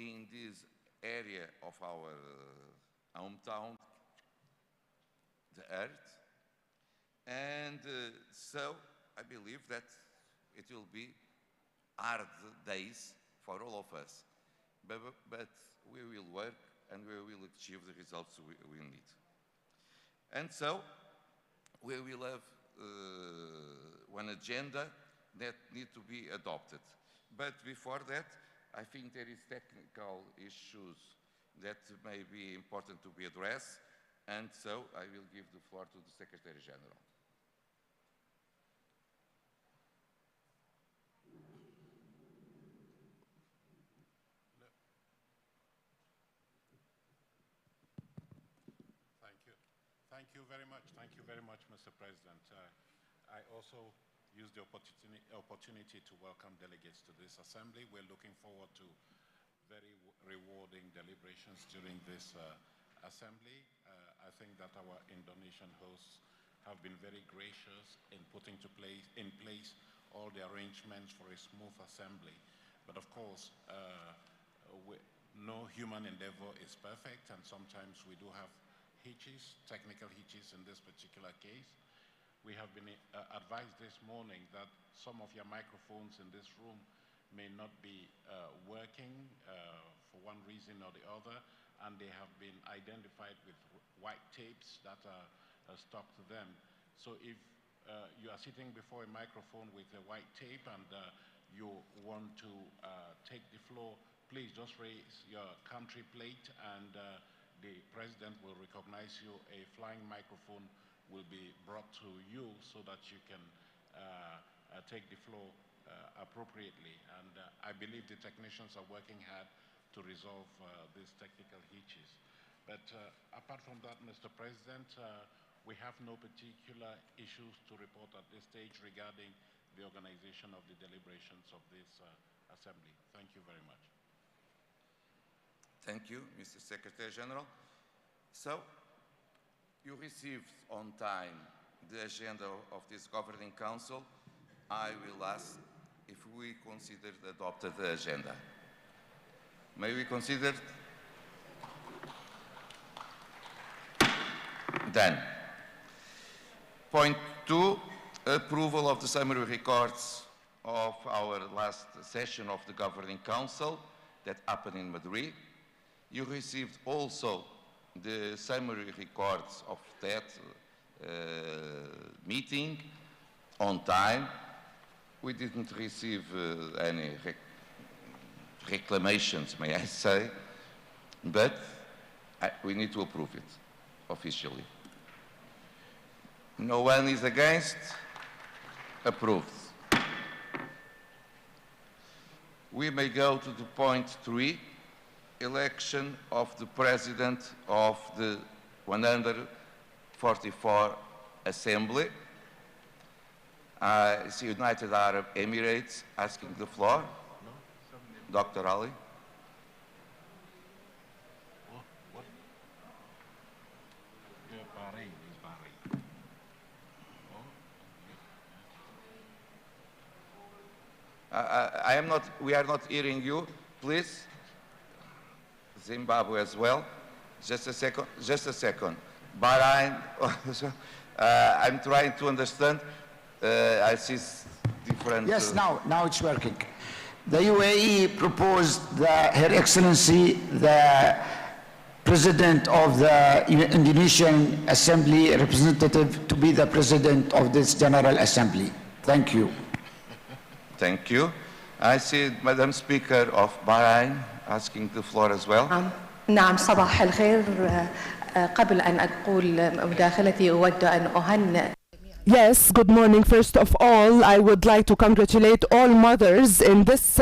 in this area of our hometown, the earth. And so I believe that it will be hard days for all of us. But we will work and we will achieve the results we need. And so we will have one agenda that needs to be adopted. But before that, I think there is technical issues that may be important to be addressed, and so I will give the floor to the Secretary General. Thank you very much. Thank you very much, Mr. President. I also use the opportunity to welcome delegates to this assembly. We're looking forward to very rewarding deliberations during this assembly. I think that our Indonesian hosts have been very gracious in putting in place all the arrangements for a smooth assembly. But of course, no human endeavor is perfect, and sometimes we do have hitches, technical hitches in this particular case. We have been advised this morning that some of your microphones in this room may not be working for one reason or the other, and they have been identified with white tapes that are stuck to them. So if you are sitting before a microphone with a white tape and you want to take the floor, please just raise your country plate and the President will recognize you. A flying microphone will be brought to you so that you can take the floor appropriately. And I believe the technicians are working hard to resolve these technical hitches. But apart from that, Mr. President, we have no particular issues to report at this stage regarding the organization of the deliberations of this assembly. Thank you very much. Thank you, Mr. Secretary General. So, you received on time the agenda of this Governing Council. I will ask if we consider adopted the agenda. May we consider? Done. Point 2, approval of the summary records of our last session of the Governing Council that happened in Madrid. You received also the summary records of that meeting on time. We didn't receive any reclamations, may I say, but we need to approve it officially. No one is against. Approved. We may go to the point 3, election of the President of the 144 Assembly. I see United Arab Emirates asking the floor. Dr. Ali. We are not hearing you, please. Zimbabwe as well. Just a second. Bahrain, I'm trying to understand. I see different... Yes, now it's working. The UAE proposed Her Excellency, the President of the Indonesian Assembly representative, to be the President of this General Assembly. Thank you. Thank you. I see Madam Speaker of Bahrain asking the floor as well. نعم صباح الخير. قبل أن أقول مداخلتي أود أن أهنئ. Yes, good morning. First of all, I would like to congratulate all mothers in this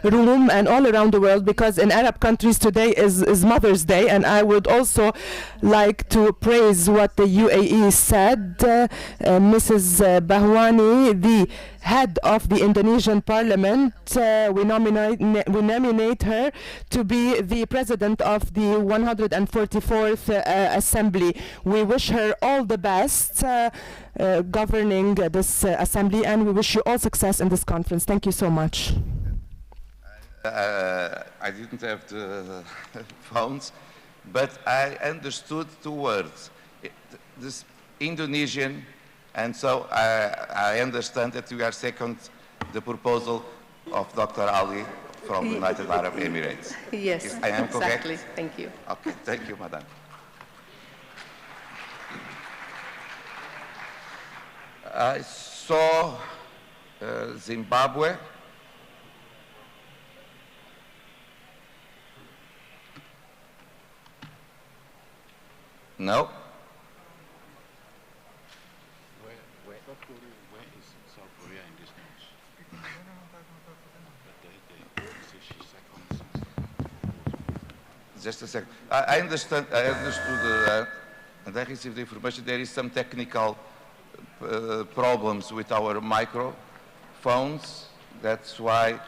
room and all around the world, because in Arab countries today is Mother's Day, and I would also like to praise what the UAE said. Mrs. Bahwani, the head of the Indonesian Parliament, we nominate her to be the President of the 144th Assembly. We wish her all the best governing this assembly, and we wish you all success in this conference. Thank you so much. I didn't have the phones, but I understood two words. This Indonesian, and so I understand that you are second the proposal of Dr. Ali from the United Arab Emirates. Yes, I am exactly. correct? Thank you. Okay, thank you, Madam. I saw Zimbabwe. No. Where is South Korea in this news? Just a second. I understood, and I received the information there is some technical problems with our microphones. That's why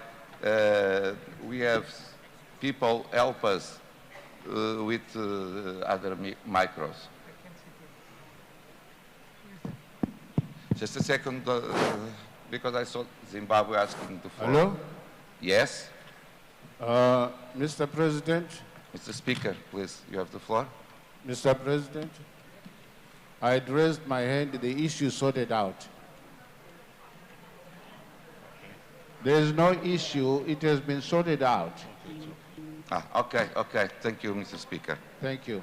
we have people help us with other micros. Just a second, because I saw Zimbabwe asking the floor. Hello? Yes? Mr. President, Mr. Speaker, please, you have the floor. Mr. President, I had raised my hand, the issue sorted out. There is no issue, it has been sorted out. Okay, okay. Thank you, Mr. Speaker. Thank you.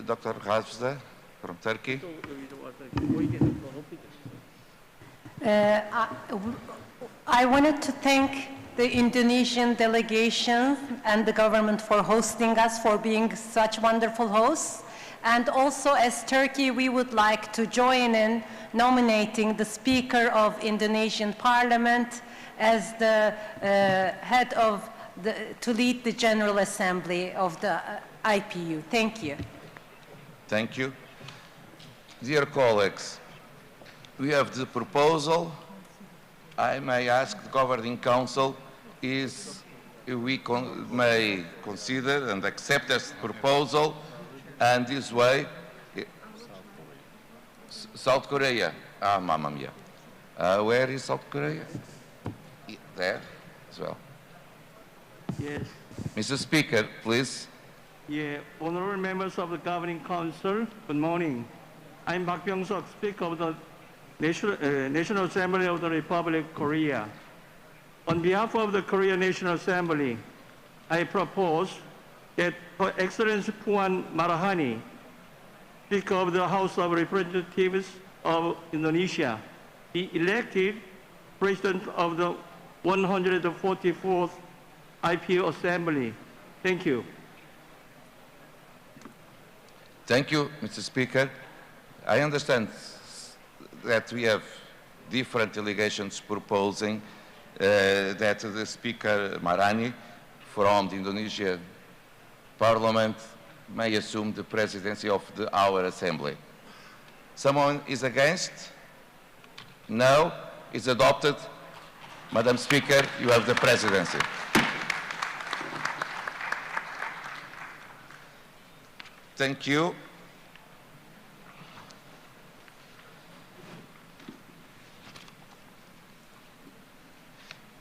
Dr. Hafsa from Turkey. I wanted to thank the Indonesian delegation and the government for hosting us, for being such wonderful hosts. And also, as Turkey, we would like to join in nominating the Speaker of Indonesian Parliament as the head of to lead the General Assembly of the IPU. Thank you. Thank you. Dear colleagues, we have the proposal. I may ask the Governing Council if we may consider and accept this proposal, and this way, South Korea. Ah, Mamma Mia. Where is South Korea? There as well. Yes. Mr. Speaker, please. Yeah, honorable members of the Governing Council, good morning. I'm Park Byung-seok, Speaker of the National Assembly of the Republic of Korea. On behalf of the Korean National Assembly, I propose that Her Excellency Puan Maharani, Speaker of the House of Representatives of Indonesia, be elected President of the 144th IPU Assembly. Thank you. Thank you, Mr. Speaker. I understand that we have different delegations proposing that the Speaker Maharani from the Indonesian Parliament may assume the presidency of our Assembly. Someone is against? No? It's adopted. Madam Speaker, you have the presidency. Thank you.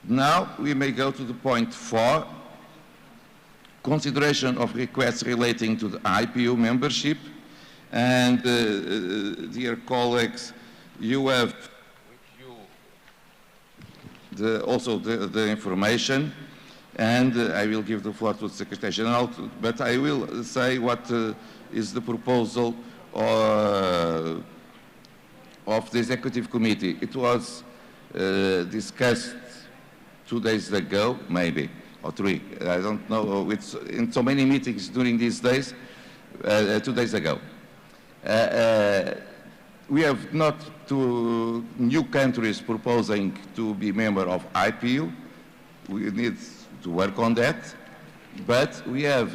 Now we may go to the point 4, consideration of requests relating to the IPU membership. And dear colleagues, you have also the information, and I will give the floor to the Secretary General, but I will say what is the proposal of the Executive Committee. It was discussed 2 days ago, maybe, or 3, I don't know, it's in so many meetings during these days, 2 days ago. We have not two new countries proposing to be member of IPU. We need to work on that, but we have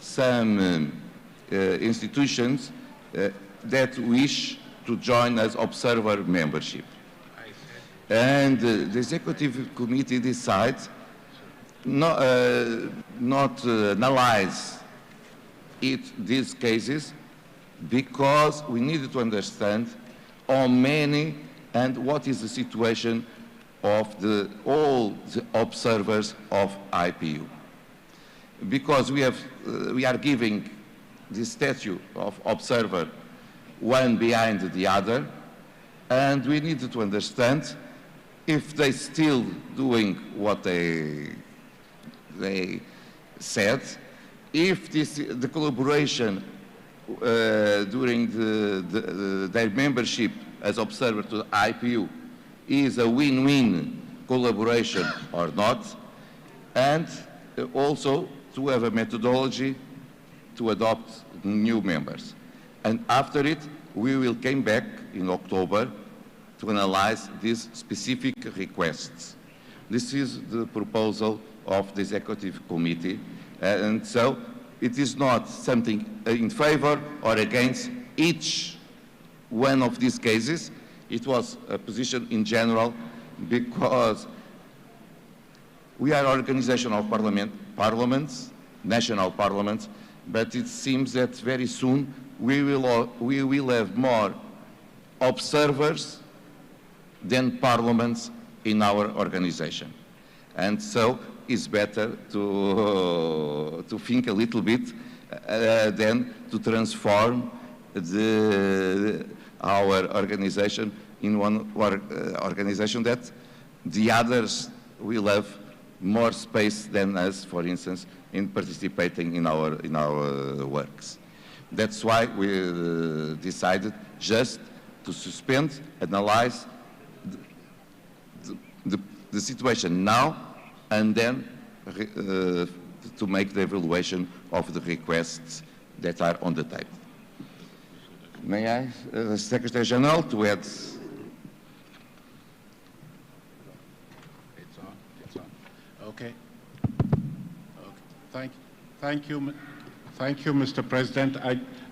some institutions that wish to join as observer membership. And the Executive Committee decides not analyze these cases, because we need to understand how many and what is the situation of all the observers of IPU. Because we are giving the statute of observer one behind the other, and we need to understand if they still doing what they said, if the collaboration during their membership as observer to the IPU is a win-win collaboration or not, and also to have a methodology to adopt new members. And after it, we will come back in October to analyze these specific requests. This is the proposal of the Executive Committee, and so it is not something in favor or against each one of these cases. It was a position in general because we are an organization of parliaments, national parliaments, but it seems that very soon we will have more observers than parliaments in our organization. And so it's better to think a little bit than to transform our organization in one organization that the others will have more space than us, for instance, in participating in our works. That's why we decided just to suspend, analyze the situation now, and then to make the evaluation of the requests that are on the table. May I, Secretary General, to add? It's on. Okay. Thank you, Mr. President.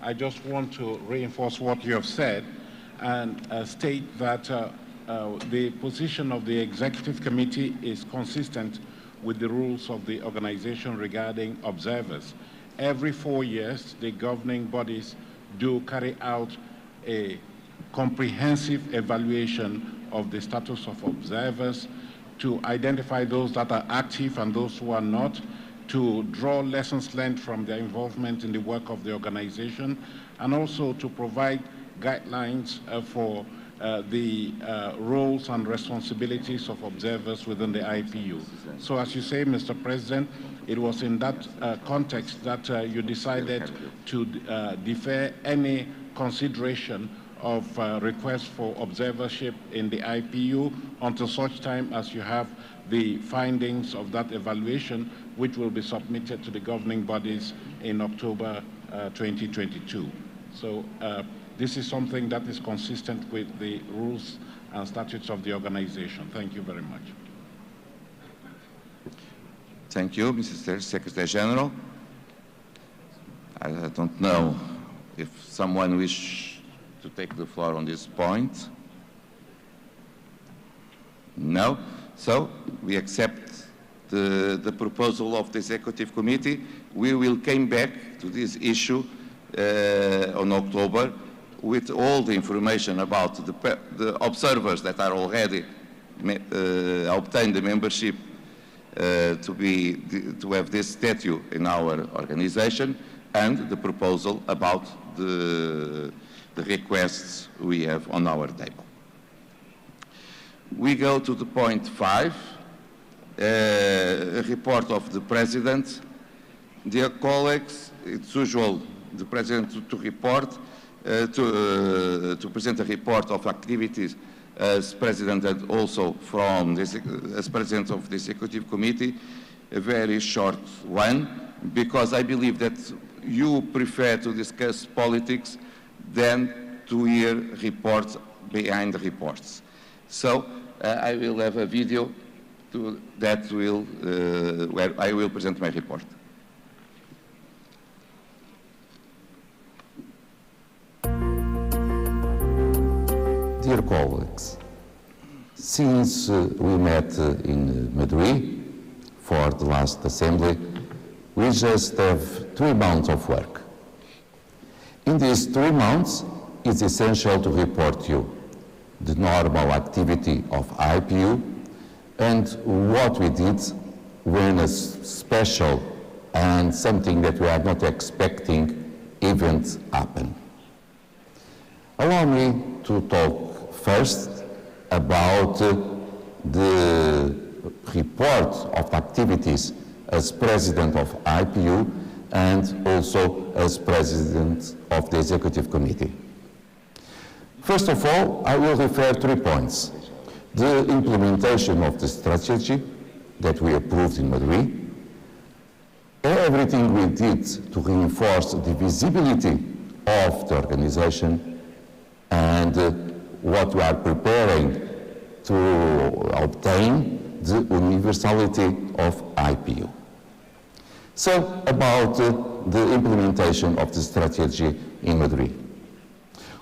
I just want to reinforce what you have said and state that the position of the Executive Committee is consistent with the rules of the organization regarding observers. Every 4 years, the governing bodies do carry out a comprehensive evaluation of the status of observers to identify those that are active and those who are not, to draw lessons learned from their involvement in the work of the organization, and also to provide guidelines for the roles and responsibilities of observers within the IPU. So as you say, Mr. President, it was in that context that you decided to defer any consideration of requests for observership in the IPU until such time as you have the findings of that evaluation, which will be submitted to the governing bodies in October 2022. So this is something that is consistent with the rules and statutes of the organization. Thank you very much. Thank you, Mr. Secretary General. I don't know if someone wishes to take the floor on this point. No? So we accept the proposal of the Executive Committee. We will come back to this issue on October with all the information about the observers that are already obtained the membership to have this statute in our organization, and the proposal about the requests we have on our table. We go to the point 5, a report of the President. Dear colleagues, it's usual the President to report, to present a report of activities as President and also from this, as President of the Executive Committee, a very short one, because I believe that you prefer to discuss politics than to hear reports behind the reports. So I will have a video that will, where I will present my report. Dear colleagues, since we met in Madrid for the last assembly, we just have 3 months of work. In these 3 months, it's essential to report you the normal activity of IPU, and what we did when a special and something that we are not expecting event happened. Allow me to talk first about the report of activities as President of IPU and also as President of the Executive Committee. First of all, I will refer 3 points. The implementation of the strategy that we approved in Madrid, everything we did to reinforce the visibility of the organization, and what we are preparing to obtain the universality of IPU. So, about the implementation of the strategy in Madrid.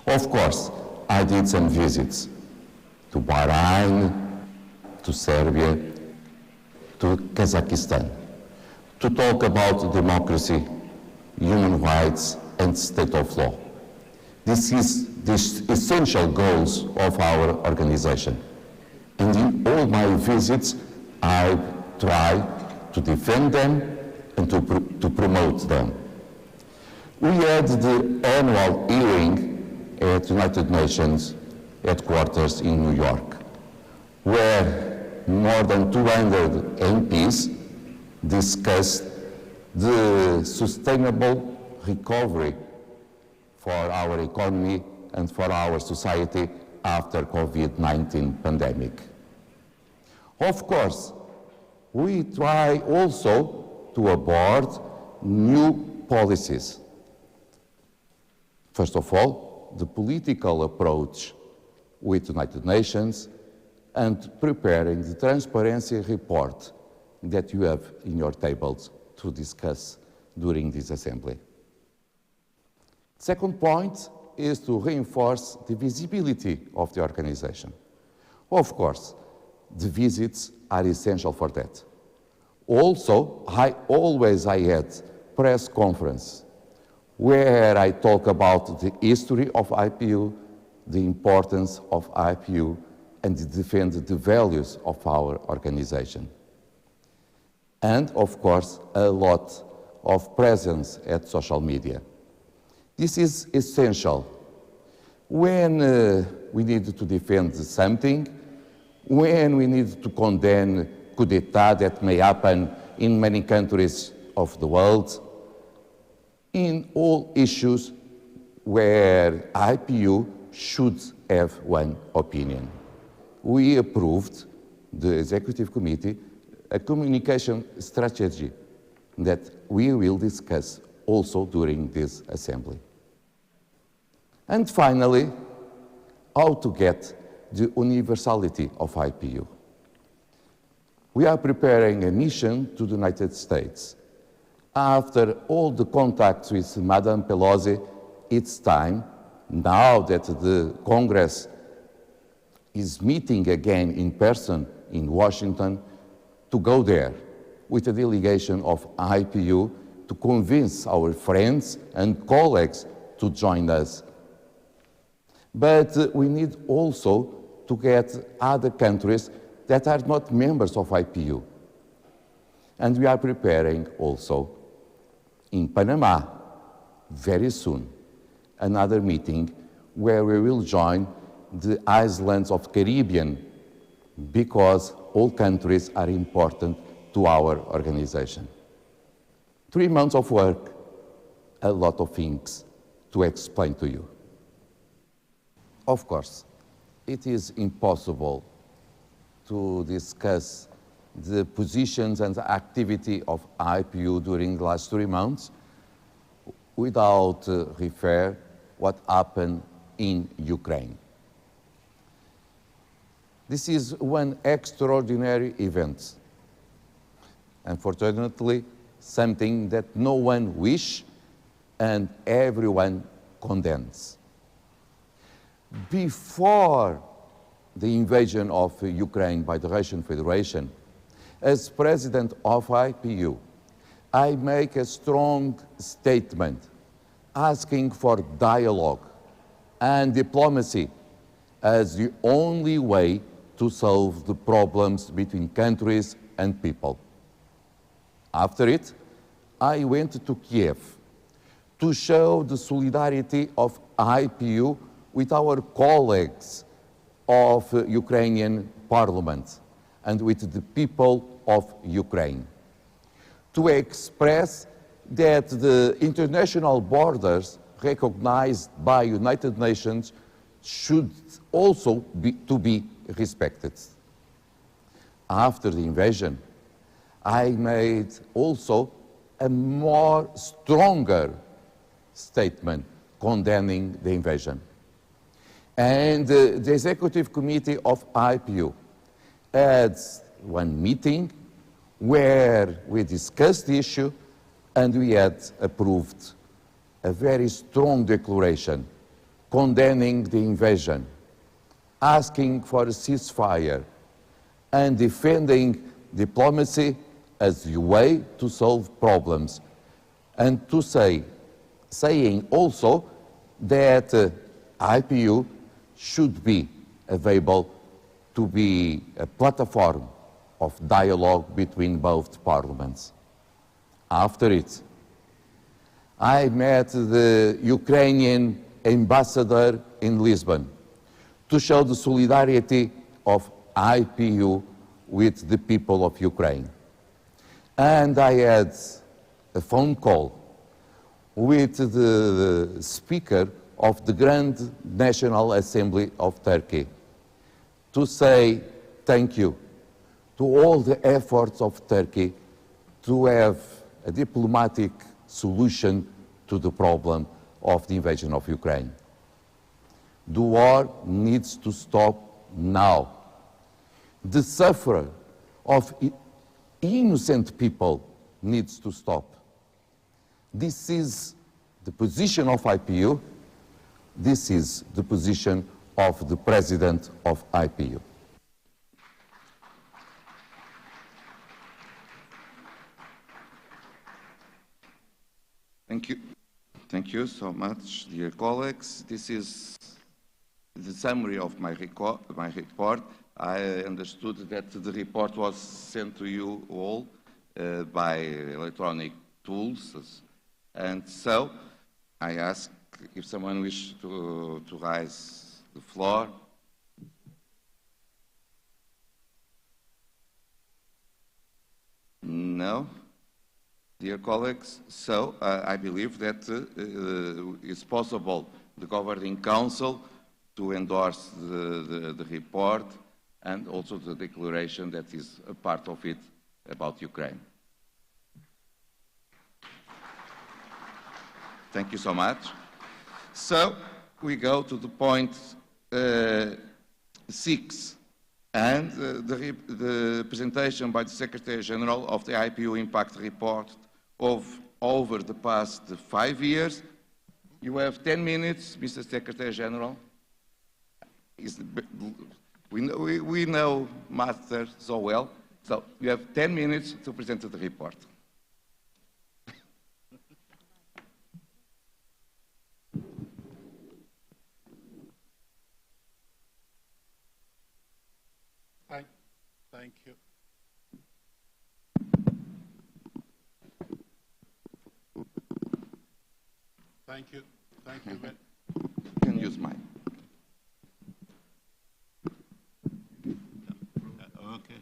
Of course, I did some visits to Bahrain, to Serbia, to Kazakhstan, to talk about democracy, human rights, and state of law. This is the essential goals of our organization. And in all my visits, I try to defend them and to promote them. We had the annual hearing at United Nations headquarters in New York, where more than 200 MPs discussed the sustainable recovery for our economy and for our society after COVID-19 pandemic. Of course, we try also to abort new policies. First of all, the political approach with United Nations and preparing the transparency report that you have in your tables to discuss during this assembly. Second point is to reinforce the visibility of the organization. Of course, the visits are essential for that. Also, I had press conference where I talk about the history of IPU, the importance of IPU, and defend the values of our organization. And, of course, a lot of presence at social media. This is essential. When we need to defend something, when we need to condemn coup d'etat that may happen in many countries of the world, in all issues where IPU should have one opinion. We approved, the Executive Committee, a communication strategy that we will discuss also during this assembly. And finally, how to get the universality of IPU. We are preparing a mission to the United States. After all the contacts with Madame Pelosi, it's time, now that the Congress is meeting again in person in Washington, to go there with a delegation of IPU to convince our friends and colleagues to join us. But we need also to get other countries that are not members of IPU. And we are preparing also in Panama, very soon, another meeting where we will join the islands of Caribbean, because all countries are important to our organization. 3 months of work, a lot of things to explain to you. Of course, it is impossible to discuss the positions and the activity of IPU during the last 3 months without refer what happened in Ukraine. This is one extraordinary event. Unfortunately, something that no one wishes and everyone condemns. Before the invasion of Ukraine by the Russian Federation, as president of IPU, I make a strong statement asking for dialogue and diplomacy as the only way to solve the problems between countries and people. After it, I went to Kiev to show the solidarity of IPU with our colleagues of Ukrainian Parliament and with the people of Ukraine, to express that the international borders recognized by United Nations should also be respected. After the invasion, I made also a more stronger statement condemning the invasion. And the Executive Committee of IPU had one meeting where we discussed the issue and we had approved a very strong declaration condemning the invasion, asking for a ceasefire and defending diplomacy as the way to solve problems, and to saying also that IPU should be available to be a platform of dialogue between both parliaments. After it, I met the Ukrainian ambassador in Lisbon to show the solidarity of IPU with the people of Ukraine. And I had a phone call with the speaker of the Grand National Assembly of Turkey to say thank you to all the efforts of Turkey to have a diplomatic solution to the problem of the invasion of Ukraine. The war needs to stop now. The suffering of innocent people needs to stop. This is the position of IPU. This is the position of the President of IPU. Thank you. Thank you so much, dear colleagues. This is the summary of my report. I understood that the report was sent to you all by electronic tools. And so I ask if someone wishes to raise the floor. No? Dear colleagues, so I believe that it's possible the Governing Council to endorse the report and also the declaration that is a part of it about Ukraine. Thank you so much. So we go to the point 6. And the presentation by the Secretary General of the IPU Impact Report over the past 5 years. You have 10 minutes, Mr. Secretary General. We know Master so well, so you have 10 minutes to present the report. Thank you. Thank you. Thank you. You can use mine. Okay.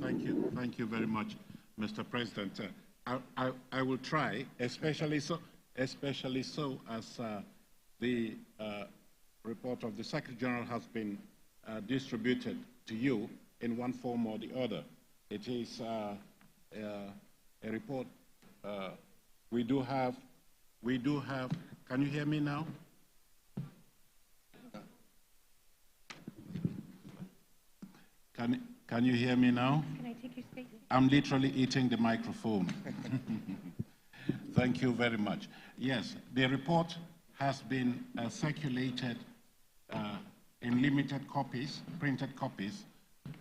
Thank you. Thank you very much, Mr. President. I will try, especially so as the report of the Secretary General has been distributed to you in one form or the other. It is a report. We do have, can you hear me now? Can you hear me now? Can I take your space? I'm literally eating the microphone. Thank you very much. Yes, the report has been circulated in limited copies, printed copies,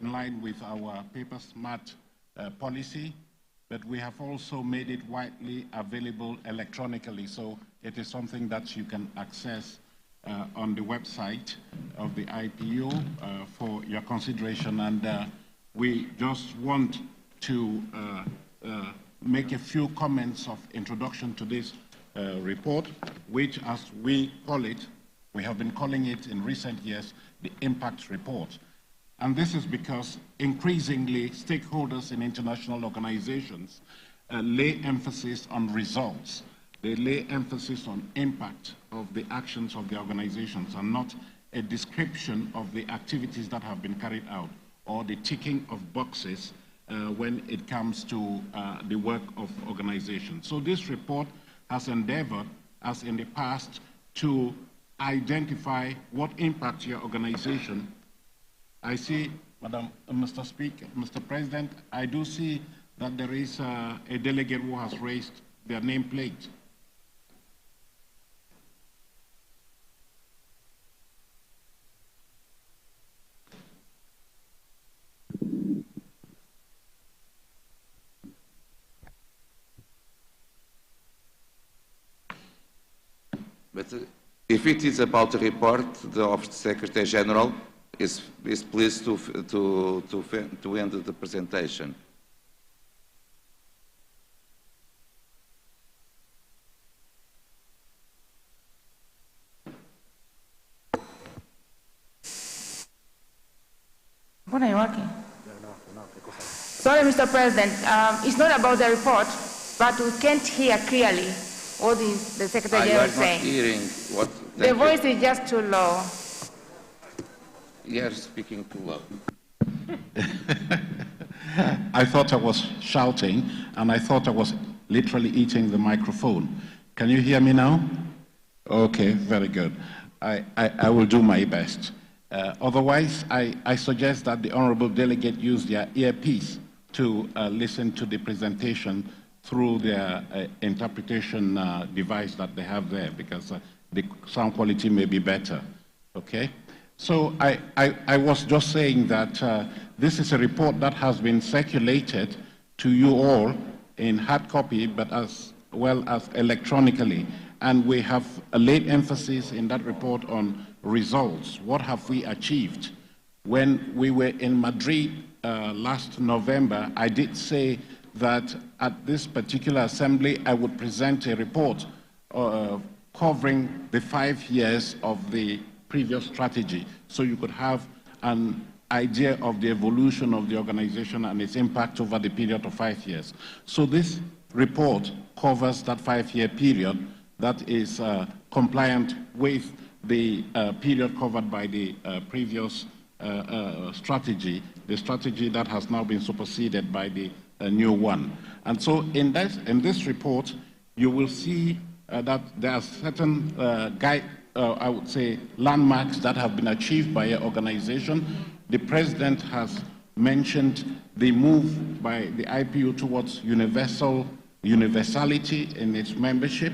in line with our paper smart policy, but we have also made it widely available electronically, so it is something that you can access on the website of the IPU for your consideration, and we just want to make a few comments of introduction to this report, which, as we call it, we have been calling it in recent years the impact report. And this is because increasingly stakeholders in international organizations lay emphasis on results. They lay emphasis on impact of the actions of the organizations and not a description of the activities that have been carried out or the ticking of boxes when it comes to the work of organizations. So this report has endeavored, as in the past, to identify what impact your organization. I see, Mr. Speaker, Mr. President, I do see that there is a delegate who has raised their nameplate. But if it is about the report, the Office of Secretary General is pleased to end the presentation. What are you working? Sorry, Mr. President. It's not about the report, but we can't hear clearly what is the Secretary General saying. I'm not hearing what... The voice is just too low. You're speaking too low. I thought I was shouting, and I thought I was literally eating the microphone. Can you hear me now? Okay, very good. I will do my best. Otherwise, I suggest that the honorable delegate use their earpiece to listen to the presentation through their interpretation device that they have there, because the sound quality may be better, okay? So I was just saying that this is a report that has been circulated to you all in hard copy, but as well as electronically. And we have laid emphasis in that report on results. What have we achieved? When we were in Madrid last November, I did say that at this particular assembly, I would present a report covering the 5 years of the previous strategy, so you could have an idea of the evolution of the organization and its impact over the period of 5 years. So this report covers that 5-year period that is compliant with the period covered by the previous strategy, the strategy that has now been superseded by the new one. And so in this report, you will see that there are certain I would say, landmarks that have been achieved by your organization. The President has mentioned the move by the IPU towards universality in its membership.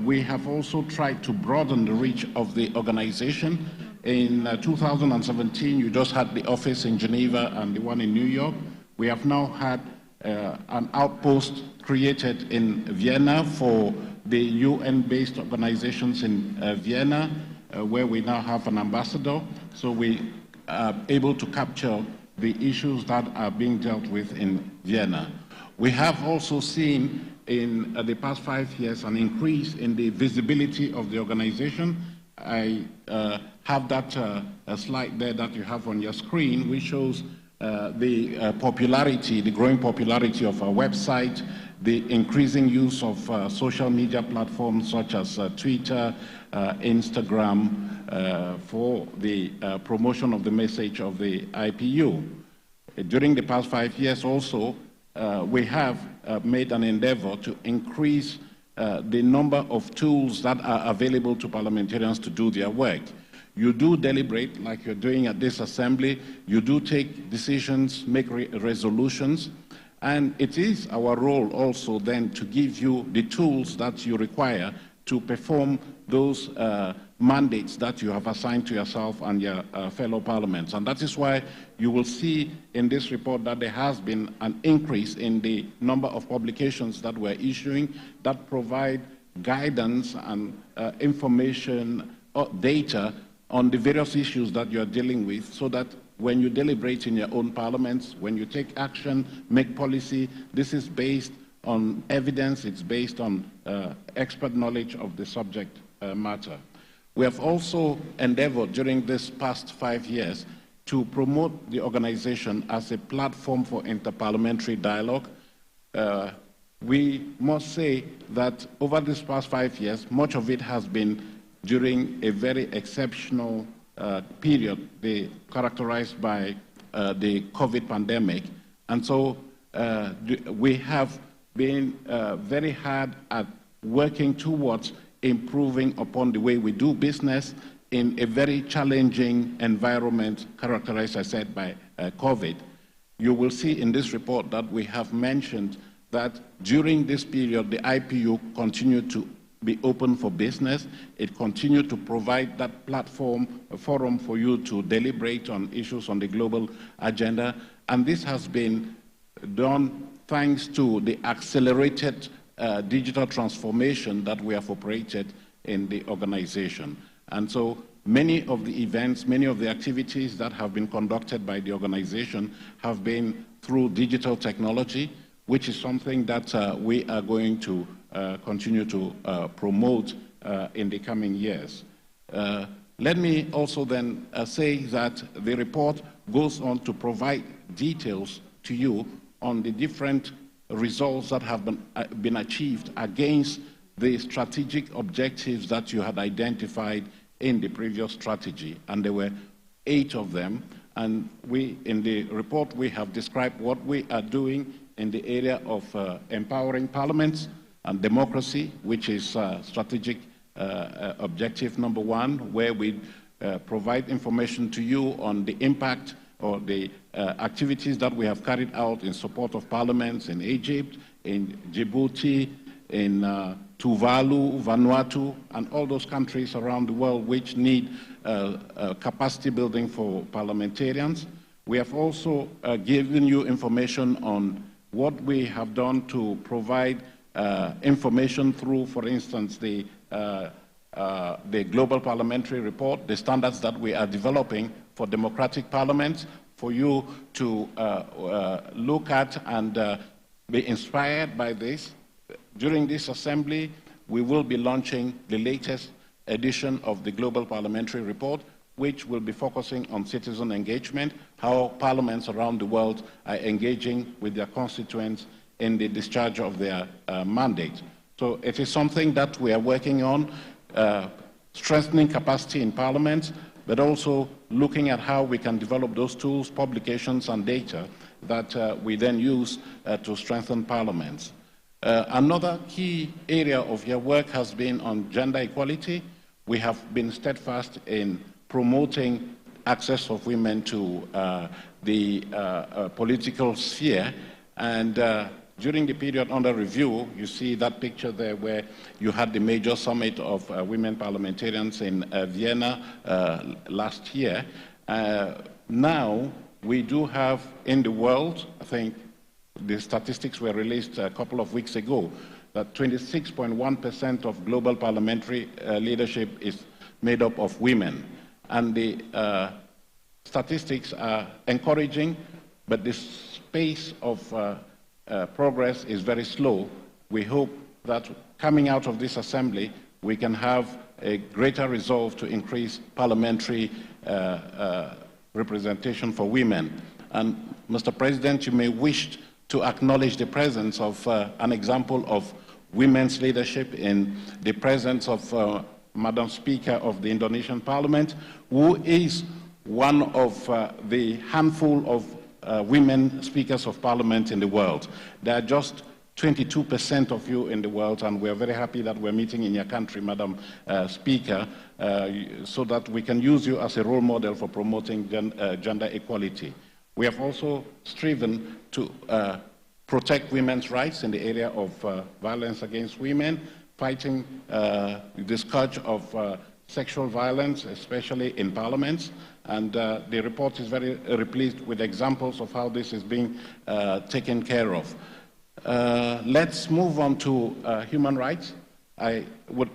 We have also tried to broaden the reach of the organization. In 2017, you just had the office in Geneva and the one in New York. We have now had an outpost created in Vienna for the UN-based organizations in Vienna, where we now have an ambassador. So we are able to capture the issues that are being dealt with in Vienna. We have also seen in the past 5 years an increase in the visibility of the organization. I have that slide there that you have on your screen, which shows the popularity, the growing popularity of our website, the increasing use of social media platforms such as Twitter, Instagram, for the promotion of the message of the IPU. During the past 5 years also, we have made an endeavor to increase the number of tools that are available to parliamentarians to do their work. You do deliberate, like you're doing at this assembly. You do take decisions, make resolutions, and it is our role also then to give you the tools that you require to perform those mandates that you have assigned to yourself and your fellow parliaments. And that is why you will see in this report that there has been an increase in the number of publications that we're issuing that provide guidance and information data on the various issues that you're dealing with, so that when you deliberate in your own parliaments, when you take action, make policy, this is based on evidence, it's based on expert knowledge of the subject matter. We have also endeavored during this past 5 years to promote the organization as a platform for interparliamentary dialogue. We must say that over this past 5 years, much of it has been during a very exceptional period characterized by the COVID pandemic. And so we have been very hard at working towards improving upon the way we do business in a very challenging environment characterized, as I said, by COVID. You will see in this report that we have mentioned that during this period, the IPU continued to be open for business. It continued to provide that platform, a forum for you to deliberate on issues on the global agenda. And this has been done thanks to the accelerated digital transformation that we have operated in the organization. And so many of the events, many of the activities that have been conducted by the organization have been through digital technology, which is something that we are going to continue to promote in the coming years. Let me also then say that the report goes on to provide details to you on the different results that have been achieved against the strategic objectives that you had identified in the previous strategy. And there were 8 of them. And in the report, we have described what we are doing in the area of empowering parliaments and democracy, which is strategic objective number 1, where we provide information to you on the impact or the activities that we have carried out in support of parliaments in Egypt, in Djibouti, in Tuvalu, Vanuatu, and all those countries around the world which need capacity building for parliamentarians. We have also given you information on what we have done to provide information through, for instance, the Global Parliamentary Report, the standards that we are developing for democratic parliaments, for you to look at and be inspired by this. During this assembly, we will be launching the latest edition of the Global Parliamentary Report, which will be focusing on citizen engagement, how parliaments around the world are engaging with their constituents in the discharge of their mandate. So it is something that we are working on, strengthening capacity in parliaments, but also looking at how we can develop those tools, publications, and data that we then use to strengthen parliaments. Another key area of your work has been on gender equality. We have been steadfast in promoting access of women to the political sphere. And during the period under review, you see that picture there where you had the major summit of women parliamentarians in Vienna last year. Now, we do have in the world, I think the statistics were released a couple of weeks ago, that 26.1% of global parliamentary leadership is made up of women. And the statistics are encouraging, but the pace of progress is very slow. We hope that coming out of this assembly, we can have a greater resolve to increase parliamentary representation for women. And Mr. President, you may wish to acknowledge the presence of an example of women's leadership in the presence of Madam Speaker of the Indonesian Parliament, who is one of the handful of women speakers of parliament in the world. There are just 22% of you in the world, and we're very happy that we're meeting in your country, Madam Speaker, so that we can use you as a role model for promoting gender equality. We have also striven to protect women's rights in the area of violence against women, fighting the scourge of sexual violence, especially in parliaments. And the report is very replete with examples of how this is being taken care of. Let's move on to human rights. I would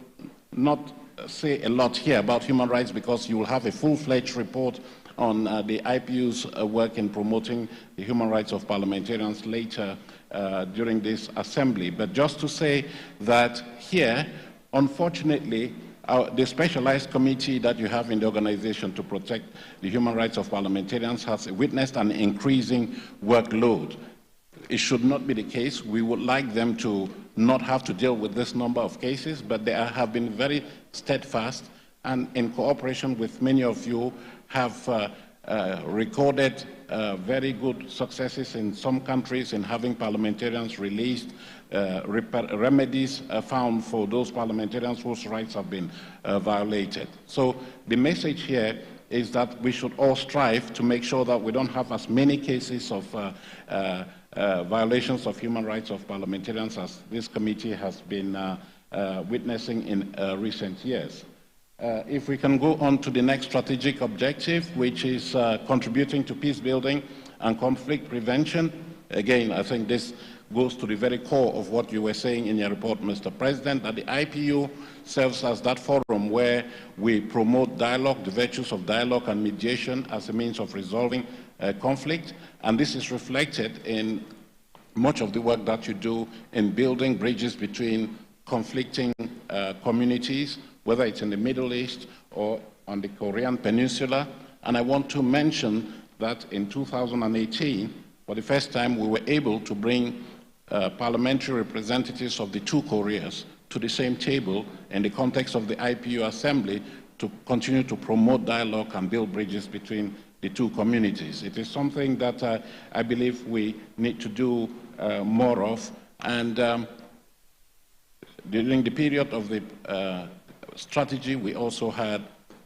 not say a lot here about human rights because you will have a full-fledged report on the IPU's work in promoting the human rights of parliamentarians later during this assembly. But just to say that here, unfortunately, the specialized committee that you have in the organization to protect the human rights of parliamentarians has witnessed an increasing workload. It should not be the case. We would like them to not have to deal with this number of cases, but they have been very steadfast and in cooperation with many of you have recorded very good successes in some countries in having parliamentarians released, remedies found for those parliamentarians whose rights have been violated. So the message here is that we should all strive to make sure that we don't have as many cases of violations of human rights of parliamentarians as this committee has been witnessing in recent years. If we can go on to the next strategic objective, which is contributing to peace building and conflict prevention. Again, I think this goes to the very core of what you were saying in your report, Mr. President, that the IPU serves as that forum where we promote dialogue, the virtues of dialogue and mediation as a means of resolving conflict. And this is reflected in much of the work that you do in building bridges between conflicting communities, whether it's in the Middle East or on the Korean Peninsula. And I want to mention that in 2018, for the first time, we were able to bring parliamentary representatives of the two Koreas to the same table in the context of the IPU Assembly to continue to promote dialogue and build bridges between the two communities. It is something that I believe we need to do more of. And during the period of the strategy, we also had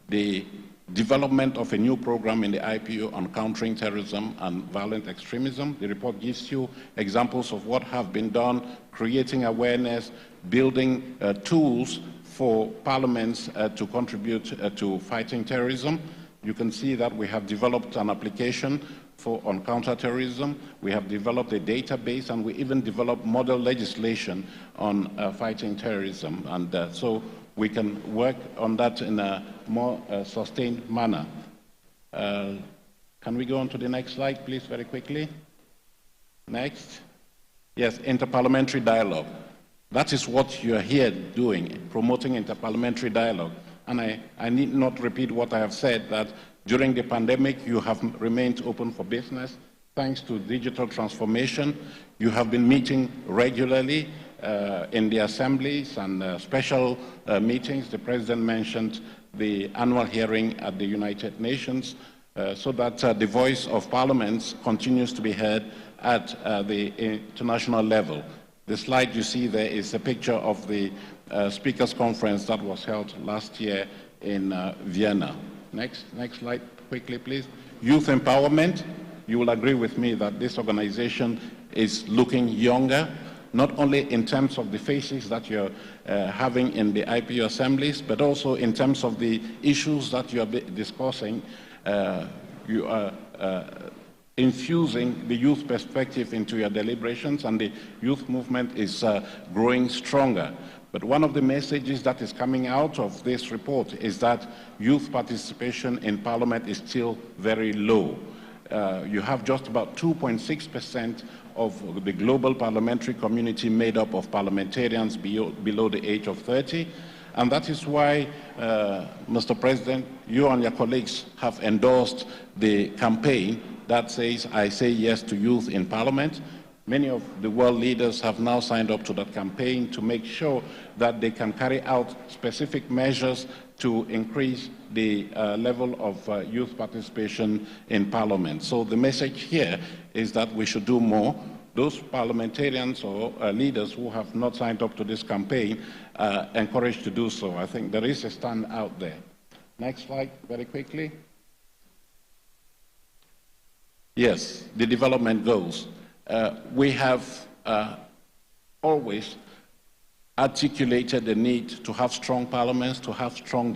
the development of a new program in the IPU on countering terrorism and violent extremism. The report gives you examples of what have been done, creating awareness, building tools for parliaments to contribute to fighting terrorism. You can see that we have developed an application on counterterrorism. We have developed a database, and we even developed model legislation on fighting terrorism. And so we can work on that in a more sustained manner. Can we go on to the next slide, please, very quickly? Next. Yes, inter-parliamentary dialogue. That is what you are here doing, promoting inter-parliamentary dialogue. And I need not repeat what I have said, that during the pandemic, you have remained open for business. Thanks to digital transformation, you have been meeting regularly in the assemblies and special meetings. The President mentioned the annual hearing at the United Nations, so that the voice of parliaments continues to be heard at the international level. The slide you see there is a picture of the Speakers' Conference that was held last year in Vienna. Next slide, quickly, please. Youth empowerment. You will agree with me that this organization is looking younger, not only in terms of the faces that you're having in the IPU assemblies, but also in terms of the issues that you are discussing. You are infusing the youth perspective into your deliberations, and the youth movement is growing stronger. But one of the messages that is coming out of this report is that youth participation in Parliament is still very low. You have just about 2.6% of the global parliamentary community made up of parliamentarians below the age of 30. And that is why, Mr. President, you and your colleagues have endorsed the campaign that says, "I say yes to youth in Parliament." Many of the world leaders have now signed up to that campaign to make sure that they can carry out specific measures to increase the level of youth participation in Parliament. So the message here is that we should do more. Those parliamentarians or leaders who have not signed up to this campaign are encouraged to do so. I think there is a stand out there. Next slide, very quickly. Yes, the development goals. We have always articulated the need to have strong parliaments, to have strong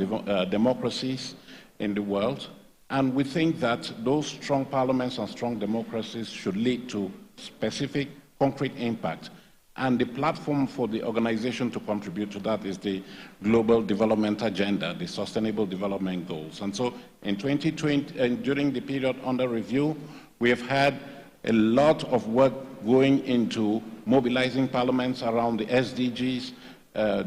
democracies in the world. And we think that those strong parliaments and strong democracies should lead to specific, concrete impact. And the platform for the organization to contribute to that is the Global Development Agenda, the Sustainable Development Goals. And so in 2020, and during the period under review, we have had a lot of work going into mobilizing parliaments around the SDGs,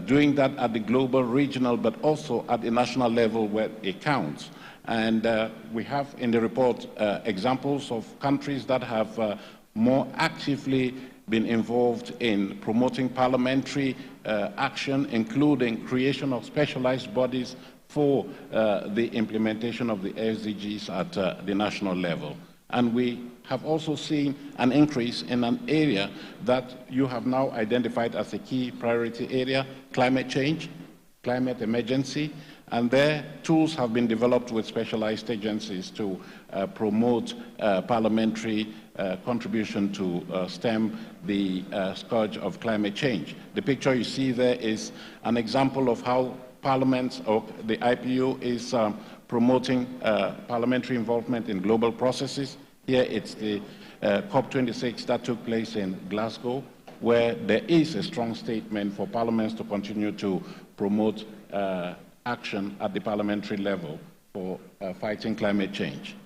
doing that at the global, regional, but also at the national level where it counts. And we have in the report examples of countries that have more actively been involved in promoting parliamentary action, including creation of specialized bodies for the implementation of the SDGs at the national level. And we have also seen an increase in an area that you have now identified as a key priority area, climate change, climate emergency, and there tools have been developed with specialized agencies to promote parliamentary contribution to stem the scourge of climate change. The picture you see there is an example of how parliaments or the IPU is promoting parliamentary involvement in global processes. Here it's the COP26 that took place in Glasgow, where there is a strong statement for parliaments to continue to promote action at the parliamentary level for fighting climate change.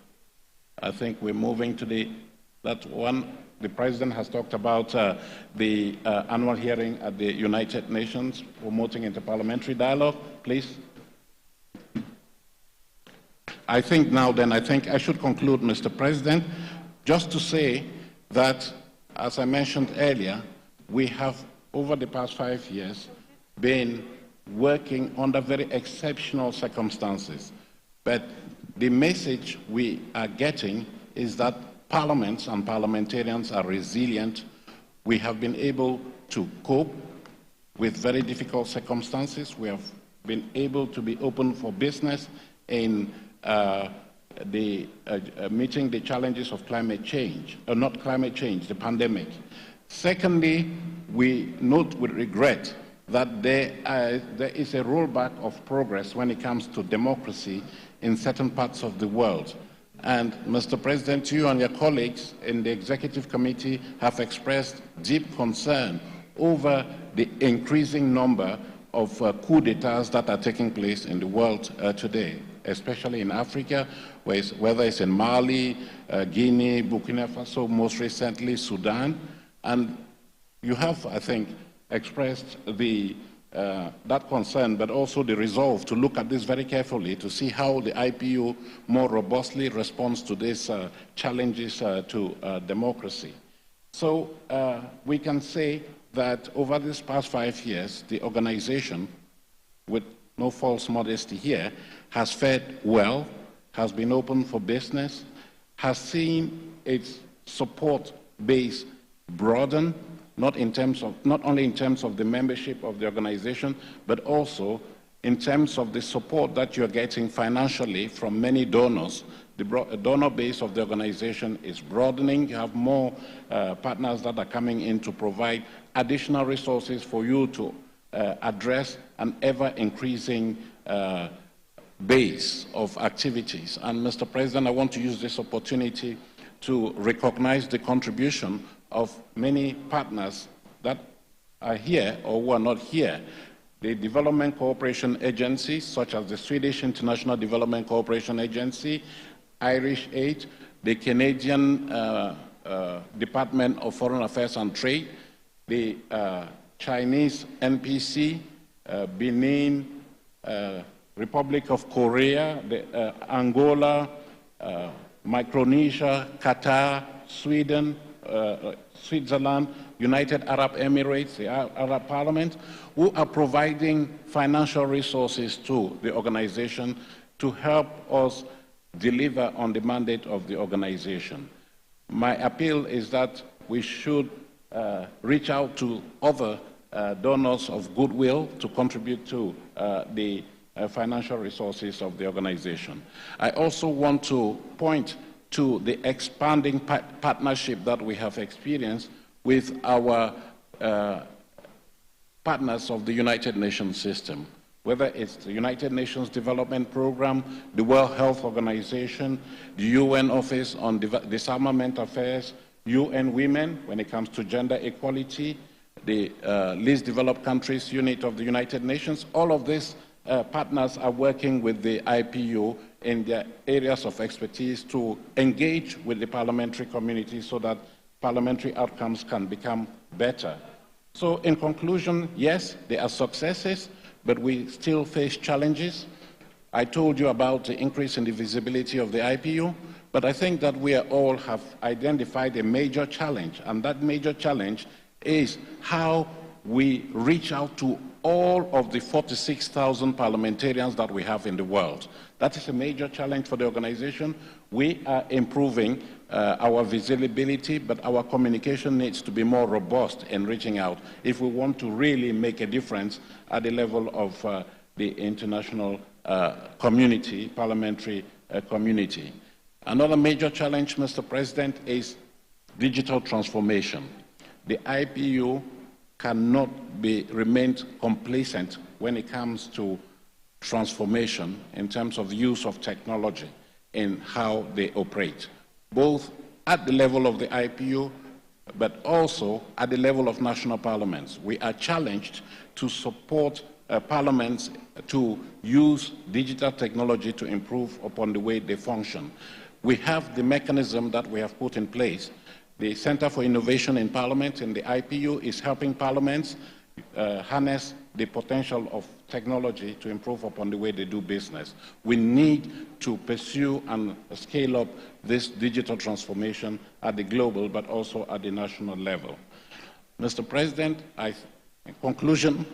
I think we're moving to that one. The President has talked about the annual hearing at the United Nations, promoting inter-parliamentary dialogue. Please. I think I should conclude, Mr. President, just to say that, as I mentioned earlier, we have, over the past 5 years, been working under very exceptional circumstances. But the message we are getting is that parliaments and parliamentarians are resilient. We have been able to cope with very difficult circumstances. We have been able to be open for business in meeting the challenges of climate change, not climate change, the pandemic. Secondly, we note with regret that there is a rollback of progress when it comes to democracy in certain parts of the world. And Mr. President, you and your colleagues in the Executive Committee have expressed deep concern over the increasing number of coup d'etats that are taking place in the world today, especially in Africa, whether it's in Mali, Guinea, Burkina Faso, most recently Sudan. And you have, I think, expressed that concern, but also the resolve to look at this very carefully to see how the IPU more robustly responds to these challenges to democracy. So we can say that over these past 5 years, the organization, with no false modesty here, has fared well, has been open for business, has seen its support base broaden, not only in terms of the membership of the organization, but also in terms of the support that you're getting financially from many donors. The donor base of the organization is broadening. You have more partners that are coming in to provide additional resources for you to address an ever-increasing base of activities. And Mr. President, I want to use this opportunity to recognize the contribution of many partners that are here or who are not here. The development cooperation agencies, such as the Swedish International Development Cooperation Agency, Irish Aid, the Canadian Department of Foreign Affairs and Trade, the Chinese NPC, Benin, Republic of Korea, Angola, Micronesia, Qatar, Sweden, Switzerland, United Arab Emirates, the Arab Parliament, who are providing financial resources to the organization to help us deliver on the mandate of the organization. My appeal is that we should reach out to other donors of goodwill to contribute to the financial resources of the organization. I also want to point to the expanding partnership that we have experienced with our partners of the United Nations system, whether it's the United Nations Development Program, the World Health Organization, the UN Office on Disarmament Affairs, UN Women when it comes to gender equality, the least developed countries unit of the United Nations. All of these partners are working with the IPU in their areas of expertise to engage with the parliamentary community so that parliamentary outcomes can become better. So in conclusion, yes, there are successes, but we still face challenges. I told you about the increase in the visibility of the IPU, but I think that we all have identified a major challenge, and that major challenge is how we reach out to all of the 46,000 parliamentarians that we have in the world. That is a major challenge for the organization. We are improving our visibility, but our communication needs to be more robust in reaching out if we want to really make a difference at the level of the international community, parliamentary community. Another major challenge, Mr. President, is digital transformation. The IPU cannot remain complacent when it comes to transformation in terms of use of technology in how they operate, both at the level of the IPU, but also at the level of national parliaments. We are challenged to support parliaments to use digital technology to improve upon the way they function. We have the mechanism that we have put in place. The Center for Innovation in Parliament in the IPU is helping parliaments harness the potential of technology to improve upon the way they do business. We need to pursue and scale up this digital transformation at the global but also at the national level. Mr. President, in conclusion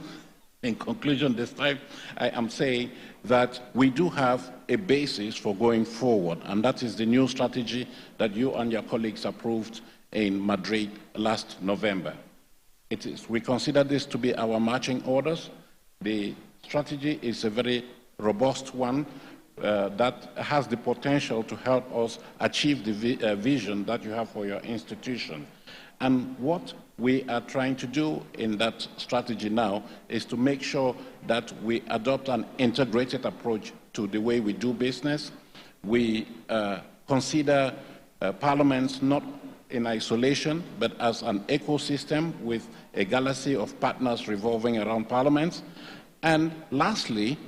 this time, I am saying that we do have a basis for going forward, and that is the new strategy that you and your colleagues approved in Madrid last November. We consider this to be our marching orders. The strategy is a very robust one that has the potential to help us achieve the vision that you have for your institution. And what we are trying to do in that strategy now is to make sure that we adopt an integrated approach to the way we do business. We consider parliaments not in isolation, but as an ecosystem with a galaxy of partners revolving around parliaments. And lastly,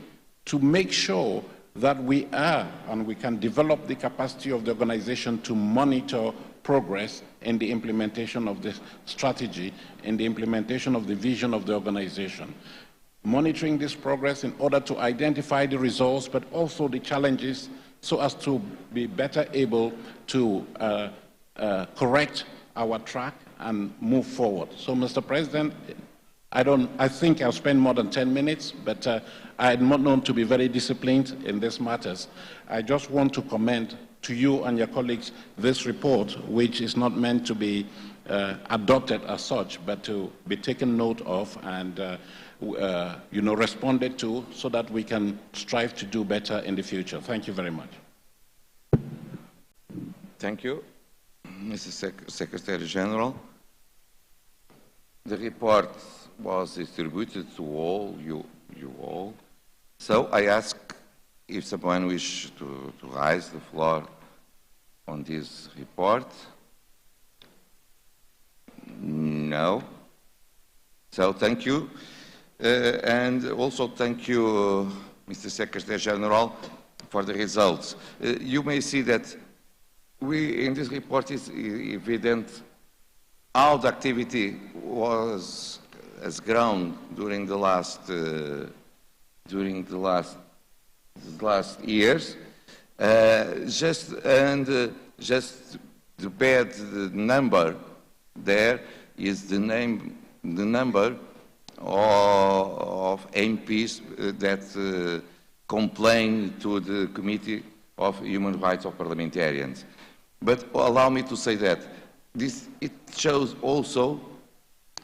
to make sure that we are and we can develop the capacity of the organization to monitor progress in the implementation of this strategy, in the implementation of the vision of the organization. Monitoring this progress in order to identify the results, but also the challenges, so as to be better able to correct our track and move forward. So, Mr. President, I think I'll spend more than 10 minutes, but I'm not known to be very disciplined in these matters. I just want to commend to you and your colleagues this report, which is not meant to be adopted as such, but to be taken note of and responded to so that we can strive to do better in the future. Thank you very much. Thank you, Mr. Secretary General. The report was distributed to all, you all. So I ask if someone wishes to raise the floor on this report. No. So thank you. And also thank you, Mr. Secretary General, for the results. You may see that in this report is evident how the activity has grown during the last years. Just the bad number there is the number of MPs that complain to the Committee of Human Rights of Parliamentarians. But allow me to say that it shows also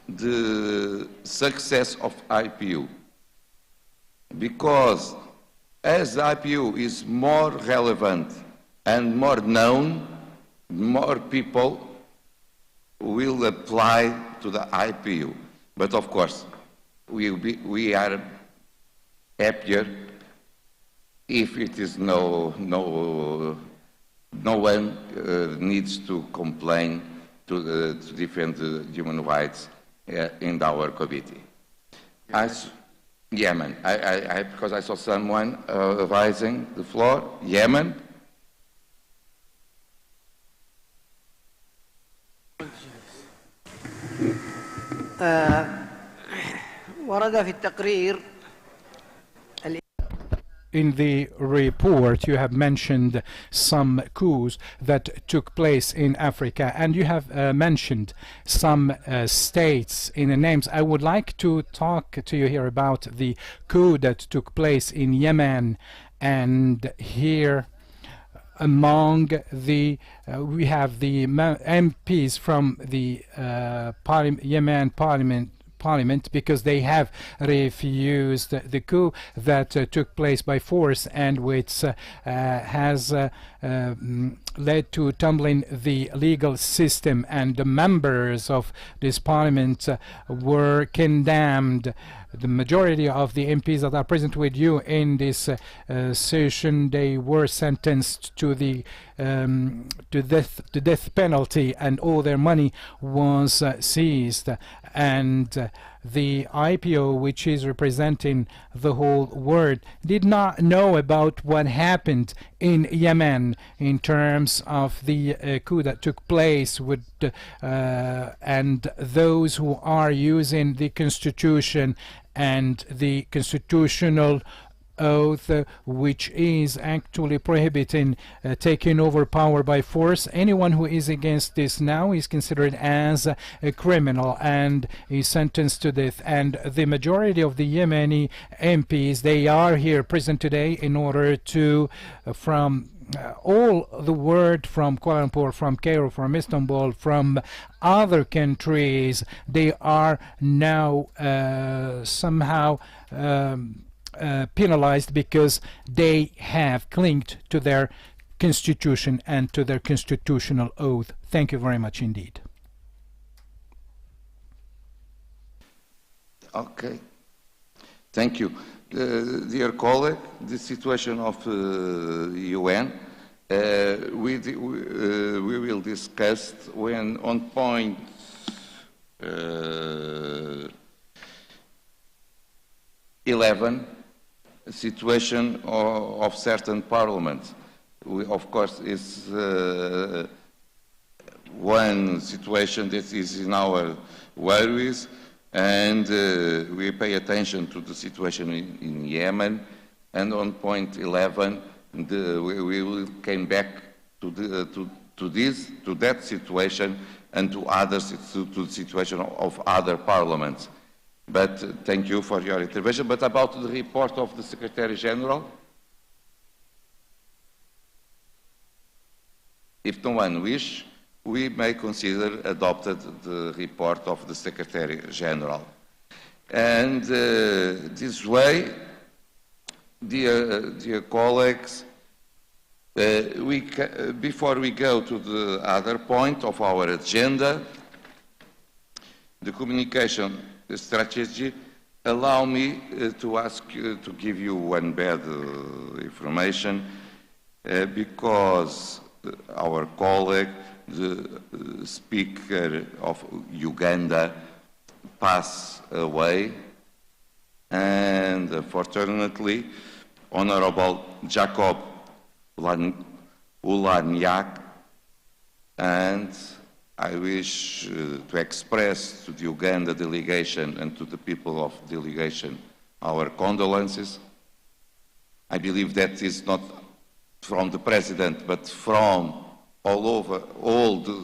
the success of IPU, because as the IPU is more relevant and more known, more people will apply to the IPU. But of course, we are happier if it is no one needs to complain to defend human rights in our committee. Yemen. Because I saw someone raising the floor. Yemen. ورد في التقرير In the report, you have mentioned some coups that took place in Africa, and you have mentioned some states in the names. I would like to talk to you here about the coup that took place in Yemen, and here among the we have the MPs from the Yemen Parliament because they have refused the coup that took place by force and which has led to tumbling the legal system, and the members of this parliament were condemned. The majority of the MPs that are present with you in this session, they were sentenced to the death penalty, and all their money was seized. And the IPU, which is representing the whole world, did not know about what happened in Yemen in terms of the coup that took place with and those who are using the constitution and the constitutional oath, which is actually prohibiting taking over power by force. Anyone who is against this now is considered as a criminal and is sentenced to death. And the majority of the Yemeni MPs, they are here present today in order to, from all the word from Kuala Lumpur, from Cairo, from Istanbul, from other countries, they are now somehow penalized because they have clinged to their constitution and to their constitutional oath. Thank you very much indeed. Okay. Thank you. Dear colleague, the situation of UN, we will discuss when on point 11, situation of certain parliaments. Of course, is one situation that is in our worries, and we pay attention to the situation in Yemen. And on point 11, we will come back to that situation and to others, to the situation of other parliaments. But thank you for your intervention. But about the report of the Secretary General, if no one wishes, we may consider adopted the report of the Secretary General. And this way, dear colleagues, before we go to the other point of our agenda, the communication strategy, allow me to give you one bad information, because our colleague, the speaker of Uganda, passed away, and unfortunately, Honorable Jacob Ulanyak, and I wish to express to the Uganda delegation and to the people of the delegation our condolences. I believe that is not from the President, but from all the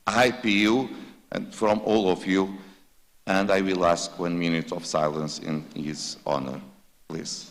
IPU and from all of you. And I will ask 1 minute of silence in his honor, please.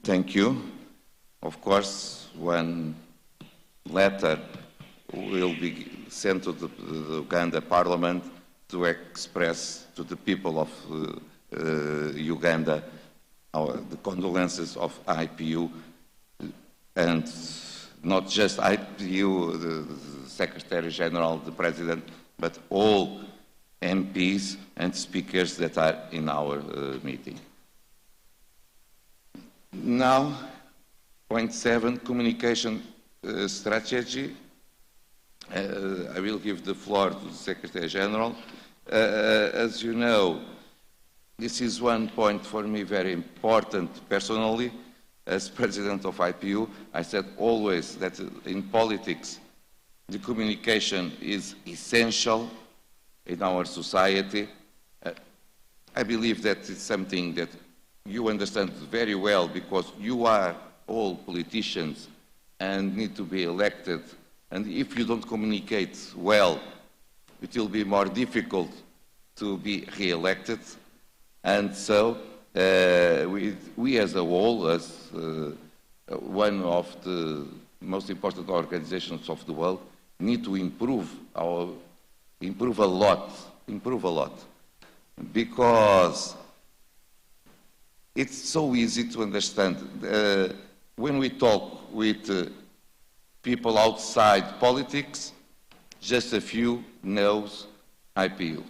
thank you. Of course, one letter will be sent to the Uganda Parliament to express to the people of Uganda the condolences of IPU, and not just IPU, the Secretary General, the President, but all MPs and speakers that are in our meeting. Now, point 7, communication strategy. I will give the floor to the Secretary General. As you know, this is one point for me very important personally. As President of IPU, I said always that in politics, the communication is essential in our society. I believe that it's something that you understand very well because you are all politicians and need to be elected. And if you don't communicate well, it will be more difficult to be re-elected. And so we as a whole, as one of the most important organizations of the world, need to improve a lot, because it's so easy to understand. When we talk with people outside politics, just a few knows IPU.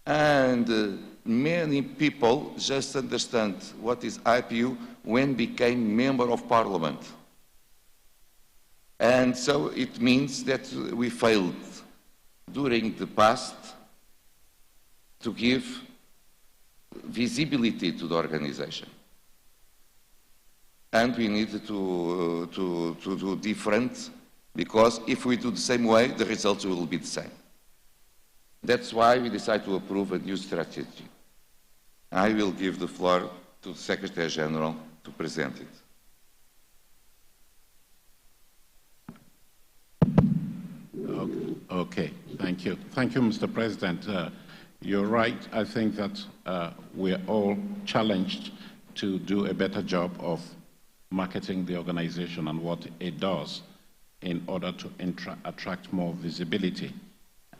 And many people just understand what is IPU when became member of parliament. And so it means that we failed during the past to give visibility to the organization. And we need to do different, because if we do the same way, the results will be the same. That's why we decided to approve a new strategy. I will give the floor to the Secretary General to present it. Okay, thank you. Thank you, Mr. President. You're right. I think that we're all challenged to do a better job of marketing the organization and what it does in order to attract more visibility.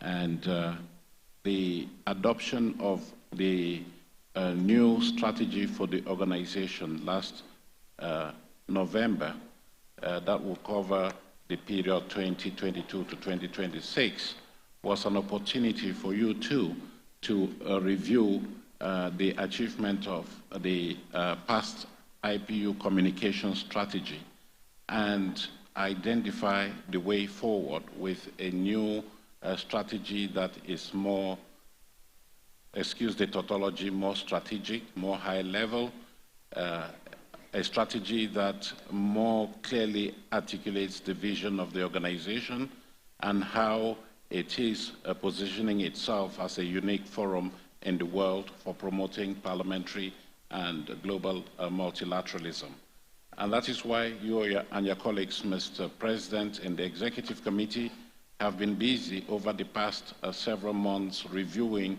And the adoption of the new strategy for the organization last November that will cover the period 2022 to 2026 was an opportunity for you too to review the achievement of the past IPU communication strategy and identify the way forward with a new strategy that is more, excuse the tautology, more strategic, more high level, a strategy that more clearly articulates the vision of the organization and how it is positioning itself as a unique forum in the world for promoting parliamentary and global multilateralism. And that is why you and your colleagues, Mr. President, in the Executive Committee have been busy over the past several months reviewing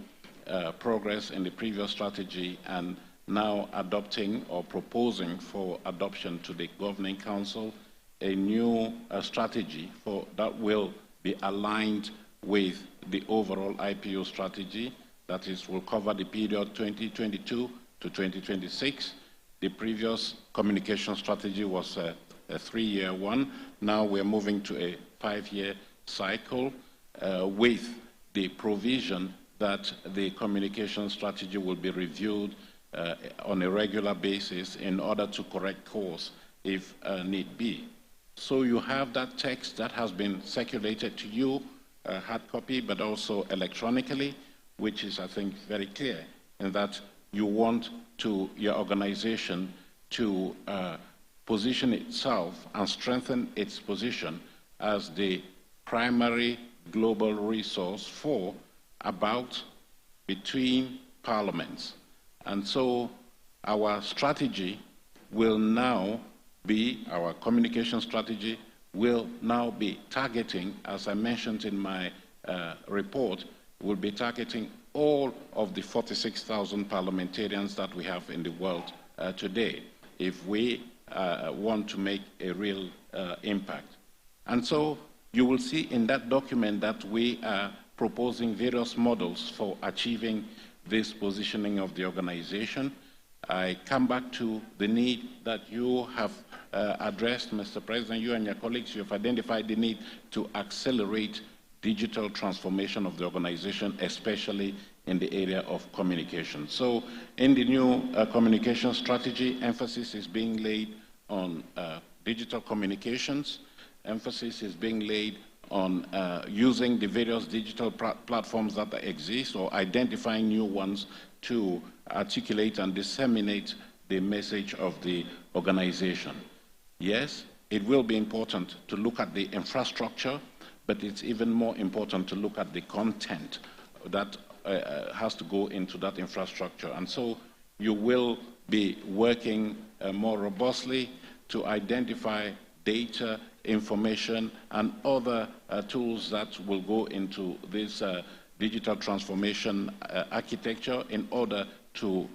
progress in the previous strategy and now adopting or proposing for adoption to the Governing Council a new strategy that will be aligned with the overall IPU strategy. That is, will cover the period 2022 to 2026. The previous communication strategy was a 3-year one. Now we're moving to a 5-year cycle with the provision that the communication strategy will be reviewed on a regular basis in order to correct course if need be. So you have that text that has been circulated to you, hard copy, but also electronically, which is, I think, very clear in that you want your organization to position itself and strengthen its position as the primary global resource for, about, between parliaments. And so our strategy will now be, our communication strategy will now be targeting, as I mentioned in my report, will be targeting all of the 46,000 parliamentarians that we have in the world today. if we want to make a real impact. And so you will see in that document that we are proposing various models for achieving this positioning of the organization. I come back to the need that you have addressed, Mr. President. You and your colleagues, you have identified the need to accelerate digital transformation of the organization, especially in the area of communication. So in the new communication strategy, emphasis is being laid on digital communications. Emphasis is being laid on using the various digital platforms that exist or identifying new ones to articulate and disseminate the message of the organization. Yes, it will be important to look at the infrastructure, but it's even more important to look at the content that has to go into that infrastructure. And so you will be working more robustly to identify data, information, and other tools that will go into this digital transformation architecture in order to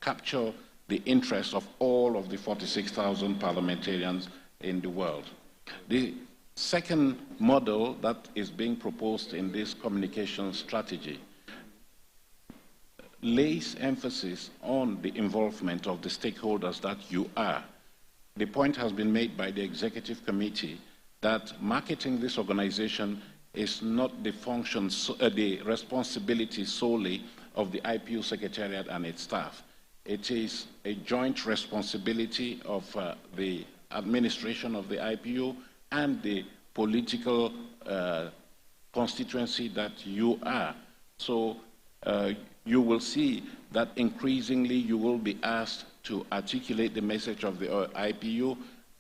capture the interests of all of the 46,000 parliamentarians in the world. The second model that is being proposed in this communication strategy lays emphasis on the involvement of the stakeholders that you are. The point has been made by the executive committee that marketing this organization is not the function, the responsibility solely of the IPU Secretariat and its staff. It is a joint responsibility of the administration of the IPU and the political constituency that you are. So you will see that increasingly you will be asked to articulate the message of the IPU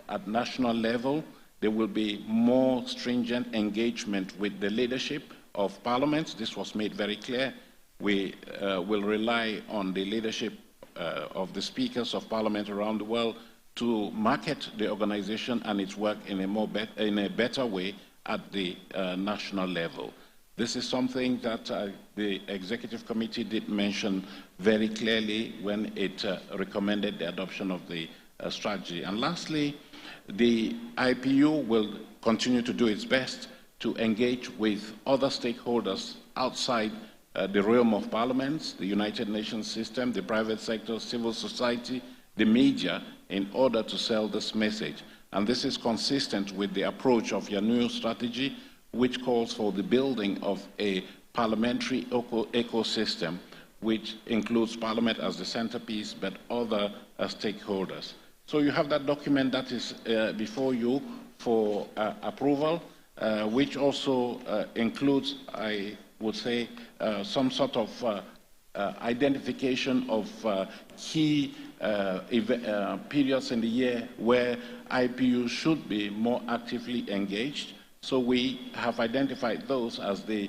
at national level. There will be more stringent engagement with the leadership of parliaments. This was made very clear. We will rely on the leadership of the speakers of parliament around the world to market the organization and its work in a better way at the national level. This is something that the executive committee did mention very clearly when it recommended the adoption of the strategy. And lastly, the IPU will continue to do its best to engage with other stakeholders outside the realm of parliaments, the United Nations system, the private sector, civil society, the media, in order to sell this message. And this is consistent with the approach of your new strategy, which calls for the building of a parliamentary ecosystem, which includes Parliament as the centerpiece, but other stakeholders. So you have that document that is before you for approval, which also includes, I would say, some sort of identification of key periods in the year where IPU should be more actively engaged. So we have identified those as the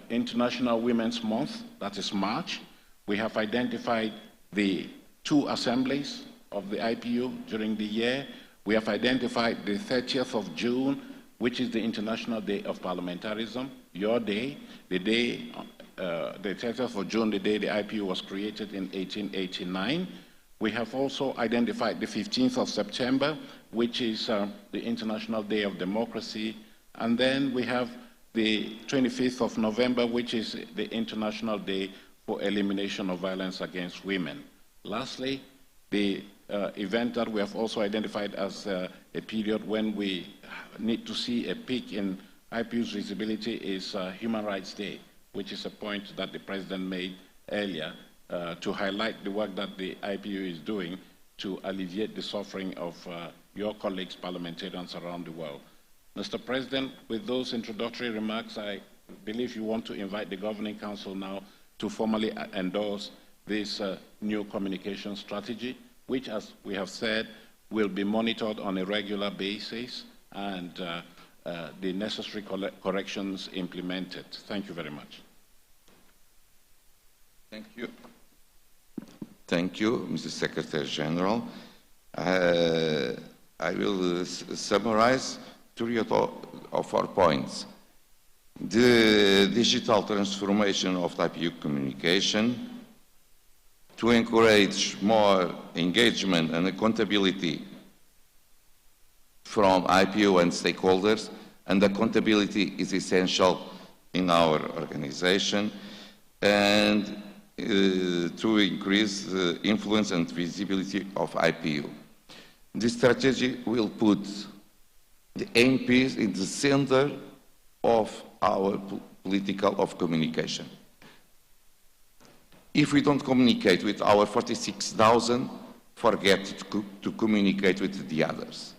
International Women's Month, that is March. We have identified the 2 assemblies of the IPU during the year. We have identified the 30th of June, which is the International Day of Parliamentarism, your day, the 30th of June, the day the IPU was created in 1889. We have also identified the 15th of September, which is the International Day of Democracy. And then we have the 25th of November, which is the International Day for Elimination of Violence Against Women. Lastly, the event that we have also identified as a period when we need to see a peak in IPU's visibility is Human Rights Day, which is a point that the President made earlier to highlight the work that the IPU is doing to alleviate the suffering of your colleagues, parliamentarians around the world. Mr. President, with those introductory remarks, I believe you want to invite the Governing Council now to formally endorse this new communication strategy, which, as we have said, will be monitored on a regular basis and the necessary corrections implemented. Thank you very much. Thank you. Thank you, Mr. Secretary General. I will summarize 3 of our points. The digital transformation of IPU communication, to encourage more engagement and accountability from IPU and stakeholders, and accountability is essential in our organization, and to increase the influence and visibility of IPU. This strategy will put the MPs in the center of our political communication. If we don't communicate with our 46,000, forget to communicate with the others.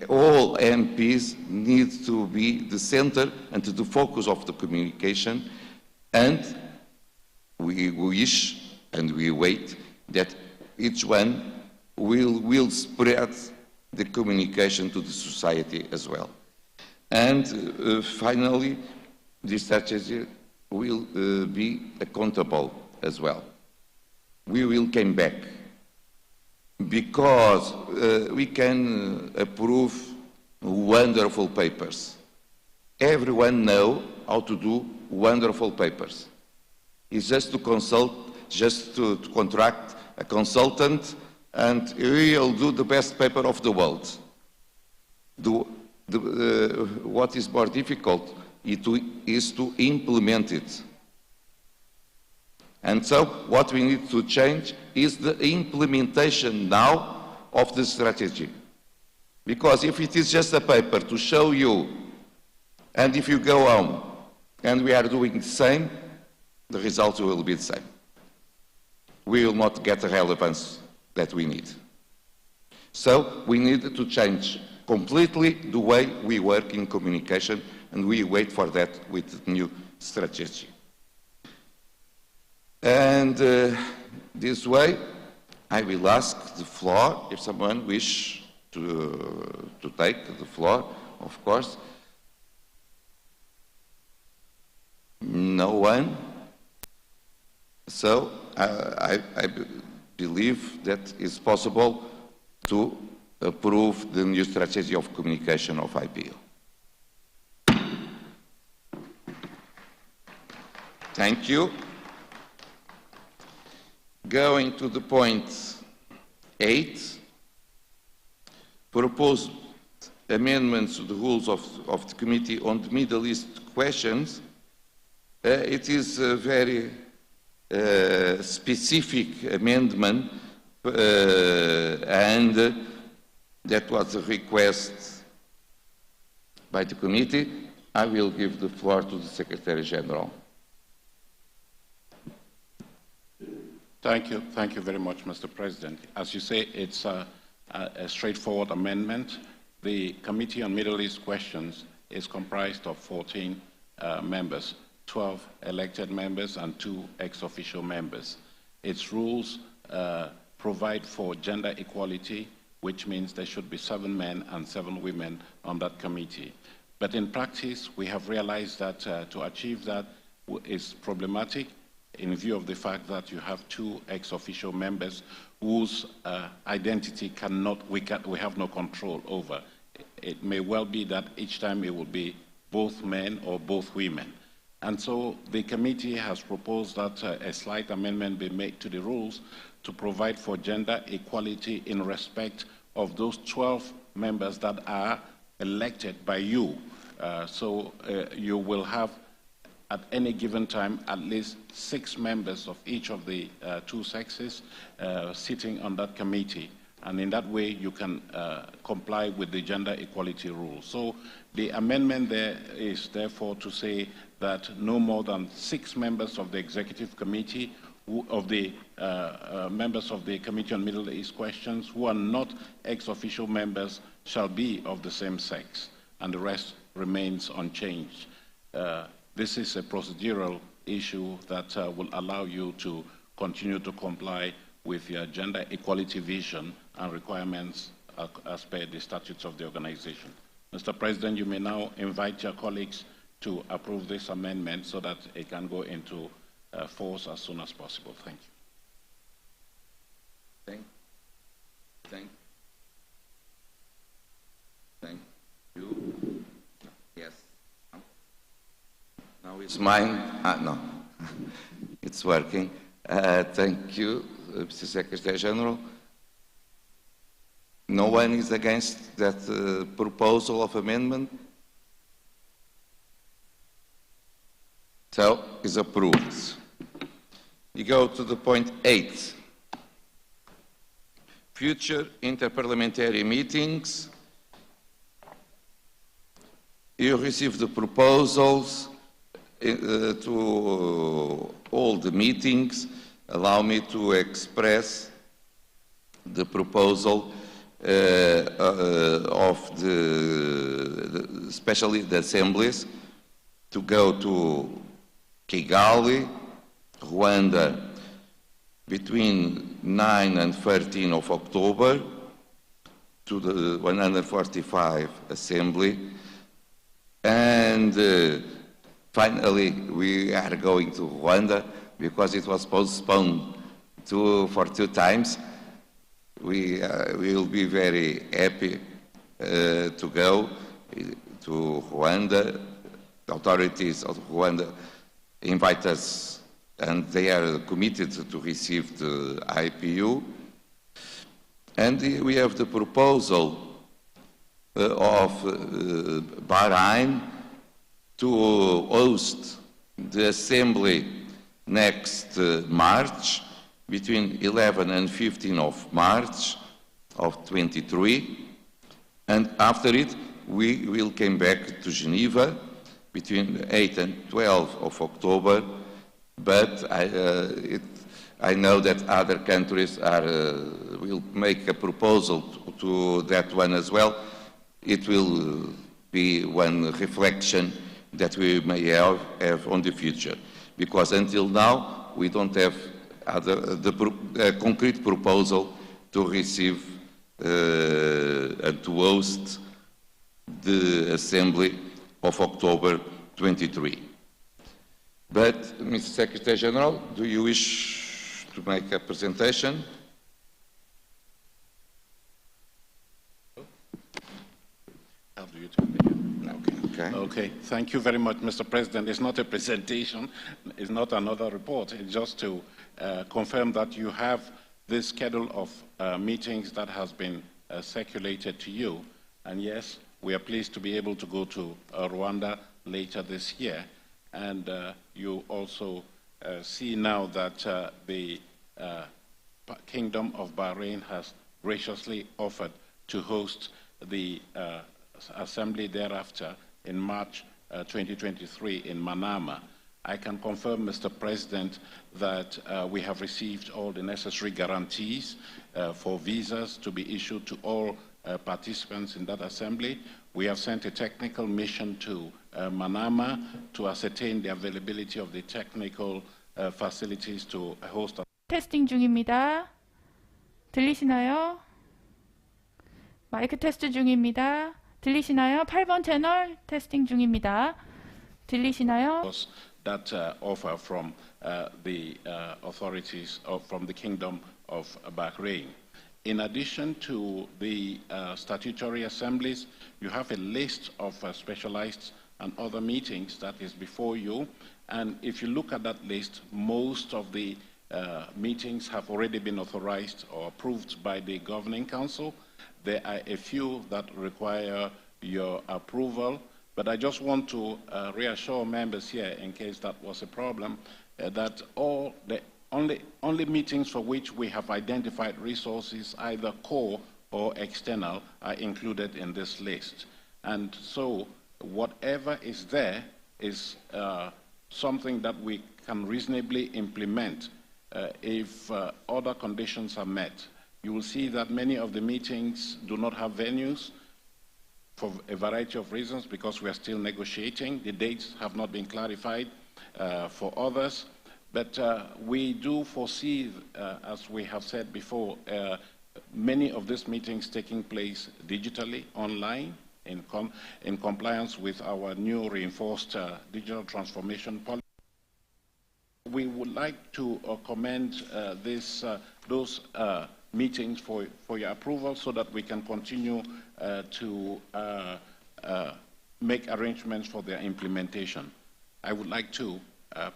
All MPs need to be the center and the focus of the communication, and we wish and we wait that each one will spread the communication to the society as well. And finally, this strategy will be accountable as well. We will come back because we can approve wonderful papers. Everyone knows how to do wonderful papers. It's just to consult, just to contract a consultant, and he'll do the best paper of the world. What is more difficult is to implement it. And so what we need to change is the implementation now of the strategy. Because if it is just a paper to show you, and if you go home and we are doing the same, the results will be the same. We will not get the relevance that we need. So we need to change completely the way we work in communication, and we wait for that with the new strategy. And this way, I will ask the floor, if someone wishes to take the floor, of course. No one? So I believe that it's possible to approve the new strategy of communication of IPU. Thank you. Going to the point 8, proposed amendments to the rules of the Committee on the Middle East questions. It is a very specific amendment, and that was a request by the committee. I will give the floor to the Secretary General. Thank you very much, Mr. President. As you say, it's a straightforward amendment. The Committee on Middle East Questions is comprised of 14 members, 12 elected members and 2 ex-officio members. Its rules provide for gender equality, which means there should be 7 men and 7 women on that committee. But in practice, we have realized that to achieve that is problematic, in view of the fact that you have 2 ex-officio members whose identity we have no control over. It may well be that each time it will be both men or both women. And so the committee has proposed that a slight amendment be made to the rules to provide for gender equality in respect of those 12 members that are elected by you. So you will have at any given time at least 6 members of each of the 2 sexes sitting on that committee. And in that way, you can comply with the gender equality rules. So the amendment there is therefore to say that no more than 6 members of the Executive Committee, members of the Committee on Middle East Questions who are not ex-officio members shall be of the same sex, and the rest remains unchanged. This is a procedural issue that will allow you to continue to comply with your gender equality vision and requirements as per the statutes of the organization. Mr. President, you may now invite your colleagues to approve this amendment so that it can go into force as soon as possible. Thank you. Thank you. Yes. Now it's mine. No, it's working. Thank you, Mr. Secretary General. No one is against that proposal of amendment? So, is approved. We go to the point 8. Future inter-parliamentary meetings. You received the proposals to all the meetings. Allow me to express the proposal of especially the assemblies to go to Kigali, Rwanda, between 9 and 13 of October, to the 145 Assembly, and finally we are going to Rwanda because it was postponed for 2 times. We will be very happy to go to Rwanda. The authorities of Rwanda invite us, and they are committed to receive the IPU. And we have the proposal of Bahrain to host the Assembly next March, between 11 and 15 of March of 23. And after it, we will come back to Geneva between 8 and 12 of October. But I know that other countries will make a proposal to that one as well. It will be one reflection that we may have on the future. Because until now, we don't have the concrete proposal to receive and to host the Assembly of October 23. But, Mr. Secretary General, do you wish to make a presentation? How do you take it? Okay, thank you very much, Mr. President. It's not a presentation, it's not another report. It's just to confirm that you have this schedule of meetings that has been circulated to you. And yes, we are pleased to be able to go to Rwanda later this year. And you also see now that the Kingdom of Bahrain has graciously offered to host the assembly thereafter in March 2023 in Manama. I can confirm, Mr. President, that we have received all the necessary guarantees for visas to be issued to all participants in that assembly. We have sent a technical mission to Manama to ascertain the availability of the technical facilities to host. 테스팅 중입니다. 들리시나요? 마이크 테스트 중입니다. 들리시나요? 8번 채널 테스팅 중입니다. 들리시나요? That offer from the authorities from the Kingdom of Bahrain. In addition to the statutory assemblies, you have a list of specialized and other meetings that is before you. And if you look at that list, most of the meetings have already been authorized or approved by the Governing Council. There are a few that require your approval, but I just want to reassure members here, in case that was a problem, that all the only meetings for which we have identified resources, either core or external, are included in this list. And so whatever is there is something that we can reasonably implement if other conditions are met. You will see that many of the meetings do not have venues for a variety of reasons, because we are still negotiating. The dates have not been clarified for others. But we do foresee, as we have said before, many of these meetings taking place digitally, online, in compliance with our new reinforced digital transformation policy. We would like to commend those meetings for your approval, so that we can continue to make arrangements for their implementation. I would like to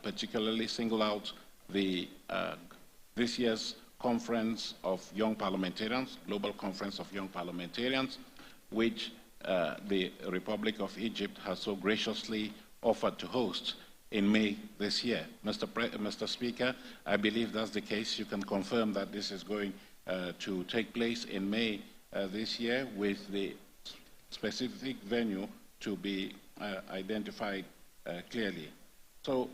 particularly single out this year's Conference of Young Parliamentarians, Global Conference of Young Parliamentarians, which the Republic of Egypt has so graciously offered to host in May this year. Mr. Speaker, I believe that's the case. You can confirm that this is going to take place in May this year, with the specific venue to be identified clearly. So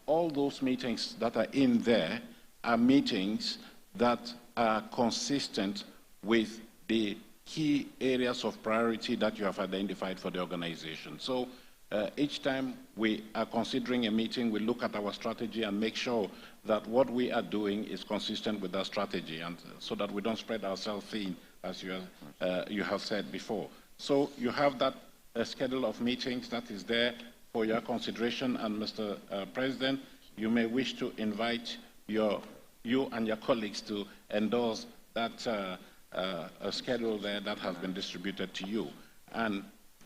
all those meetings that are in there are meetings that are consistent with the key areas of priority that you have identified for the organization. So each time we are considering a meeting, we look at our strategy and make sure that what we are doing is consistent with that strategy, and so that we don't spread ourselves thin, as you have said before. So you have that schedule of meetings that is there for your consideration, and Mr. President, you may wish to invite you and your colleagues to endorse that schedule there that has been distributed to you. And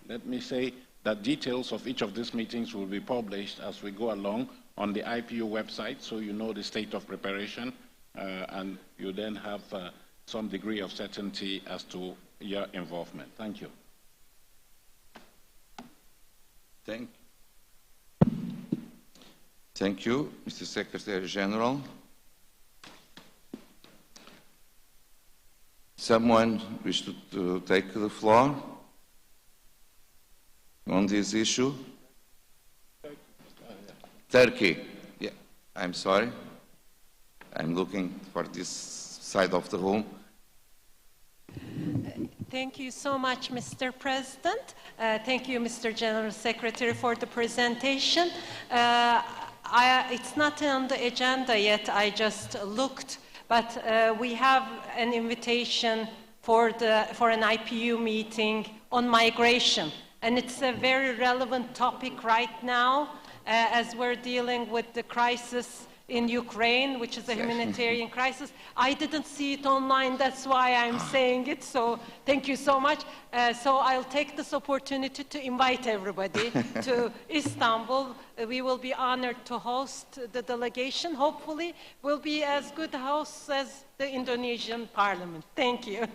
let me say that details of each of these meetings will be published as we go along on the IPU website, so you know the state of preparation, and you then have some degree of certainty as to your involvement. Thank you. Thank you, Mr. Secretary General. Someone wish to take the floor on this issue? Turkey. Yeah, I'm sorry. I'm looking for this side of the room. Thank you so much, Mr. President. Thank you, Mr. General Secretary, for the presentation. It's not on the agenda yet, I just looked, but we have an invitation for an IPU meeting on migration. And it's a very relevant topic right now, as we're dealing with the crisis in Ukraine, which is a humanitarian crisis. I didn't see it online, that's why I'm saying it, so thank you so much. So I'll take this opportunity to invite everybody to Istanbul. We will be honored to host the delegation. Hopefully, we'll be as good hosts as the Indonesian Parliament. Thank you.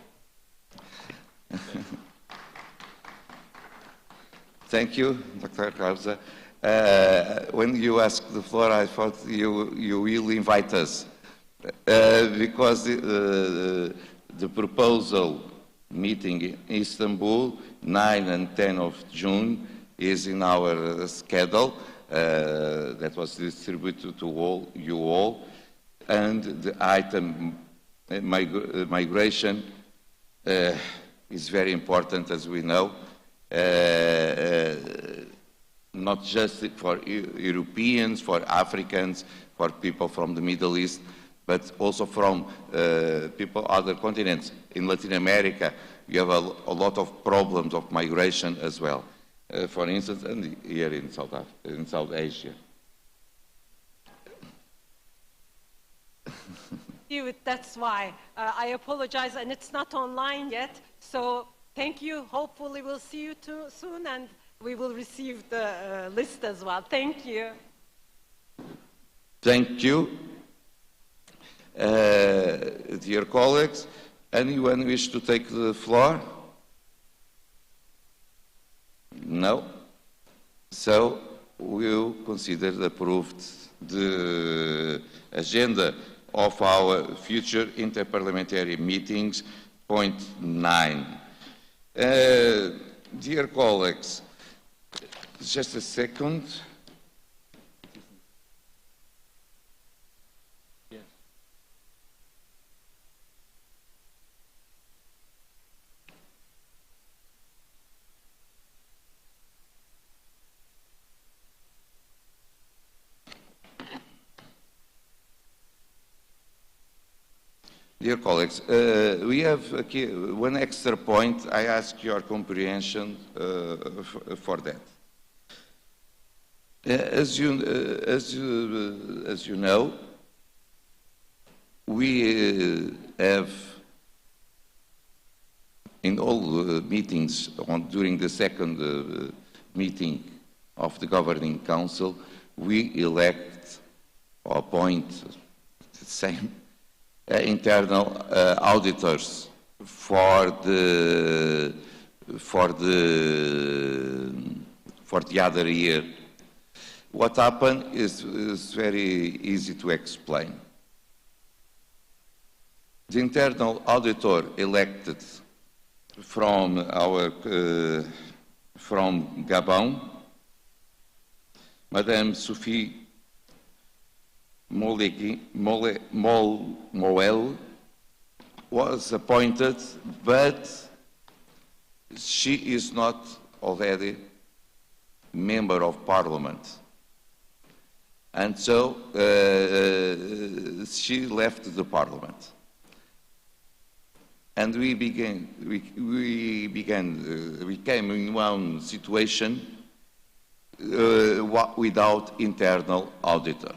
Thank you, Dr. Krause. When you asked the floor, I thought you will invite us, because the proposal meeting in Istanbul, 9 and 10 of June, is in our schedule. That was distributed to you all, and the item migration is very important, as we know. Not just for Europeans, for Africans, for people from the Middle East, but also from people other continents. In Latin America, you have a lot of problems of migration as well. For instance, and here in South Asia. That's why I apologize, and it's not online yet. So thank you. Hopefully, we'll see you soon, and we will receive the list as well. Thank you. Thank you. Dear colleagues, anyone wish to take the floor? No? So we'll consider approved the agenda of our future inter-parliamentary meetings, point 9. Dear colleagues, just a second. Yes. Dear colleagues, we have one extra point. I ask your comprehension for that. As you know, we have in all meetings during the second meeting of the Governing Council, we elect or appoint the same internal auditors for the other year. What happened is very easy to explain. The internal auditor elected from Gabon, Madame Sophie Moel was appointed, but she is not already member of Parliament. And so she left the Parliament. And we came in one situation without internal auditor.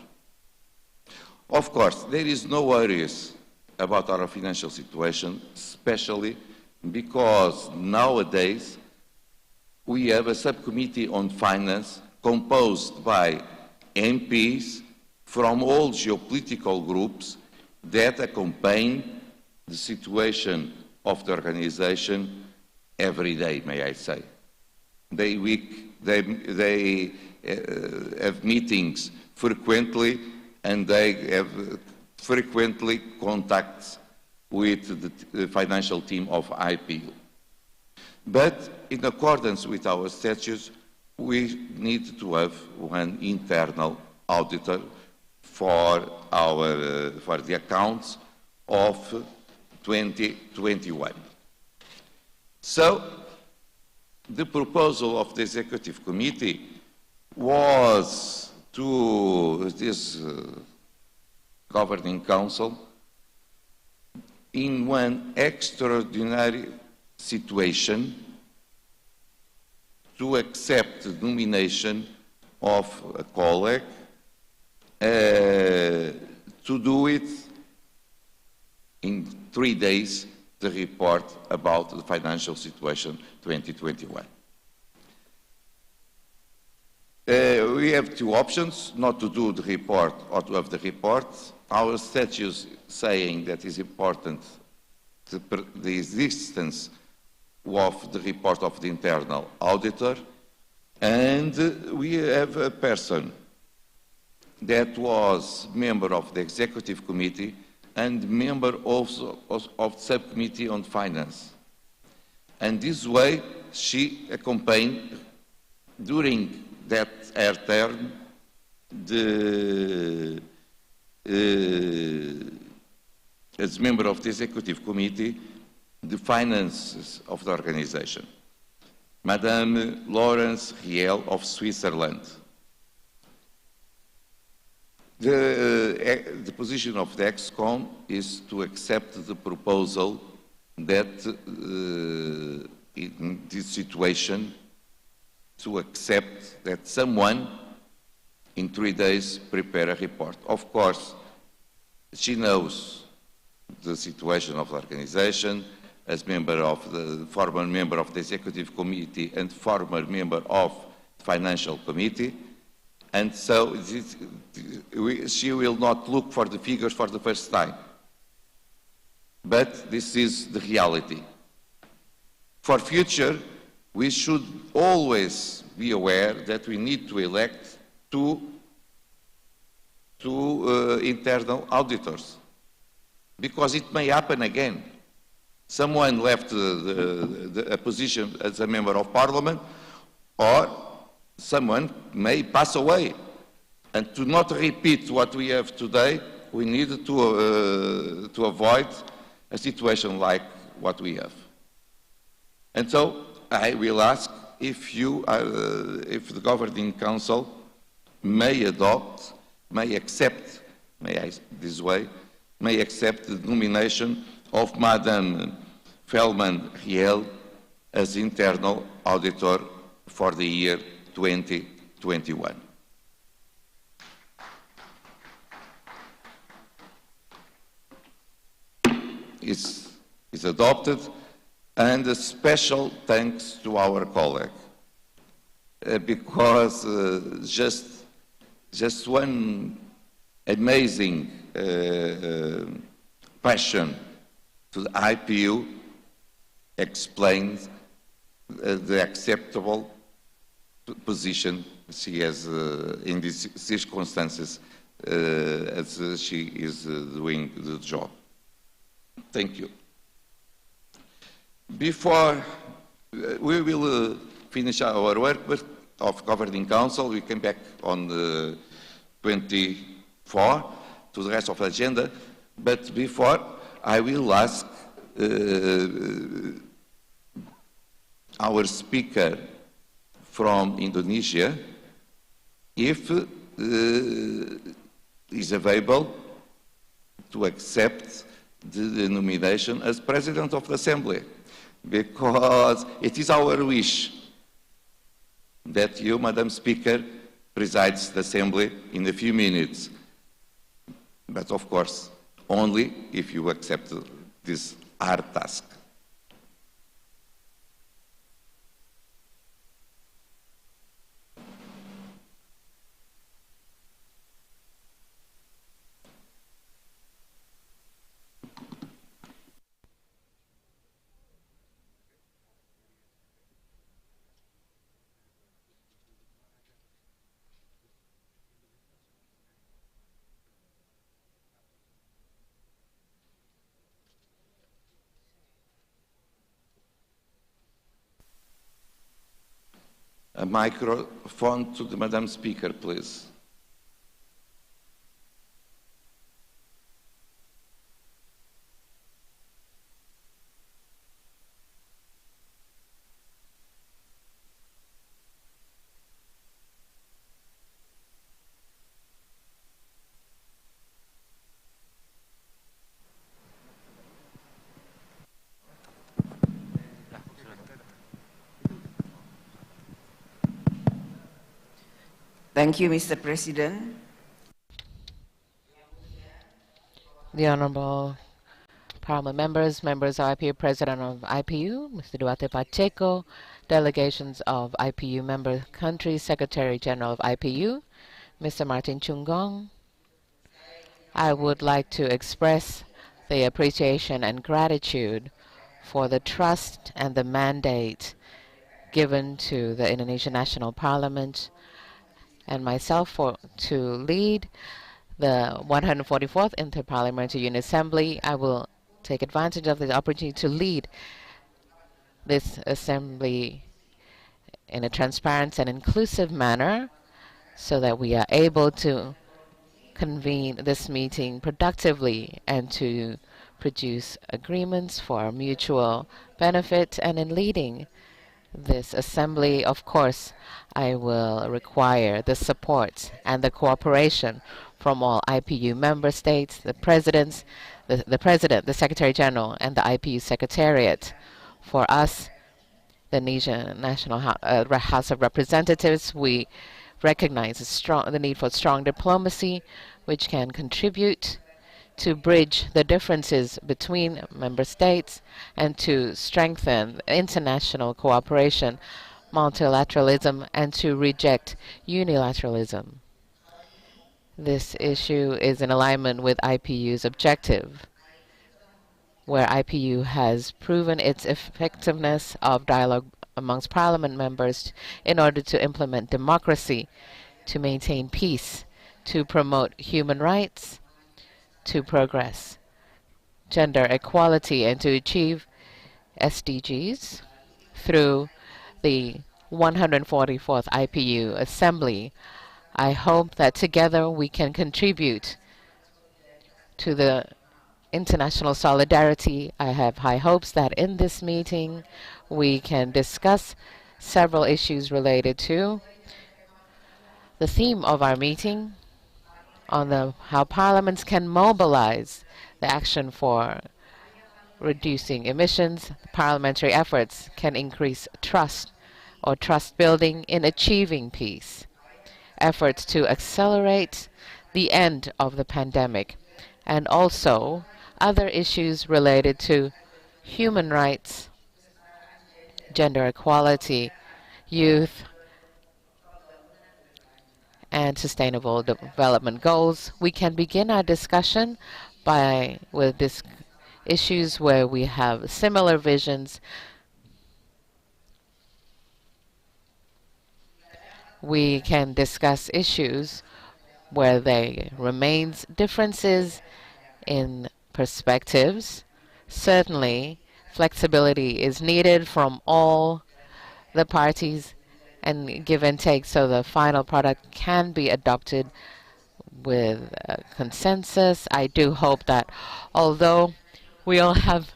Of course, there is no worries about our financial situation, especially because nowadays we have a subcommittee on finance composed by MPs from all geopolitical groups that accompany the situation of the organization every day, may I say. They have meetings frequently, and they have frequently contacts with the financial team of IPU. But in accordance with our statutes, we need to have one internal auditor for the accounts of 2021. So, the proposal of the Executive Committee was to this Governing Council, in one extraordinary situation, to accept the nomination of a colleague to do it in 3 days, the report about the financial situation 2021. We have two options, not to do the report or to have the report. Our statutes saying that it is important the existence of the report of the internal auditor, and we have a person that was member of the Executive Committee and member also of the Subcommittee on Finance. And this way, she accompanied, during that her term, as member of the Executive Committee, the finances of the organization. Madame Laurence Riel of Switzerland. The position of the ExCom is to accept the proposal that in this situation, to accept that someone in 3 days prepare a report. Of course, she knows the situation of the organization as former member of the Executive Committee and former member of the Financial Committee. And so she will not look for the figures for the first time. But this is the reality. For future, we should always be aware that we need to elect two internal auditors, because it may happen again. Someone left a position as a member of Parliament, or someone may pass away. And to not repeat what we have today, we need to avoid a situation like what we have. And so I will ask if the Governing Council may accept the nomination of Madame Feldman Riel as internal auditor for the year 2021. Is adopted, and a special thanks to our colleague, because just 1 amazing passion to the IPU explains the acceptable position she has in these circumstances as she is doing the job. Thank you. Before we will finish our work of Governing Council, we came back on the 24 to the rest of the agenda, but before I will ask our speaker from Indonesia if is available to accept the nomination as President of the Assembly, because it is our wish that you, Madam Speaker, presides the Assembly in a few minutes, but of course only if you accept this hard task. A microphone to the Madam Speaker, please. Thank you, Mr. President. The Honorable Parliament members, members of IPU, President of IPU, Mr. Duarte Pacheco, delegations of IPU member countries, Secretary General of IPU, Mr. Martin Chungong. I would like to express the appreciation and gratitude for the trust and the mandate given to the Indonesian National Parliament and myself to lead the 144th Inter-Parliamentary Union Assembly. I will take advantage of the opportunity to lead this assembly in a transparent and inclusive manner so that we are able to convene this meeting productively and to produce agreements for our mutual benefit. And in leading this assembly, of course, I will require the support and the cooperation from all IPU member states, the presidents, the President, the Secretary General, and the IPU Secretariat. For us, the Indonesian National House of Representatives, we recognize the need for strong diplomacy, which can contribute to bridge the differences between member states and to strengthen international cooperation, multilateralism, and to reject unilateralism. This issue is in alignment with IPU's objective, where IPU has proven its effectiveness of dialogue amongst parliament members in order to implement democracy, to maintain peace, to promote human rights, to progress gender equality, and to achieve SDGs through the 144th IPU Assembly. I hope that together we can contribute to the international solidarity. I have high hopes that in this meeting we can discuss several issues related to the theme of our meeting on how parliaments can mobilize the action for reducing emissions. Parliamentary efforts can increase trust or trust building in achieving peace. Efforts to accelerate the end of the pandemic, and also other issues related to human rights, gender equality, youth, and Sustainable Development Goals. We can begin our discussion with issues where we have similar visions. We can discuss issues where there remains differences in perspectives. Certainly, flexibility is needed from all the parties and give and take so the final product can be adopted with consensus. I do hope that although we all have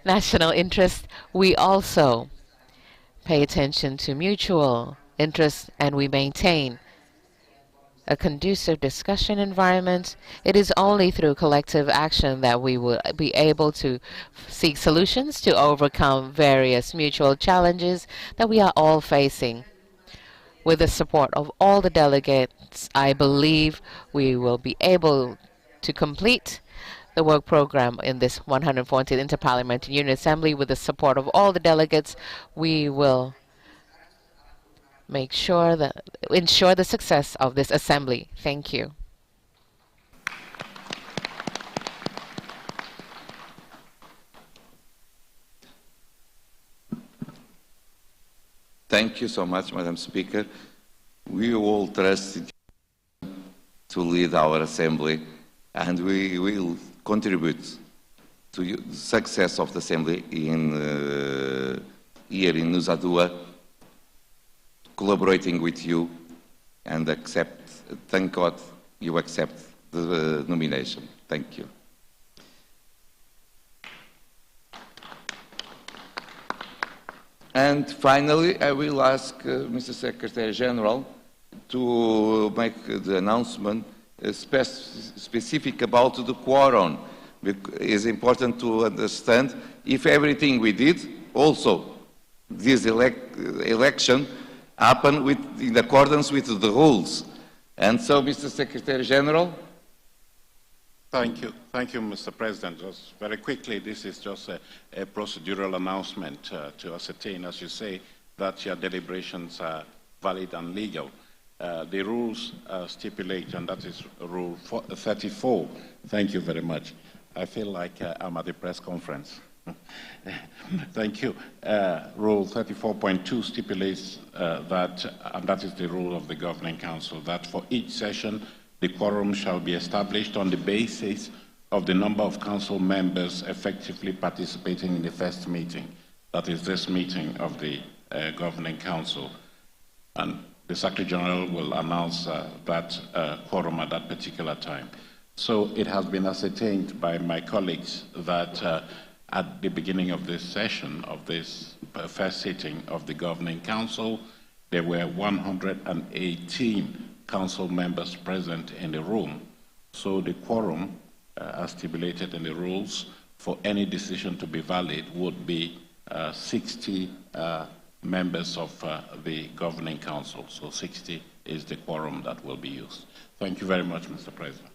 national interest, we also pay attention to mutual interest and we maintain a conducive discussion environment. It is only through collective action that we will be able to seek solutions to overcome various mutual challenges that we are all facing. With the support of all the delegates, I believe we will be able to complete the work program in this 140th Inter-Parliamentary Union Assembly. With the support of all the delegates, we will ensure the success of this assembly. Thank you. Thank you so much, Madam Speaker. We all trust in you to lead our assembly, and we will contribute to the success of the assembly here in Nusa Dua, collaborating with you, and thank God you accept the nomination. Thank you. And finally, I will ask Mr. Secretary General to make the announcement specific about the quorum. It is important to understand if everything we did, also this election, happened in accordance with the rules. And so, Mr. Secretary General. Thank you, Mr. President. Just very quickly, this is just a procedural announcement to ascertain, as you say, that your deliberations are valid and legal. The rules stipulate, and that is Rule 34. Thank you very much. I feel like I'm at the press conference. Thank you. Rule 34.2 stipulates that, and that is the rule of the Governing Council, that for each session, the quorum shall be established on the basis of the number of council members effectively participating in the first meeting. That is this meeting of the Governing Council. And the Secretary General will announce that quorum at that particular time. So it has been ascertained by my colleagues that at the beginning of this session, of this first sitting of the Governing Council, there were 118 council members present in the room. So the quorum, as stipulated in the rules, for any decision to be valid would be 60 members of the Governing Council. So 60 is the quorum that will be used. Thank you very much, Mr. President.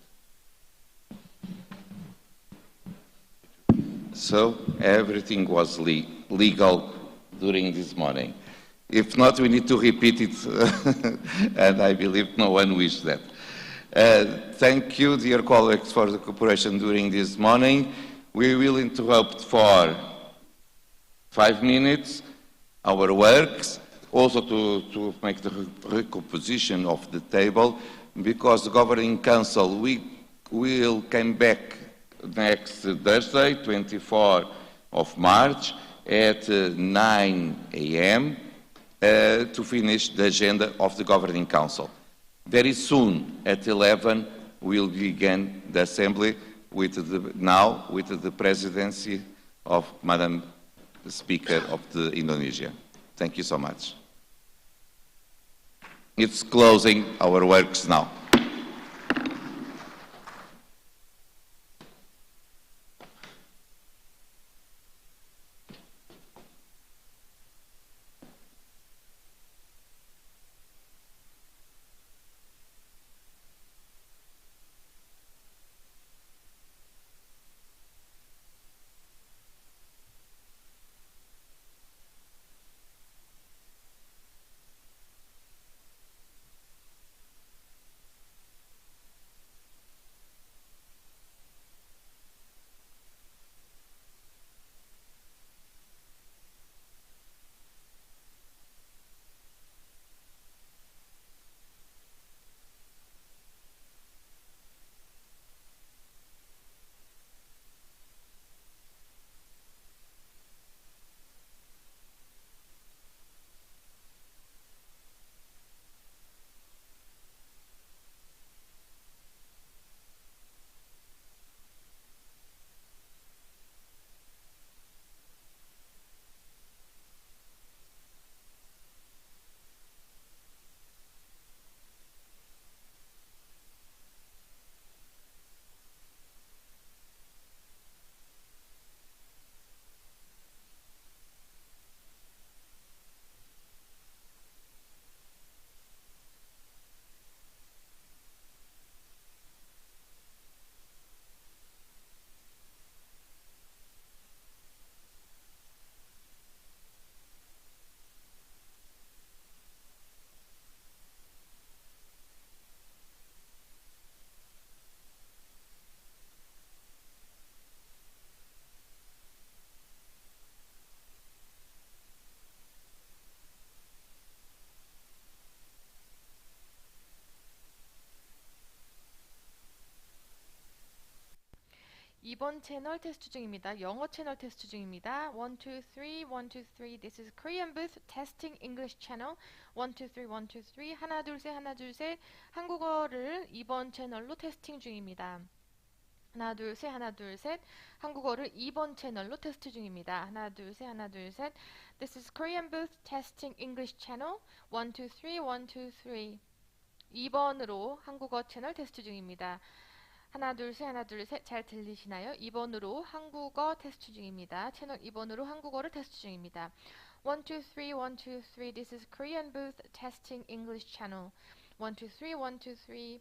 So everything was legal during this morning. If not, we need to repeat it, and I believe no one wished that. Thank you, dear colleagues, for the cooperation during this morning. We will interrupt for 5 minutes our works, also to make the recomposition of the table, because the Governing Council will come back next Thursday, 24th of March, at 9 a.m. To finish the agenda of the Governing Council. Very soon, at 11, we'll begin the Assembly with the presidency of Madam Speaker of the Indonesia. Thank you so much. It's closing our works now. 이번 채널 테스트 중입니다. 영어 채널 테스트 중입니다. 1, 2, 3, 1, 2, 3. This is Korean booth testing English channel. 1, 2, 3, 1, 2, 3. 하나, 둘, 셋, 하나, 둘, 셋. 한국어를 이번 채널로 테스팅 중입니다. 하나, 둘, 셋, 하나, 둘, 셋. 한국어를 2번 채널로 테스트 중입니다. 하나, 둘, 셋, 하나, 둘, 셋. This is Korean booth testing English channel. 1, 2, 3, 1, 2, 3. 2번으로 한국어 채널 테스트 중입니다. 하나, 둘, 셋, 하나, 둘, 셋. 잘 들리시나요? 2번으로 한국어 테스트 중입니다. 채널 2번으로 한국어를 테스트 중입니다. 1, 2, 3, 1, 2, 3. This is Korean booth testing English channel. 1, 2, 3, 1, 2, 3.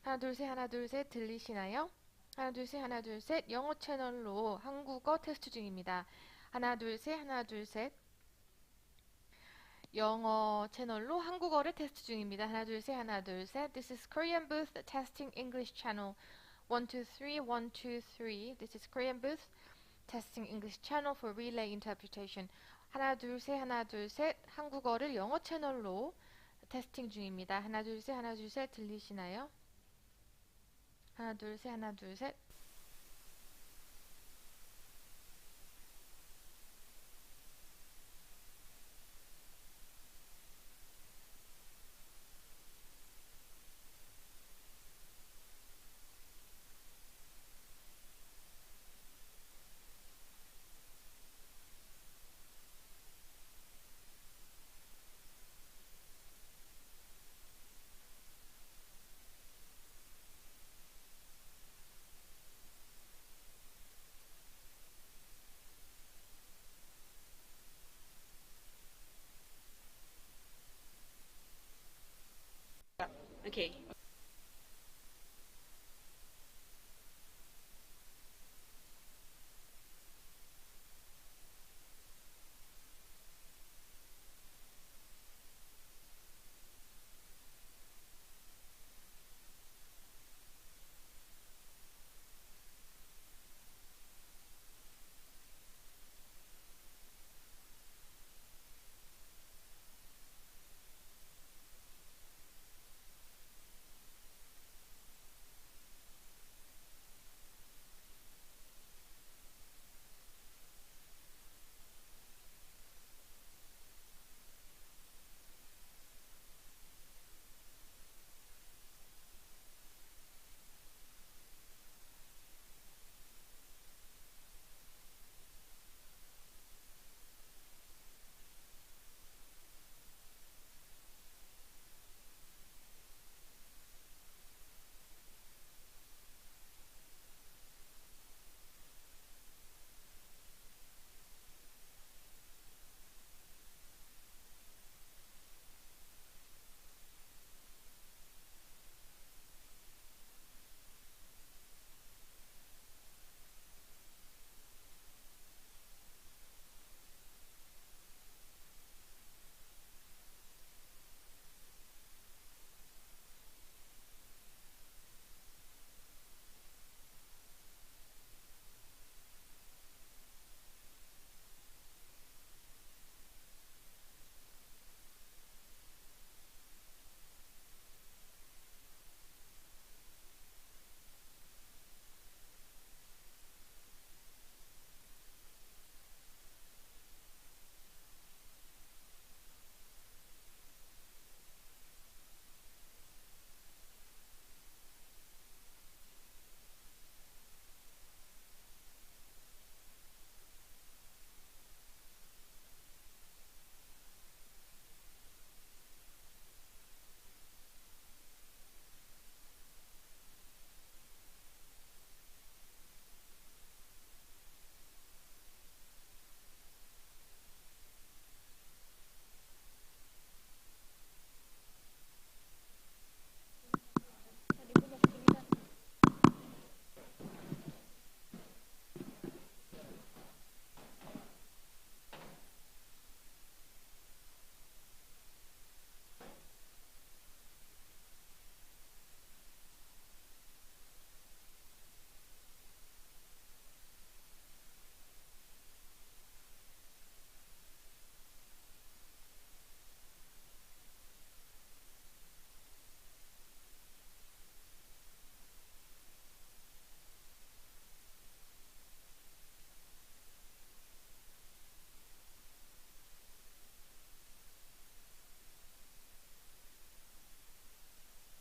하나, 둘, 셋, 하나, 둘, 셋. 들리시나요? 하나, 둘, 셋, 하나, 둘, 셋. 영어 채널로 한국어 테스트 중입니다. 하나, 둘, 셋, 하나, 둘, 셋. 영어 채널로 한국어를 테스트 중입니다. 하나, 둘, 셋, 하나, 둘, 셋. This is Korean booth testing English channel. 1, 2, 3, 1, 2, 3. This is Korean booth testing English channel for relay interpretation. 하나, 둘, 셋, 하나, 둘, 셋. 한국어를 영어 채널로 테스팅 중입니다. 하나, 둘, 셋, 하나, 둘, 셋. 들리시나요? 하나, 둘, 셋, 하나, 둘, 셋. Okay.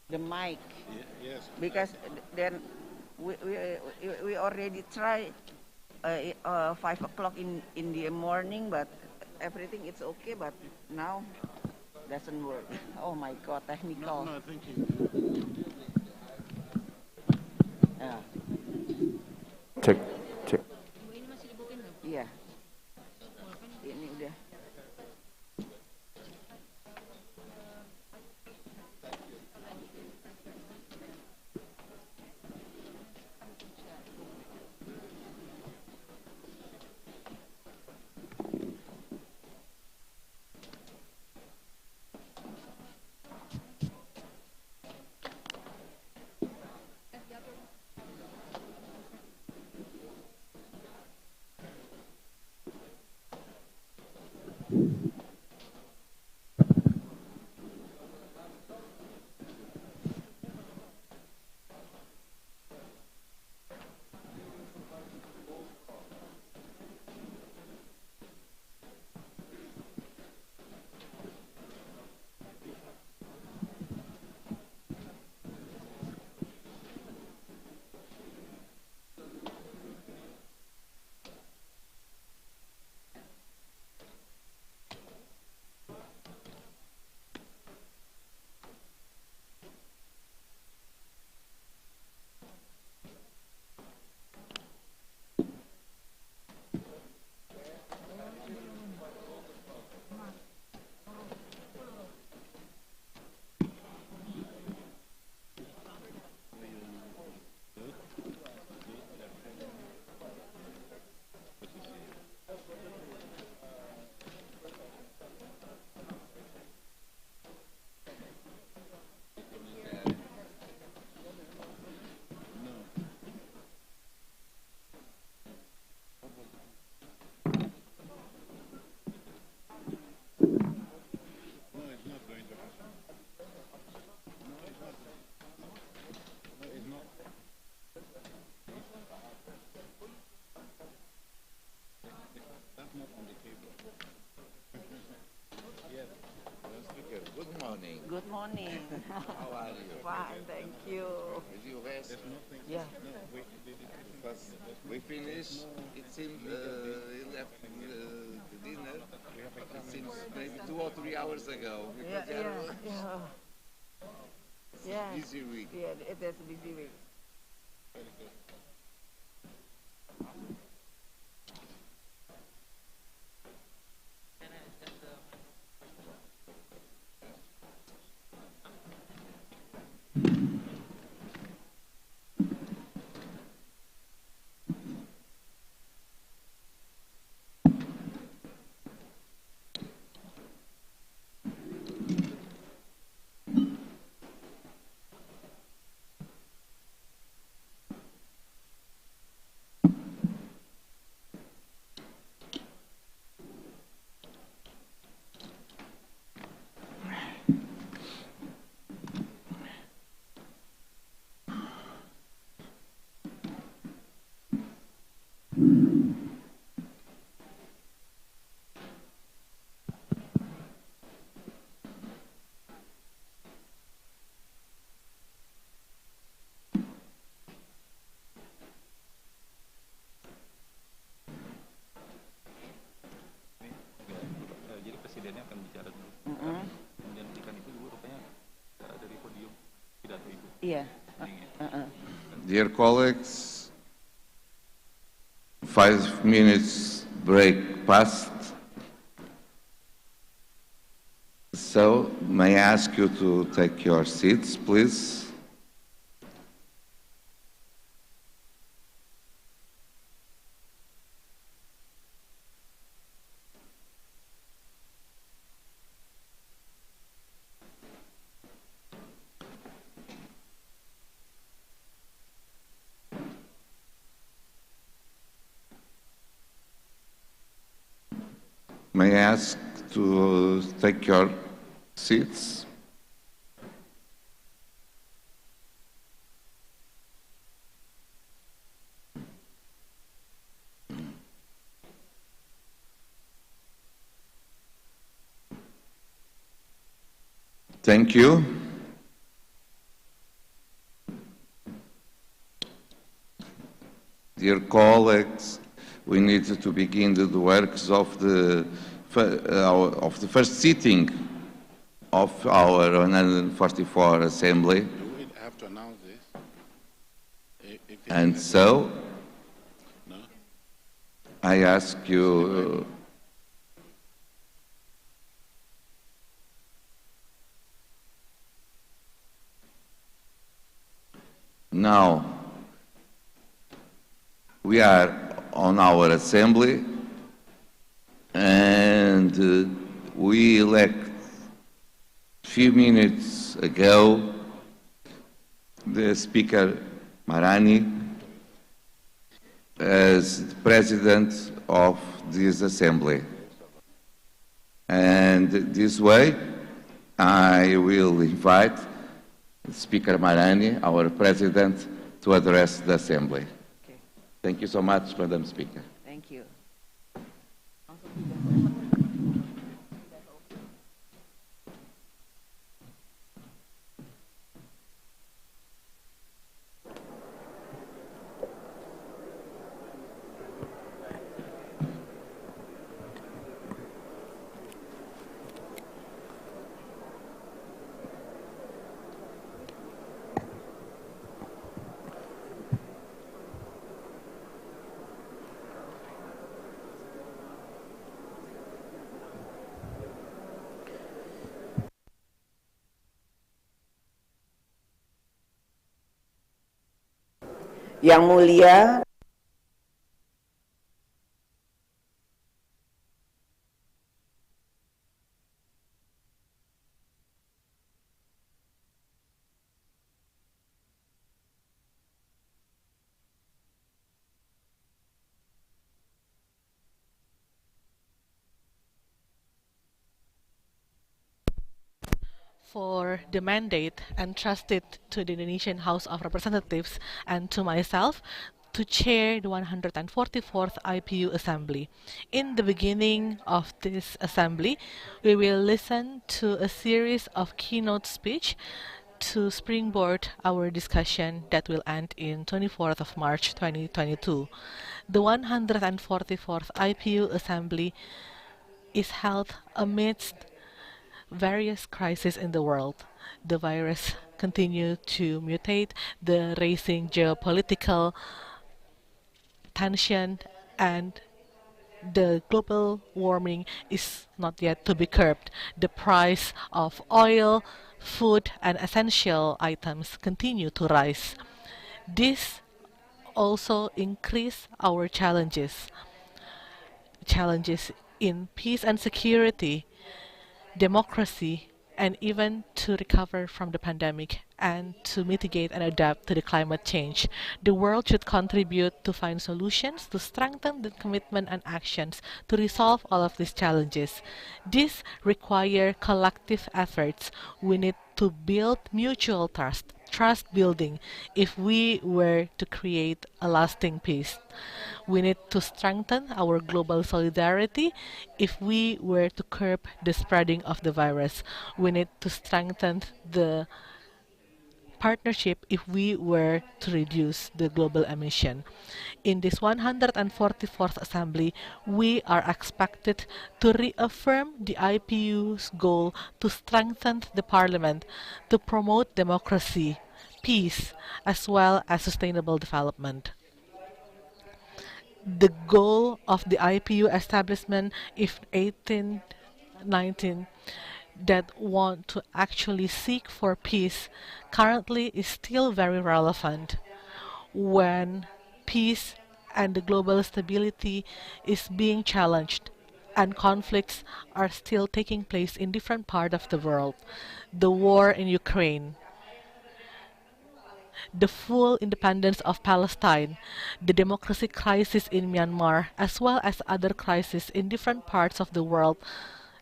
the mic. Yes. Because then we already tried 5 o'clock in the morning, but everything is okay, but now doesn't work. Oh my God, technical. No, thank you. Yeah. Cek, cek. Iya. Ini udah. Good morning. Good morning. How are you? Fine, thank you. Did you rest? Yeah. Because we finished, it seems he left the dinner, it seems maybe 2 or 3 hours ago. Yeah, Because yeah, yeah. Yeah. Busy week. Yeah, it is a busy week. Jadi presidennya akan bicara dulu. Kemudian ikan itu dulu rupanya dari podium pidato ibu. Iya. Dear colleagues, 5 minutes break passed. So, may I ask you to take your seats, please? May I ask to take your seats? Thank you. dear colleagues, we need to begin the works of the first sitting of our 144 Assembly. Do we have to announce this? And so, No? I ask you now, we are on our assembly, and we elect few minutes ago the Speaker Marani as the President of this Assembly. And this way, I will invite Speaker Marani, our President, to address the Assembly. Okay. Thank you so much, Madam Speaker. Thank you. Yang Mulia for the mandate entrusted to the Indonesian House of Representatives and to myself to chair the 144th IPU Assembly. In the beginning of this assembly, we will listen to a series of keynote speech to springboard our discussion that will end in 24th of March 2022. The 144th IPU Assembly is held amidst various crises in the world. The virus continues to mutate, the rising geopolitical tension, and the global warming is not yet to be curbed. The price of oil, food, and essential items continue to rise. This also increase our challenges in peace and security, democracy, and even to recover from the pandemic and to mitigate and adapt to the climate change. The world should contribute to find solutions to strengthen the commitment and actions to resolve all of these challenges. These require collective efforts. We need to build mutual trust building if we were to create a lasting peace. We need to strengthen our global solidarity if we were to curb the spreading of the virus. We need to strengthen the partnership if we were to reduce the global emission. In this 144th Assembly, we are expected to reaffirm the IPU's goal to strengthen the Parliament, to promote democracy, peace, as well as sustainable development. The goal of the IPU establishment is 1819 that want to actually seek for peace currently is still very relevant when peace and the global stability is being challenged and conflicts are still taking place in different parts of the world. The war in Ukraine, the full independence of Palestine, the democracy crisis in Myanmar, as well as other crises in different parts of the world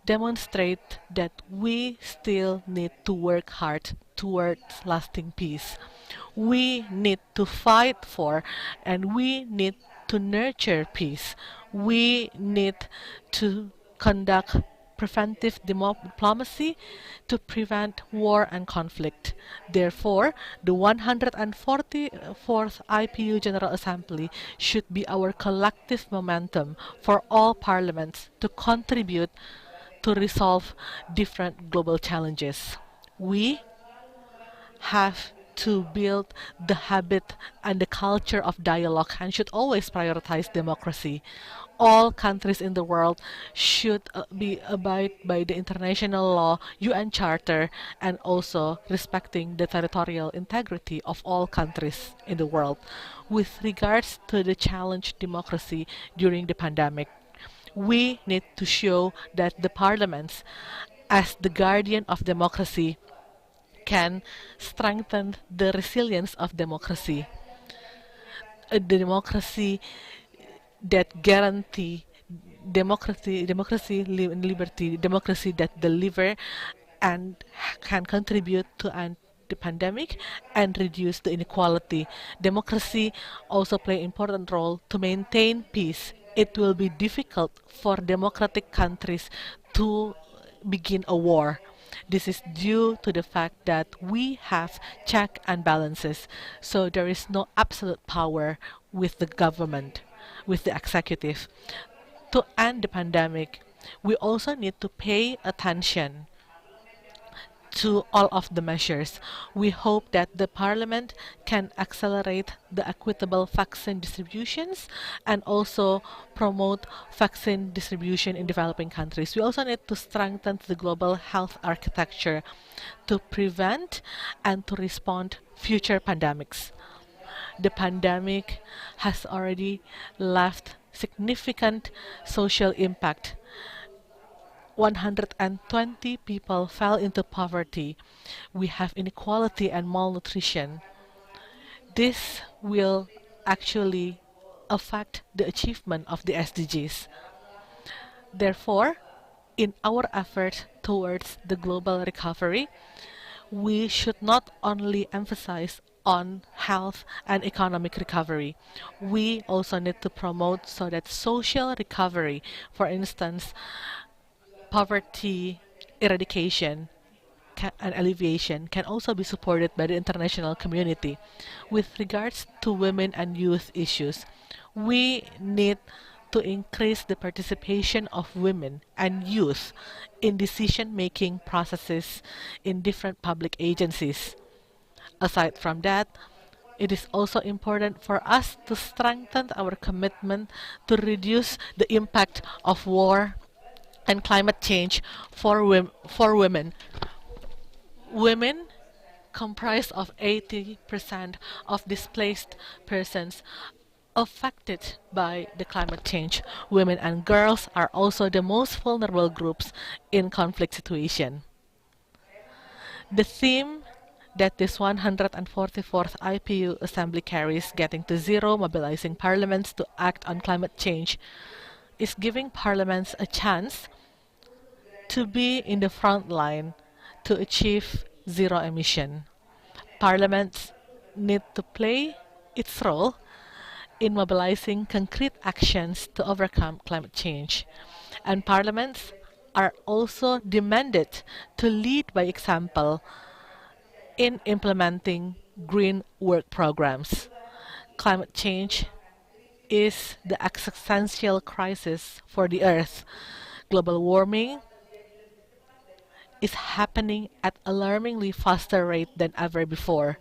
demonstrate that we still need to work hard towards lasting peace. We need to fight for and we need to nurture peace. We need to conduct preventive diplomacy to prevent war and conflict. Therefore, the 144th IPU General Assembly should be our collective momentum for all parliaments to contribute to resolve different global challenges. We have to build the habit and the culture of dialogue and should always prioritize democracy. All countries in the world should abide by the international law, UN Charter, and also respecting the territorial integrity of all countries in the world. With regards to the challenge democracy during the pandemic, we need to show that the parliaments, as the guardian of democracy, can strengthen the resilience of democracy. A democracy that guarantee democracy, liberty, democracy that deliver and can contribute to end the pandemic and reduce the inequality. Democracy also play an important role to maintain peace. It will be difficult for democratic countries to begin a war. This is due to the fact that we have check and balances, so there is no absolute power with the government, with the executive. To end the pandemic, we also need to pay attention to all of the measures. We hope that the Parliament can accelerate the equitable vaccine distributions and also promote vaccine distribution in developing countries. We also need to strengthen the global health architecture to prevent and to respond future pandemics. The pandemic has already left significant social impact. 120 people fell into poverty. We have inequality and malnutrition. This will actually affect the achievement of the SDGs. Therefore, in our effort towards the global recovery, we should not only emphasize on health and economic recovery. We also need to promote so that social recovery, for instance, poverty eradication and alleviation, can also be supported by the international community. With regards to women and youth issues, we need to increase the participation of women and youth in decision-making processes in different public agencies. Aside from that, it is also important for us to strengthen our commitment to reduce the impact of war and climate change for women. Women comprise of 80% of displaced persons affected by the climate change. Women and girls are also the most vulnerable groups in conflict situation. The theme that this 144th IPU Assembly carries, Getting to Zero, Mobilizing Parliaments to Act on Climate Change, is giving parliaments a chance to be in the front line to achieve zero emission. Parliaments need to play its role in mobilizing concrete actions to overcome climate change. And parliaments are also demanded to lead by example in implementing green work programs. Climate change is the existential crisis for the Earth. Global warming is happening at alarmingly faster rate than ever before.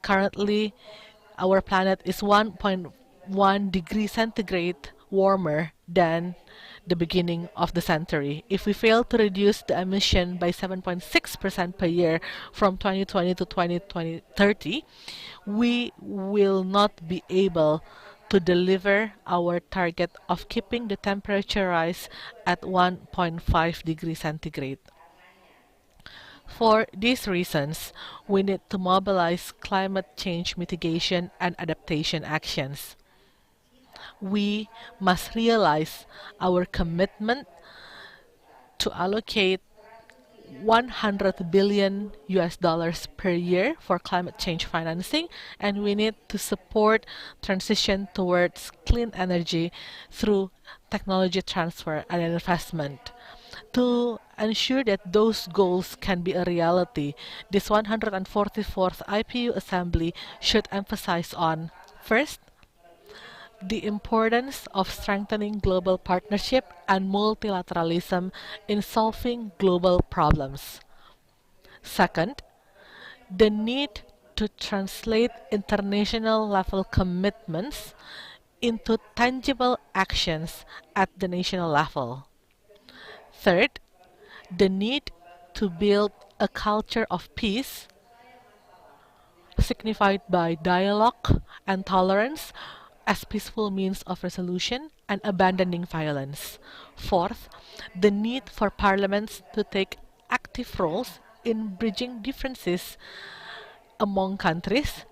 Currently, our planet is 1.1 degrees centigrade warmer than the beginning of the century. If we fail to reduce the emission by 7.6% per year from 2020 to 2030, we will not be able to deliver our target of keeping the temperature rise at 1.5 degrees centigrade. For these reasons, we need to mobilize climate change mitigation and adaptation actions. We must realize our commitment to allocate $100 billion per year for climate change financing, and we need to support transition towards clean energy through technology transfer and investment. To ensure that those goals can be a reality, this 144th IPU Assembly should emphasize on, first, the importance of strengthening global partnership and multilateralism in solving global problems. Second, the need to translate international level commitments into tangible actions at the national level. Third, the need to build a culture of peace signified by dialogue and tolerance as peaceful means of resolution and abandoning violence. Fourth, the need for parliaments to take active roles in bridging differences among countries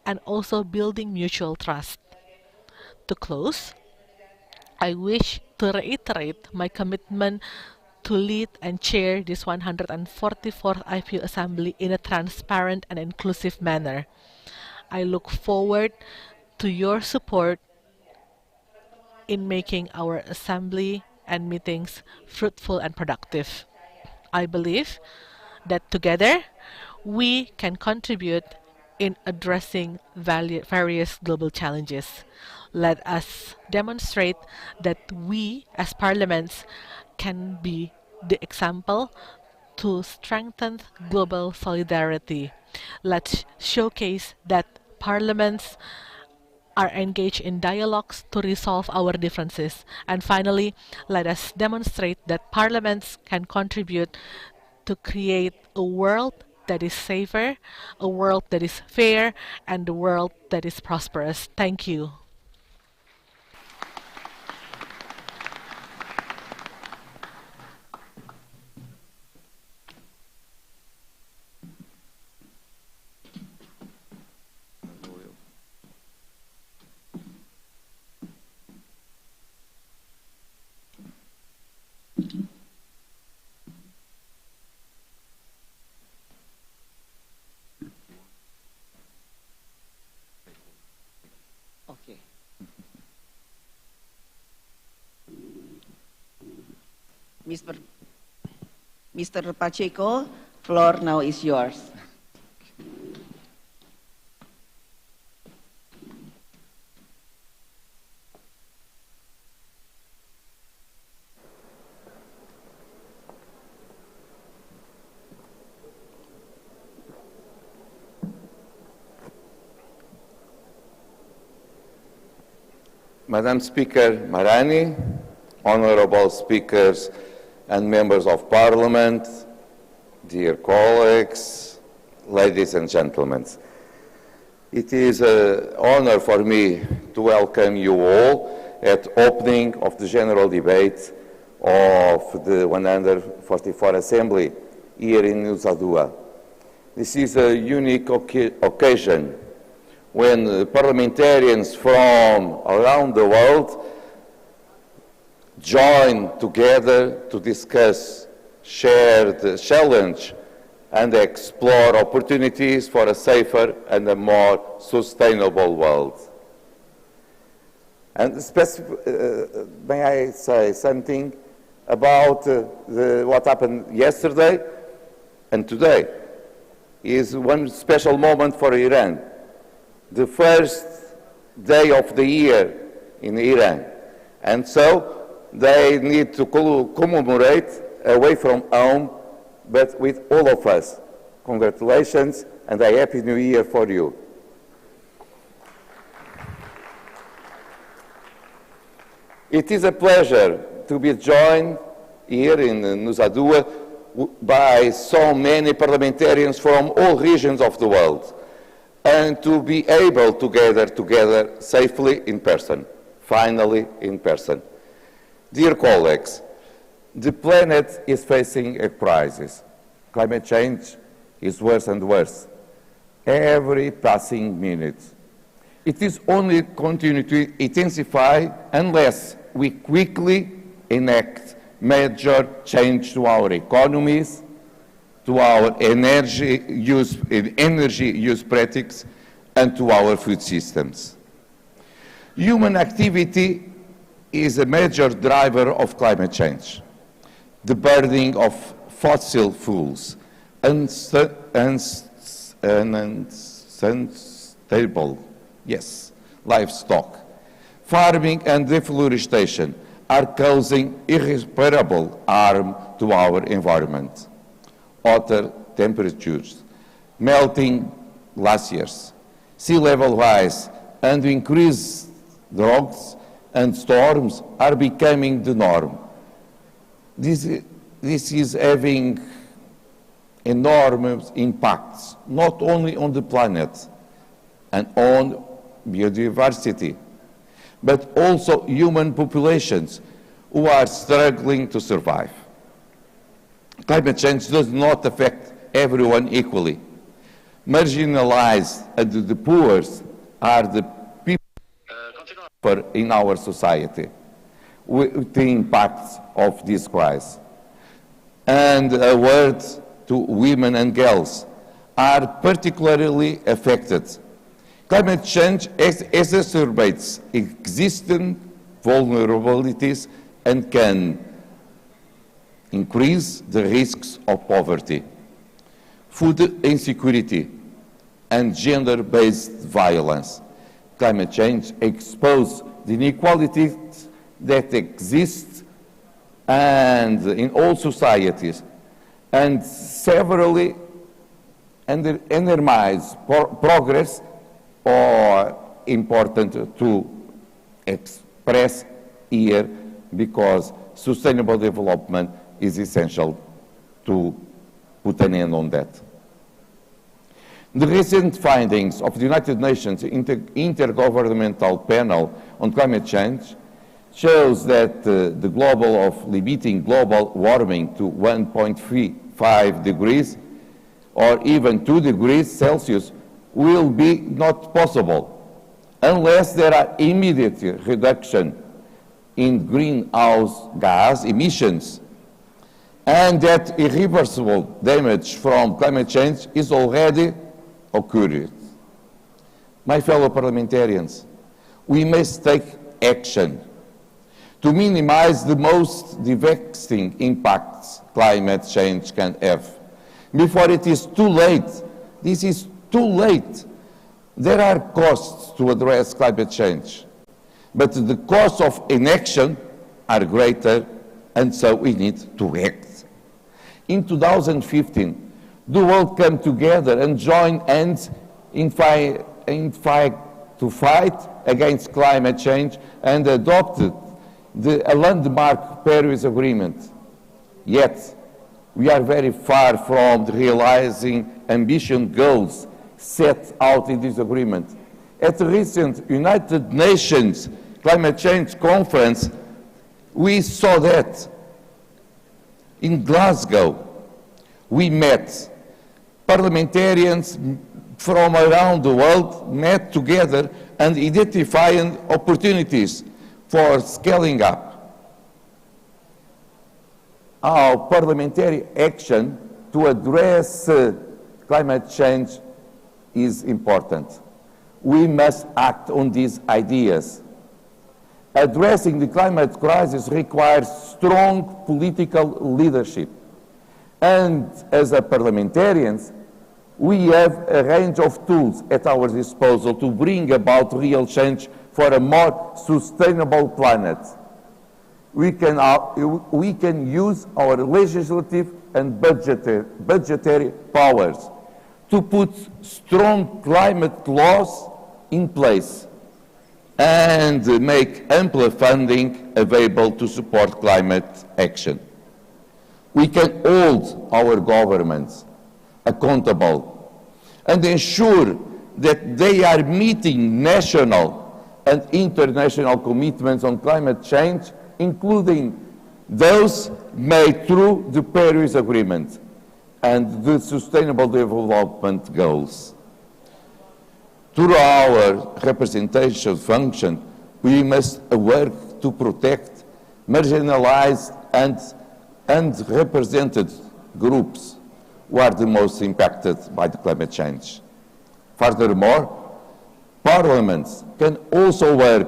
and also building mutual trust. To close, I wish to reiterate my commitment to lead and chair this 144th IPU Assembly in a transparent and inclusive manner. I look forward to your support in making our assembly and meetings fruitful and productive. I believe that together we can contribute in addressing various global challenges. Let us demonstrate that we as parliaments can be the example to strengthen global solidarity. Let's showcase that parliaments are engaged in dialogues to resolve our differences. And finally, let us demonstrate that parliaments can contribute to create a world that is safer, a world that is fair, and a world that is prosperous. Thank you. Okay. Mr. Pacheco, floor now is yours. Madam Speaker Marani, honorable speakers and members of Parliament, dear colleagues, ladies and gentlemen. It is an honor for me to welcome you all at opening of the general debate of the 144th Assembly here in Nusa Dua. This is a unique occasion when parliamentarians from around the world join together to discuss shared challenge and explore opportunities for a safer and a more sustainable world. And may I say something about what happened yesterday and today is one special moment for Iran. The first day of the year in Iran. And so they need to commemorate away from home, but with all of us. Congratulations and a Happy New Year for you. It is a pleasure to be joined here in Nusa Dua by so many parliamentarians from all regions of the world, and to be able to gather together safely in person, finally in person. Dear colleagues, the planet is facing a crisis. Climate change is worse and worse every passing minute. It is only continuing to intensify unless we quickly enact major change to our economies, to our energy use practices, and to our food systems. Human activity is a major driver of climate change. the burning of fossil fuels, unsustainable, livestock, farming and deforestation are causing irreparable harm to our environment. Hotter temperatures, melting glaciers, sea level rise, and increased droughts and storms are becoming the norm. This is having enormous impacts, not only on the planet and on biodiversity, but also human populations who are struggling to survive. Climate change does not affect everyone equally. Marginalized and the poorest are the people in our society with the impacts of this crisis. And a word to women and girls are particularly affected. Climate change exacerbates existing vulnerabilities and can increase the risks of poverty, food insecurity, and gender-based violence. Climate change exposes the inequalities that exist and in all societies, and severely undermines progress, or important to express here because sustainable development is essential to put an end on that. The recent findings of the United Nations Intergovernmental Panel on Climate Change shows that the goal of limiting global warming to 1.35 degrees or even 2 degrees Celsius will be not possible unless there are immediate reduction in greenhouse gas emissions, and that irreversible damage from climate change is already occurring. My fellow parliamentarians, we must take action to minimize the most devastating impacts climate change can have. Before it is too late, this is too late. There are costs to address climate change, but the costs of inaction are greater, and so we need to act. In 2015, the world came together and joined hands to fight against climate change and adopted a landmark Paris Agreement. Yet, we are very far from realizing ambitious goals set out in this agreement. At the recent United Nations Climate Change Conference, we saw that. In Glasgow, we met. Parliamentarians from around the world met together and identified opportunities for scaling up. Our parliamentary action to address climate change is important. We must act on these ideas. Addressing the climate crisis requires strong political leadership. And as parliamentarians, we have a range of tools at our disposal to bring about real change for a more sustainable planet. We can use our legislative and budgetary powers to put strong climate laws in place and make ample funding available to support climate action. We can hold our governments accountable and ensure that they are meeting national and international commitments on climate change, including those made through the Paris Agreement and the Sustainable Development Goals. Through our representation function, we must work to protect marginalized and unrepresented groups who are the most impacted by the climate change. Furthermore, parliaments can also work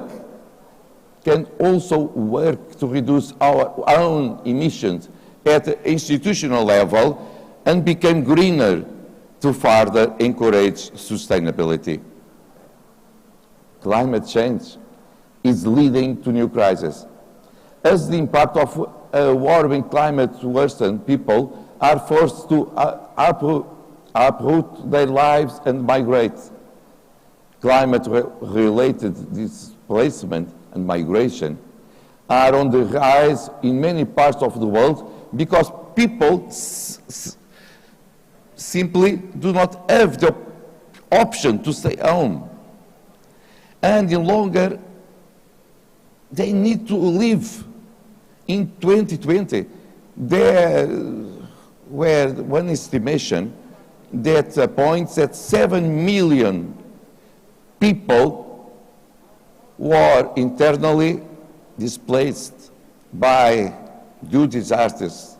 to reduce our own emissions at the institutional level and become greener to further encourage sustainability. Climate change is leading to new crises. As the impact of a warming climate worsens, people are forced to uproot their lives and migrate. Climate-related displacement and migration are on the rise in many parts of the world because people simply do not have the option to stay home. And in longer, they need to live. In 2020, there were one estimation that points at 7 million people were internally displaced by due disasters.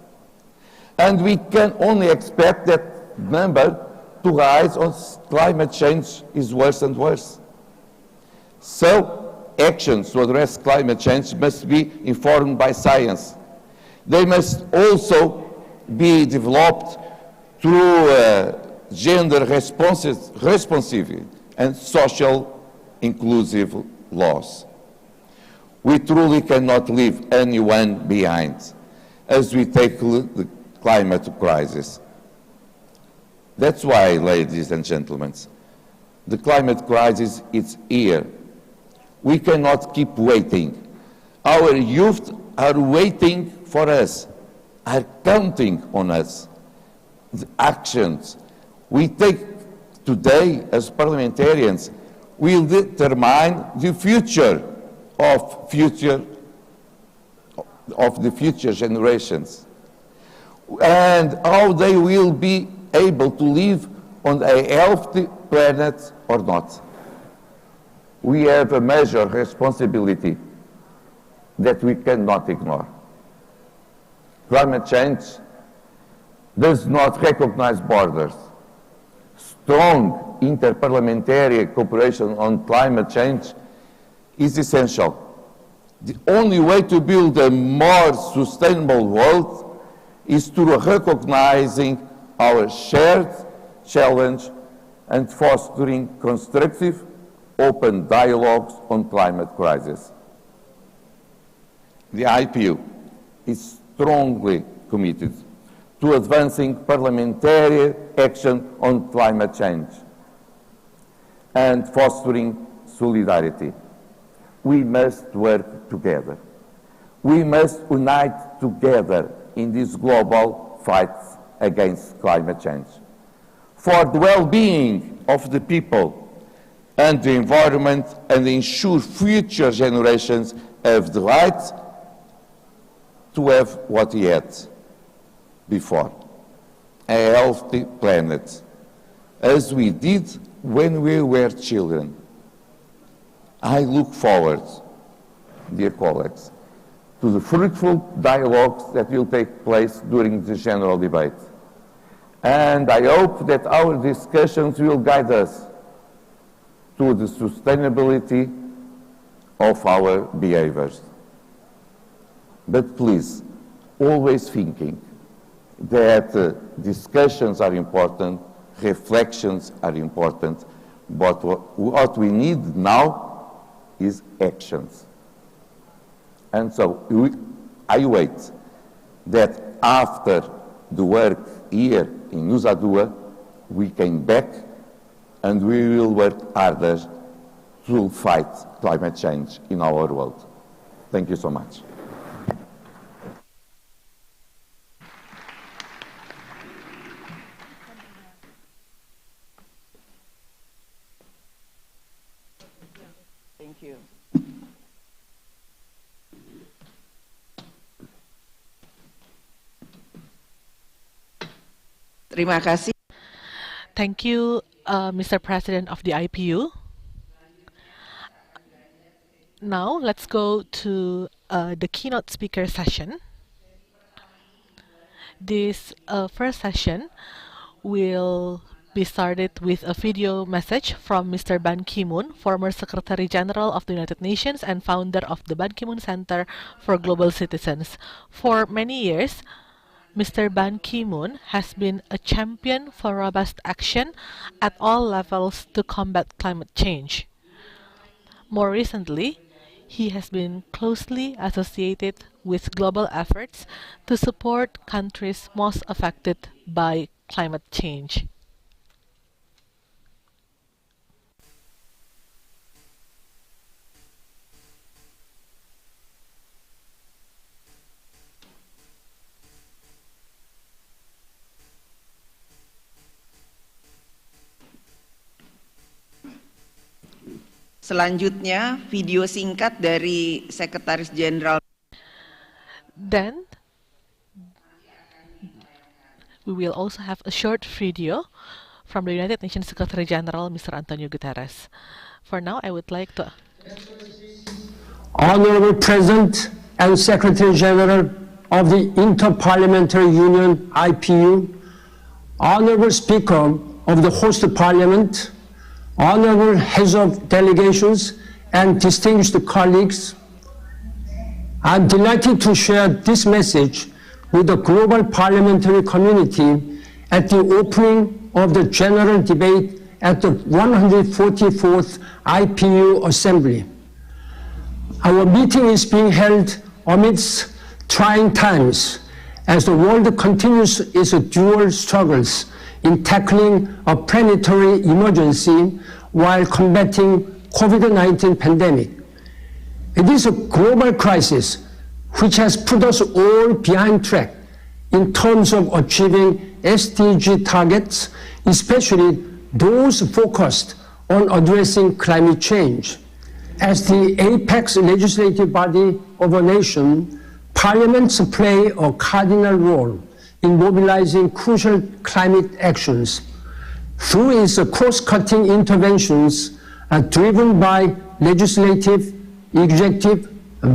And we can only expect that number to rise as climate change is worse and worse. So, actions to address climate change must be informed by science. They must also be developed through gender responsive and social inclusive laws. We truly cannot leave anyone behind as we tackle the climate crisis. That's why, ladies and gentlemen, the climate crisis is here. We cannot keep waiting. Our youth are waiting for us, are counting on us. The actions we take today as parliamentarians will determine the future of the future generations and how they will be able to live on a healthy planet or not. We have a major responsibility that we cannot ignore. Climate change does not recognize borders. Strong inter-parliamentary cooperation on climate change is essential. The only way to build a more sustainable world is through recognizing our shared challenge and fostering constructive, open dialogues on climate crisis. The IPU is strongly committed to advancing parliamentary action on climate change and fostering solidarity. We must work together. We must unite together in this global fight against climate change. For the well-being of the people and the environment, and ensure future generations have the right to have what we had before, a healthy planet, as we did when we were children. I look forward, dear colleagues, to the fruitful dialogues that will take place during the general debate. And I hope that our discussions will guide us to the sustainability of our behaviors. But please, always thinking that discussions are important, reflections are important, but what we need now is actions. And so I wait that after the work here in Nusa Dua, we came back and we will work harder to fight climate change in our world. Thank you so much. Thank you. Terima kasih. Thank you, Mr. President of the IPU. Now, let's go to the keynote speaker session. This first session will be started with a video message from Mr. Ban Ki-moon, former Secretary General of the United Nations and founder of the Ban Ki-moon Center for Global Citizens. For many years, Mr. Ban Ki-moon has been a champion for robust action at all levels to combat climate change. More recently, he has been closely associated with global efforts to support countries most affected by climate change. Selanjutnya, video singkat dari Sekretaris Jenderal. Then, we will also have a short video from the United Nations Secretary General, Mr. Antonio Guterres. For now, I would like to... Honorable President and Secretary General of the Inter-Parliamentary Union, IPU, Honorable Speaker of the host Parliament, Honorable Heads of Delegations and distinguished colleagues, I'm delighted to share this message with the global parliamentary community at the opening of the general debate at the 144th IPU Assembly. Our meeting is being held amidst trying times as the world continues its dual struggles in tackling a planetary emergency while combating COVID-19 pandemic. It is a global crisis which has put us all behind track in terms of achieving SDG targets, especially those focused on addressing climate change. As the apex legislative body of a nation, parliaments play a cardinal role in mobilizing crucial climate actions. Through its cross-cutting interventions driven by legislative, executive,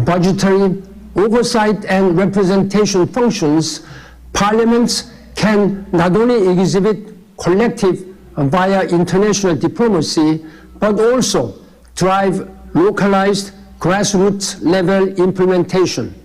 budgetary, oversight and representation functions, parliaments can not only exhibit collective via international diplomacy, but also drive localized grassroots level implementation.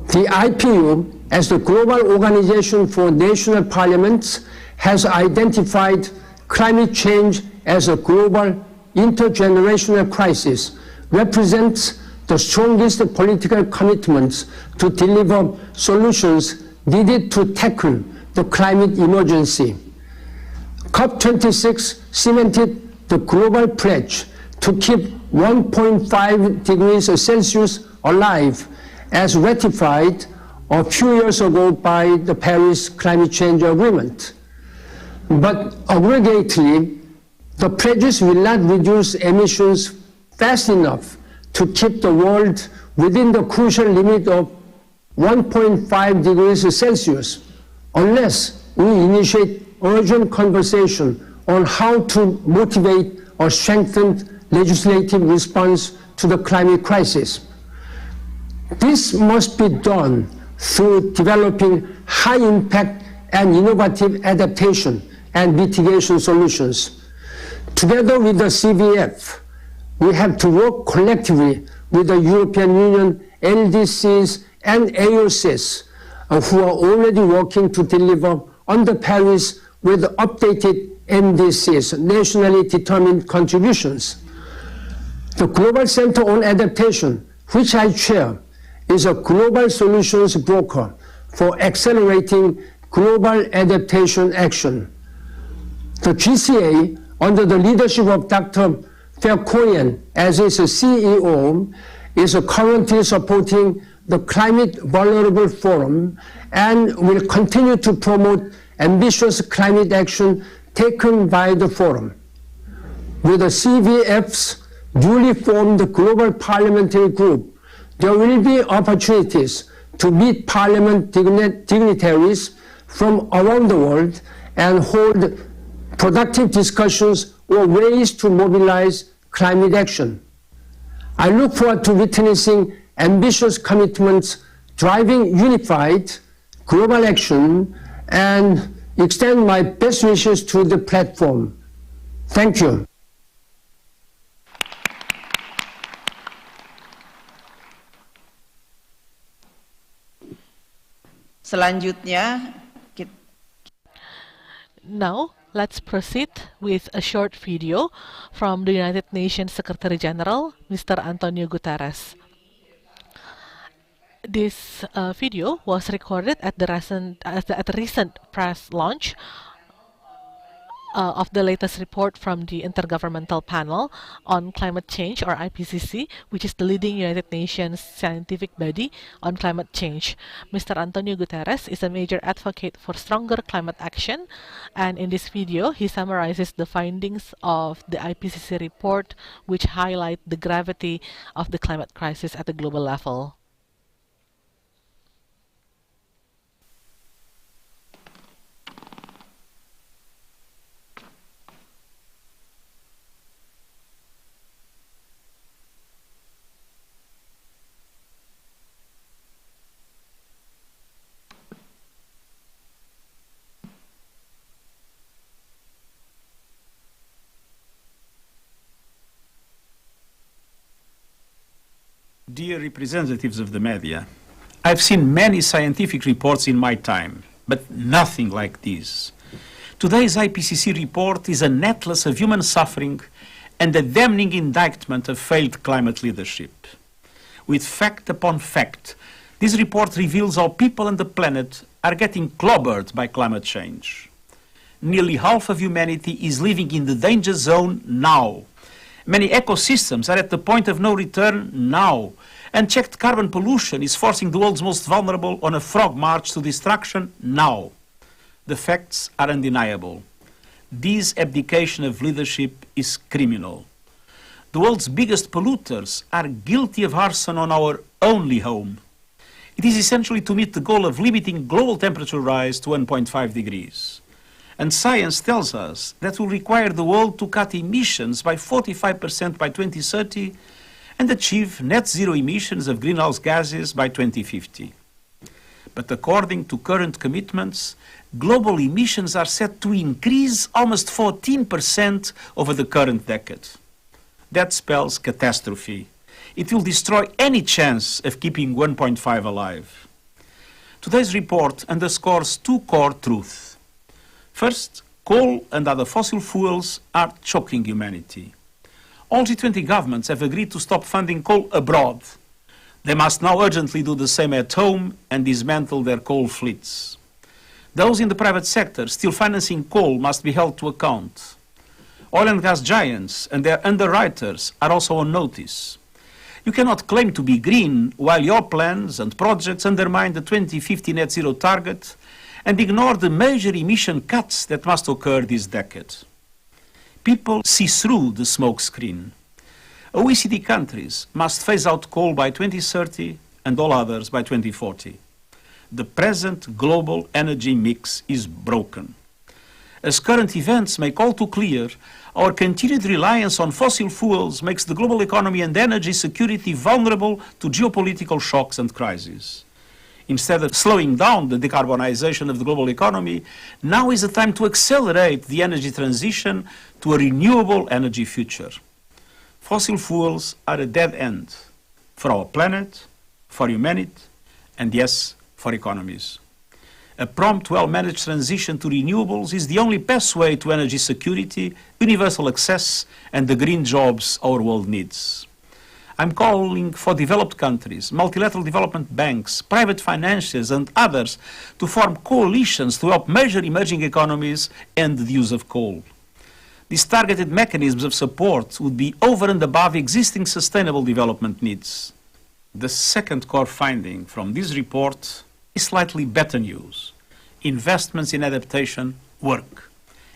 The IPU, as the global organization for national parliaments, has identified climate change as a global intergenerational crisis, represents the strongest political commitments to deliver solutions needed to tackle the climate emergency. COP26 cemented the global pledge to keep 1.5 degrees Celsius alive, as ratified a few years ago by the Paris Climate Change Agreement. But aggregately, the pledges will not reduce emissions fast enough to keep the world within the crucial limit of 1.5 degrees Celsius unless we initiate urgent conversation on how to motivate a strengthened legislative response to the climate crisis. This must be done through developing high-impact and innovative adaptation and mitigation solutions. Together with the CVF, we have to work collectively with the European Union, LDCs, and AOCs, who are already working to deliver on the Paris with updated NDCs, nationally determined contributions. The Global Center on Adaptation, which I chair, is a global solutions broker for accelerating global adaptation action. The GCA, under the leadership of Dr. Verkoyen as its CEO, is currently supporting the Climate Vulnerable Forum and will continue to promote ambitious climate action taken by the forum. With the CVF's newly formed Global Parliamentary Group, there will be opportunities to meet Parliament dignitaries from around the world and hold productive discussions on ways to mobilize climate action. I look forward to witnessing ambitious commitments driving unified global action and extend my best wishes to the platform. Thank you. Selanjutnya, now let's proceed with a short video from the United Nations Secretary General, Mr. Antonio Guterres. This video was recorded at the recent press launch of the latest report from the Intergovernmental Panel on Climate Change, or IPCC, which is the leading United Nations scientific body on climate change. Mr. Antonio Guterres is a major advocate for stronger climate action, and in this video he summarizes the findings of the IPCC report, which highlight the gravity of the climate crisis at the global level. Dear representatives of the media, I've seen many scientific reports in my time, but nothing like this. Today's IPCC report is an atlas of human suffering and a damning indictment of failed climate leadership. With fact upon fact, this report reveals how people on the planet are getting clobbered by climate change. Nearly half of humanity is living in the danger zone now. Many ecosystems are at the point of no return now. Unchecked carbon pollution is forcing the world's most vulnerable on a frog march to destruction now. The facts are undeniable. This abdication of leadership is criminal. The world's biggest polluters are guilty of arson on our only home. It is essentially to meet the goal of limiting global temperature rise to 1.5 degrees. And science tells us that will require the world to cut emissions by 45% by 2030 and achieve net zero emissions of greenhouse gases by 2050. But according to current commitments, global emissions are set to increase almost 14% over the current decade. That spells catastrophe. It will destroy any chance of keeping 1.5 alive. Today's report underscores two core truths. First, coal and other fossil fuels are choking humanity. All G20 governments have agreed to stop funding coal abroad. They must now urgently do the same at home and dismantle their coal fleets. Those in the private sector still financing coal must be held to account. Oil and gas giants and their underwriters are also on notice. You cannot claim to be green while your plans and projects undermine the 2050 net zero target and ignore the major emission cuts that must occur this decade. People see through the smoke screen. OECD countries must phase out coal by 2030 and all others by 2040. The present global energy mix is broken. As current events make all too clear, our continued reliance on fossil fuels makes the global economy and energy security vulnerable to geopolitical shocks and crises. Instead of slowing down the decarbonization of the global economy, now is the time to accelerate the energy transition to a renewable energy future. Fossil fuels are a dead end for our planet, for humanity, and yes, for economies. A prompt, well-managed transition to renewables is the only pathway to energy security, universal access, and the green jobs our world needs. I'm calling for developed countries, multilateral development banks, private financiers, and others to form coalitions to help major emerging economies end the use of coal. These targeted mechanisms of support would be over and above existing sustainable development needs. The second core finding from this report is slightly better news. Investments in adaptation work.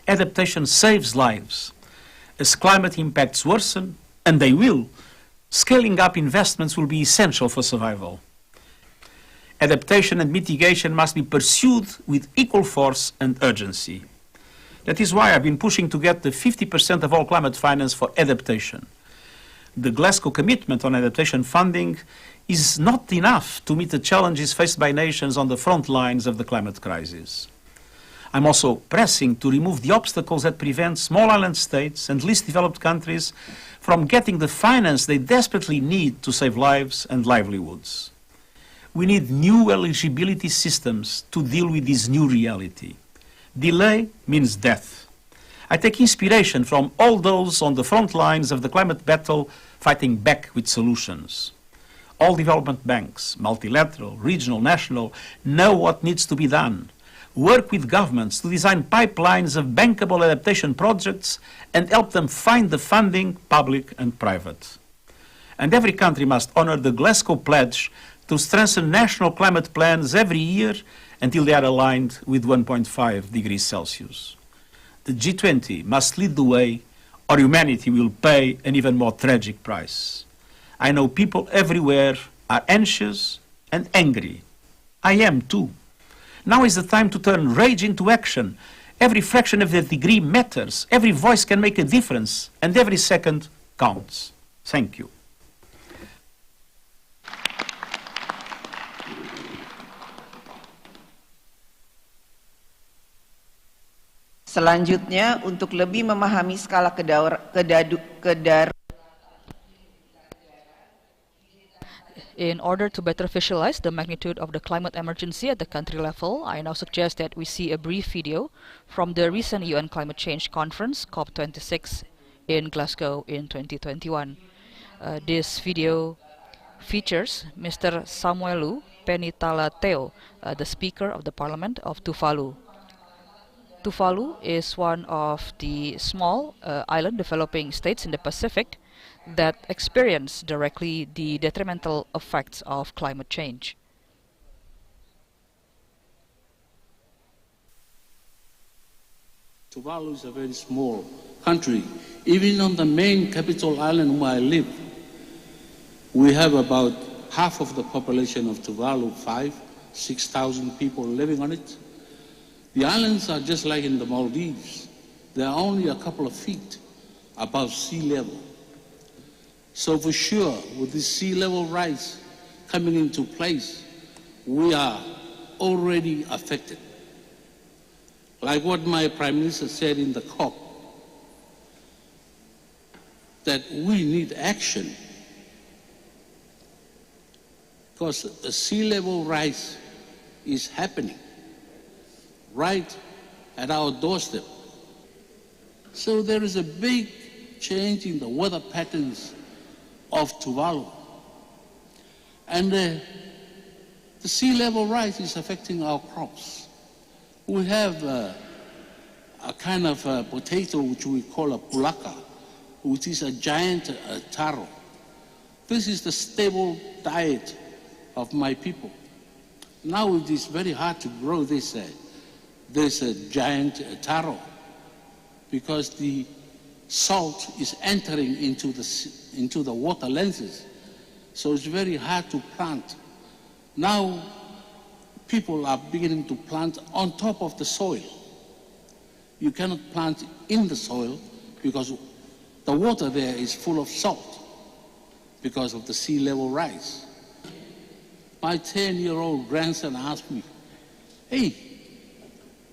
Adaptation saves lives. As climate impacts worsen, and they will, scaling up investments will be essential for survival. Adaptation and mitigation must be pursued with equal force and urgency. That is why I've been pushing to get the 50% of all climate finance for adaptation. The Glasgow commitment on adaptation funding is not enough to meet the challenges faced by nations on the front lines of the climate crisis. I'm also pressing to remove the obstacles that prevent small island states and least developed countries from getting the finance they desperately need to save lives and livelihoods. We need new eligibility systems to deal with this new reality. Delay means death. I take inspiration from all those on the front lines of the climate battle fighting back with solutions. All development banks, multilateral, regional, national, know what needs to be done. Work with governments to design pipelines of bankable adaptation projects and help them find the funding, public and private. And every country must honor the Glasgow Pledge to strengthen national climate plans every year until they are aligned with 1.5 degrees Celsius. The G20 must lead the way, or humanity will pay an even more tragic price. I know people everywhere are anxious and angry. I am too. Now is the time to turn rage into action. Every fraction of a degree matters. Every voice can make a difference, and every second counts. Thank you. Selanjutnya, untuk lebih memahami skala In order to better visualize the magnitude of the climate emergency at the country level, I now suggest that we see a brief video from the recent UN Climate Change Conference, COP26, in Glasgow in 2021. This video features Mr. Samuelu Penitalateo, the Speaker of the Parliament of Tuvalu. Tuvalu is one of the small island developing states in the Pacific that experience directly the detrimental effects of climate change. Tuvalu is a very small country. Even on the main capital island where I live, we have about half of the population of Tuvalu, 5,000-6,000 people living on it. The islands are just like in the Maldives. They are only a couple of feet above sea level. So for sure, with this sea level rise coming into place, we are already affected. Like what my Prime Minister said in the COP, that we need action. Because the sea level rise is happening right at our doorstep. So there is a big change in the weather patterns of Tuvalu. And the sea level rise is affecting our crops. We have a kind of a potato which we call a pulaka, which is a giant taro. This is the stable diet of my people. Now it is very hard to grow this giant taro because the salt is entering into the water lenses. So it's very hard to plant. Now people are beginning to plant on top of the soil. You cannot plant in the soil because the water there is full of salt because of the sea level rise. My 10-year-old grandson asked me, hey,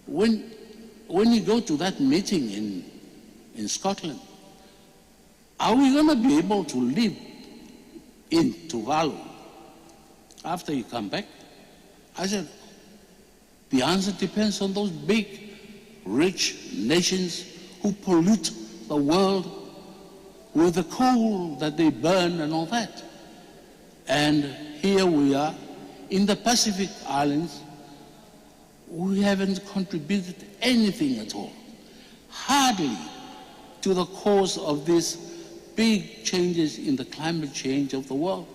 when you go to that meeting in Scotland, are we going to be able to live in Tuvalu after you come back? I said, the answer depends on those big, rich nations who pollute the world with the coal that they burn and all that. And here we are in the Pacific Islands. We haven't contributed anything at all, hardly, to the cause of these big changes in the climate change of the world.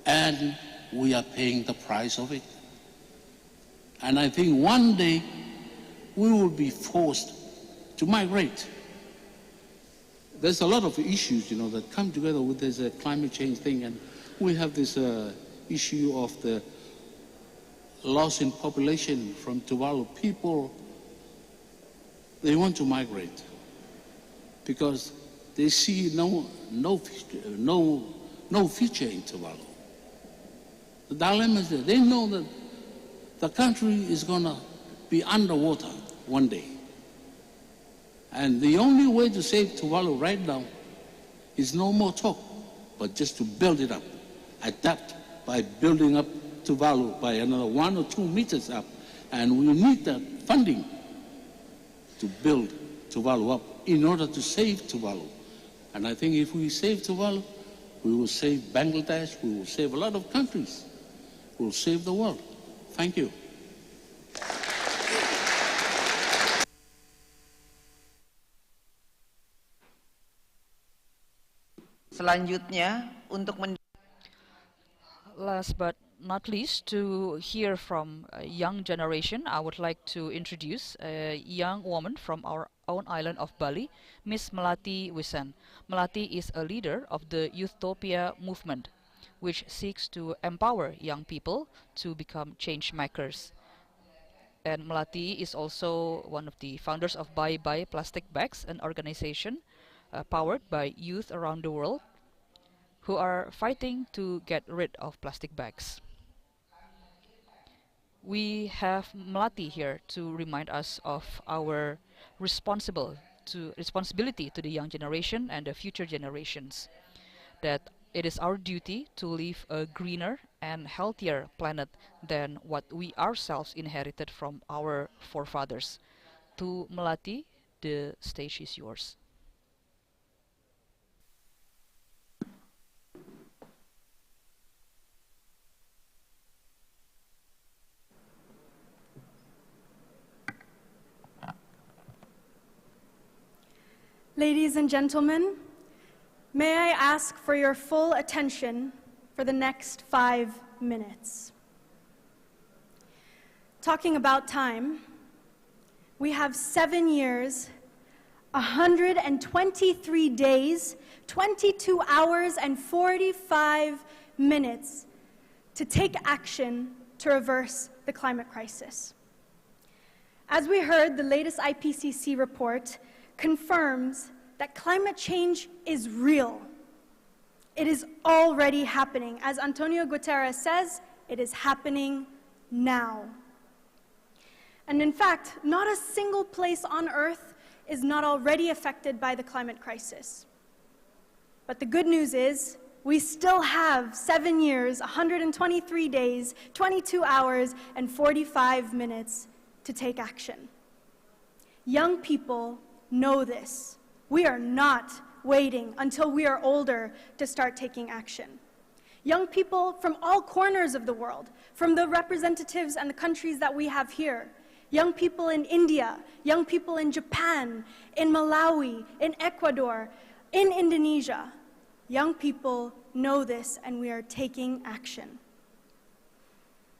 And we are paying the price of it. And I think one day we will be forced to migrate. There's a lot of issues, that come together with this climate change thing. And we have this issue of the loss in population from Tuvalu. People, they want to migrate because they see no future in Tuvalu. The dilemma is that they know that the country is going to be underwater one day. And the only way to save Tuvalu right now is no more talk, but just to build it up, adapt by building up Tuvalu by another 1 or 2 meters up. And we need that funding to build Tuvalu up in order to save Tuvalu. And I think if we save Tuvalu, we will save Bangladesh, we will save a lot of countries, we will save the world. Thank you. Selanjutnya, untuk last but not least, to hear from a young generation, I would like to introduce a young woman from our own island of Bali, Miss Melati Wisan. Melati is a leader of the Youthopia movement, which seeks to empower young people to become change makers. And Melati is also one of the founders of Bye Bye Plastic Bags, an organization powered by youth around the world who are fighting to get rid of plastic bags. We have Melati here to remind us of our responsibility to the young generation and the future generations, that it is our duty to leave a greener and healthier planet than what we ourselves inherited from our forefathers. To Melati, the stage is yours. Ladies and gentlemen, may I ask for your full attention for the next 5 minutes. Talking about time, we have 7 years, 123 days, 22 hours, and 45 minutes to take action to reverse the climate crisis. As we heard, the latest IPCC report confirms that climate change is real. It is already happening. As Antonio Guterres says, it is happening now. And in fact, not a single place on Earth is not already affected by the climate crisis. But the good news is, we still have 7 years, 123 days, 22 hours, and 45 minutes to take action. Young people know this. We are not waiting until we are older to start taking action. Young people from all corners of the world, from the representatives and the countries that we have here, young people in India, young people in Japan, in Malawi, in Ecuador, in Indonesia, young people know this, and we are taking action.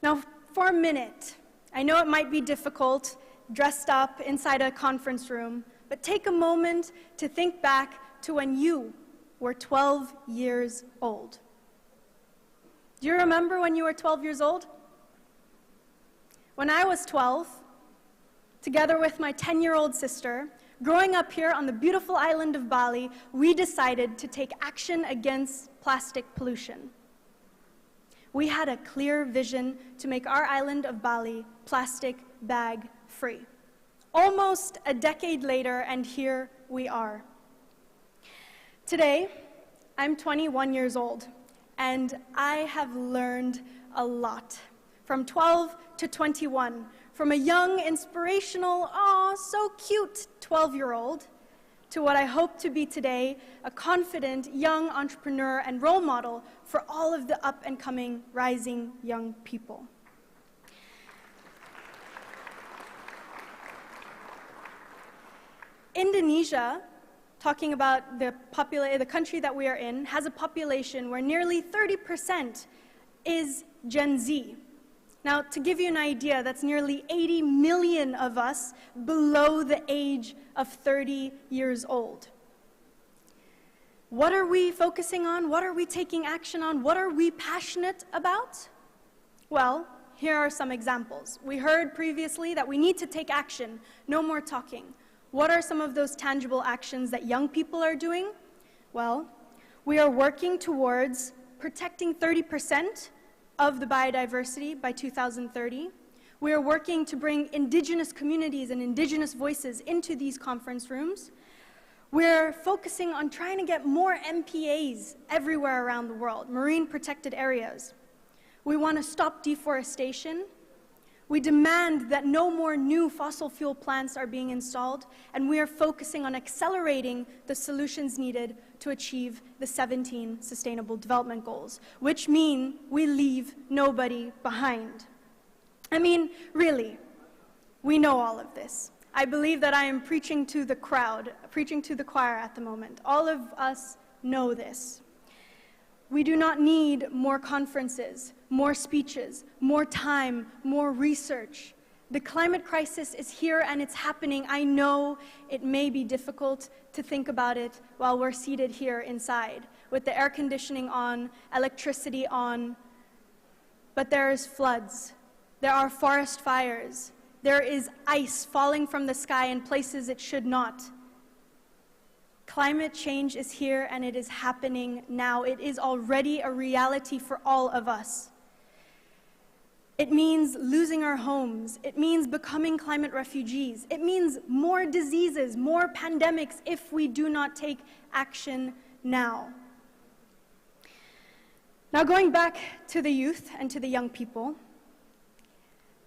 Now, for a minute, I know it might be difficult, dressed up inside a conference room, but take a moment to think back to when you were 12 years old. Do you remember when you were 12 years old? When I was 12, together with my 10-year-old sister, growing up here on the beautiful island of Bali, we decided to take action against plastic pollution. We had a clear vision to make our island of Bali plastic bag free. Almost a decade later, and here we are. Today, I'm 21 years old, and I have learned a lot. From 12 to 21, from a young, inspirational, so cute 12-year-old, to what I hope to be today, a confident young entrepreneur and role model for all of the up-and-coming, rising young people. Indonesia, talking about the country that we are in, has a population where nearly 30% is Gen Z. Now, to give you an idea, that's nearly 80 million of us below the age of 30 years old. What are we focusing on? What are we taking action on? What are we passionate about? Well, here are some examples. We heard previously that we need to take action, no more talking. What are some of those tangible actions that young people are doing? Well, we are working towards protecting 30% of the biodiversity by 2030. We are working to bring indigenous communities and indigenous voices into these conference rooms. We're focusing on trying to get more MPAs everywhere around the world, marine protected areas. We want to stop deforestation. We demand that no more new fossil fuel plants are being installed, and we are focusing on accelerating the solutions needed to achieve the 17 Sustainable Development Goals, which mean we leave nobody behind. I mean, really, we know all of this. I believe that I am preaching to the crowd, preaching to the choir at the moment. All of us know this. We do not need more conferences, more speeches, more time, more research. The climate crisis is here and it's happening. I know it may be difficult to think about it while we're seated here inside, with the air conditioning on, electricity on, but there is floods, there are forest fires, there is ice falling from the sky in places it should not. Climate change is here and it is happening now. It is already a reality for all of us. It means losing our homes. It means becoming climate refugees. It means more diseases, more pandemics if we do not take action now. Now going back to the youth and to the young people.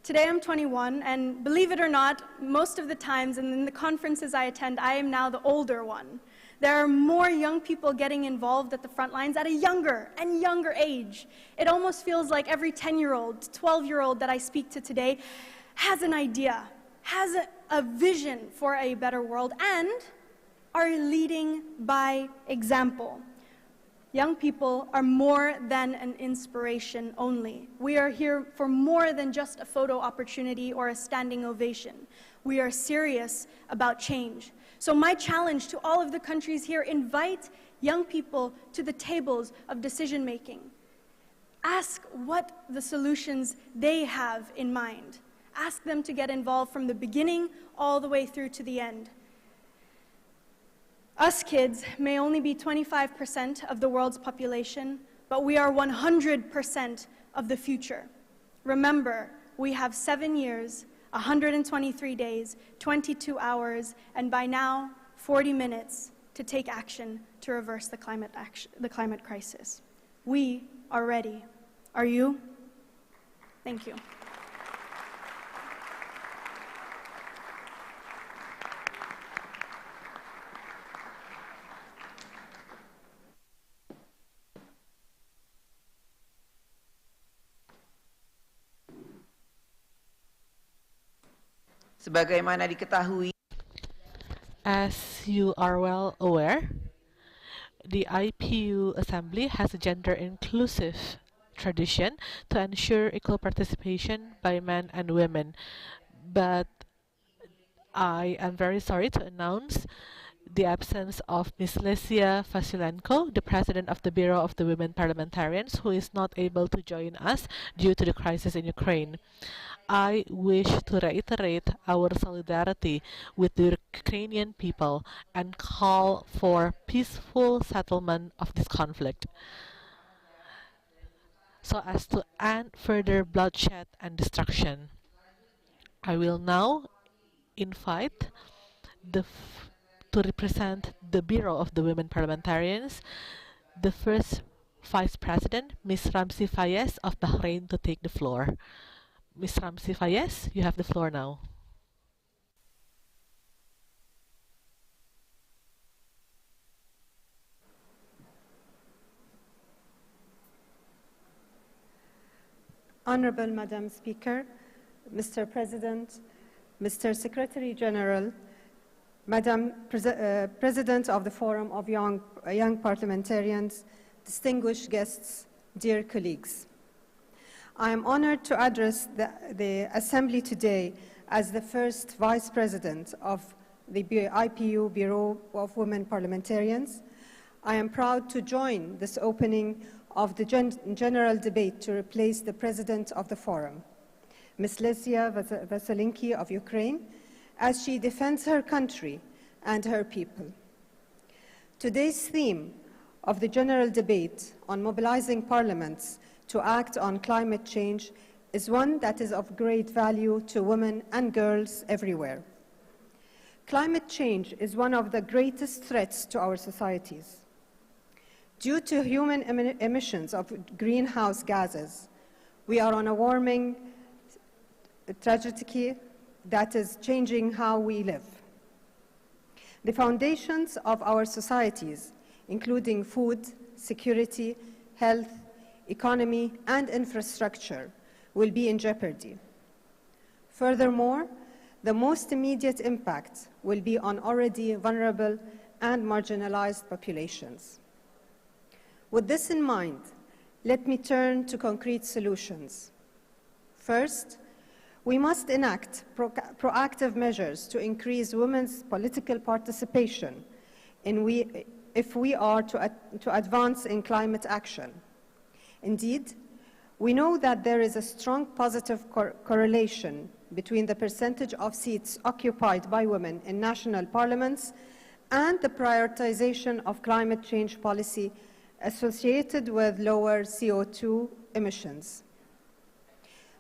Today I'm 21, and believe it or not, most of the times and in the conferences I attend, I am now the older one. There are more young people getting involved at the front lines at a younger and younger age. It almost feels like every 10-year-old, 12-year-old that I speak to today has an idea, has a vision for a better world, and are leading by example. Young people are more than an inspiration only. We are here for more than just a photo opportunity or a standing ovation. We are serious about change. So my challenge to all of the countries here, invite young people to the tables of decision making. Ask what the solutions they have in mind. Ask them to get involved from the beginning all the way through to the end. Us kids may only be 25% of the world's population, but we are 100% of the future. Remember, we have 7 years, 123 days, 22 hours, and by now, 40 minutes to take action to reverse the climate crisis. We are ready. Are you? Thank you. Sebagaimana diketahui, as you are well aware, the IPU Assembly has a gender-inclusive tradition to ensure equal participation by men and women. But I am very sorry to announce the absence of Ms. Lesia Vasilenko, the President of the Bureau of the Women Parliamentarians, who is not able to join us due to the crisis in Ukraine. I wish to reiterate our solidarity with the Ukrainian people and call for peaceful settlement of this conflict so as to end further bloodshed and destruction. I will now invite to represent the Bureau of the Women Parliamentarians, the first Vice President, Ms. Ramzi Fayez of Bahrain, to take the floor. Ms. Ramzi Fayez, you have the floor now. Honorable Madam Speaker, Mr. President, Mr. Secretary General, Madam President of the Forum of Young Parliamentarians, distinguished guests, dear colleagues. I am honored to address the Assembly today as the first Vice President of the IPU Bureau of Women Parliamentarians. I am proud to join this opening of the general debate to replace the President of the Forum, Ms. Lesia Vasilenko of Ukraine, as she defends her country and her people. Today's theme of the general debate on mobilizing parliaments to act on climate change is one that is of great value to women and girls everywhere. Climate change is one of the greatest threats to our societies. Due to human emissions of greenhouse gases, We are on a warming trajectory that is changing how we live. The foundations of our societies, including food, security, health, economy, and infrastructure, will be in jeopardy. Furthermore, the most immediate impact will be on already vulnerable and marginalized populations. With this in mind, let me turn to concrete solutions. First, we must enact proactive measures to increase women's political participation if we are to advance in climate action. Indeed, we know that there is a strong positive correlation between the percentage of seats occupied by women in national parliaments and the prioritization of climate change policy associated with lower CO2 emissions.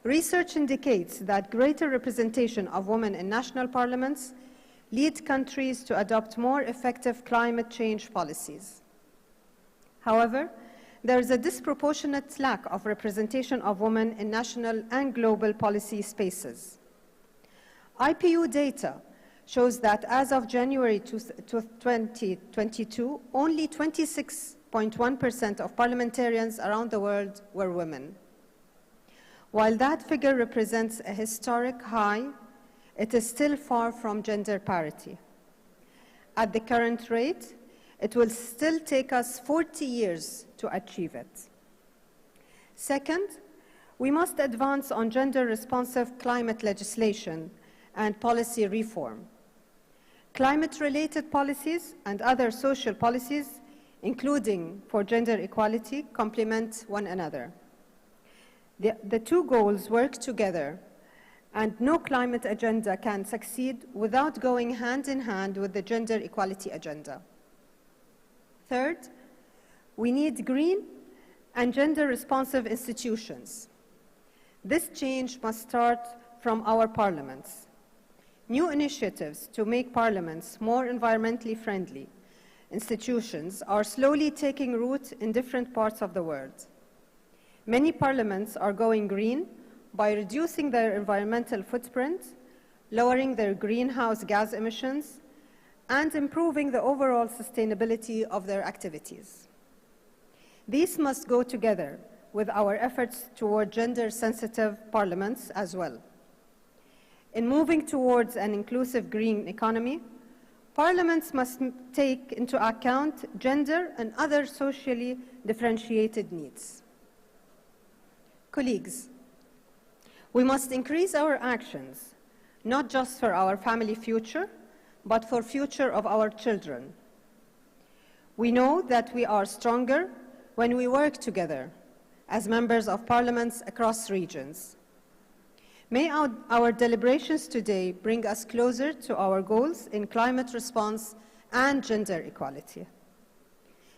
Research indicates that greater representation of women in national parliaments lead countries to adopt more effective climate change policies. However, there is a disproportionate lack of representation of women in national and global policy spaces. IPU data shows that as of January 2022, only 26.1% of parliamentarians around the world were women. While that figure represents a historic high, it is still far from gender parity. At the current rate, it will still take us 40 years to achieve it. Second, we must advance on gender-responsive climate legislation and policy reform. Climate-related policies and other social policies, including for gender equality, complement one another. The two goals work together, and no climate agenda can succeed without going hand in hand with the gender equality agenda. Third, we need green and gender-responsive institutions. This change must start from our parliaments. New initiatives to make parliaments more environmentally friendly institutions are slowly taking root in different parts of the world. Many parliaments are going green by reducing their environmental footprint, lowering their greenhouse gas emissions, and improving the overall sustainability of their activities. These must go together with our efforts toward gender-sensitive parliaments as well. In moving towards an inclusive green economy, parliaments must take into account gender and other socially differentiated needs. Colleagues, we must increase our actions, not just for our family future, but for the future of our children. We know that we are stronger when we work together as members of parliaments across regions. May our deliberations today bring us closer to our goals in climate response and gender equality.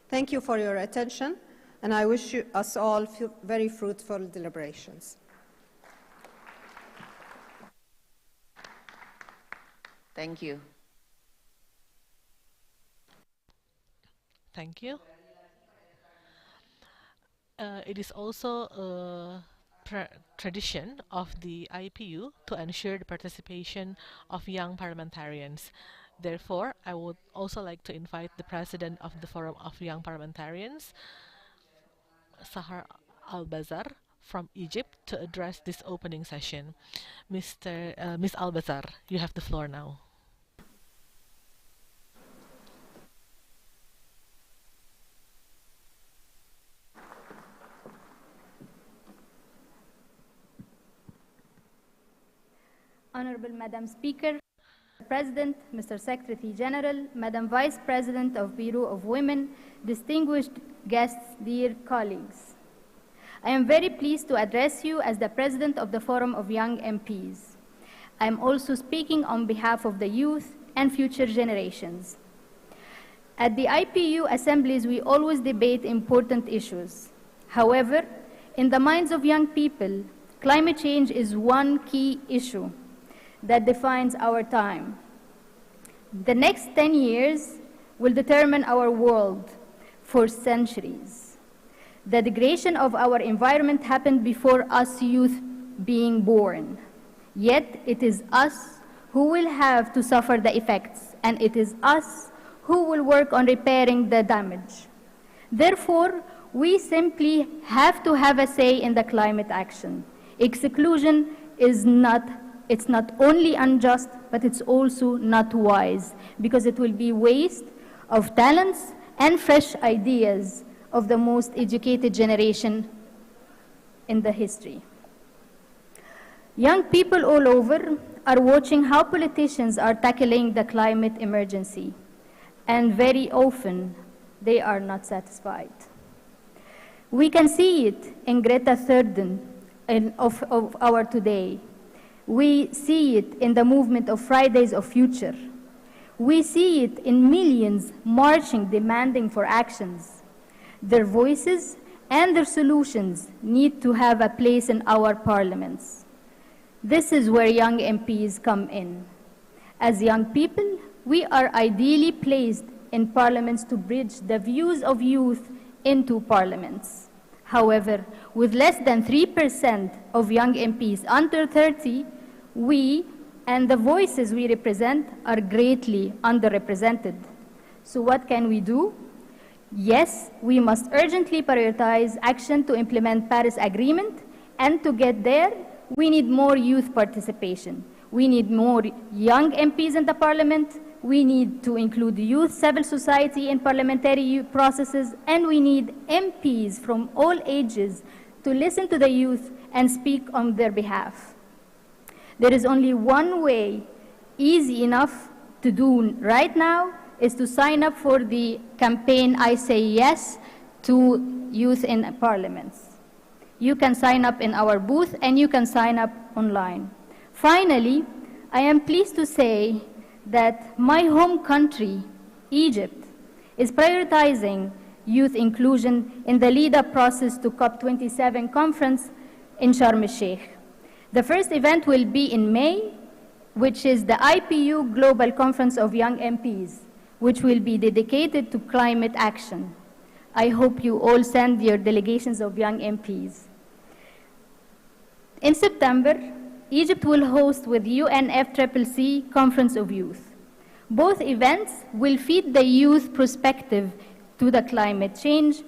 Thank you for your attention, and I wish us all very fruitful deliberations. Thank you. Thank you. It is also a tradition of the IPU to ensure the participation of young parliamentarians. Therefore, I would also like to invite the President of the Forum of Young Parliamentarians, Sahar Al-Bazar from Egypt, to address this opening session. Ms. Al-Bazar, you have the floor now. Honorable Madam Speaker, President, Mr. Secretary General, Madam Vice President of Bureau of Women, distinguished guests, dear colleagues. I am very pleased to address you as the President of the Forum of Young MPs. I am also speaking on behalf of the youth and future generations. At the IPU assemblies, we always debate important issues. However, in the minds of young people, climate change is one key issue that defines our time. The next 10 years will determine our world for centuries. The degradation of our environment happened before us youth being born. Yet it is us who will have to suffer the effects, and it is us who will work on repairing the damage. Therefore, we simply have to have a say in the climate action. Exclusion is not only unjust, but it's also not wise, because it will be waste of talents and fresh ideas of the most educated generation in the history. Young people all over are watching how politicians are tackling the climate emergency, and very often they are not satisfied. We can see it in Greta Thunberg of our today. We see it in the movement of Fridays of Future. We see it in millions marching, demanding for actions. Their voices and their solutions need to have a place in our parliaments. This is where young MPs come in. As young people, we are ideally placed in parliaments to bridge the views of youth into parliaments. However, with less than 3% of young MPs under 30, we and the voices we represent are greatly underrepresented. So what can we do? Yes, we must urgently prioritize action to implement Paris Agreement, and to get there, we need more youth participation. We need more young MPs in the parliament. We need to include youth civil society in parliamentary processes, and we need MPs from all ages to listen to the youth and speak on their behalf. There is only one way, easy enough to do right now, is to sign up for the campaign I Say Yes to Youth in Parliaments. You can sign up in our booth, and you can sign up online. Finally, I am pleased to say that my home country, Egypt, is prioritizing youth inclusion in the lead-up process to COP27 conference in Sharm el-Sheikh. The first event will be in May, which is the IPU Global Conference of Young MPs, which will be dedicated to climate action. I hope you all send your delegations of young MPs. In September, Egypt will host with UNFCCC Conference of Youth. Both events will feed the youth perspective to the climate change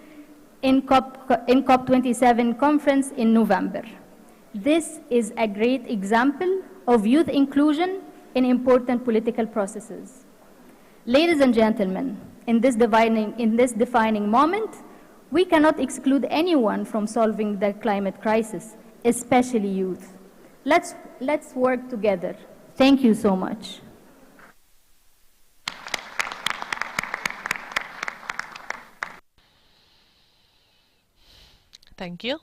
in COP27 conference in November. This is a great example of youth inclusion in important political processes. Ladies and gentlemen, in this defining moment, we cannot exclude anyone from solving the climate crisis, especially youth. Let's work together. Thank you so much. Thank you.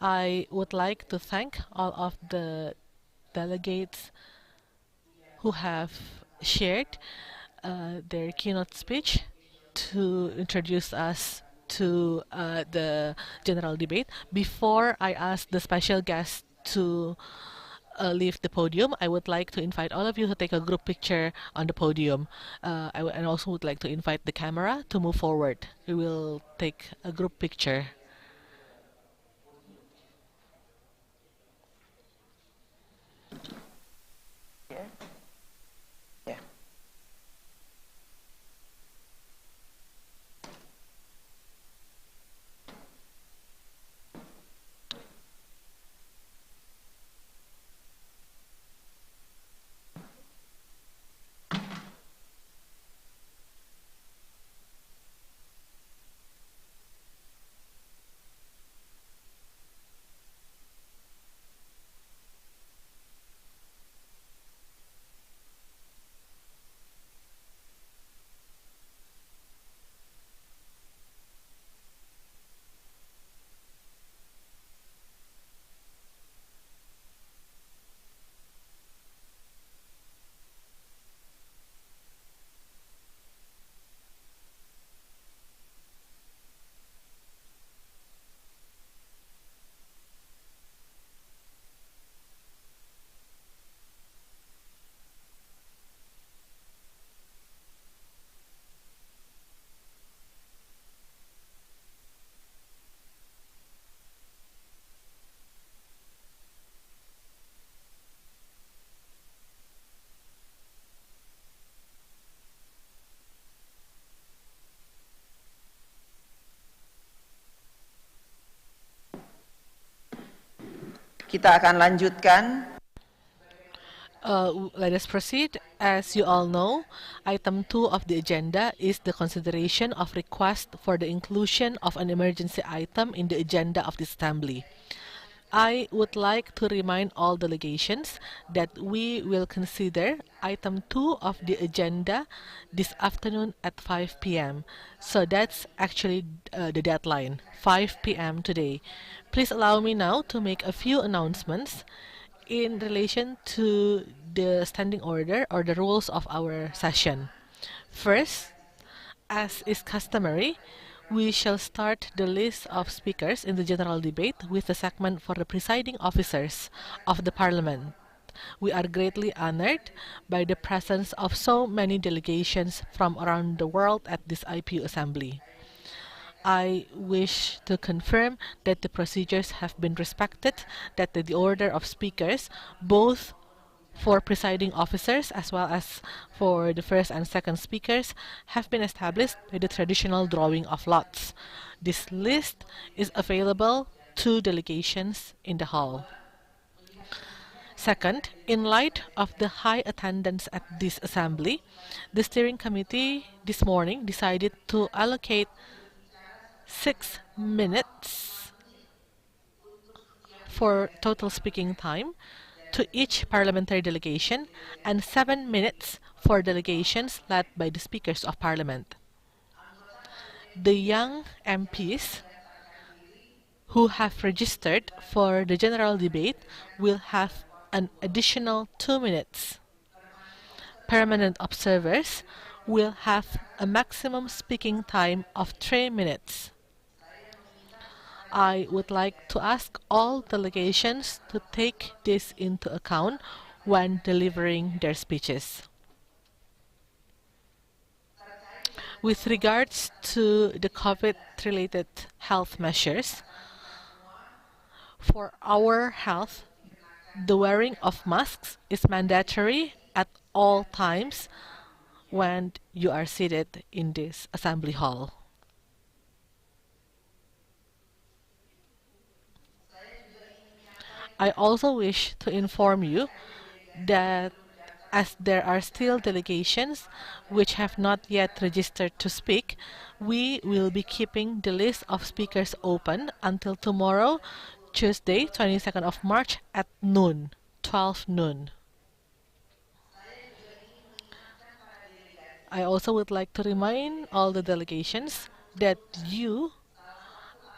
I would like to thank all of the delegates who have shared their keynote speech to introduce us to the general debate. Before I ask the special guest to leave the podium, I would like to invite all of you to take a group picture on the podium. And also would like to invite the camera to move forward. We will take a group picture. Kita akan lanjutkan. Let us proceed. As you all know, item 2 of the agenda is the consideration of request for the inclusion of an emergency item in the agenda of the Assembly. I would like to remind all delegations that we will consider item 2 of the agenda this afternoon at 5 p.m. So that's actually the deadline, 5 p.m. today. Please allow me now to make a few announcements in relation to the standing order or the rules of our session. First, as is customary, we shall start the list of speakers in the general debate with the segment for the presiding officers of the Parliament. We are greatly honored by the presence of so many delegations from around the world at this IPU assembly. I wish to confirm that the procedures have been respected, that the order of speakers, both for presiding officers as well as for the first and second speakers, have been established by the traditional drawing of lots. This list is available to delegations in the hall. Second, in light of the high attendance at this assembly, the steering committee this morning decided to allocate 6 minutes for total speaking time to each parliamentary delegation and 7 minutes for delegations led by the speakers of parliament. The young MPs who have registered for the general debate will have an additional 2 minutes. Permanent observers will have a maximum speaking time of 3 minutes. I would like to ask all delegations to take this into account when delivering their speeches. With regards to the COVID-related health measures, for our health, the wearing of masks is mandatory at all times when you are seated in this assembly hall. I also wish to inform you that as there are still delegations which have not yet registered to speak, we will be keeping the list of speakers open until tomorrow, Tuesday, 22nd of March at noon, 12 noon. I also would like to remind all the delegations that you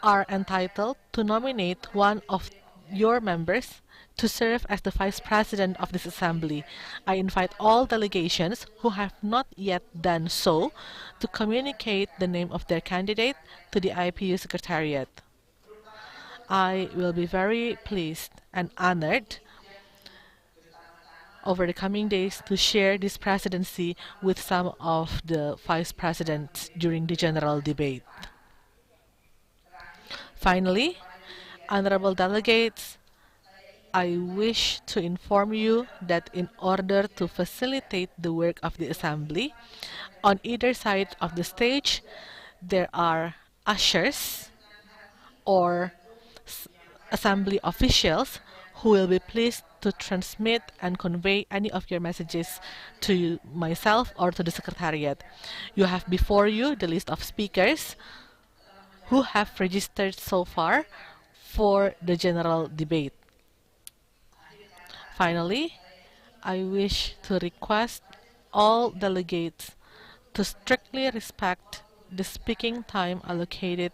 are entitled to nominate one of your members to serve as the Vice President of this Assembly. I invite all delegations who have not yet done so to communicate the name of their candidate to the IPU Secretariat. I will be very pleased and honored over the coming days to share this presidency with some of the Vice Presidents during the general debate. Finally, honorable delegates, I wish to inform you that in order to facilitate the work of the Assembly, on either side of the stage, there are ushers or Assembly officials who will be pleased to transmit and convey any of your messages to myself or to the Secretariat. You have before you the list of speakers who have registered so far for the general debate. Finally, I wish to request all delegates to strictly respect the speaking time allocated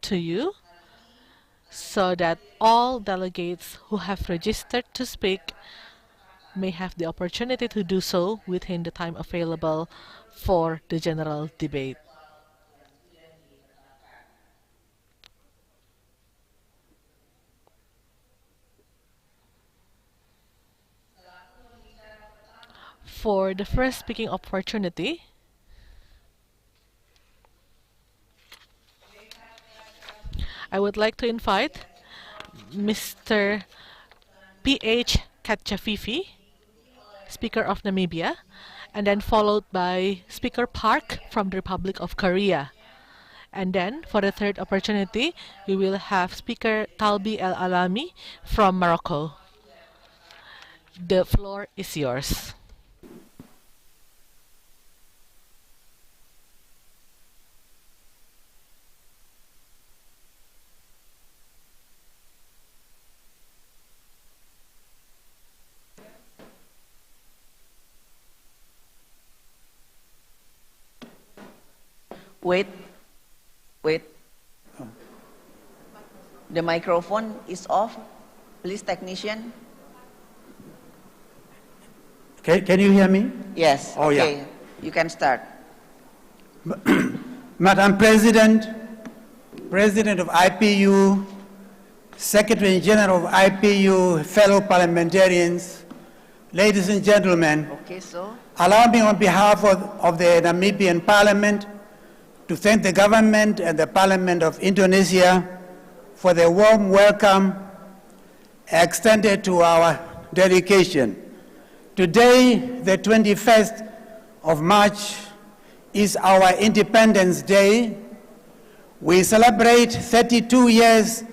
to you so that all delegates who have registered to speak may have the opportunity to do so within the time available for the general debate. For the first speaking opportunity, I would like to invite Mr. P.H. Katchafifi, Speaker of Namibia, and then followed by Speaker Park from the Republic of Korea. And then for the third opportunity, we will have Speaker Talbi El Alami from Morocco. The floor is yours. Wait. The microphone is off. Please, technician. Can you hear me? Yes. Oh, okay. yeah. You can start. Madam President, President of IPU, Secretary General of IPU, fellow parliamentarians, ladies and gentlemen, Okay, so allow me on behalf of the Namibian Parliament to thank the government and the Parliament of Indonesia for the warm welcome extended to our delegation. Today, the 21st of March, is our Independence Day. We celebrate 32 years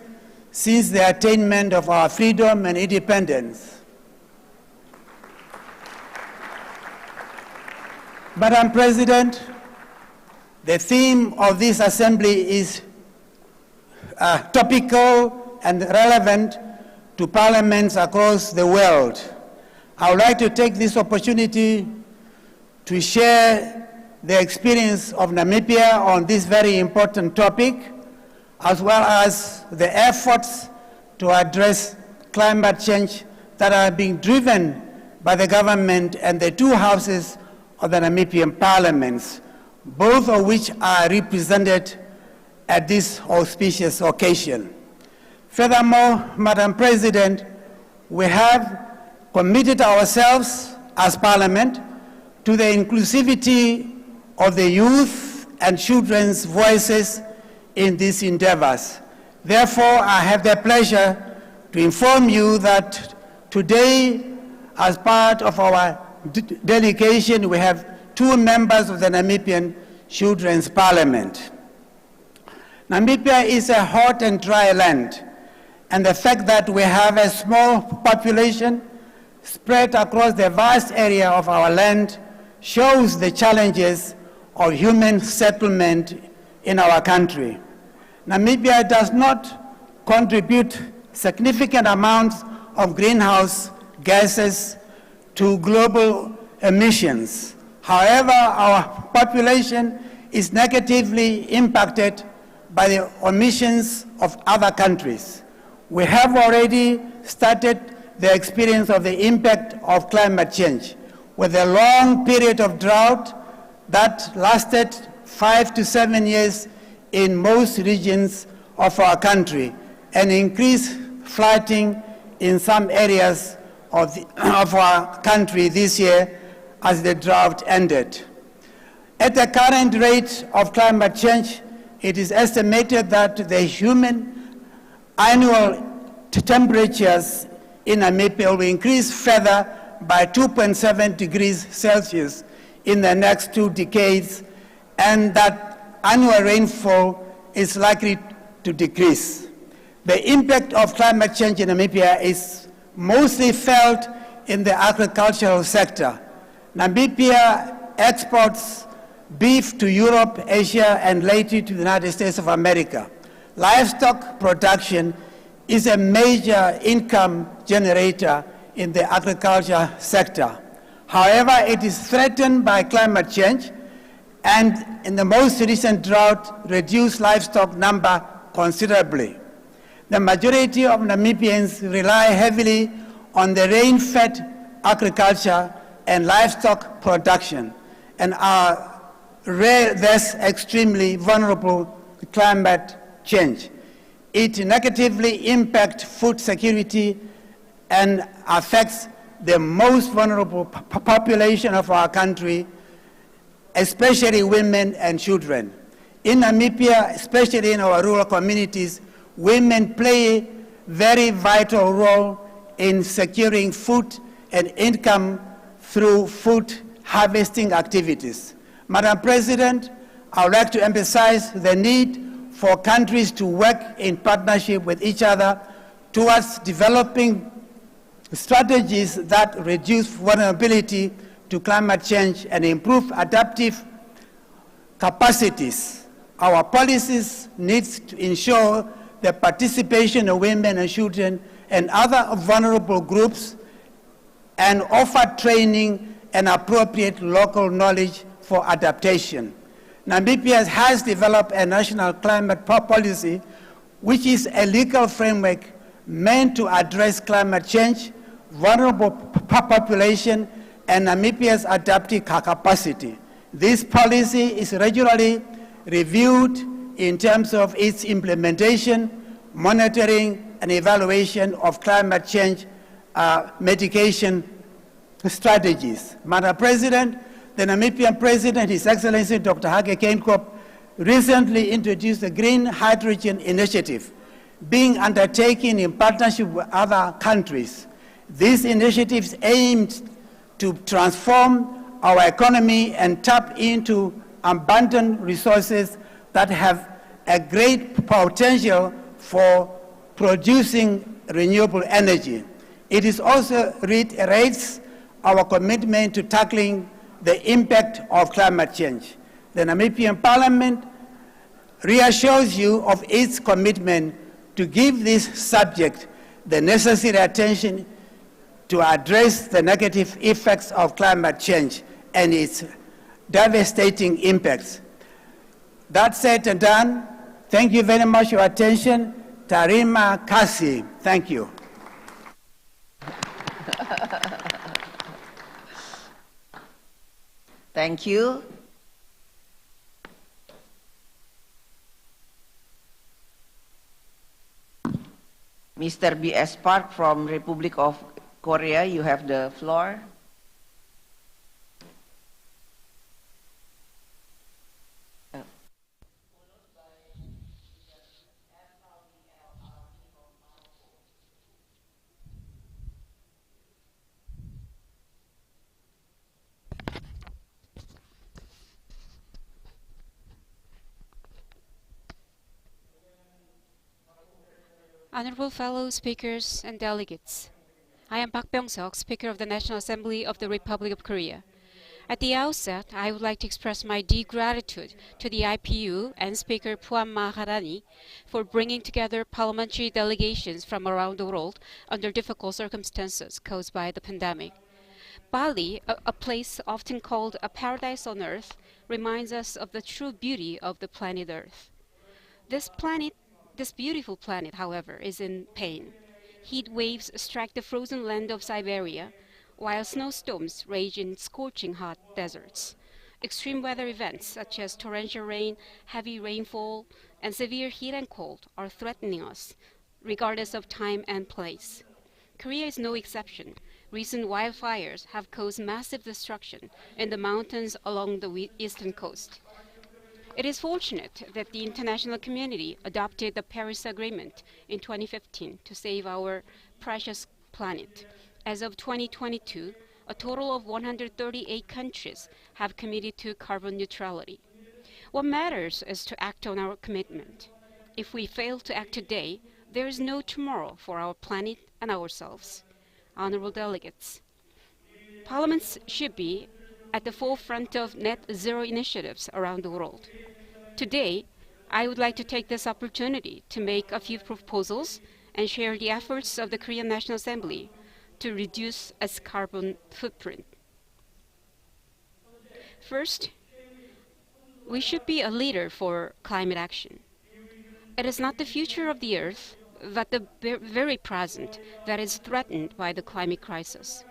since the attainment of our freedom and independence. Madam President, the theme of this assembly is topical and relevant to parliaments across the world. I would like to take this opportunity to share the experience of Namibia on this very important topic, as well as the efforts to address climate change that are being driven by the government and the two houses of the Namibian parliaments, both of which are represented at this auspicious occasion. Furthermore, Madam President, we have committed ourselves as Parliament to the inclusivity of the youth and children's voices in these endeavors. Therefore, I have the pleasure to inform you that today, as part of our delegation, we have 2 members of the Namibian Children's Parliament. Namibia is a hot and dry land, and the fact that we have a small population spread across the vast area of our land shows the challenges of human settlement in our country. Namibia does not contribute significant amounts of greenhouse gases to global emissions. However, our population is negatively impacted by the emissions of other countries. We have already started the experience of the impact of climate change, with a long period of drought that lasted 5 to 7 years in most regions of our country, and increased flooding in some areas of our country this year as the drought ended. At the current rate of climate change, it is estimated that the human annual temperatures in Namibia will increase further by 2.7 degrees Celsius in the next 2 decades, and that annual rainfall is likely to decrease. The impact of climate change in Namibia is mostly felt in the agricultural sector. Namibia exports beef to Europe, Asia, and later to the United States of America. Livestock production is a major income generator in the agriculture sector. However, it is threatened by climate change, and in the most recent drought, reduced livestock number considerably. The majority of Namibians rely heavily on the rain-fed agriculture and livestock production, and are thus extremely vulnerable to climate change. It negatively impacts food security and affects the most vulnerable population of our country, especially women and children. In Namibia, especially in our rural communities, women play a very vital role in securing food and income through food harvesting activities. Madam President, I would like to emphasize the need for countries to work in partnership with each other towards developing strategies that reduce vulnerability to climate change and improve adaptive capacities. Our policies need to ensure the participation of women and children and other vulnerable groups and offer training and appropriate local knowledge for adaptation. Namibia has developed a national climate policy, which is a legal framework meant to address climate change, vulnerable population, and Namibia's adaptive capacity. This policy is regularly reviewed in terms of its implementation, monitoring, and evaluation of climate change mitigation strategies. Madam President, the Namibian President, His Excellency Dr. Hage Geingob, recently introduced the Green Hydrogen Initiative, being undertaken in partnership with other countries. These initiatives aimed to transform our economy and tap into abundant resources that have a great potential for producing renewable energy. It is also reiterates our commitment to tackling the impact of climate change. The Namibian Parliament reassures you of its commitment to give this subject the necessary attention to address the negative effects of climate change and its devastating impacts. That said and done, thank you very much for your attention. Tarima Kasi, thank you. Thank you. Mr. B.S. Park from Republic of Korea, you have the floor. Honorable fellow speakers and delegates, I am Park Byung-seok, Speaker of the National Assembly of the Republic of Korea. At the outset, I would like to express my deep gratitude to the IPU and Speaker Puan Maharani for bringing together parliamentary delegations from around the world under difficult circumstances caused by the pandemic. Bali, a place often called a paradise on earth, reminds us of the true beauty of the planet Earth. This beautiful planet, however, is in pain. Heat waves strike the frozen land of Siberia, while snowstorms rage in scorching hot deserts. Extreme weather events such as torrential rain, heavy rainfall, and severe heat and cold are threatening us, regardless of time and place. Korea is no exception. Recent wildfires have caused massive destruction in the mountains along the eastern coast. It is fortunate that the international community adopted the Paris Agreement in 2015 to save our precious planet. As of 2022, a total of 138 countries have committed to carbon neutrality. What matters is to act on our commitment. If we fail to act today, there is no tomorrow for our planet and ourselves. Honorable delegates, parliaments should be at the forefront of net zero initiatives around the world. Today, I would like to take this opportunity to make a few proposals and share the efforts of the Korean National Assembly to reduce its carbon footprint. First, we should be a leader for climate action. It is not the future of the Earth, but the very present that is threatened by the climate crisis.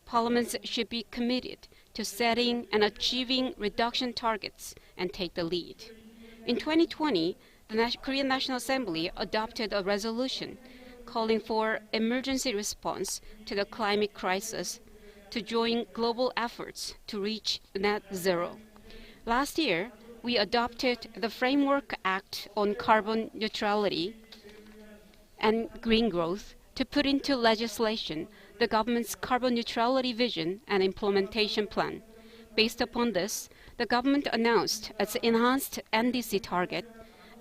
Parliaments should be committed to setting and achieving reduction targets and take the lead. In 2020, the Korean National Assembly adopted a resolution calling for emergency response to the climate crisis to join global efforts to reach net zero. Last year, we adopted the Framework Act on Carbon Neutrality and Green Growth to put into legislation the government's carbon neutrality vision and implementation plan. Based upon this, the government announced its enhanced NDC target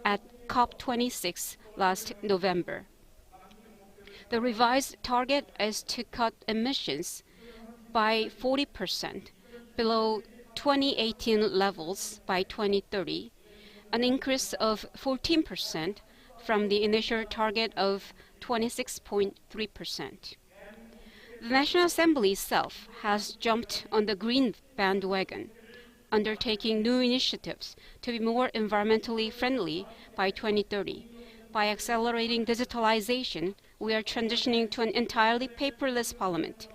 at COP26 last November. The revised target is to cut emissions by 40% below 2018 levels by 2030, an increase of 14% from the initial target of 26.3%. The National Assembly itself has jumped on the green bandwagon, undertaking new initiatives to be more environmentally friendly by 2030. By accelerating digitalization, we are transitioning to an entirely paperless parliament.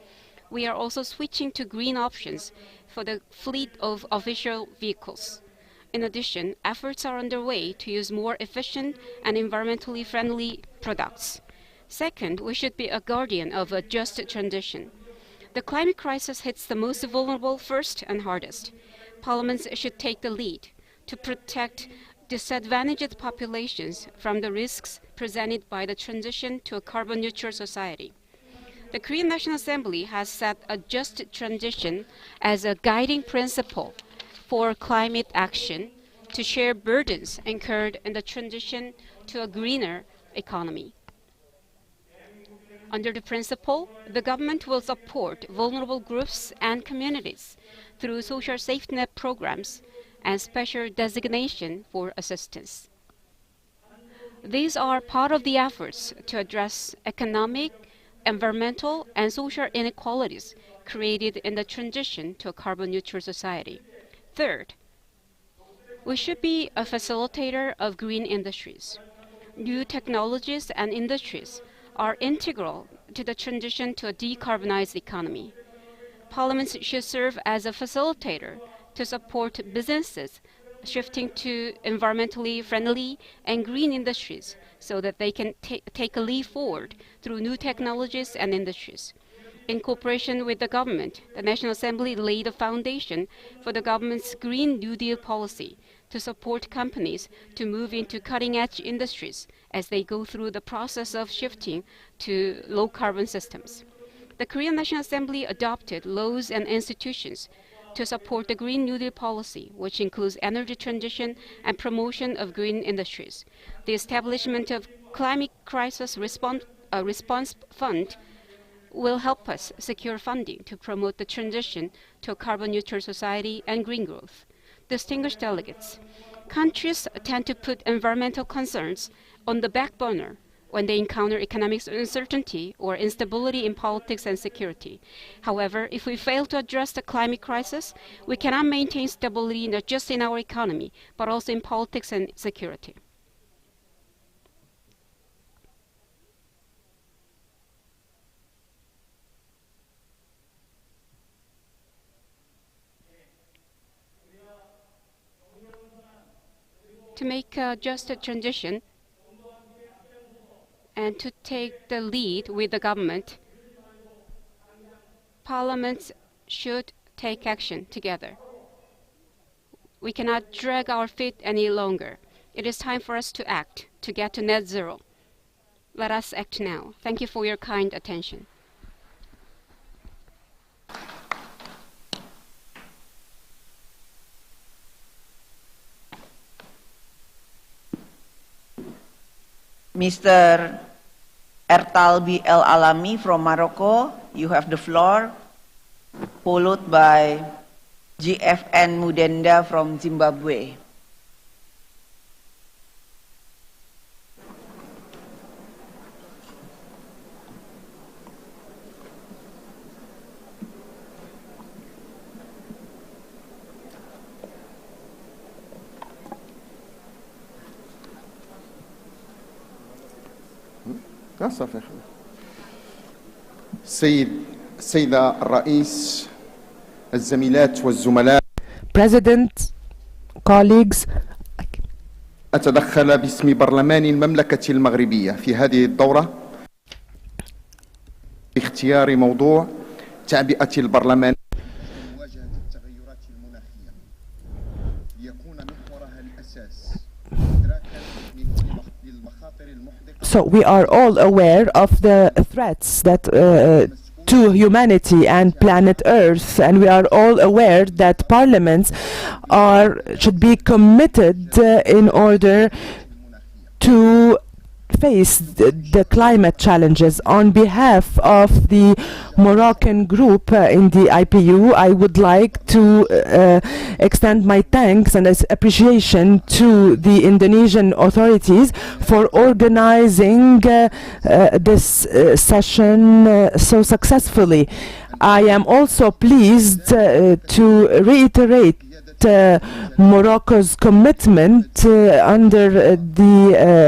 We are also switching to green options for the fleet of official vehicles. In addition, efforts are underway to use more efficient and environmentally friendly products. Second, we should be a guardian of a just transition. The climate crisis hits the most vulnerable first and hardest. Parliaments should take the lead to protect disadvantaged populations from the risks presented by the transition to a carbon-neutral society. The Korean National Assembly has set a just transition as a guiding principle for climate action to share burdens incurred in the transition to a greener economy. Under the principle, the government will support vulnerable groups and communities through social safety net programs and special designation for assistance. These are part of the efforts to address economic, environmental, and social inequalities created in the transition to a carbon-neutral society. Third, we should be a facilitator of green industries. New technologies and industries are integral to the transition to a decarbonized economy. Parliaments should serve as a facilitator to support businesses shifting to environmentally friendly and green industries so that they can take a leap forward through new technologies and industries. In cooperation with the government, the National Assembly laid a foundation for the government's Green New Deal policy to support companies to move into cutting-edge industries as they go through the process of shifting to low-carbon systems. The Korean National Assembly adopted laws and institutions to support the Green New Deal policy, which includes energy transition and promotion of green industries. The establishment of Climate Crisis Response Fund will help us secure funding to promote the transition to a carbon-neutral society and green growth. Distinguished delegates, countries tend to put environmental concerns on the back burner when they encounter economic uncertainty or instability in politics and security. However, if we fail to address the climate crisis, we cannot maintain stability not just in our economy, but also in politics and security. To make a just transition and to take the lead with the government, parliaments should take action together. We cannot drag our feet any longer. It is time for us to act, to get to net zero. Let us act now. Thank you for your kind attention. Mr. Ertalbi El Alami from Morocco, you have the floor, followed by GFN Mudenda from Zimbabwe. السيدة الرئيس، الزميلات والزملاء. President, colleagues, أتدخل باسم برلمان المملكة المغربية في هذه الدورة باختيار موضوع تعبئة البرلمان مواجهة التغيرات المناخية ليكون محورها الأساس إدراكا للمخاطر المحدقة. So we are all aware of the threats that to humanity and planet Earth, and we are all aware that parliaments should be committed in order to face the climate challenges. On behalf of the Moroccan group in the IPU, I would like to extend my thanks and appreciation to the Indonesian authorities for organizing this session so successfully. I am also pleased to reiterate Morocco's commitment under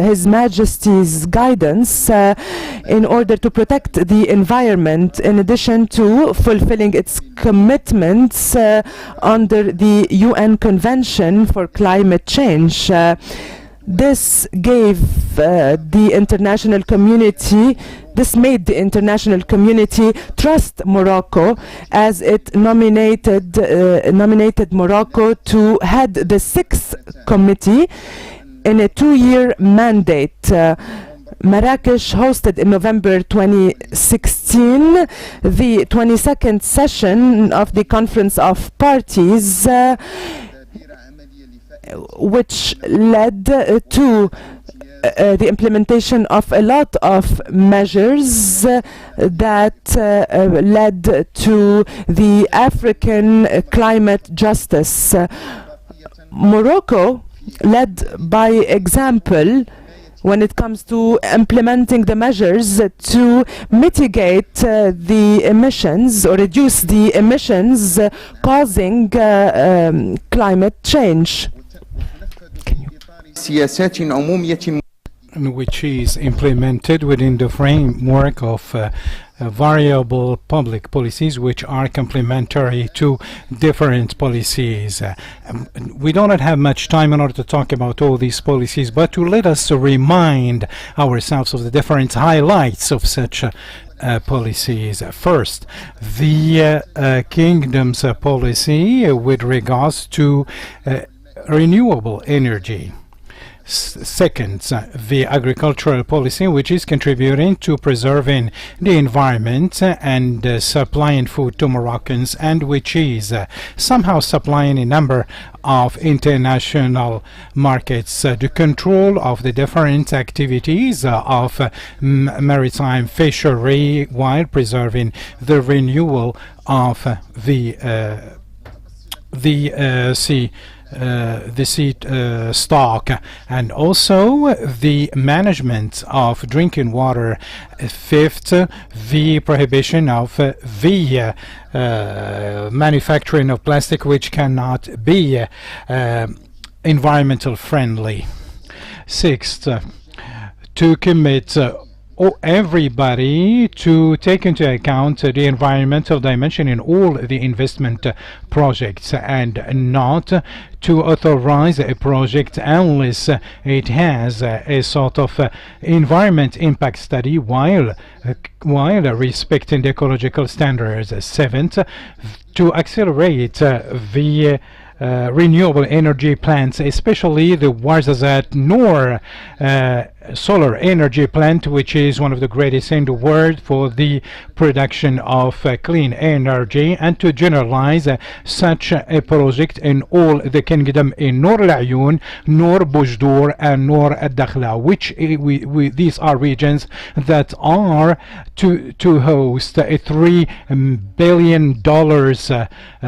His Majesty's guidance in order to protect the environment, in addition to fulfilling its commitments under the UN Convention for Climate Change. This gave the international community, this made the international community trust Morocco, as it nominated Morocco to head the 6th committee in a 2-year mandate. Marrakesh hosted in November 2016 the 22nd session of the Conference of Parties, which led to the implementation of a lot of measures that led to the African climate justice. Morocco led by example when it comes to implementing the measures to mitigate the emissions or reduce the emissions causing climate change. Which is implemented within the framework of variable public policies which are complementary to different policies. We don't have much time in order to talk about all these policies, but to let us remind ourselves of the different highlights of such policies. First, the Kingdom's policy with regards to renewable energy. Second, the agricultural policy, which is contributing to preserving the environment and supplying food to Moroccans, and which is somehow supplying a number of international markets. The control of the different activities of maritime fishery while preserving the renewal of the sea stock, and also the management of drinking water. Fifth, the prohibition of the manufacturing of plastic which cannot be environmental friendly. Sixth, to commit everybody to take into account the environmental dimension in all the investment projects, and not to authorize a project unless it has a sort of environment impact study while respecting the ecological standards. Seventh, to accelerate the renewable energy plants, especially the Ouarzazate Noor solar energy plant, which is one of the greatest in the world for the production of clean energy, and to generalize such a project in all the kingdom in Noor al-Ayun, Noor Bujdur, and Noor al-Dakhla, which these are regions that are to host a $3 billion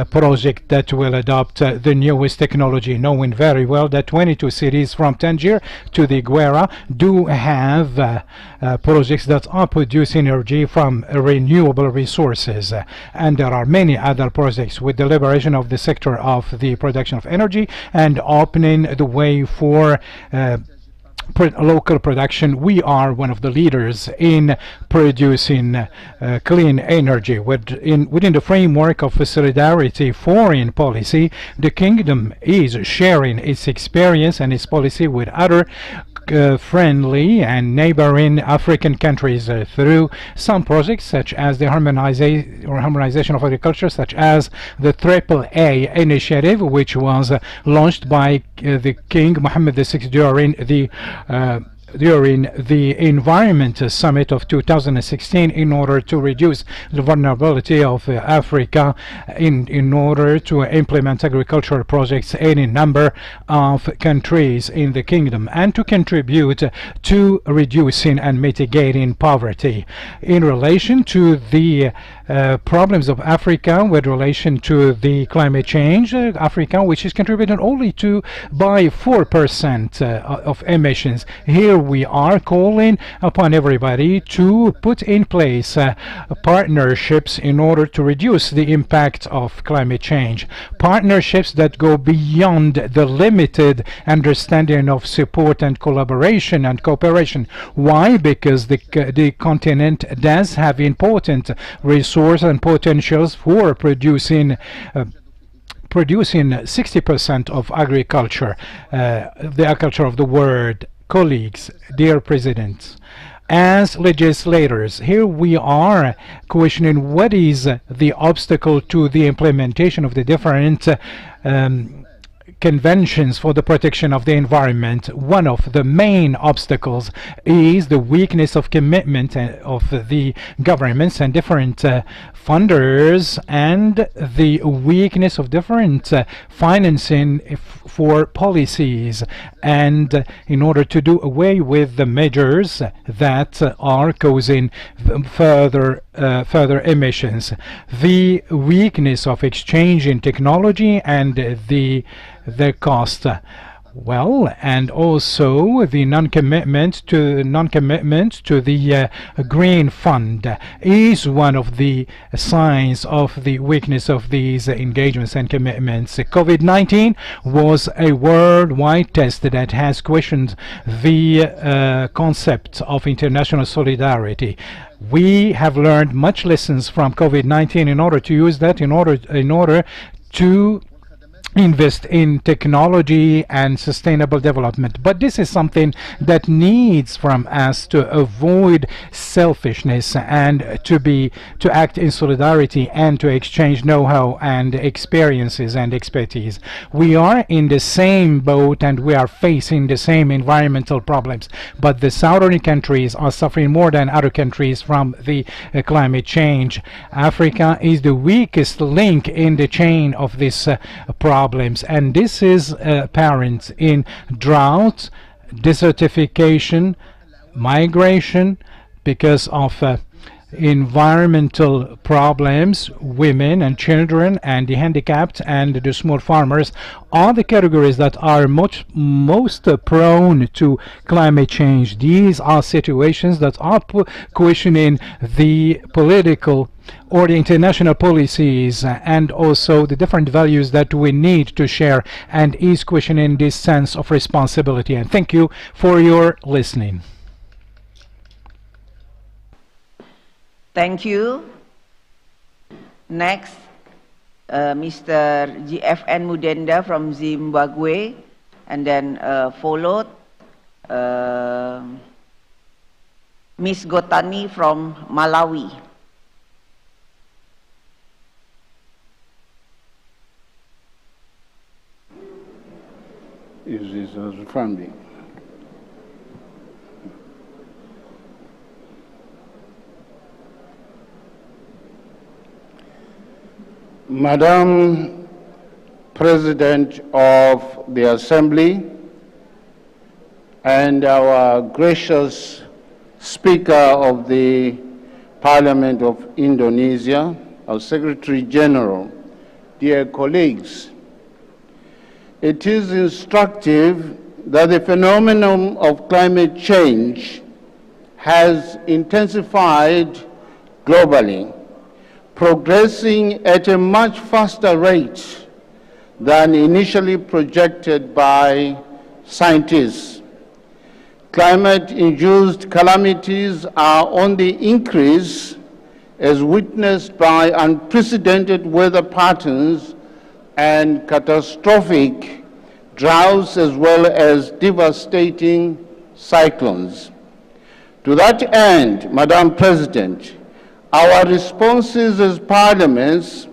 project that will adopt the newest technology, knowing very well that 22 cities from Tangier to the Guera do have projects that are producing energy from renewable resources, and there are many other projects with the liberation of the sector of the production of energy and opening the way for local production. We are one of the leaders in producing clean energy. Within the framework of solidarity foreign policy, the Kingdom is sharing its experience and its policy with other friendly and neighboring African countries through some projects such as the harmonization of agriculture, such as the AAA initiative, which was launched by the King Mohammed VI during the during the Environment Summit of 2016 in order to reduce the vulnerability of Africa in order to implement agricultural projects in a number of countries in the kingdom and to contribute to reducing and mitigating poverty. In relation to the problems of Africa with relation to the climate change, Africa, which is contributing only by 4% of emissions. Here we are calling upon everybody to put in place partnerships in order to reduce the impact of climate change. Partnerships that go beyond the limited understanding of support and collaboration and cooperation. Why? Because the continent does have important resources and potentials for producing 60% of agriculture, the agriculture of the world. Colleagues, dear President, as legislators, here we are questioning what is the obstacle to the implementation of the different conventions for the protection of the environment. One of the main obstacles is the weakness of commitment of the governments and different funders, and the weakness of different financing for policies, and in order to do away with the measures that are causing further emissions. The weakness of exchange in technology and the cost. Well, and also the non-commitment to the Green Fund is one of the signs of the weakness of these engagements and commitments. COVID-19 was a worldwide test that has questioned the concept of international solidarity. We have learned much lessons from COVID-19 in order to use that in order to invest in technology and sustainable development. But this is something that needs from us to avoid selfishness and to act in solidarity and to exchange know-how and experiences and expertise. We are in the same boat and we are facing the same environmental problems, but the southern countries are suffering more than other countries from the climate change. Africa is the weakest link in the chain of this problems, and this is apparent in drought, desertification, migration because of environmental problems. Women and children and the handicapped and the small farmers are the categories that are most prone to climate change. These are situations that are questioning the political or the international policies and also the different values that we need to share, and is questioning this sense of responsibility. And thank you for your listening. Thank you. Next, Mr. GFN Mudenda from Zimbabwe, and then followed Ms. Gotani from Malawi. Is reframing. Madam President of the Assembly and our gracious Speaker of the Parliament of Indonesia, our Secretary General, dear colleagues, it is instructive that the phenomenon of climate change has intensified globally, progressing at a much faster rate than initially projected by scientists. Climate-induced calamities are on the increase, as witnessed by unprecedented weather patterns and catastrophic droughts, as well as devastating cyclones. To that end, Madam President, our responses as parliaments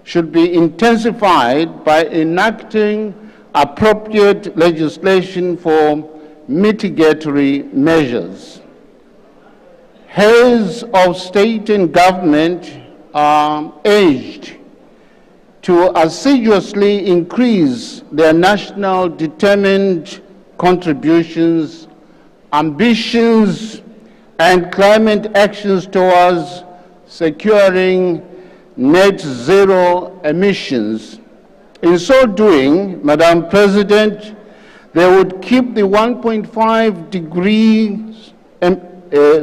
should be intensified by enacting appropriate legislation for mitigatory measures. Heads of state and government are urged to assiduously increase their national determined contributions, ambitions, and climate actions towards securing net zero emissions. In so doing, Madam President, they would keep the 1.5 degrees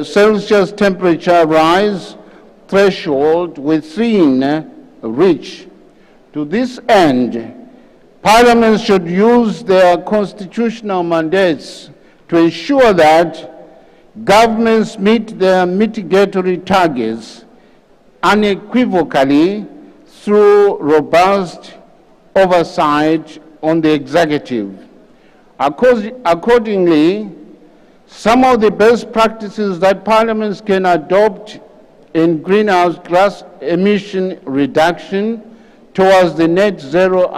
Celsius temperature rise threshold within reach. To this end, Parliament should use their constitutional mandates to ensure that governments meet their mitigatory targets unequivocally through robust oversight on the executive. Accordingly, some of the best practices that parliaments can adopt in greenhouse gas emission reduction towards the net zero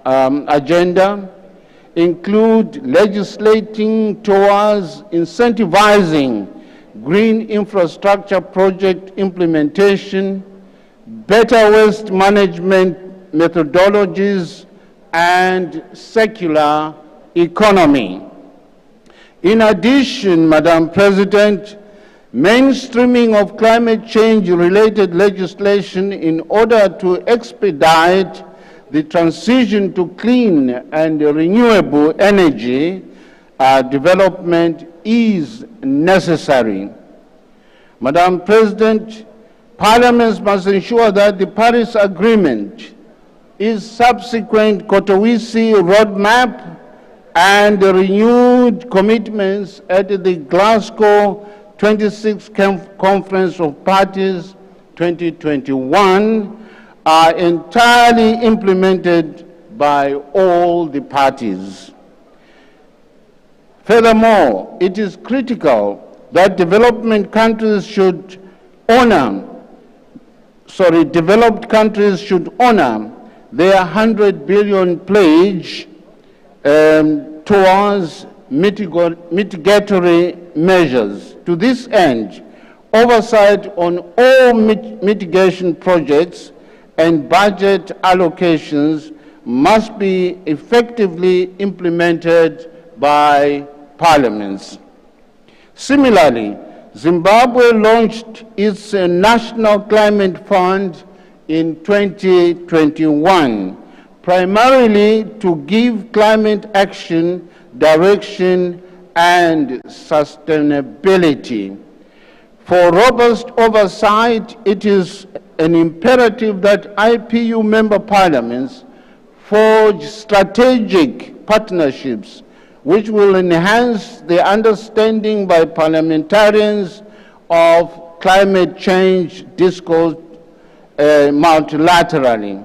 agenda include legislating towards incentivizing green infrastructure project implementation, better waste management methodologies, and circular economy. In addition, Madam President, mainstreaming of climate change-related legislation in order to expedite the transition to clean and renewable energy development is necessary. Madam President, Parliaments must ensure that the Paris Agreement, its subsequent Katowice roadmap, and the renewed commitments at the Glasgow 26th Conference of Parties 2021 are entirely implemented by all the parties. Furthermore, it is critical that developed countries should honor their 100 billion pledge towards mitigatory measures. To this end, oversight on all mitigation projects and budget allocations must be effectively implemented by parliaments. Similarly, Zimbabwe launched its National Climate Fund in 2021, primarily to give climate action direction and sustainability. For robust oversight, it is an imperative that IPU member parliaments forge strategic partnerships which will enhance the understanding by parliamentarians of climate change discourse multilaterally.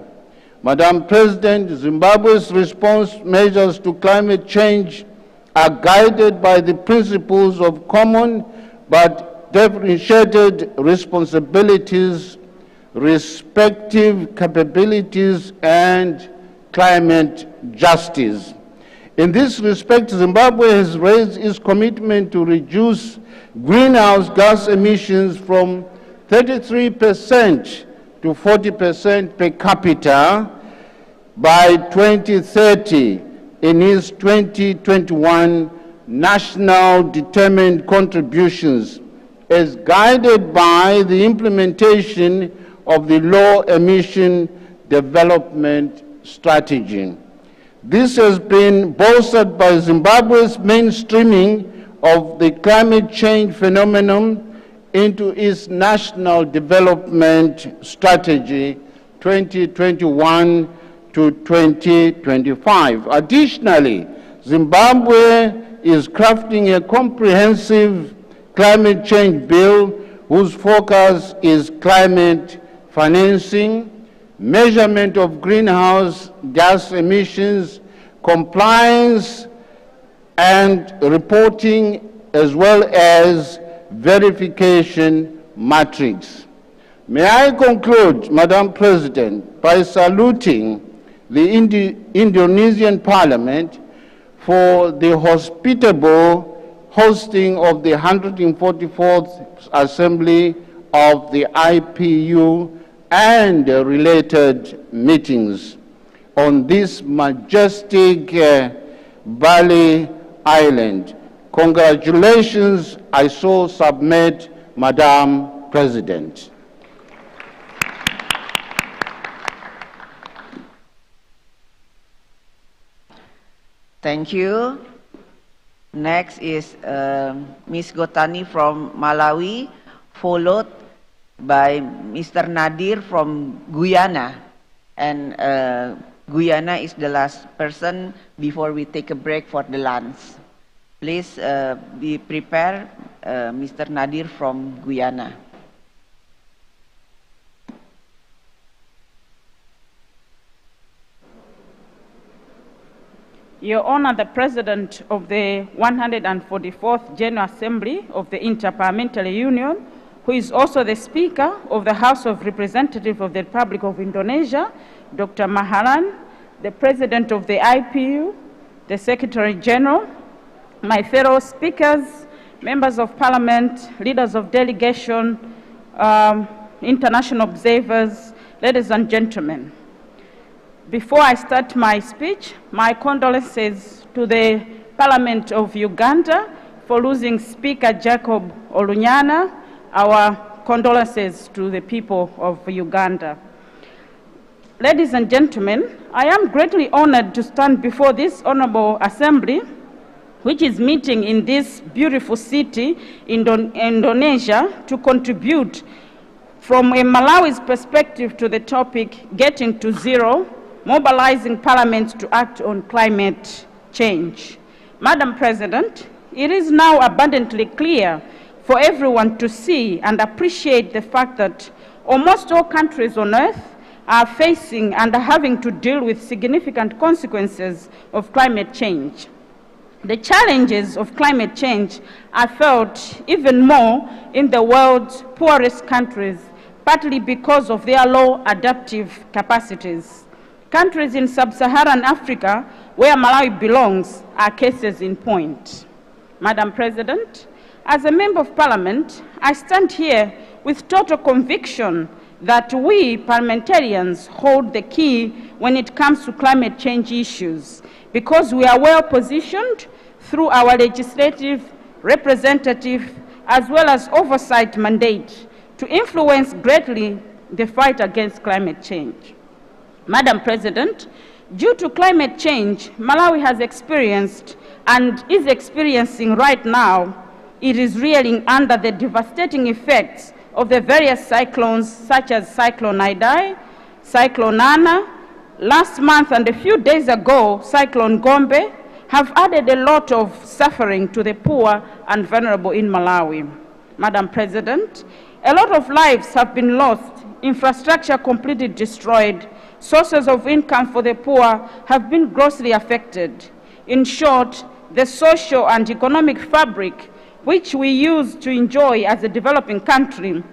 Madam President, Zimbabwe's response measures to climate change are guided by the principles of common but differentiated responsibilities, respective capabilities, and climate justice. In this respect, Zimbabwe has raised its commitment to reduce greenhouse gas emissions from 33% to 40% per capita by 2030 in its 2021 national determined contributions, as guided by the implementation of the low emission development strategy. This has been bolstered by Zimbabwe's mainstreaming of the climate change phenomenon into its National Development Strategy 2021 to 2025. Additionally, Zimbabwe is crafting a comprehensive climate change bill whose focus is climate financing, measurement of greenhouse gas emissions, compliance and reporting, as well as verification matrix. May I conclude, Madam President, by saluting the Indonesian Parliament for the hospitable hosting of the 144th Assembly of the IPU and related meetings on this majestic Bali Island. Congratulations, I so submit, Madam President. Thank you. Next is Ms. Gotani from Malawi, followed by Mr. Nadir from Guyana. And Guyana is the last person before we take a break for the lunch. Please be prepared, Mr. Nadir from Guyana. Your Honor, the President of the 144th General Assembly of the Inter-Parliamentary Union, who is also the Speaker of the House of Representatives of the Republic of Indonesia, Dr. Mahalan, the President of the IPU, the Secretary General, my fellow speakers, members of Parliament, leaders of delegation, international observers, ladies and gentlemen. Before I start my speech, my condolences to the Parliament of Uganda for losing Speaker Jacob Olunyana. Our condolences to the people of Uganda. Ladies and gentlemen, I am greatly honored to stand before this honorable assembly, which is meeting in this beautiful city in Indonesia, to contribute from a Malawi's perspective to the topic, Getting to Zero, Mobilizing Parliament to Act on Climate Change. Madam President, it is now abundantly clear for everyone to see and appreciate the fact that almost all countries on earth are facing and are having to deal with significant consequences of climate change. The challenges of climate change are felt even more in the world's poorest countries, partly because of their low adaptive capacities. Countries in sub-Saharan Africa, where Malawi belongs, are cases in point. Madam President, as a Member of Parliament, I stand here with total conviction that we parliamentarians hold the key when it comes to climate change issues, because we are well positioned through our legislative, representative, as well as oversight mandate to influence greatly the fight against climate change. Madam President, due to climate change, Malawi has experienced and is experiencing right now, it is reeling under the devastating effects of the various cyclones such as Cyclone Idai, Cyclone Nana, last month and a few days ago, Cyclone Gombe, have added a lot of suffering to the poor and vulnerable in Malawi. Madam President, a lot of lives have been lost, infrastructure completely destroyed, sources of income for the poor have been grossly affected. In short, the social and economic fabric which we use to enjoy as a developing country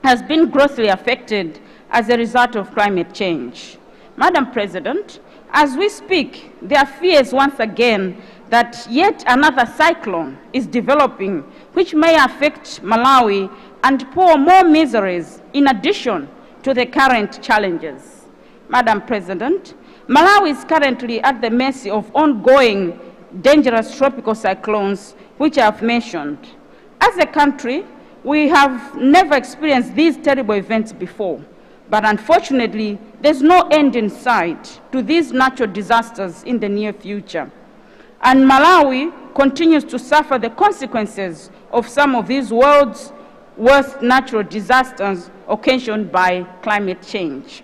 has been grossly affected as a result of climate change. Madam President, as we speak, there are fears once again that yet another cyclone is developing which may affect Malawi and pour more miseries in addition to the current challenges. Madam President, Malawi is currently at the mercy of ongoing dangerous tropical cyclones which I have mentioned. As a country, we have never experienced these terrible events before, but unfortunately, there's no end in sight to these natural disasters in the near future. And Malawi continues to suffer the consequences of some of these world's worst natural disasters occasioned by climate change.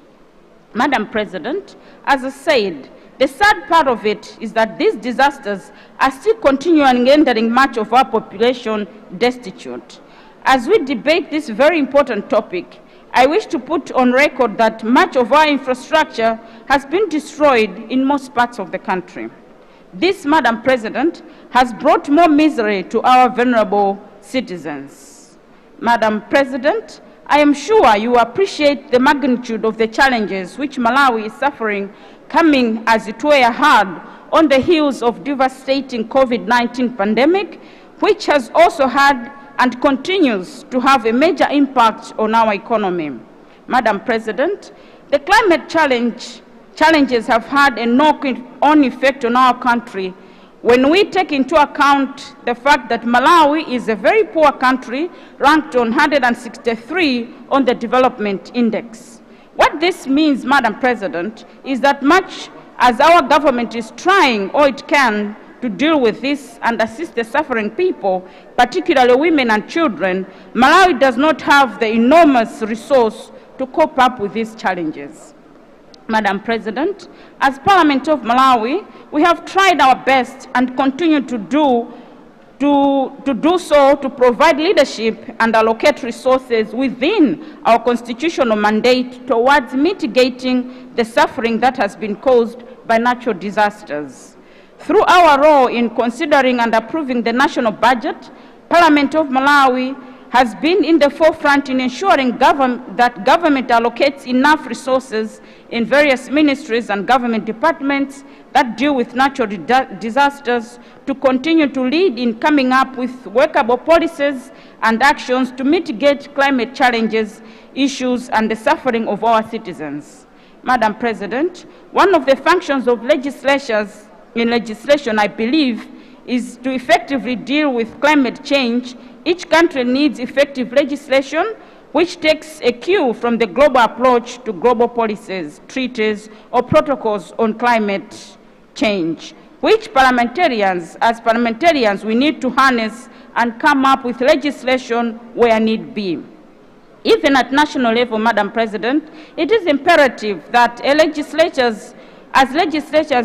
Madam President, as I said, the sad part of it is that these disasters are still continuing rendering much of our population destitute. As we debate this very important topic, I wish to put on record that much of our infrastructure has been destroyed in most parts of the country. This, Madam President, has brought more misery to our vulnerable citizens. Madam President, I am sure you appreciate the magnitude of the challenges which Malawi is suffering, coming as it were hard on the heels of devastating COVID-19 pandemic, which has also had and continues to have a major impact on our economy. Madam President, the climate challenges have had a knock-on effect on our country when we take into account the fact that Malawi is a very poor country, ranked on 163 on the Development Index. What this means, Madam President, is that much as our government is trying all it can to deal with this and assist the suffering people, particularly women and children, Malawi does not have the enormous resource to cope up with these challenges. Madam President, as Parliament of Malawi, we have tried our best and continue to do so to provide leadership and allocate resources within our constitutional mandate towards mitigating the suffering that has been caused by natural disasters. Through our role in considering and approving the national budget, Parliament of Malawi has been in the forefront in ensuring that government allocates enough resources in various ministries and government departments that deal with natural disasters to continue to lead in coming up with workable policies and actions to mitigate climate challenges, issues, and the suffering of our citizens. Madam President, one of the functions of legislation, I believe, is to effectively deal with climate change. Each country needs effective legislation which takes a cue from the global approach to global policies, treaties, or protocols on climate change, which as parliamentarians, we need to harness and come up with legislation where need be. Even at national level, Madam President, it is imperative that legislatures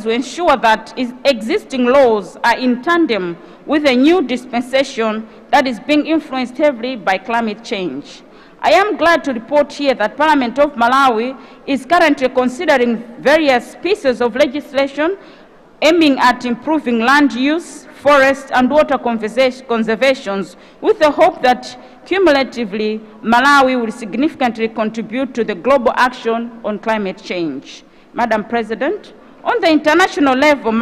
will ensure that existing laws are in tandem with a new dispensation that is being influenced heavily by climate change. I am glad to report here that Parliament of Malawi is currently considering various pieces of legislation aiming at improving land use, forest and water conservations, with the hope that cumulatively Malawi will significantly contribute to the global action on climate change. Madam President, on the international level,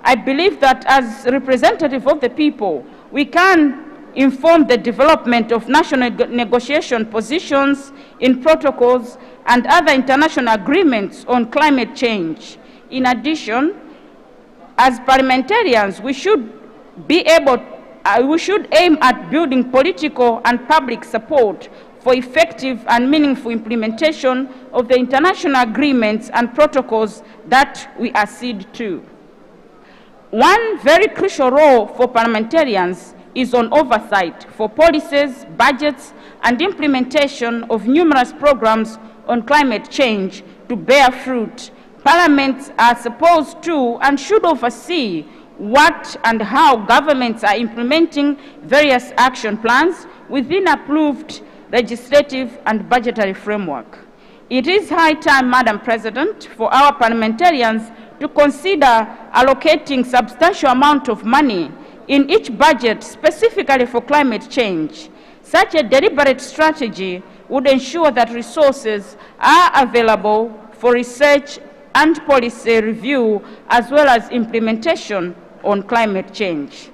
I believe that as representative of the people, we can inform the development of national negotiation positions in protocols and other international agreements on climate change. In addition, as parliamentarians, we should aim at building political and public support for effective and meaningful implementation of the international agreements and protocols that we accede to. One very crucial role for parliamentarians is on oversight for policies, budgets, and implementation of numerous programs on climate change to bear fruit. Parliaments are supposed to and should oversee what and how governments are implementing various action plans within approved legislative and budgetary framework. It is high time, Madam President, for our parliamentarians to consider allocating substantial amount of money in each budget specifically for climate change. Such a deliberate strategy would ensure that resources are available for research and policy review as well as implementation on climate change.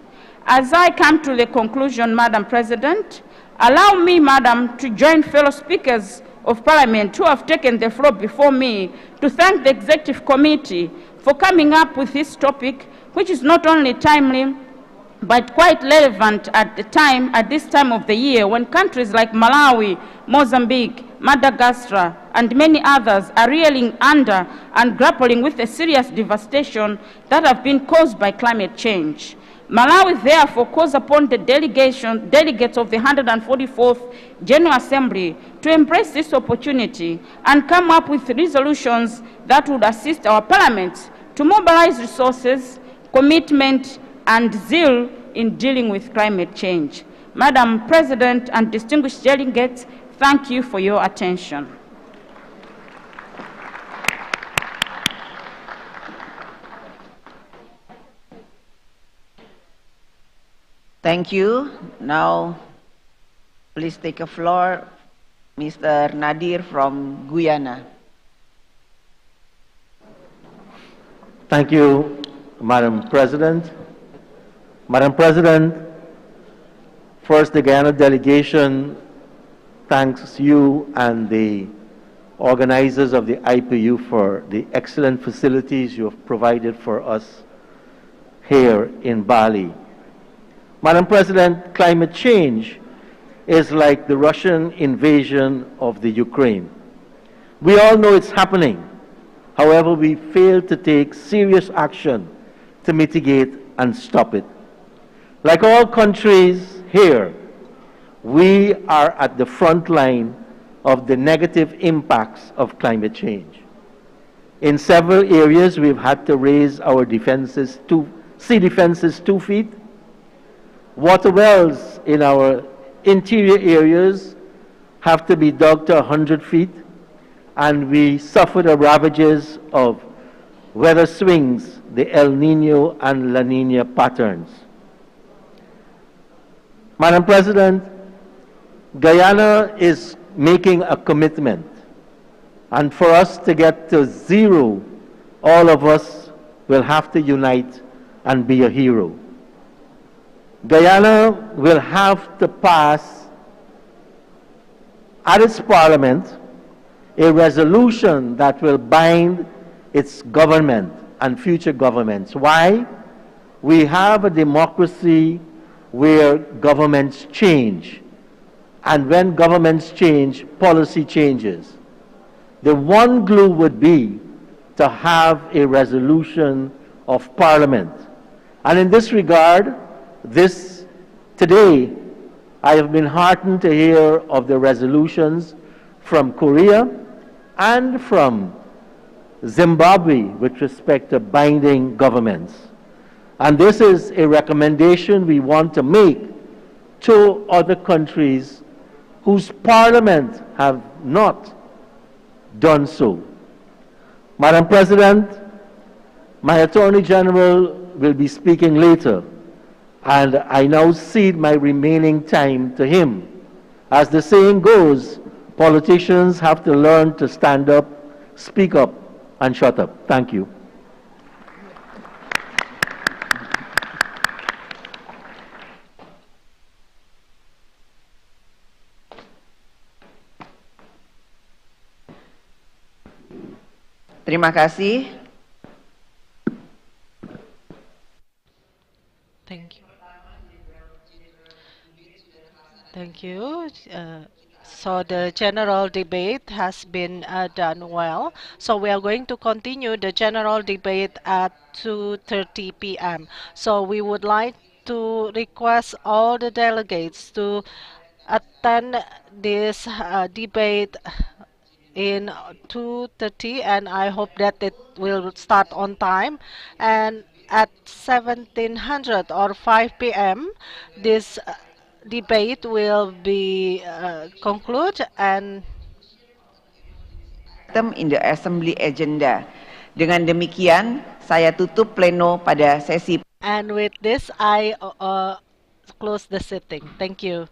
As I come to the conclusion, Madam President, allow me, Madam, to join fellow speakers of Parliament who have taken the floor before me to thank the Executive Committee for coming up with this topic, which is not only timely, but quite relevant at this time of the year when countries like Malawi, Mozambique, Madagascar, and many others are reeling under and grappling with the serious devastation that have been caused by climate change. Malawi therefore calls upon the delegates of the 144th General Assembly to embrace this opportunity and come up with resolutions that would assist our parliaments to mobilize resources, commitment, and zeal in dealing with climate change. Madam President and distinguished delegates, thank you for your attention. Thank you. Now, please take a floor, Mr. Nadir from Guyana. Thank you, Madam President. Madam President, first the Guyana delegation thanks you and the organizers of the IPU for the excellent facilities you have provided for us here in Bali. Madam President, climate change is like the Russian invasion of the Ukraine. We all know it's happening. However, we fail to take serious action to mitigate and stop it. Like all countries here, we are at the front line of the negative impacts of climate change. In several areas, we've had to raise our defenses sea defenses 2 feet. Water wells in our interior areas have to be dug to 100 feet, and we suffer the ravages of weather swings, the El Nino and La Nina patterns. Madam President, Guyana is making a commitment, and for us to get to zero, all of us will have to unite and be a hero. Guyana will have to pass at its parliament a resolution that will bind its government and future governments. Why? We have a democracy where governments change. And when governments change, policy changes. The one glue would be to have a resolution of Parliament. And in this regard, today, I have been heartened to hear of the resolutions from Korea and from Zimbabwe with respect to binding governments. And this is a recommendation we want to make to other countries whose parliament have not done so. Madam President, my Attorney General will be speaking later, and I now cede my remaining time to him. As the saying goes, politicians have to learn to stand up, speak up, and shut up. Thank you. Terima kasih. Thank you. Thank you. So the general debate has been done well. So we are going to continue the general debate at 2:30 p.m. So we would like to request all the delegates to attend this debate in 2:30, and I hope that it will start on time. And at 1700 or 5 p.m. this debate will be concluded and item in the assembly agenda. Dengan demikian, saya tutup pleno pada sesi. And with this, I close the sitting. Thank you.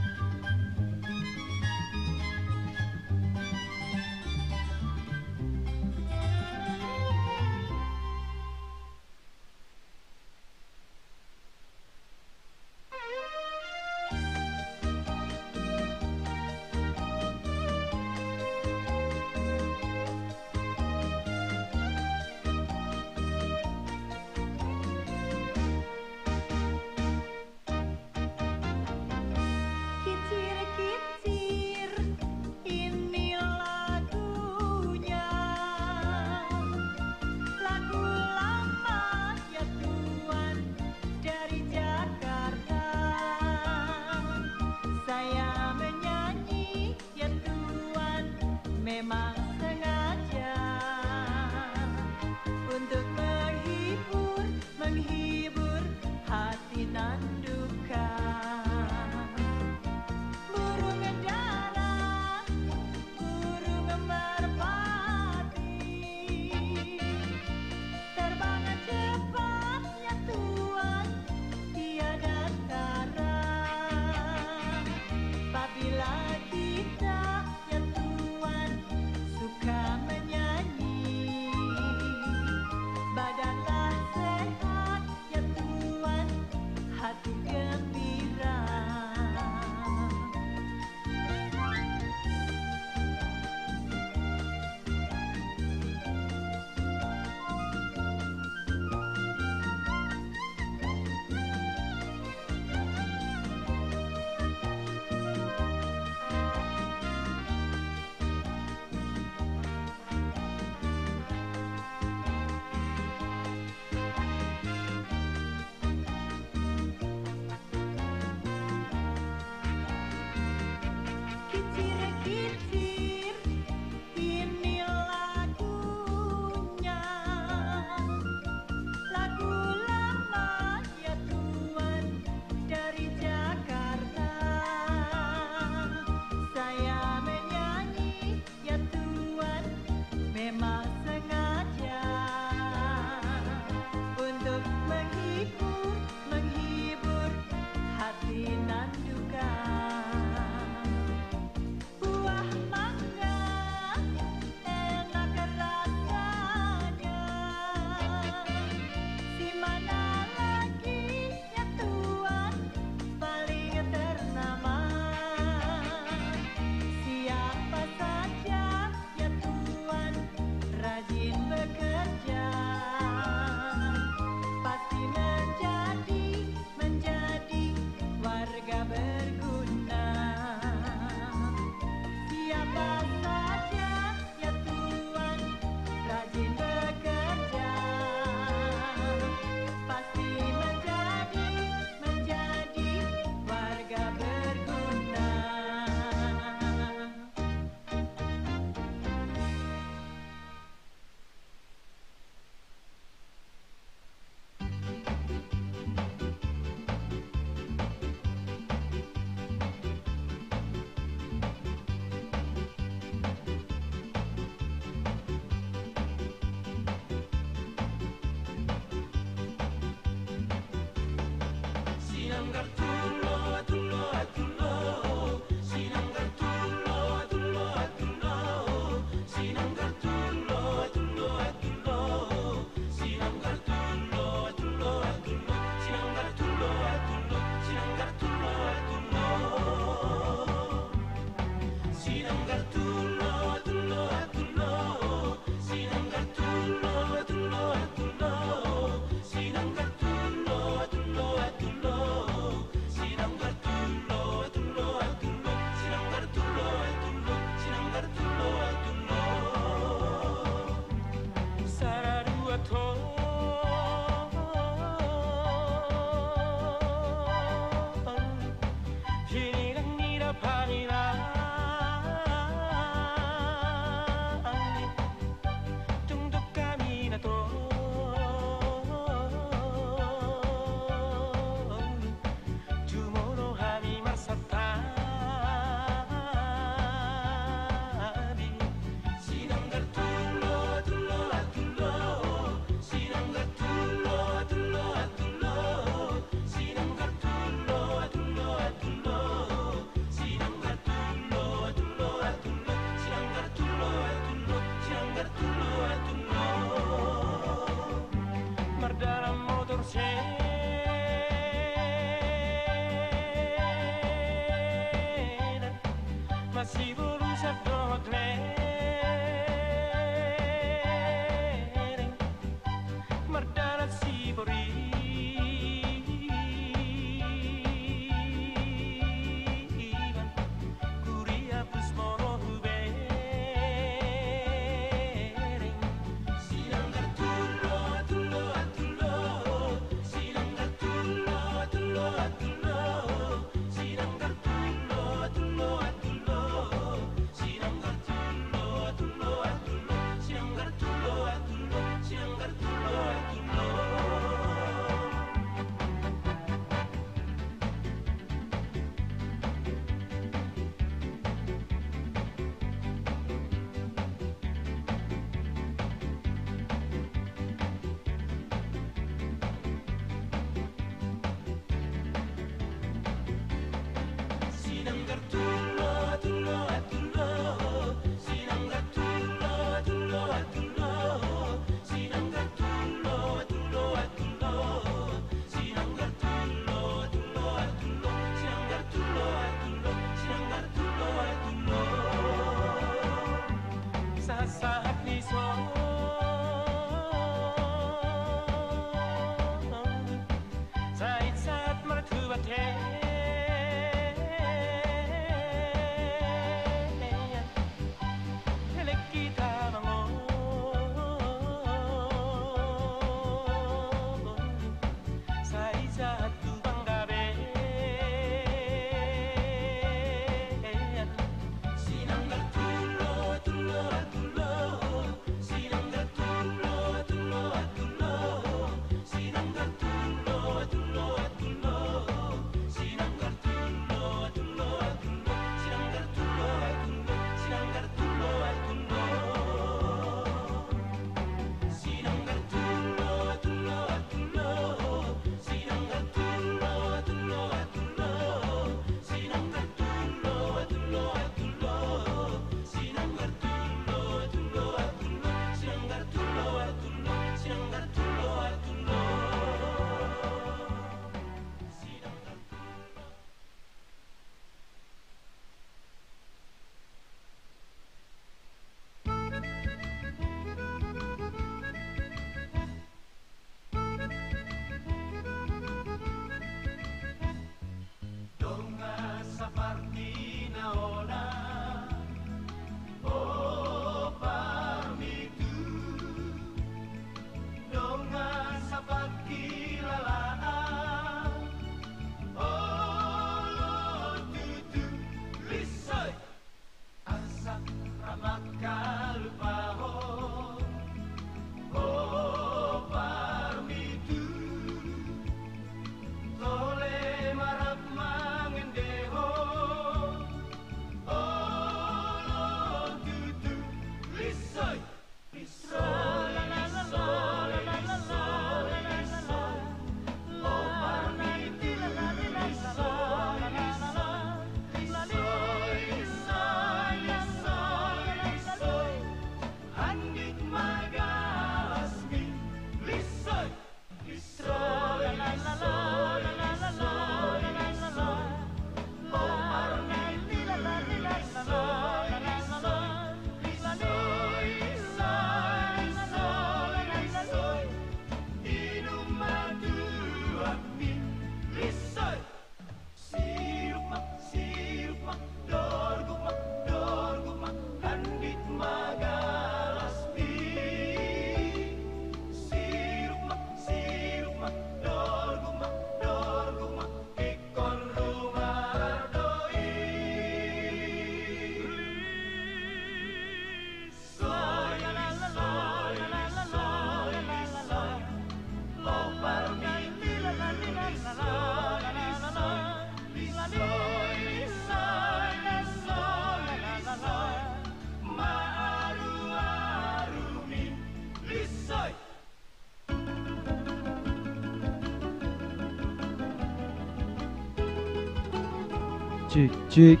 Cik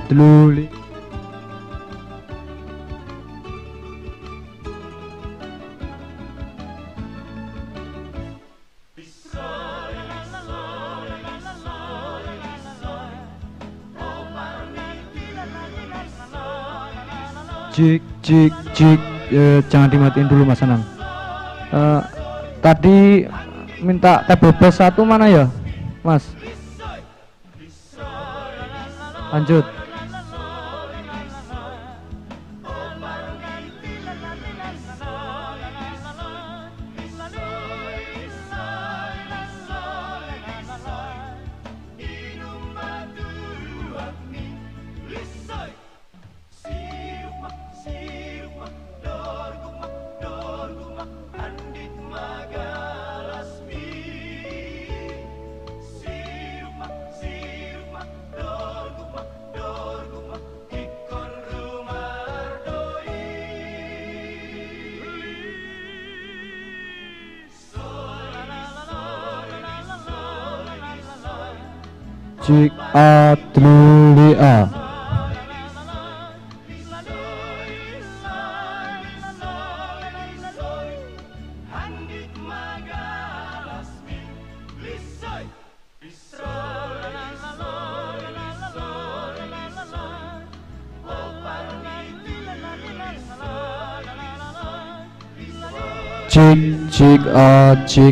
teluli. Cik, jangan dimatiin dulu Mas Anang. Tadi minta TBP 1 mana ya, Mas? Lanjut. Cik A Tluli A. Cik A. Cik.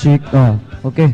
Cik A. Oke.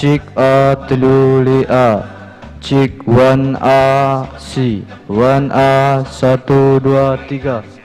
Cik A Tluli A. Cik 1A C 1A 1 2 3.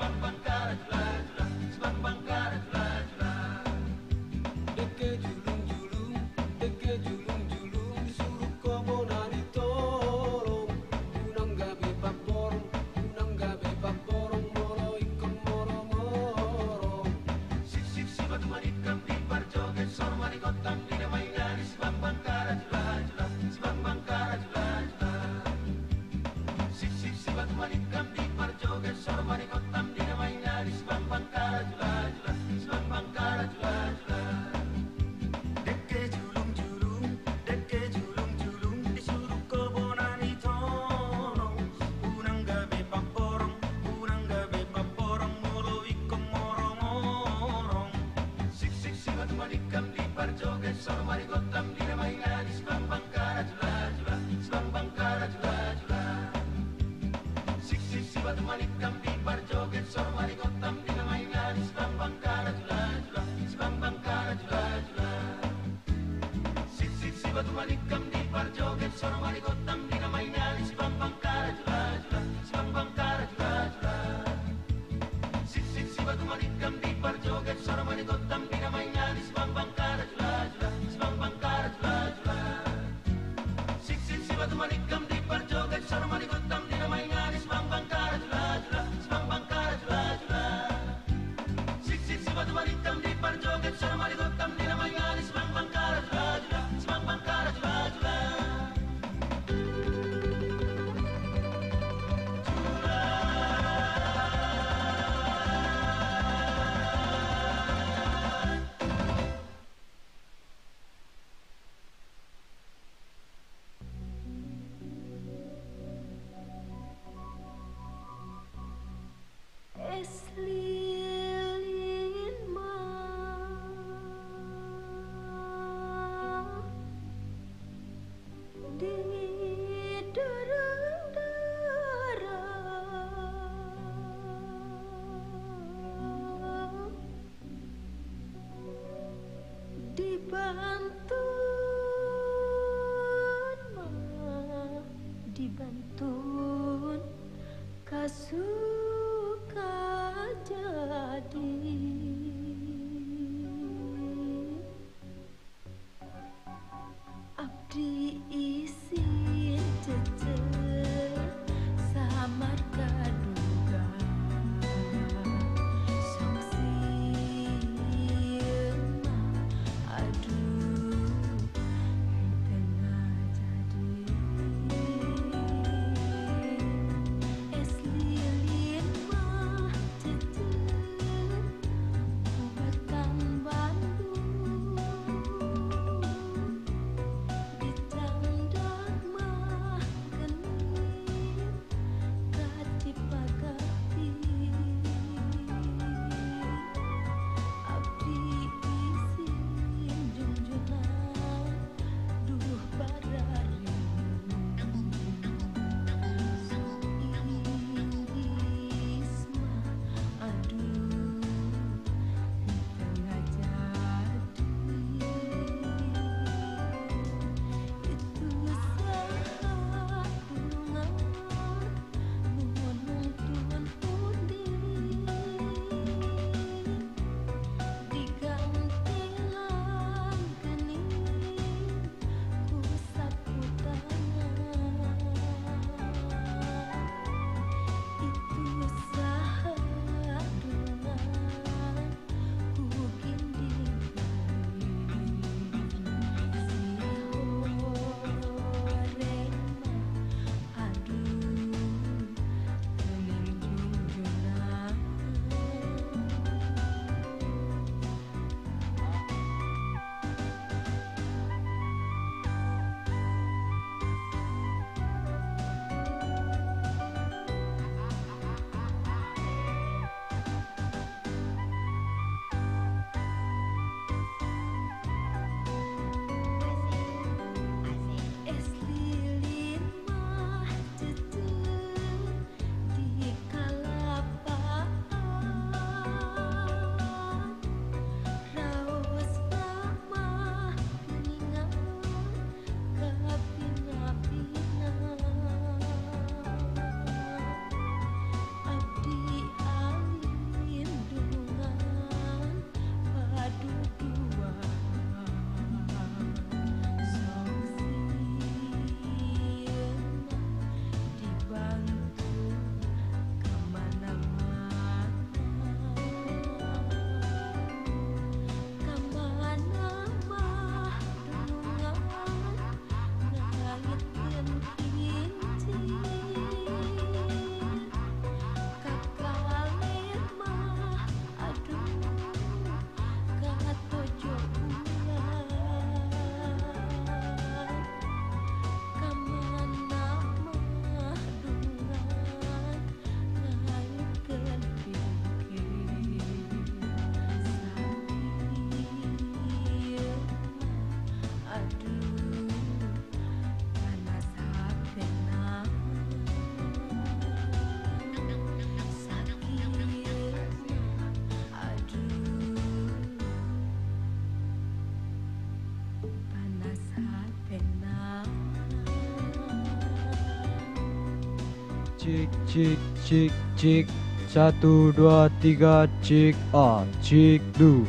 Cik, cik, cik, cik. 1, 2, 3, cik A, cik lu.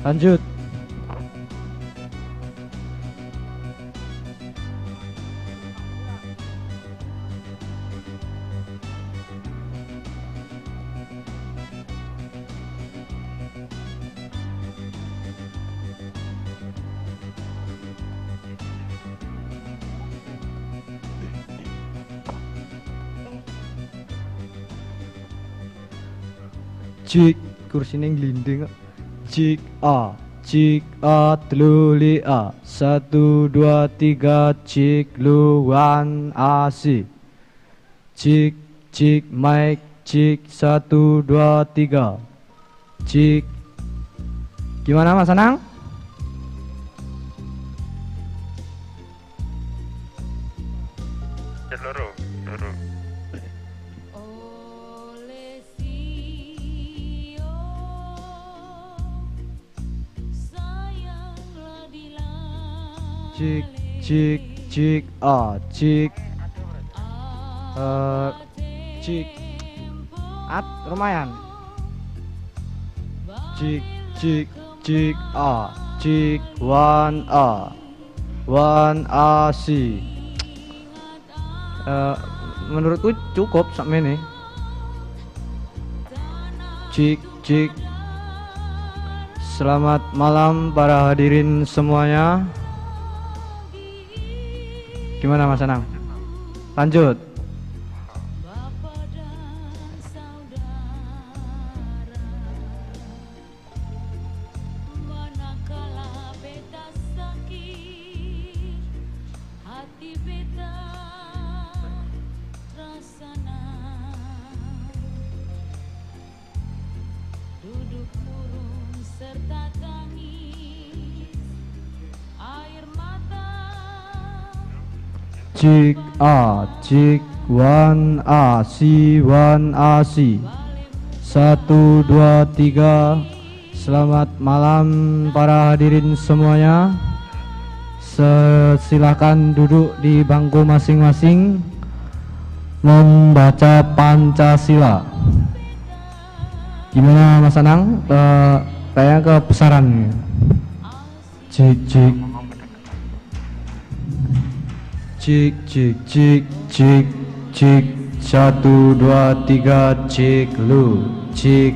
Lanjut. Cik, kursinya ngelinding. Cik A, cik A, teluli A. 1, 2, 3, cik luan asi. Cik, cik, mic, cik 1, 2, 3. Cik. Gimana Mas Anang? Loro. Cik, cik, cik A, cik cik lumayan. Cik, cik, cik A, cik 1 A, 1 A C. Menurutku cukup sampai ini. Cik, cik. Selamat malam para hadirin semuanya. Gimana Mas Anang? Lanjut. Cik A, cik 1 A, C 1 A C. 1, 2, 3. Selamat malam para hadirin semuanya. Silakan duduk di bangku masing-masing membaca Pancasila. Gimana Mas Anang? Kayaknya kebesaran. Cik, cik. Cik, cik, cik, cik, cik. 1, 2, 3, cik lu. Cik.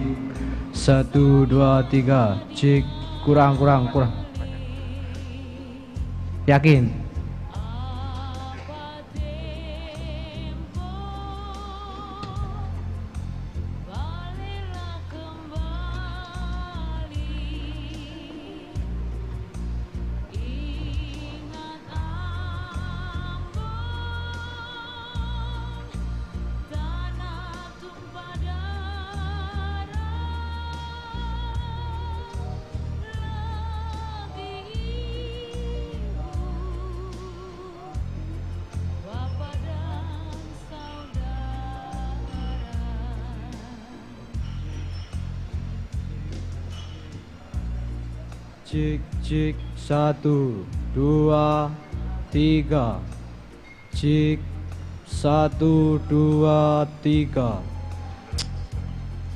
1, 2, 3, cik. Kurang. Yakin? Cik, cik, 1, 2, 3. Cik, 1, 2, 3.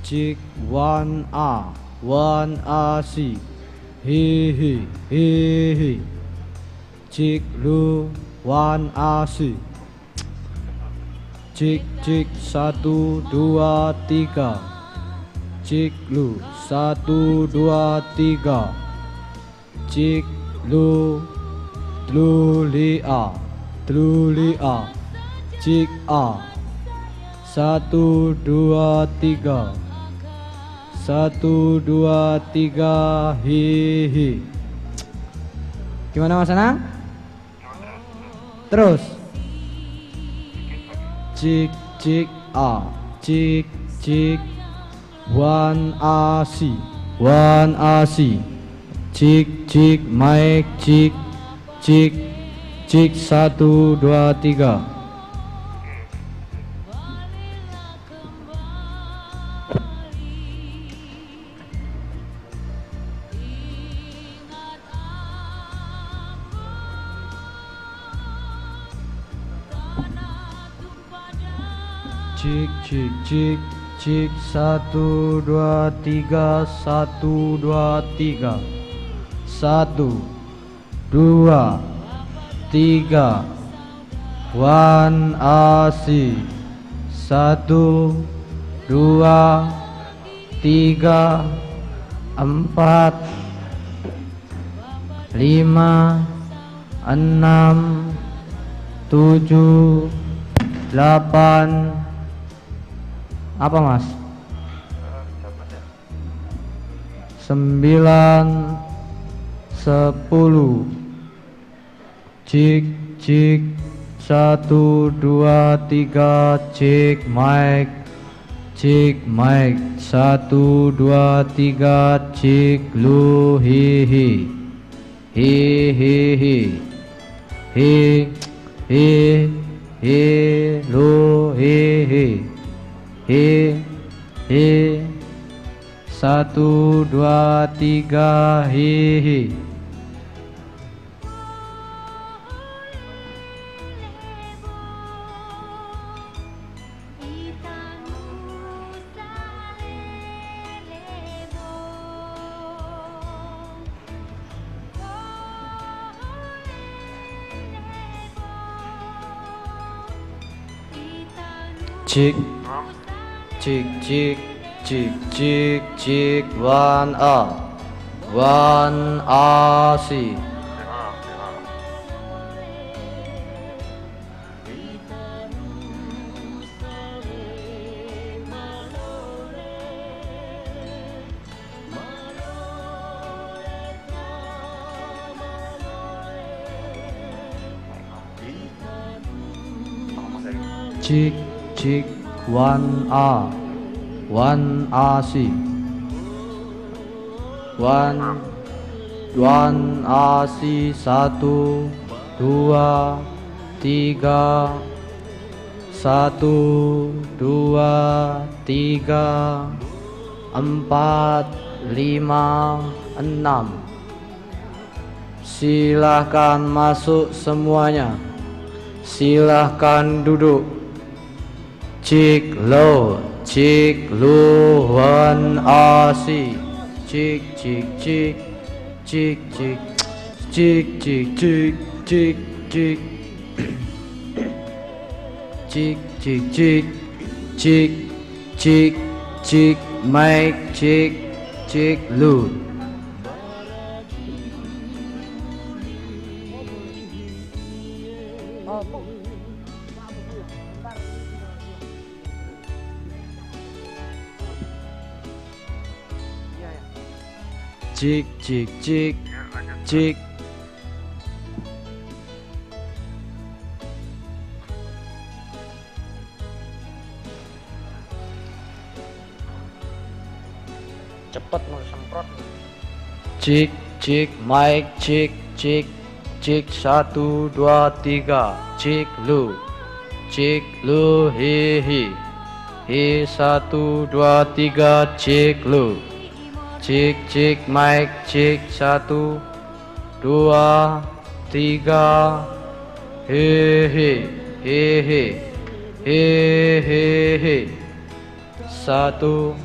Cik 1 A, 1 A C. Hi. Cik lu 1 A C. Cik, 1, 2, 3. Cik lu 1, 2, 3. Cik lu teluli A, cik A. 1, 2, 3. 1, 2, 3. Hi. Gimana Mas Anang? Terus. Cik A, cik 1 A C, 1 A C. Cik, mic, cik 1, 2, 3. cik cik cik cik 1 2 3 1 2 3 1 2 3 Wan Asi 1 2 3 4 5 6 7 8 apa mas 9 10 cik cik 1 2 3 cik mic 1 2 3 cik lu hi hi lu hi hi 1 2 3 hi. Cik cik cik cik cik cik 1A si cik cik 1A si 1A si 1 2 3 1 2 3 4 5 6 silahkan masuk semuanya, silahkan duduk. Cik lu 1A si cik cik cik cik cik cik cik cik cik cik cik cik cik cik cik cik mic cik cik lu. Cik cik cik cik cepet mau semprot. Cik cik mic cik cik cik 1 2 3 cik lu hi hi 1 2 3 cik lu. Cik cik mic cik 1 2 3 he 1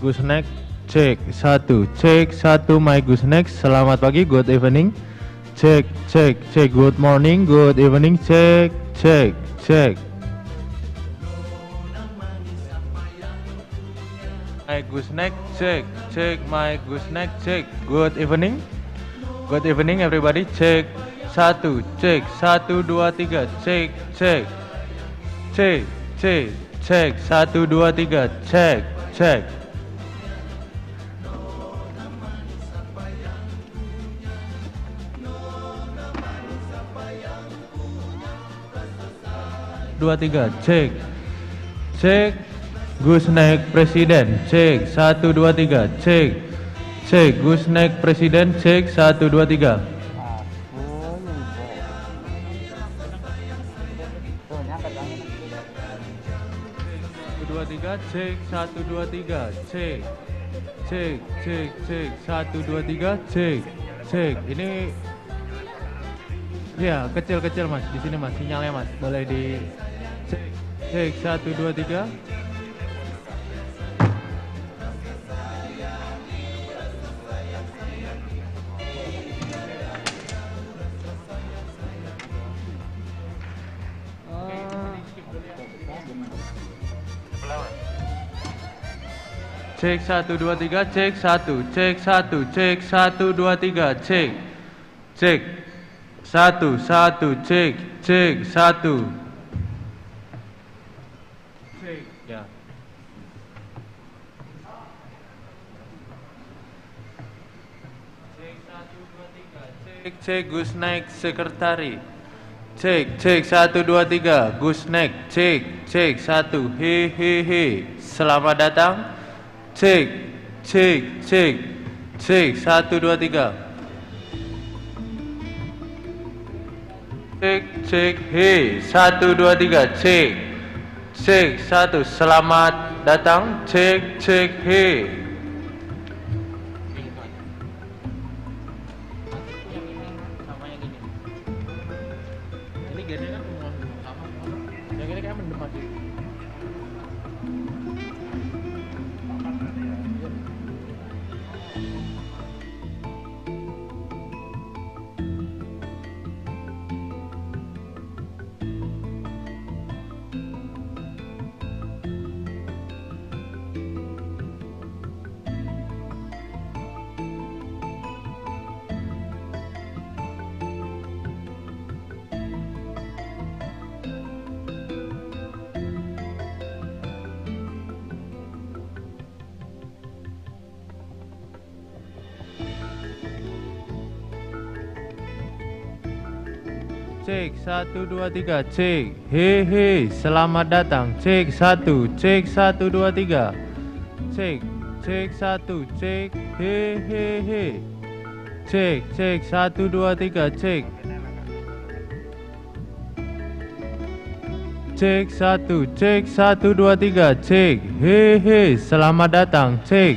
gooseneck, cek, 1, my gooseneck, selamat pagi, good evening, cek, good morning, good evening, cek, my gooseneck, cek, my gooseneck, cek, good evening everybody, cek, 1, 1, 2, 3, cek, 1, 2, 3, cek. Dua tiga, cek, gooseneck presiden, cek, 1, 2, 3, cek, gooseneck presiden, cek, 1, 2, 3. 2, 3, cek, 1, 2, 3, cek, 1, 2, 3, cek. Ini ya kecil mas, di sini mas, sinyalnya mas, boleh di cek, 1, 2, 3. Cek, 1, 2, 3, cek, 1, cek, 1, 2, 3, cek, 1, cek, 1. Cek, ya. Cek, gooseneck sekretari. Cek, 1, 2, 3, gooseneck, cek, 1, he. Selamat datang. Cek, 1, 2, 3. Cek, he, 1, 2, 3, cek, 1, selamat datang, cek, he. Ini gini kan sama, yang ini kayak mendem aja. Cek, 1, 2, 3, cek, he, selamat datang, cek, 1, 1, 2, 3, cek, 1, cek, he, cek, 1, 2, 3, cek, 1, 2, 3, cek, he, selamat datang, cek,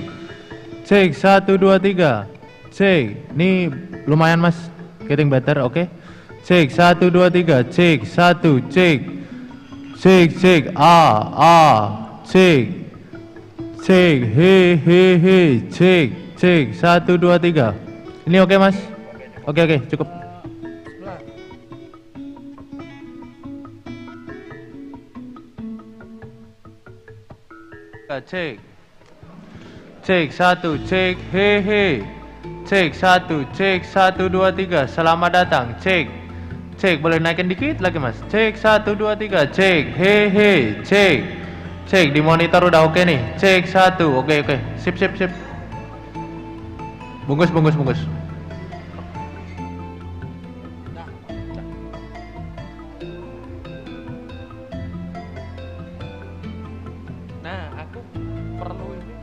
1, 2, 3, cek, ini lumayan mas, getting better, oke? Cek, 1, 2, 3, cek, 1, cek, cek, cek, he, cek, 1, 2, 3. Ini oke mas? Oke, cukup. Cek, 1, cek, he, cek, 1, cek, 1, 2, 3, selamat datang, cek, boleh naikin dikit lagi mas, cek, 1, 2, 3, cek, he, cek, di monitor udah oke nih, cek, 1, oke, sip, bungkus. Nah, aku perlu ini.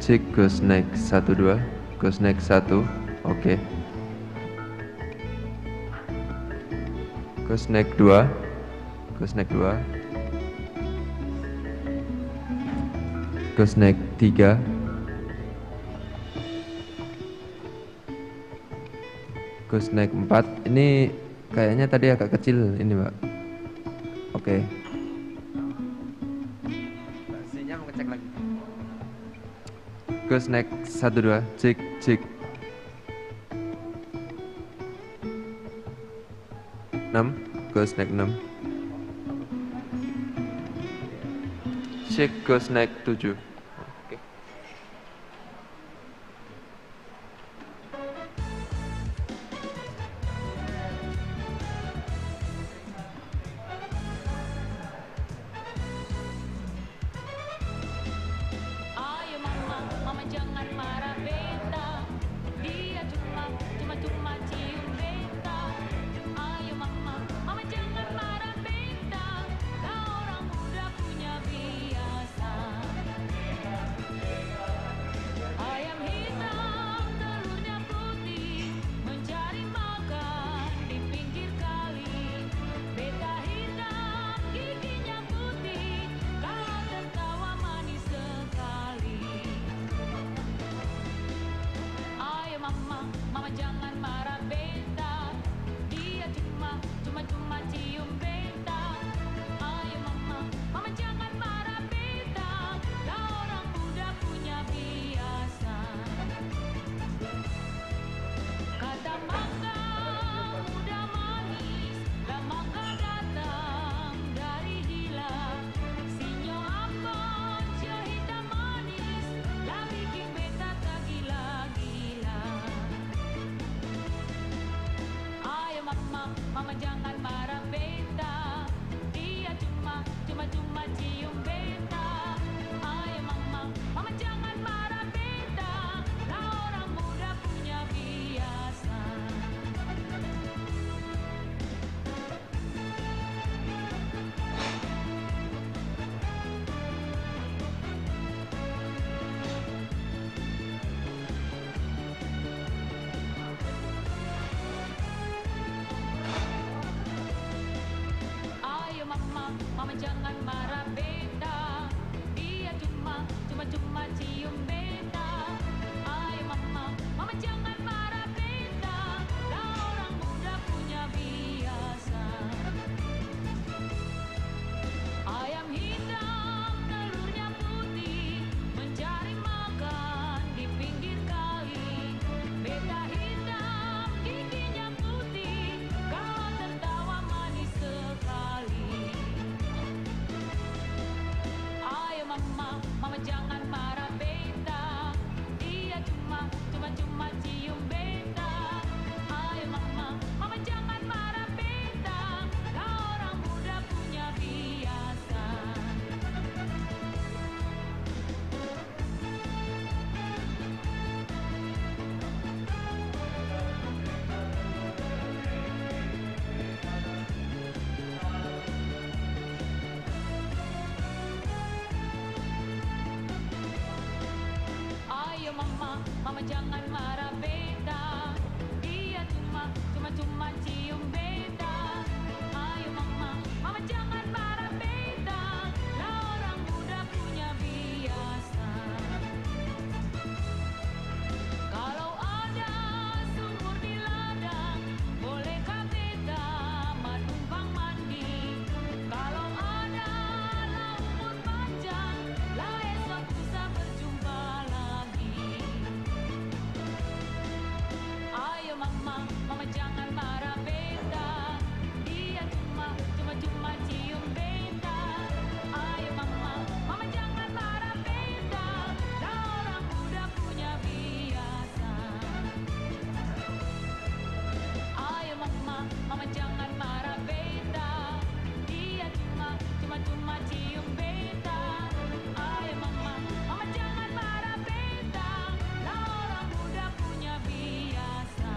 Cek, Gus naik 1 2. Gus naik 1. Oke. Gus naik 2. Gus naik 2. Gus naik 3. Gus naik 4. Ini kayaknya tadi agak kecil ini, Mbak. Oke. Sinyal mau ngecek lagi. Gus naik 1 2. Cek, cek. 6. Gus naik 6. Cek, Gus naik 7. Oke. Ayo mama, mama jangan marah beta. Dia cuma cium beta. Ayo mama, mama jangan marah beta. Kau orang muda punya biasa. Ayam hitam, telurnya putih, mencari makan di pinggir kali. Beta hitam, giginya putih, kalau tertawa manis sekali. Ayo mama, mama jangan marah beta. Dia cuma cium beta. Ayo mama, mama jangan marah beta. Kau orang muda punya biasa. Kata mangga muda manis, lah mangga datang dari gila. Sinyo ambon, sio hitam manis, lah bikin beta tak gila-gila. Ayo mama, mama jangan marah beta. Dia cuma cium beta. Ayo mama, mama jangan marah beta. Kau orang muda punya biasa. Ayo mama, mama jangan marah beta. Dia cuma cium beta. Ayo mama, mama jangan marah beta. Kau orang muda punya biasa. Ayam hitam, telurnya putih, mencari makan di pinggir kali. Beta hitam, giginya putih, kalau tertawa manis sekali. Ayo mama, mama jangan marah beta. Dia cuma cium beta. Ayo mama, mama jangan marah beta. Kau orang muda punya biasa. Ayo mama, mama jangan marah beta. Dia cuma cium beta. Ayo mama, mama jangan marah beta. Lah orang muda punya biasa. Kalau ada sumur di ladang, bolehkah beta menumpang mandi? Kalau ada laut panjang, lah esok lusa berjumpa lagi. Ayo mama, mama jangan marah beta. Dia cuma cium beta. Ayo mama, mama jangan marah beta. Lah orang muda punya biasa. Ayo mama, mama jangan marah beta. Dia cuma cium beta. Ayo mama, mama jangan marah beta. Lah orang muda punya biasa.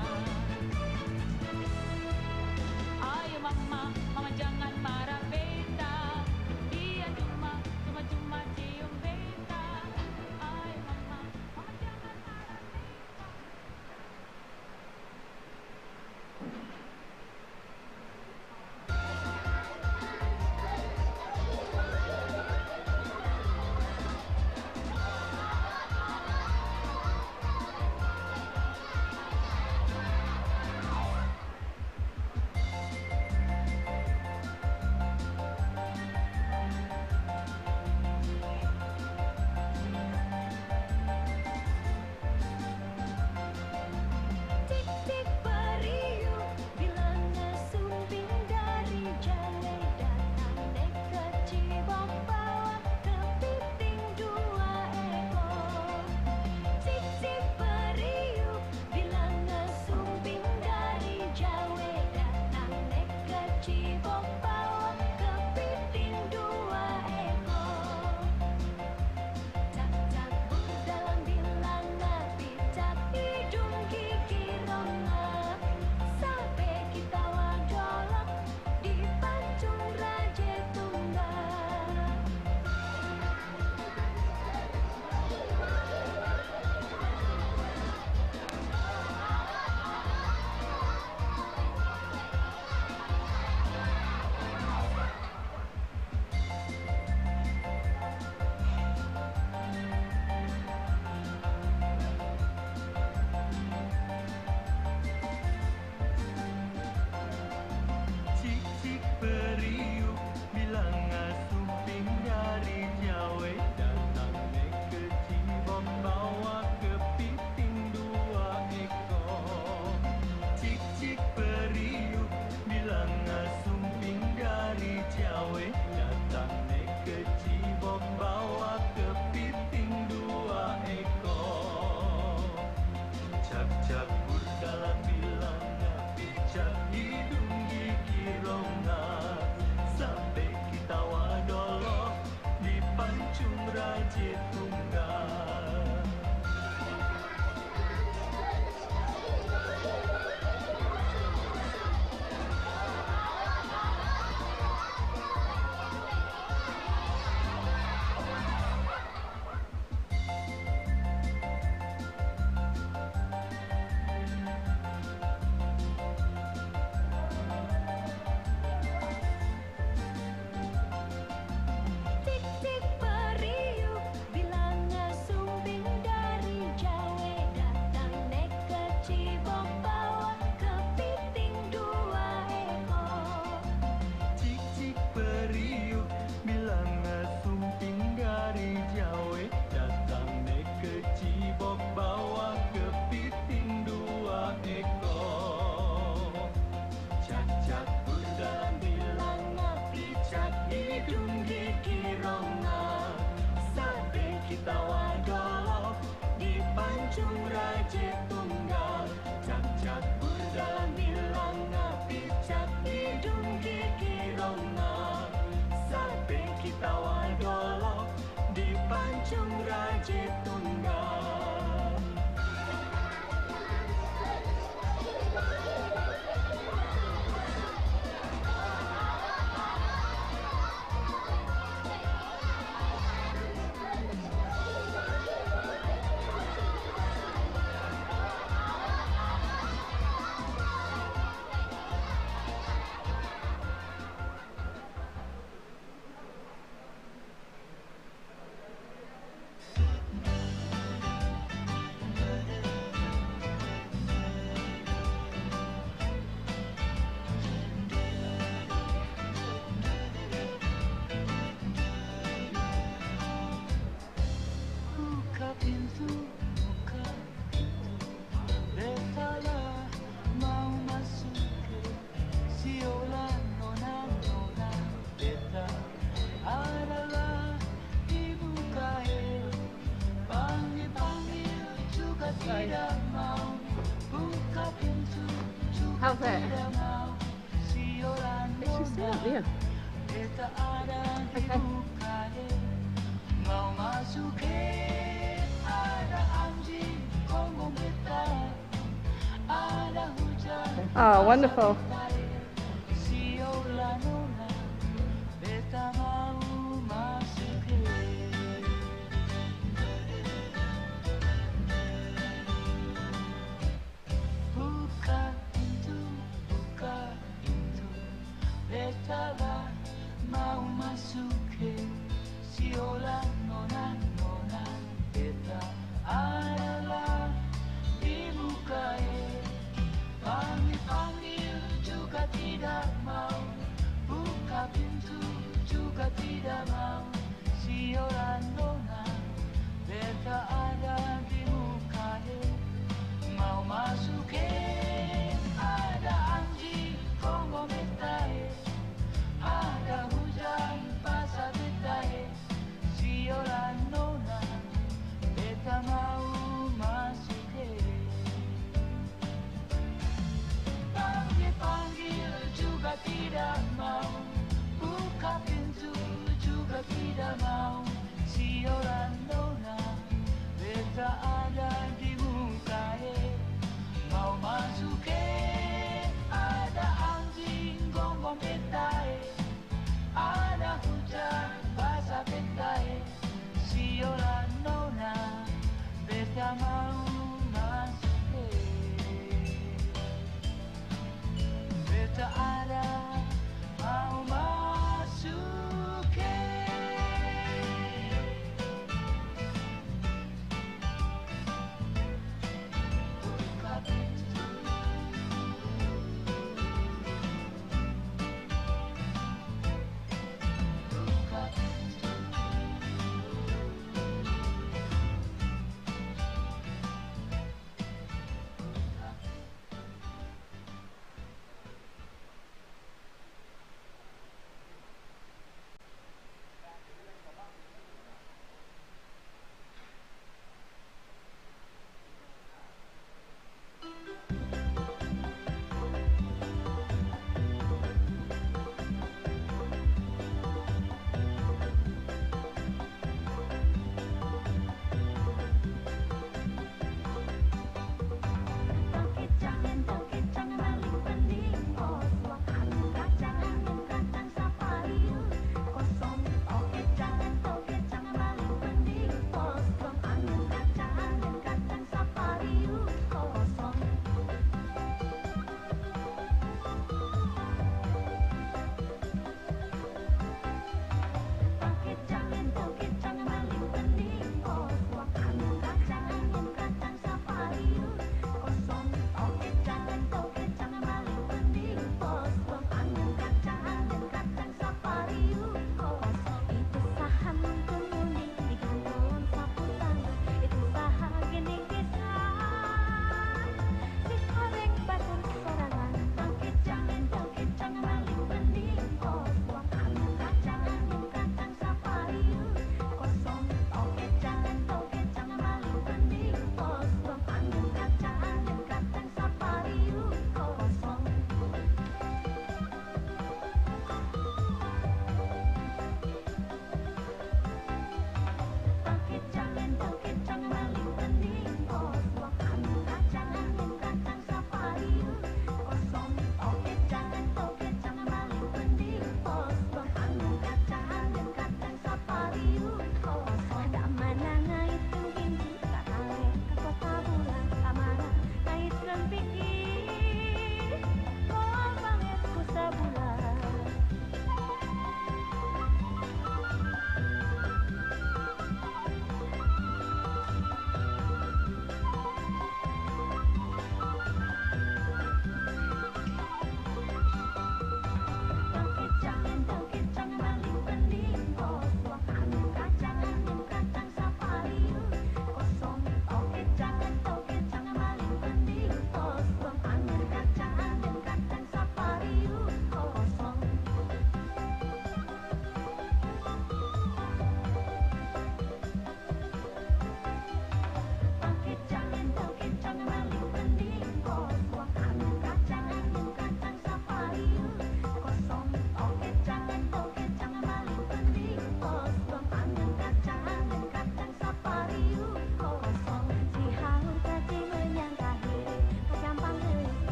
raja tunggal, cap-cap berjalan hilang api cap hidung gigi rongga, sampai kita wadolok di pancung raja tunggal. Buka pintu, betalah mau masuk ke siola nona beta adalah ibu kahil, panggil juga tidak mau, buka pintu juga tidak mau, siola nona beta ada ibu kahil, mau masuk ke ada anjing ngomong beta, ada hujan. Oh, wonderful. Siola nona beta mau masuk ke. Buka pintu, beta lah mau masuk ke siola nona beta adalah ibu kahil, panggil juga tidak mau, buka pintu juga tidak mau, siola nona beta ada di kahil, mau masuk ke ada anjing konggo betae, ada hujan pasar betae, siola nona beta mau masuk ke. Panggil juga tidak mau, buka pintu juga tidak mau, siola nona beta ada di mukae, mau masuk ke ada anjing gonggong betae, ada hujan basah betae, siola nona beta mau masuk ke. Beta ada mau masuk ke.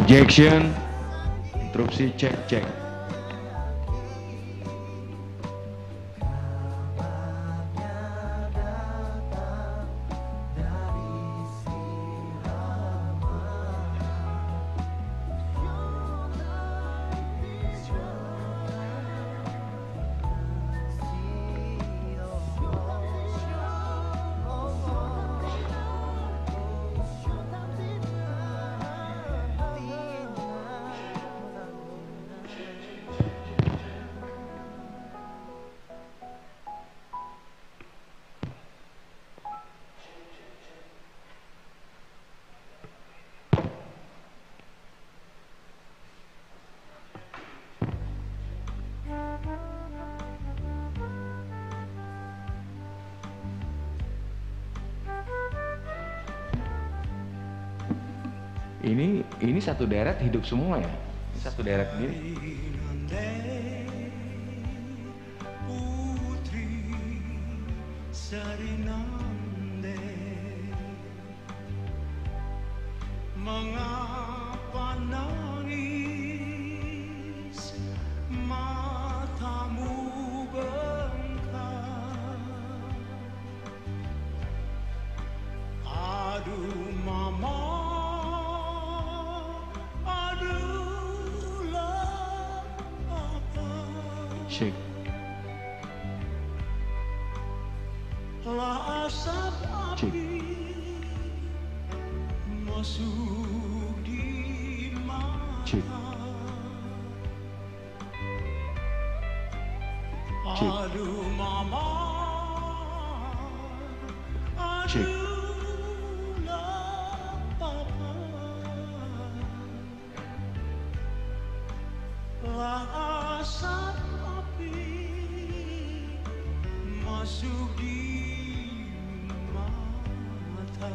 Objection. Interupsi, cek. Ini satu deret hidup semua ya? Ini satu deret ini. Mengapa nangis matamu bengkak? Aduh mama, aduhlah apa? Shake. Lah asap api masuk di mata. Aduh mama, aduhlah papa. Lah asap api masuk di mata.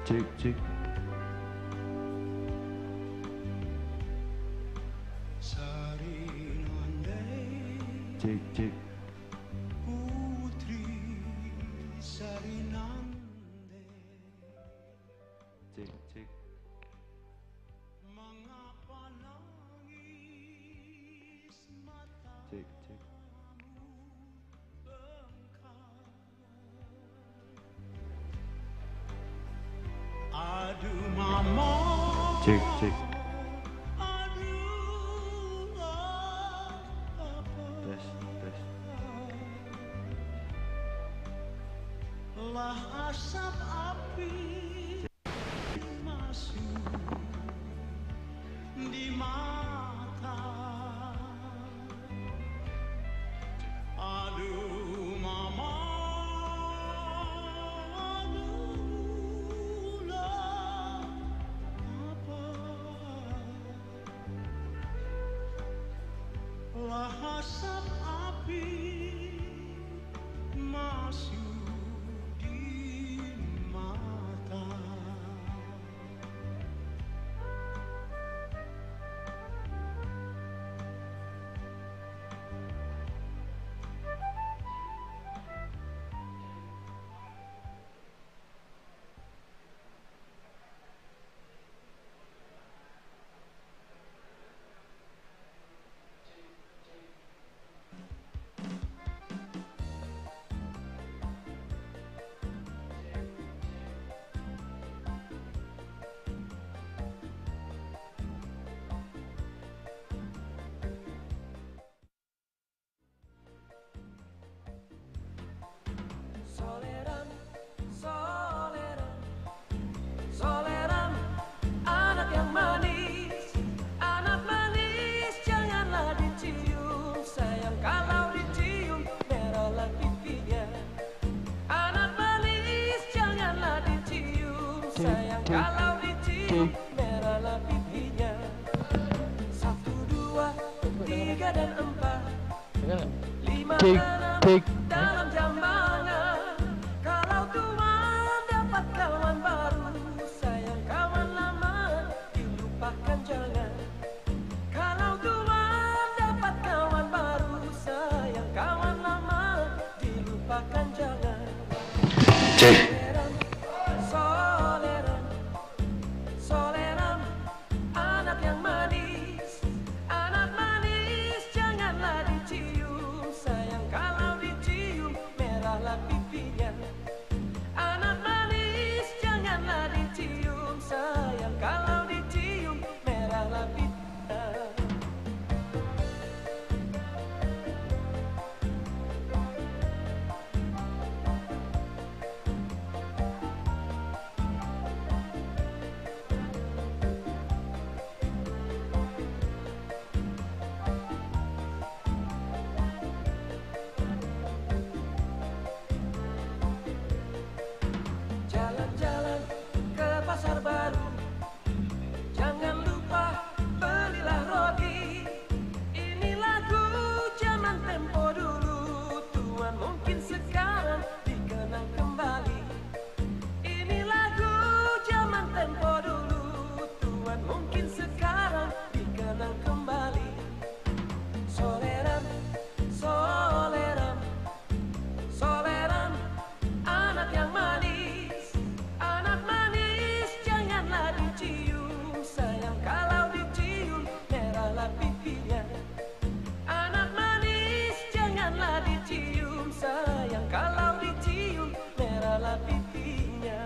Cek. Cek. Putri Sarinande. Cek. Mengapa nangis mata? Cek. Aduh mama, Cek. aduhlah apa? Tes. Lah asap api masuk di mata. Aduh mama, aduhlah apa? Lah asap api masuk di mata. Cik, cik. dalam jambangan. Kalau Tuhan dapat kawan baru, sayang kawan lama dilupakan jangan. Kalau Tuhan dapat kawan baru, sayang kawan lama dilupakan jangan. Cik. Soleran, soleran, anak yang manis, janganlah dicium, sayang kalau dicium merahlah pipinya. Anak manis, janganlah dicium, sayang kalau dicium merahlah pipinya. Jalan-jalan ke pasar baru, jangan lupa belilah roti. Ini lagu zaman tempo dulu, Tuhan mungkin sekarang dikenang kembali. Ini lagu zaman tempo dulu, Tuhan mungkin sekarang dikenang kembali. Soleran, soleran, soleran, anak yang manis, janganlah dicium, sayang kalau dicium merahlah pipinya. Anak manis, janganlah dicium, sayang kalau dicium merahlah pipinya.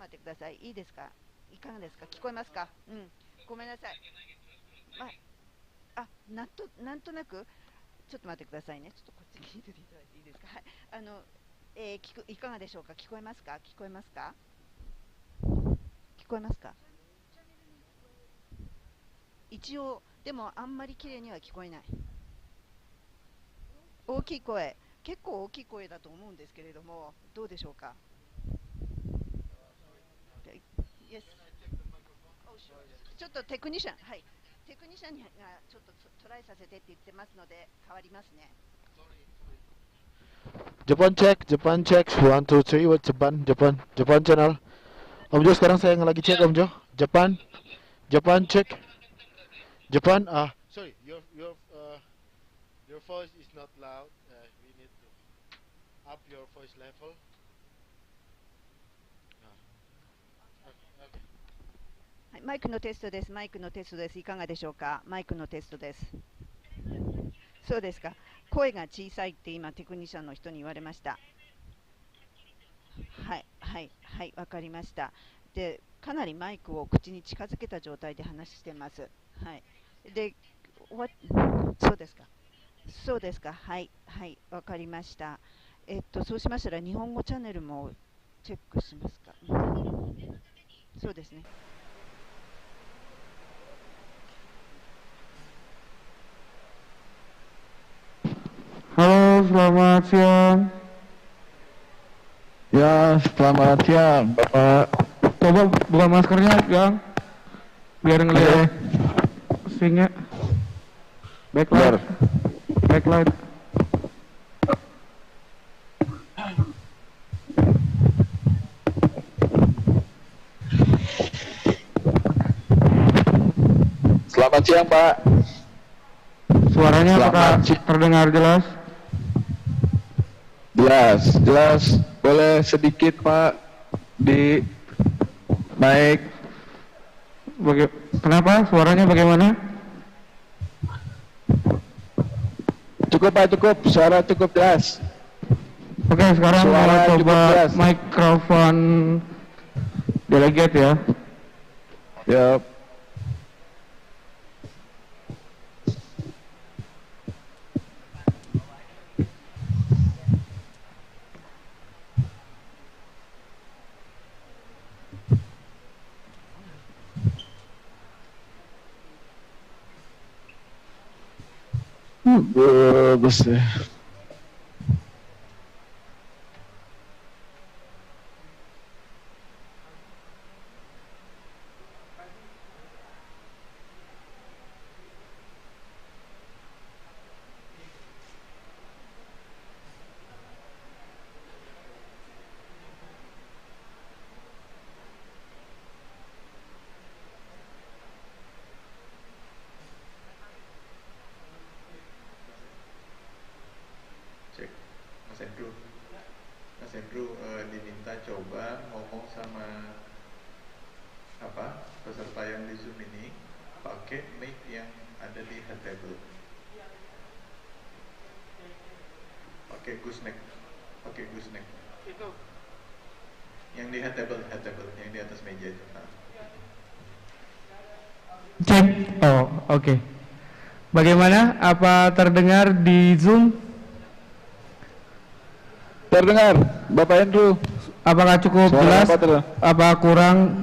待ってください。いいですか？いかがですか？聞こえますか？うん。ごめんなさい。なんとなく、ちょっと待ってくださいね。ちょっとこっちに聞いていただいていいですか？はい。いかがでしょうか？聞こえますか？聞こえますか？聞こえますか？一応、でもあんまり綺麗には聞こえない。大きい声、結構大きい声だと思うんですけれども、どうでしょうか？Yes. ちょっとテクニシャン、はい、テクニシャンがちょっとトライさせてって言ってますので変わりますね。Japan check, 1, 2, 3, what Japan channel. Om Jo, sekarang saya lagi cek Om Jo. Japan check. Japan, sorry, your voice is not loud. We need to up your voice level. Okay. はい、マイクのテストです。いかがでしょうか？マイクのテストです。そうですか。声が小さいって今テクニシャンの人に言われました。はい、わかりました。で、かなりマイクを口に近づけた状態で話してます。はい。で、そうですか。はい、わかりました。そうしましたら日本語チャンネルもチェックしますか？そうですね。Halo, selamat siang. Ya, selamat siang, Bapak. Coba buka maskernya, Gang. Biar ngeliat swingnya. Backlight. Selamat siang, Pak. Suaranya apakah terdengar jelas? Jelas, jelas. Boleh sedikit Pak di mic. Kenapa? Suaranya bagaimana? Cukup Pak, cukup. Suara cukup jelas. Oke, sekarang Suara mau cukup coba jelas. mikrofon delegate ya. Yap. Bagus ya. Mas Andrew diminta coba ngomong sama peserta yang di Zoom ini pakai mic yang ada di head table. Pakai gooseneck. Itu. Yang di head table, yang di atas meja itu. Nah. Cek. Oh, oke. Bagaimana? Apa terdengar di Zoom? Terdengar, Bapak Andrew. Apakah cukup Suara jelas? Apa kurang?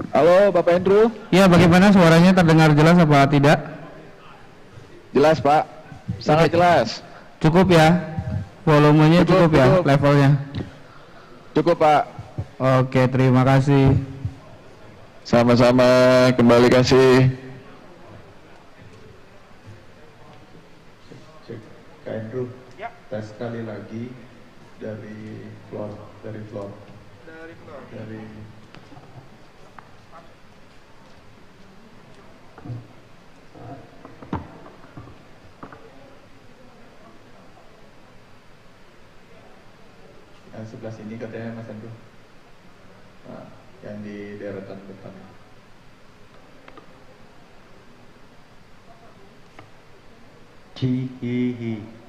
Halo, Bapak Andrew. Ya, bagaimana suaranya terdengar jelas apa tidak? Jelas, Pak. Sangat jelas. Cukup ya? Volumenya cukup ya? Levelnya? Cukup, Pak. Oke, terima kasih. Sama-sama, kembali kasih. Kak Andrew, tes sekali lagi dari floor. Yang sebelah sini katanya Mas Andrew. Nah, yang di deretan depan. Hihihi.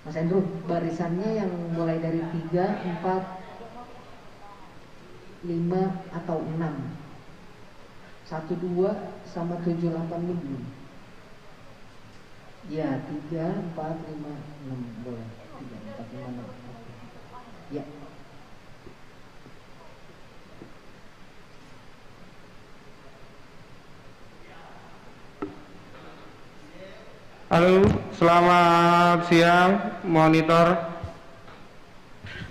Mas Andrew, barisannya yang mulai dari 3, 4, 5 atau 6, 1, 2 sama 7, 8 ini belum. Ya, 3, 4, 5, 6 boleh. 3, 4, 5, 6. Ya. Halo, selamat siang, monitor.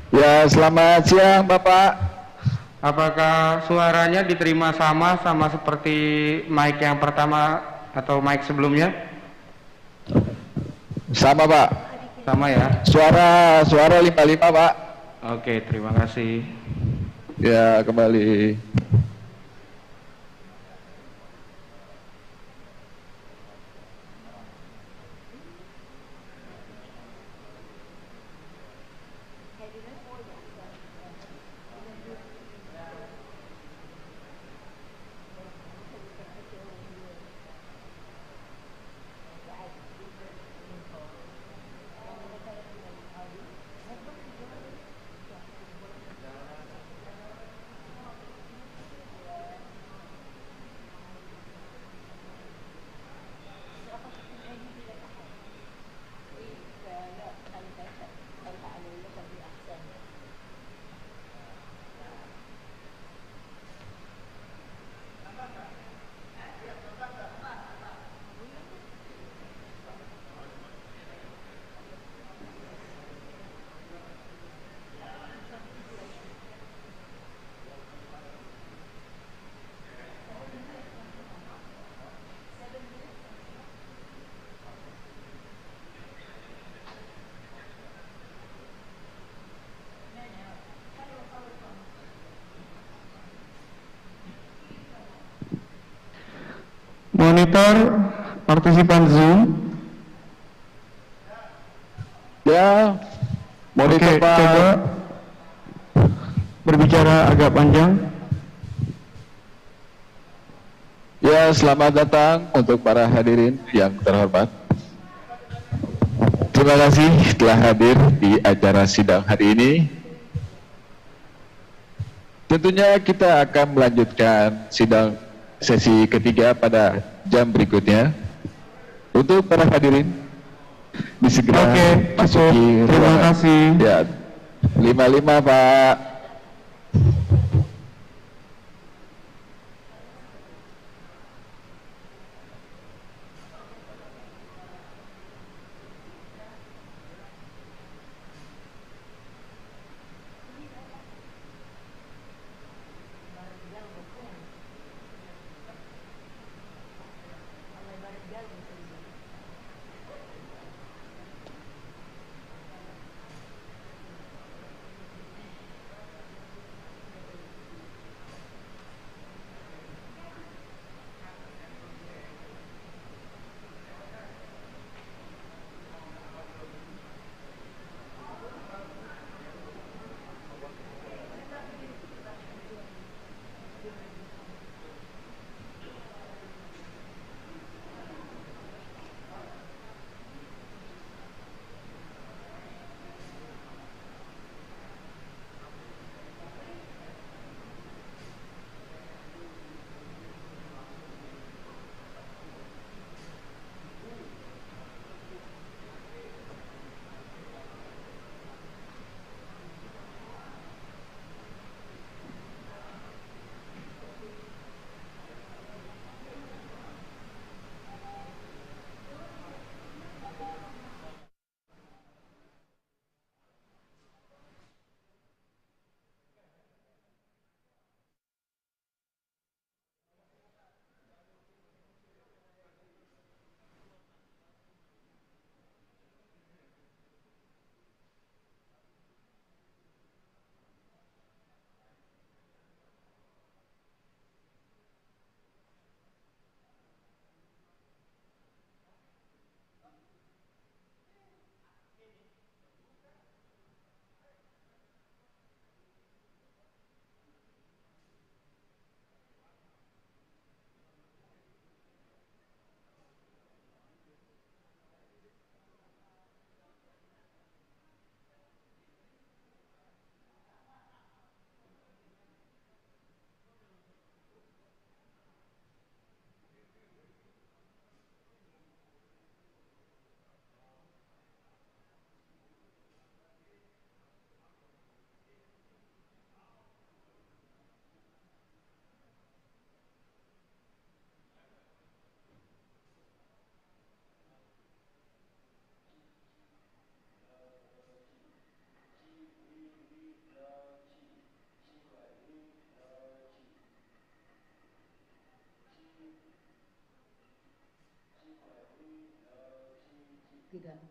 Ya, selamat siang, Bapak. Apakah suaranya diterima sama seperti mic yang pertama atau mic sebelumnya? Sama, Pak. Sama ya? Suara 55, Pak. Oke, terima kasih. Ya, kembali. Monitor partisipan Zoom. Ya, monitor Oke, Pak. coba berbicara agak panjang. Ya, selamat datang untuk para hadirin yang terhormat. Terima kasih telah hadir di acara sidang hari ini. Tentunya kita akan melanjutkan sidang sesi ketiga pada jam berikutnya. Untuk para hadirin, disegera masuki terima ruangan. kasih. Ya, 55 Pak.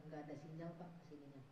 Nggak ada sinyal Pak kesininya.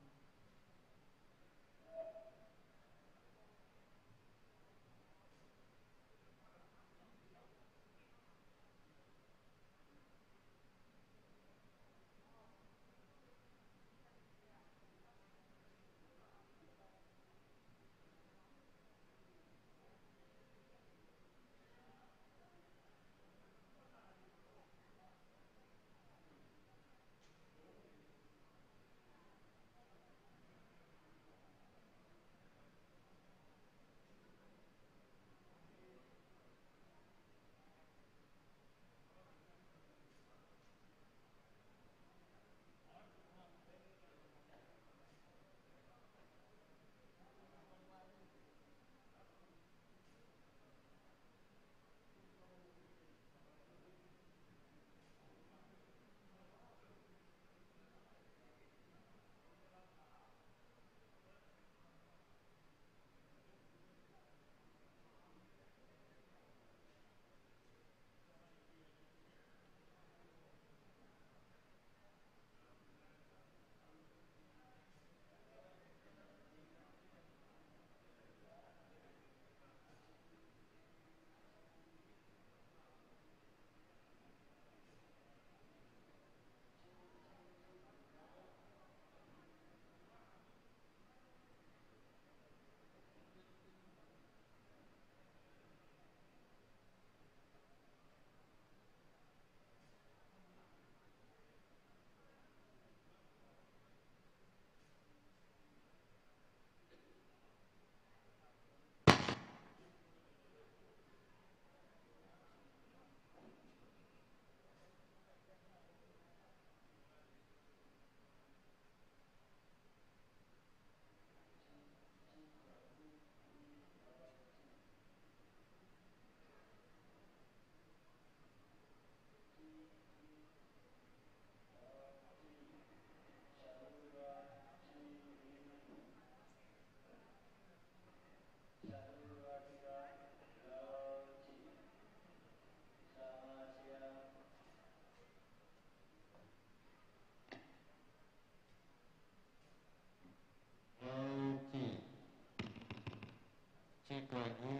cek lagi.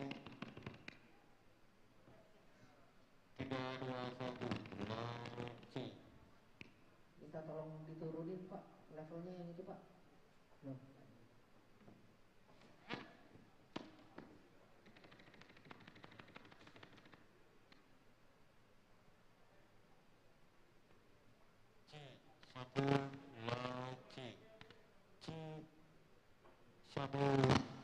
3, 2, 1. Now cek. Minta tolong diturunin Pak, levelnya yang itu Pak. No. Cek 1, now cek. Cek 1.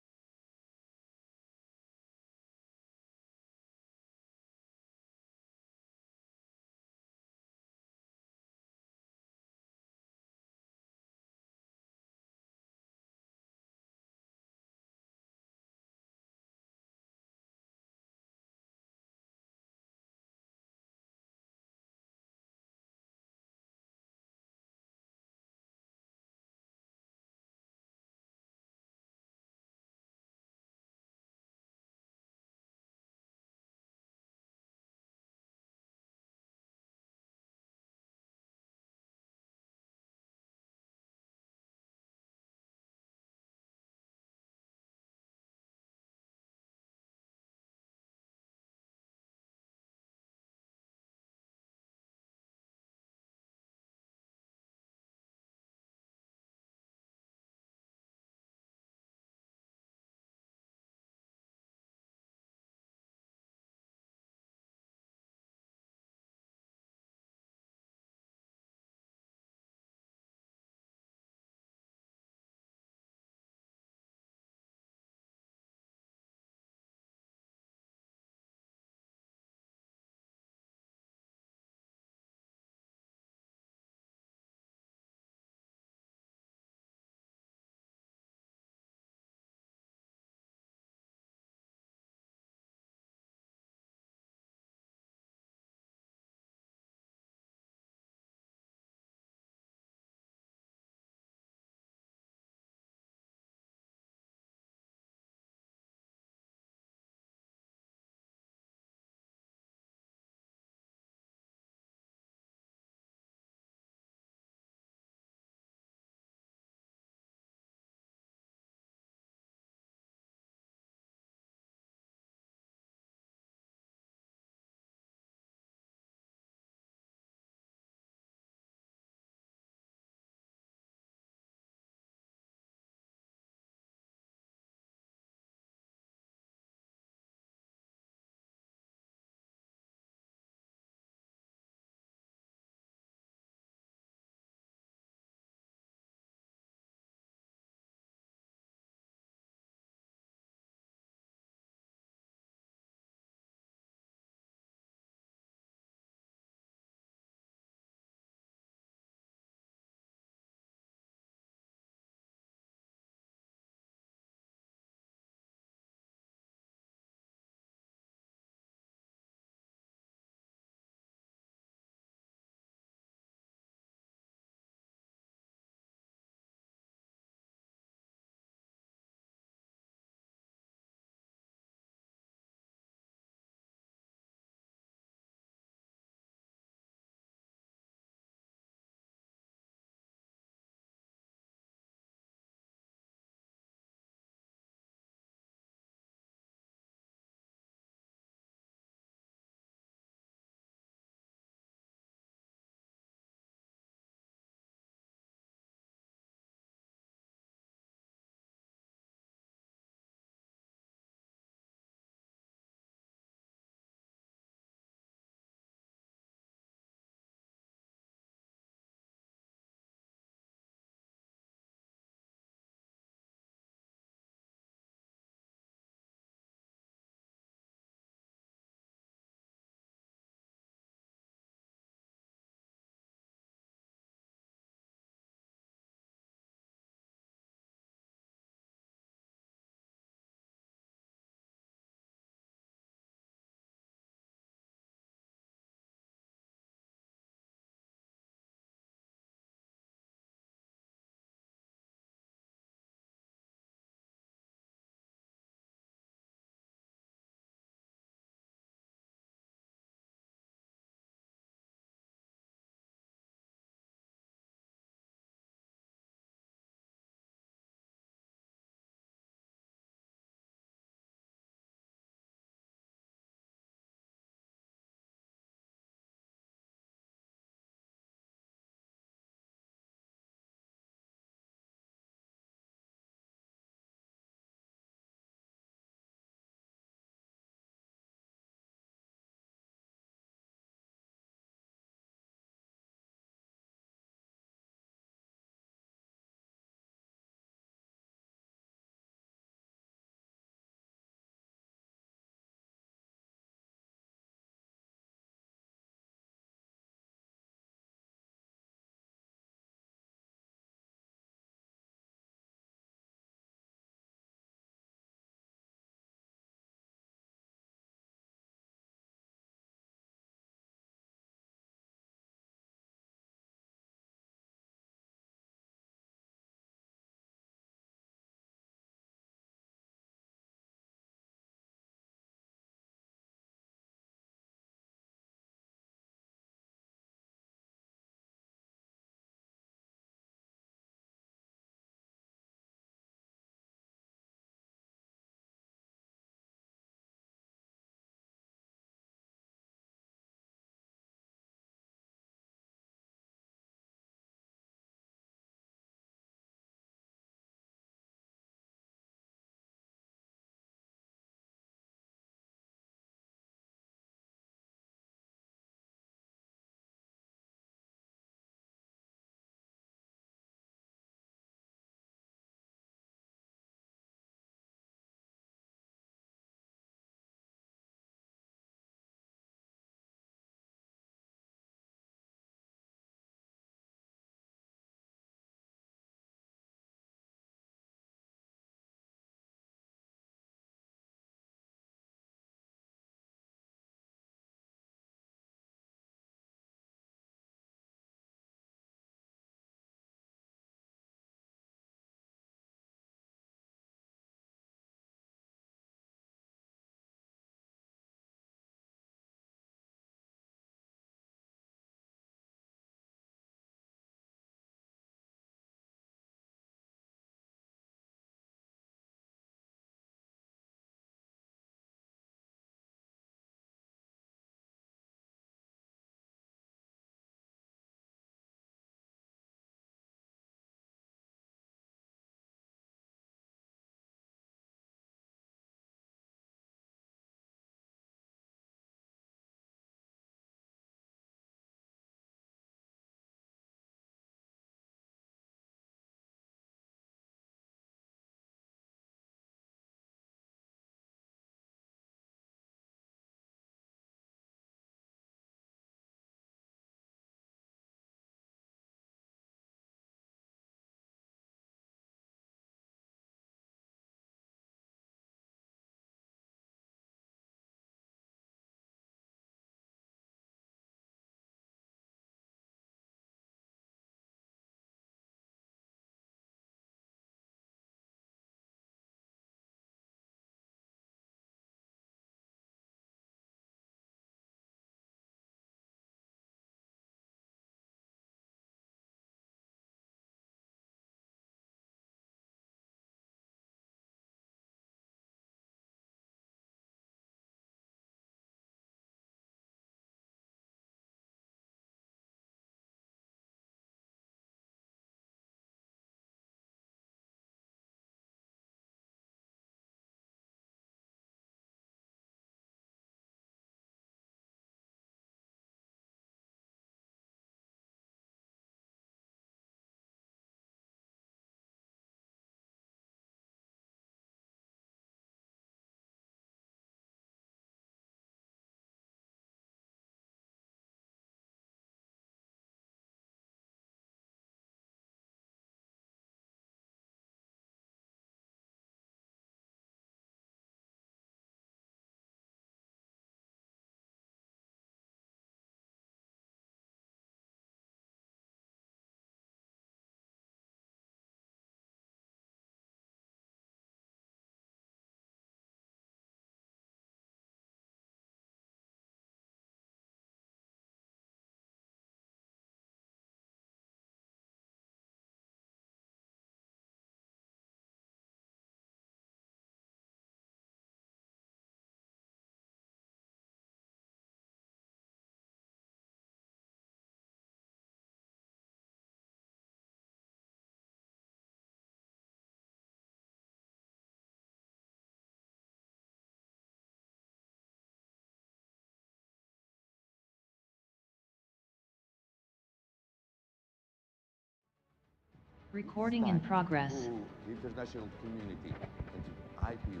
Recording in progress. To the international community and to IPU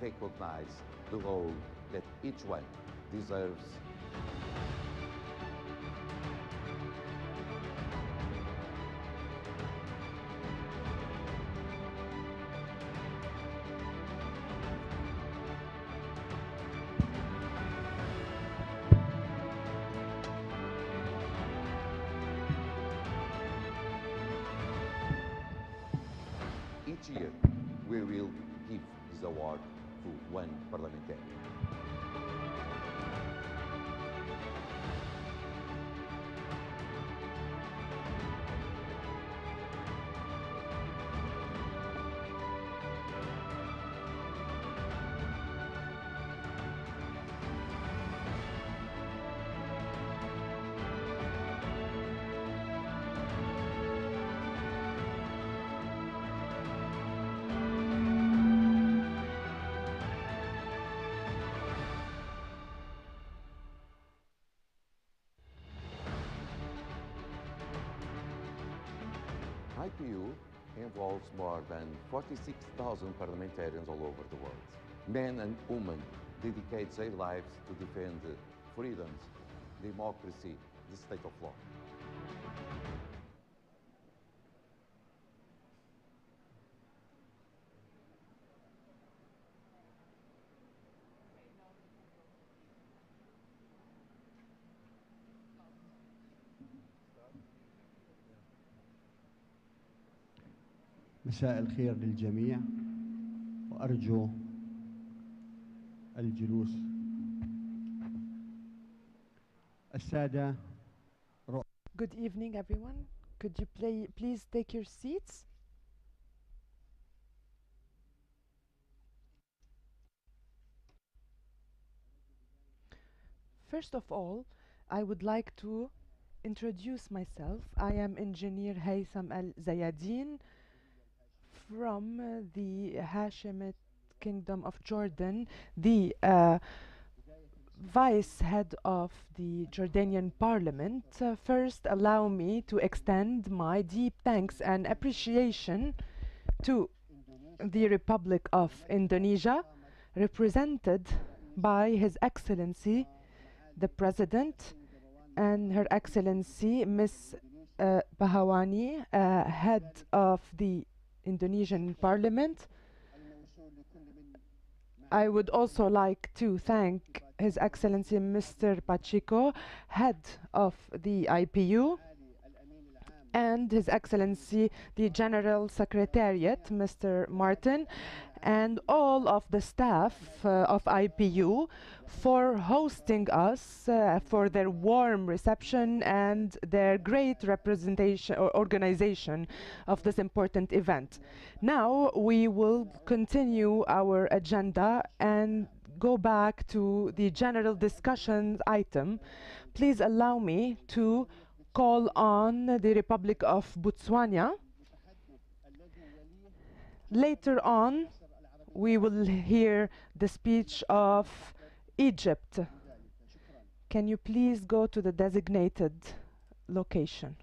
recognize the role that each one deserves. Each year, we will give this award to one parliamentarian. IPU involves more than 46,000 parliamentarians all over the world. Men and women dedicate their lives to defend freedoms, democracy, the state of law. مساء الخير للجميع وأرجو الجلوس. السادة Good evening, everyone. Could you please take your seats? First of all, I would like to introduce myself. I am Engineer Haytham Al-Zayadin from the Hashemite Kingdom of Jordan, the Vice Head of the Jordanian Parliament. First, allow me to extend my deep thanks and appreciation to the Republic of Indonesia, represented by His Excellency the President and Her Excellency Ms. Bahawani, Head of the Indonesian Parliament. I would also like to thank His Excellency Mr. Pacheco, Head of the IPU, and His Excellency the General Secretariat, Mr. Martin, and all of the staff of IPU for hosting us, for their warm reception and their great representation or organization of this important event. Now we will continue our agenda and go back to the general discussion item. Please allow me to call on the Republic of Botswana. Later on, we will hear the speech of Egypt. Can you please go to the designated location?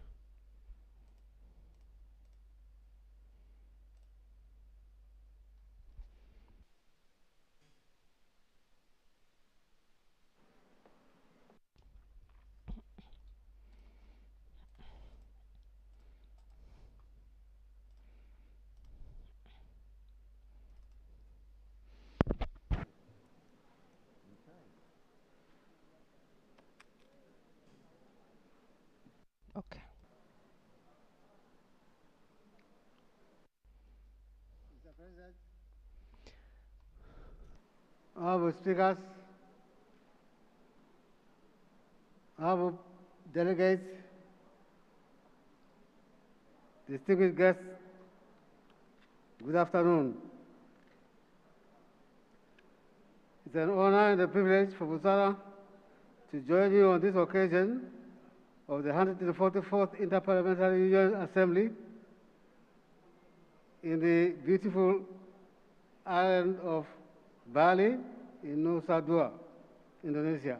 Okay. Mr. President, honorable speakers, honorable delegates, distinguished guests, good afternoon. It's an honor and a privilege for Botswana to join you on this occasion of the 144th Inter-Parliamentary Union Assembly in the beautiful island of Bali in Nusa Dua, Indonesia.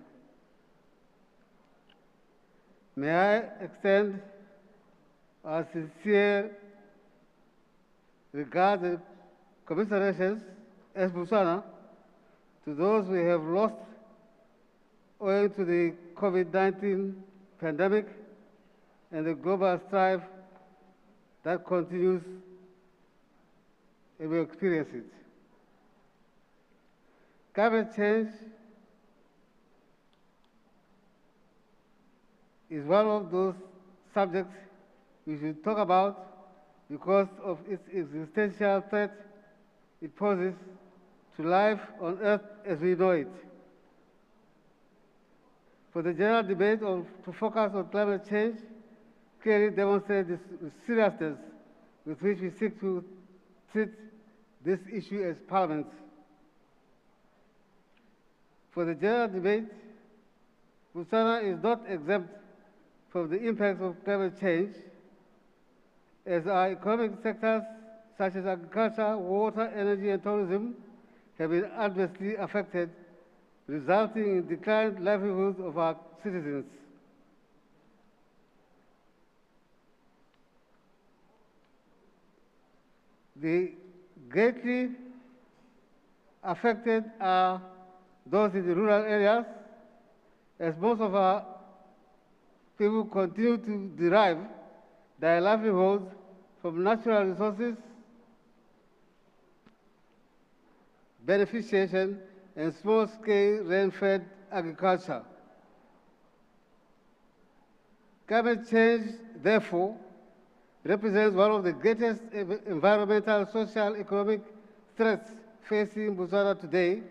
May I extend our sincere regard the commiserations as Busana to those we have lost owing to the COVID-19 pandemic and the global strife that continues, and we experience it. Climate change is one of those subjects we should talk about because of its existential threat it poses to life on Earth as we know it. For the general debate to focus on climate change clearly demonstrates the seriousness with which we seek to treat this issue as Parliament. For the general debate, Botswana is not exempt from the impacts of climate change, as our economic sectors such as agriculture, water, energy, and tourism have been adversely affected, resulting in declined livelihoods of our citizens. The greatly affected are those in the rural areas, as most of our people continue to derive their livelihoods from natural resources, beneficiation, and small-scale rain-fed agriculture. Climate change, therefore, represents one of the greatest environmental, social, economic threats facing Botswana today,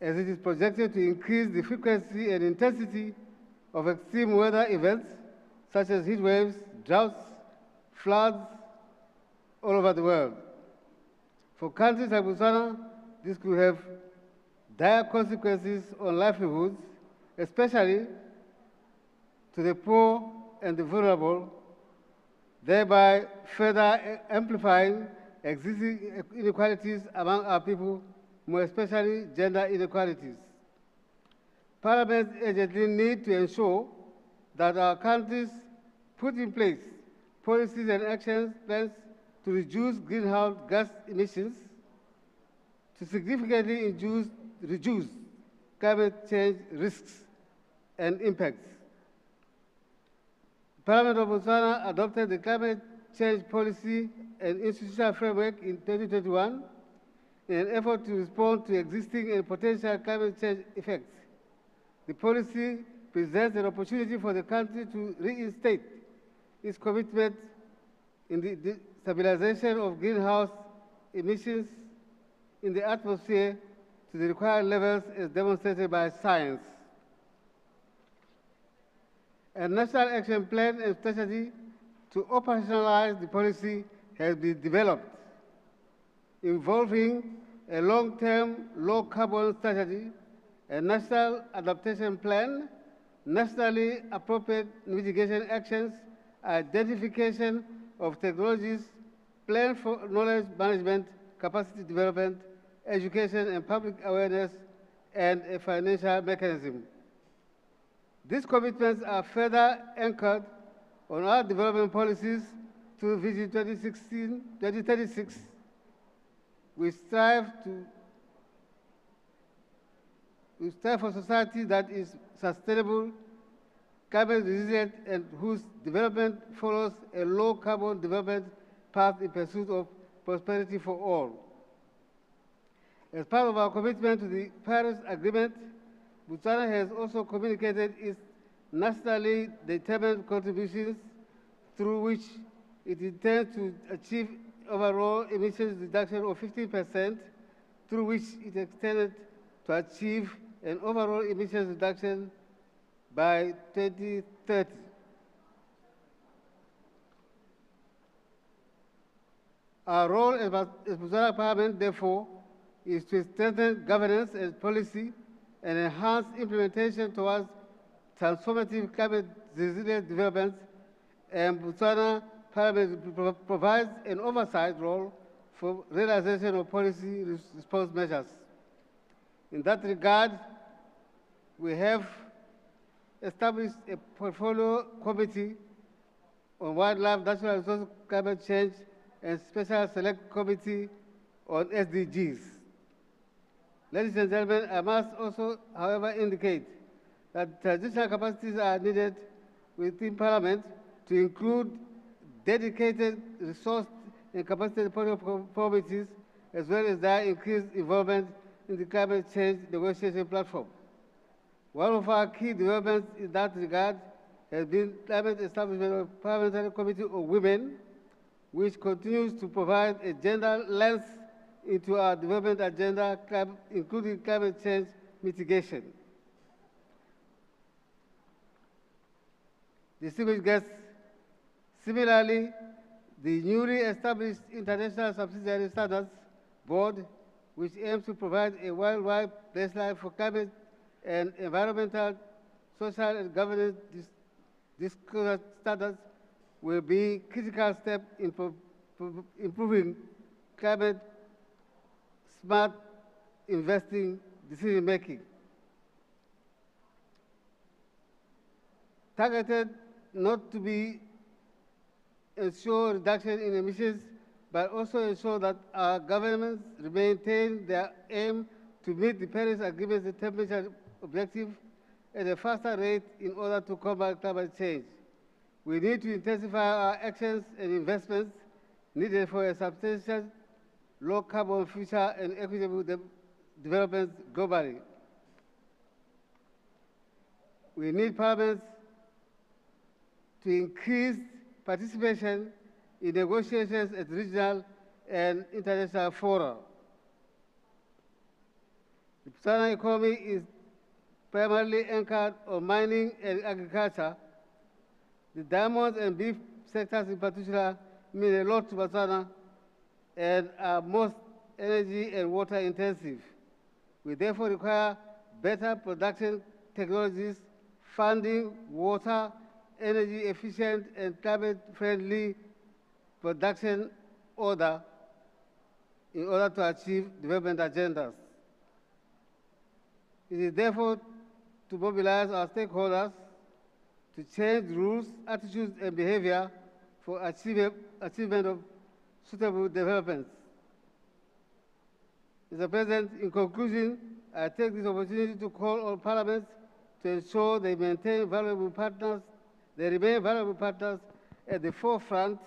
as it is projected to increase the frequency and intensity of extreme weather events such as heat waves, droughts, floods all over the world. For countries like Botswana, this could have dire consequences on livelihoods, especially to the poor and the vulnerable, thereby further amplifying existing inequalities among our people, more especially gender inequalities. Parliament urgently needs to ensure that our countries put in place policies and action plans to reduce greenhouse gas emissions, to significantly reduce climate change risks and impacts. The Parliament of Botswana adopted the climate change policy and institutional framework in 2021 in an effort to respond to existing and potential climate change effects. The policy presents an opportunity for the country to reinstate its commitment in the stabilization of greenhouse emissions in the atmosphere to the required levels as demonstrated by science. A national action plan and strategy to operationalize the policy has been developed, involving a long-term, low-carbon strategy, a national adaptation plan, nationally appropriate mitigation actions, identification of technologies, plan for knowledge management, capacity development, education and public awareness, and a financial mechanism. These commitments are further anchored on our development policies through Vision 2036. We strive for society that is sustainable, climate resilient, and whose development follows a low-carbon development path in pursuit of prosperity for all. As part of our commitment to the Paris Agreement, Botswana has also communicated its nationally determined contributions through which it intends to achieve overall emissions reduction of 15%, through which it extended to achieve an overall emissions reduction by 2030. Our role as Botswana Parliament, therefore, is to strengthen governance and policy and enhance implementation towards transformative climate resilient development, and Botswana Parliament provides an oversight role for realization of policy response measures. In that regard, we have established a portfolio committee on wildlife, natural resources, climate change, and Special Select Committee on SDGs. Ladies and gentlemen, I must also, however, indicate that transitional capacities are needed within Parliament to include dedicated resource and capacity committees, as well as their increased involvement in the climate change negotiation platform. One of our key developments in that regard has been climate establishment of Parliamentary Committee of Women, which continues to provide a gender lens into our development agenda, including climate change mitigation. Distinguished guests, similarly, the newly established International Subsidiary Standards Board, which aims to provide a worldwide baseline for climate and environmental, social, and governance disclosure standards, will be a critical step in improving climate smart investing decision making. Targeted not to be ensure reduction in emissions, but also ensure that our governments maintain their aim to meet the Paris Agreement's temperature objective at a faster rate in order to combat climate change. We need to intensify our actions and investments needed for a substantial low-carbon future and equitable development globally. We need parliaments to increase participation in negotiations at regional and international fora. The Botswana economy is primarily anchored on mining and agriculture. The diamond and beef sectors in particular mean a lot to Botswana and are most energy and water intensive. We therefore require better production technologies, funding, water, energy efficient and climate friendly production order in order to achieve development agendas. It is therefore to mobilize our stakeholders to change rules, attitudes, and behavior for achievement of suitable developments. Mr. President, in conclusion, I take this opportunity to call on parliaments to ensure they maintain valuable partners, they remain valuable partners at the forefront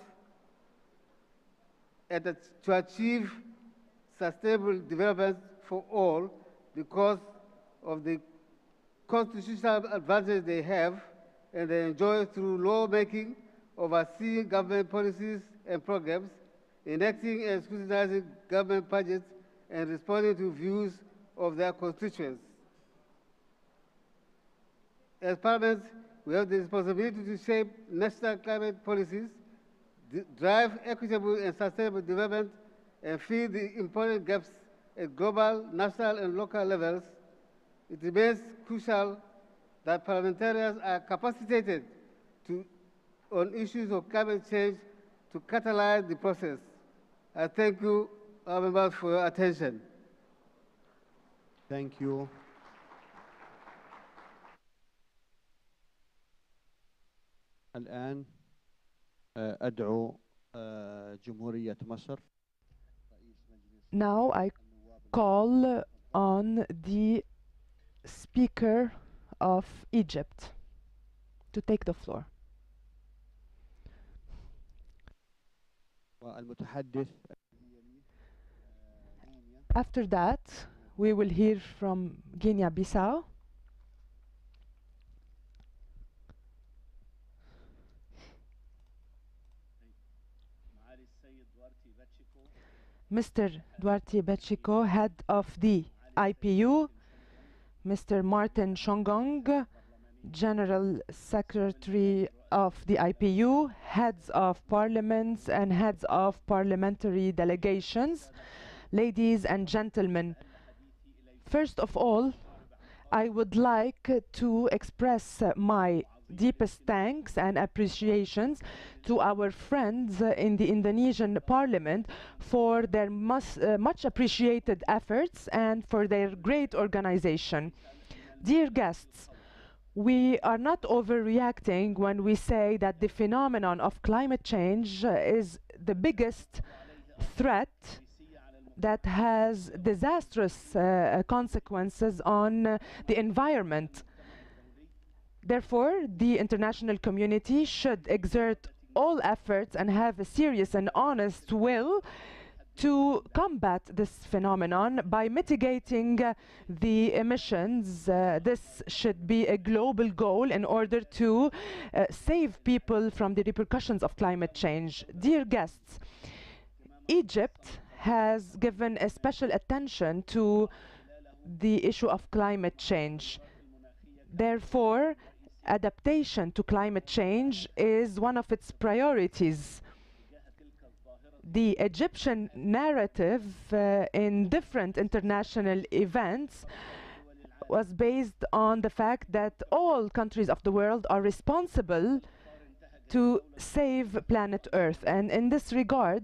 to achieve sustainable development for all because of the constitutional advantage they have and they enjoy through lawmaking, overseeing government policies and programs, enacting and scrutinizing government budgets, and responding to views of their constituents. As parliaments, we have the responsibility to shape national climate policies, drive equitable and sustainable development, and fill the important gaps at global, national, and local levels. It remains crucial that parliamentarians are capacitated on issues of climate change to catalyze the process. I thank you, our members, for your attention. Thank you. الآن أدعو جمهورية مصر. Now I call on the Speaker of Egypt to take the floor. والمتحدث After that, we will hear from Guinea-Bissau. Mr. Duarte Bechiko, head of the IPU, Mr. Martin Shongong, General Secretary of the IPU, heads of parliaments and heads of parliamentary delegations, ladies and gentlemen. First of all, I would like to express my deepest thanks and appreciations to our friends in the Indonesian Parliament for their much appreciated efforts and for their great organization. Dear guests, we are not overreacting when we say that the phenomenon of climate change is the biggest threat that has disastrous consequences on the environment. Therefore, the international community should exert all efforts and have a serious and honest will to combat this phenomenon by mitigating the emissions. This should be a global goal in order to save people from the repercussions of climate change. Dear guests, Egypt has given a special attention to the issue of climate change. Therefore, adaptation to climate change is one of its priorities. The Egyptian narrative in different international events was based on the fact that all countries of the world are responsible to save planet Earth. And in this regard,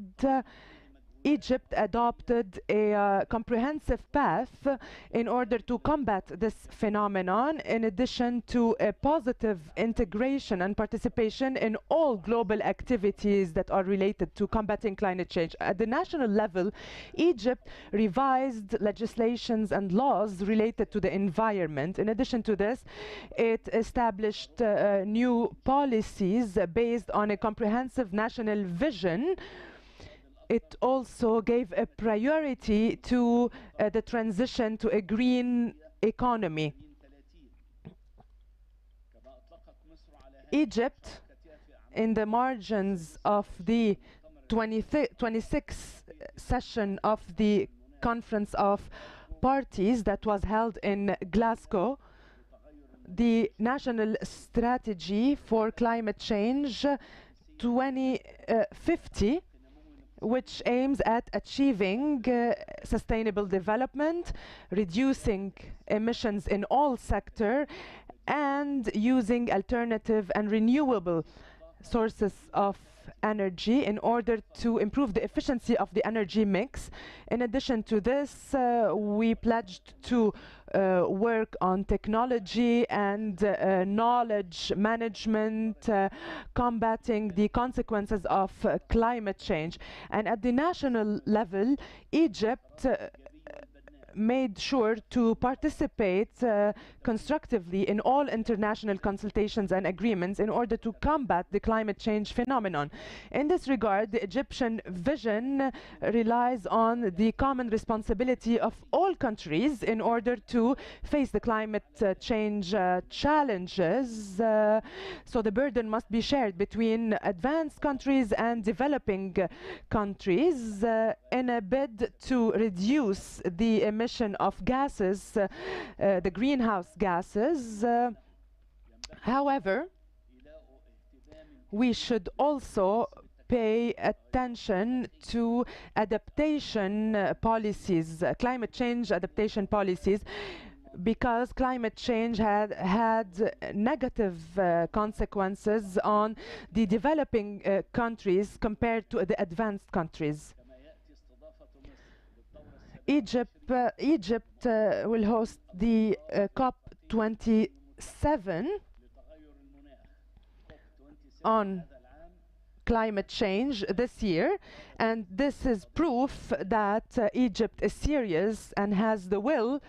Egypt adopted a comprehensive path in order to combat this phenomenon, in addition to a positive integration and participation in all global activities that are related to combating climate change. At the national level, Egypt revised legislations and laws related to the environment. In addition to this, it established new policies based on a comprehensive national vision. It also gave a priority to the transition to a green economy. Egypt, in the margins of the 26th session of the Conference of Parties that was held in Glasgow, the National Strategy for Climate Change 2050, which aims at achieving sustainable development, reducing emissions in all sectors, and using alternative and renewable sources of energy in order to improve the efficiency of the energy mix. In addition to this, we pledged to work on technology and knowledge management, combating the consequences of climate change. And at the national level, Egypt made sure to participate constructively in all international consultations and agreements in order to combat the climate change phenomenon. In this regard, the Egyptian vision relies on the common responsibility of all countries in order to face the climate change challenges. So the burden must be shared between advanced countries and developing countries in a bid to reduce the emission of gases, the greenhouse gases. However, we should also pay attention to adaptation policies, climate change adaptation policies, because climate change had negative consequences on the developing countries compared to the advanced countries. Egypt will host the COP27 on climate change this year, and this is proof that Egypt is serious and has the will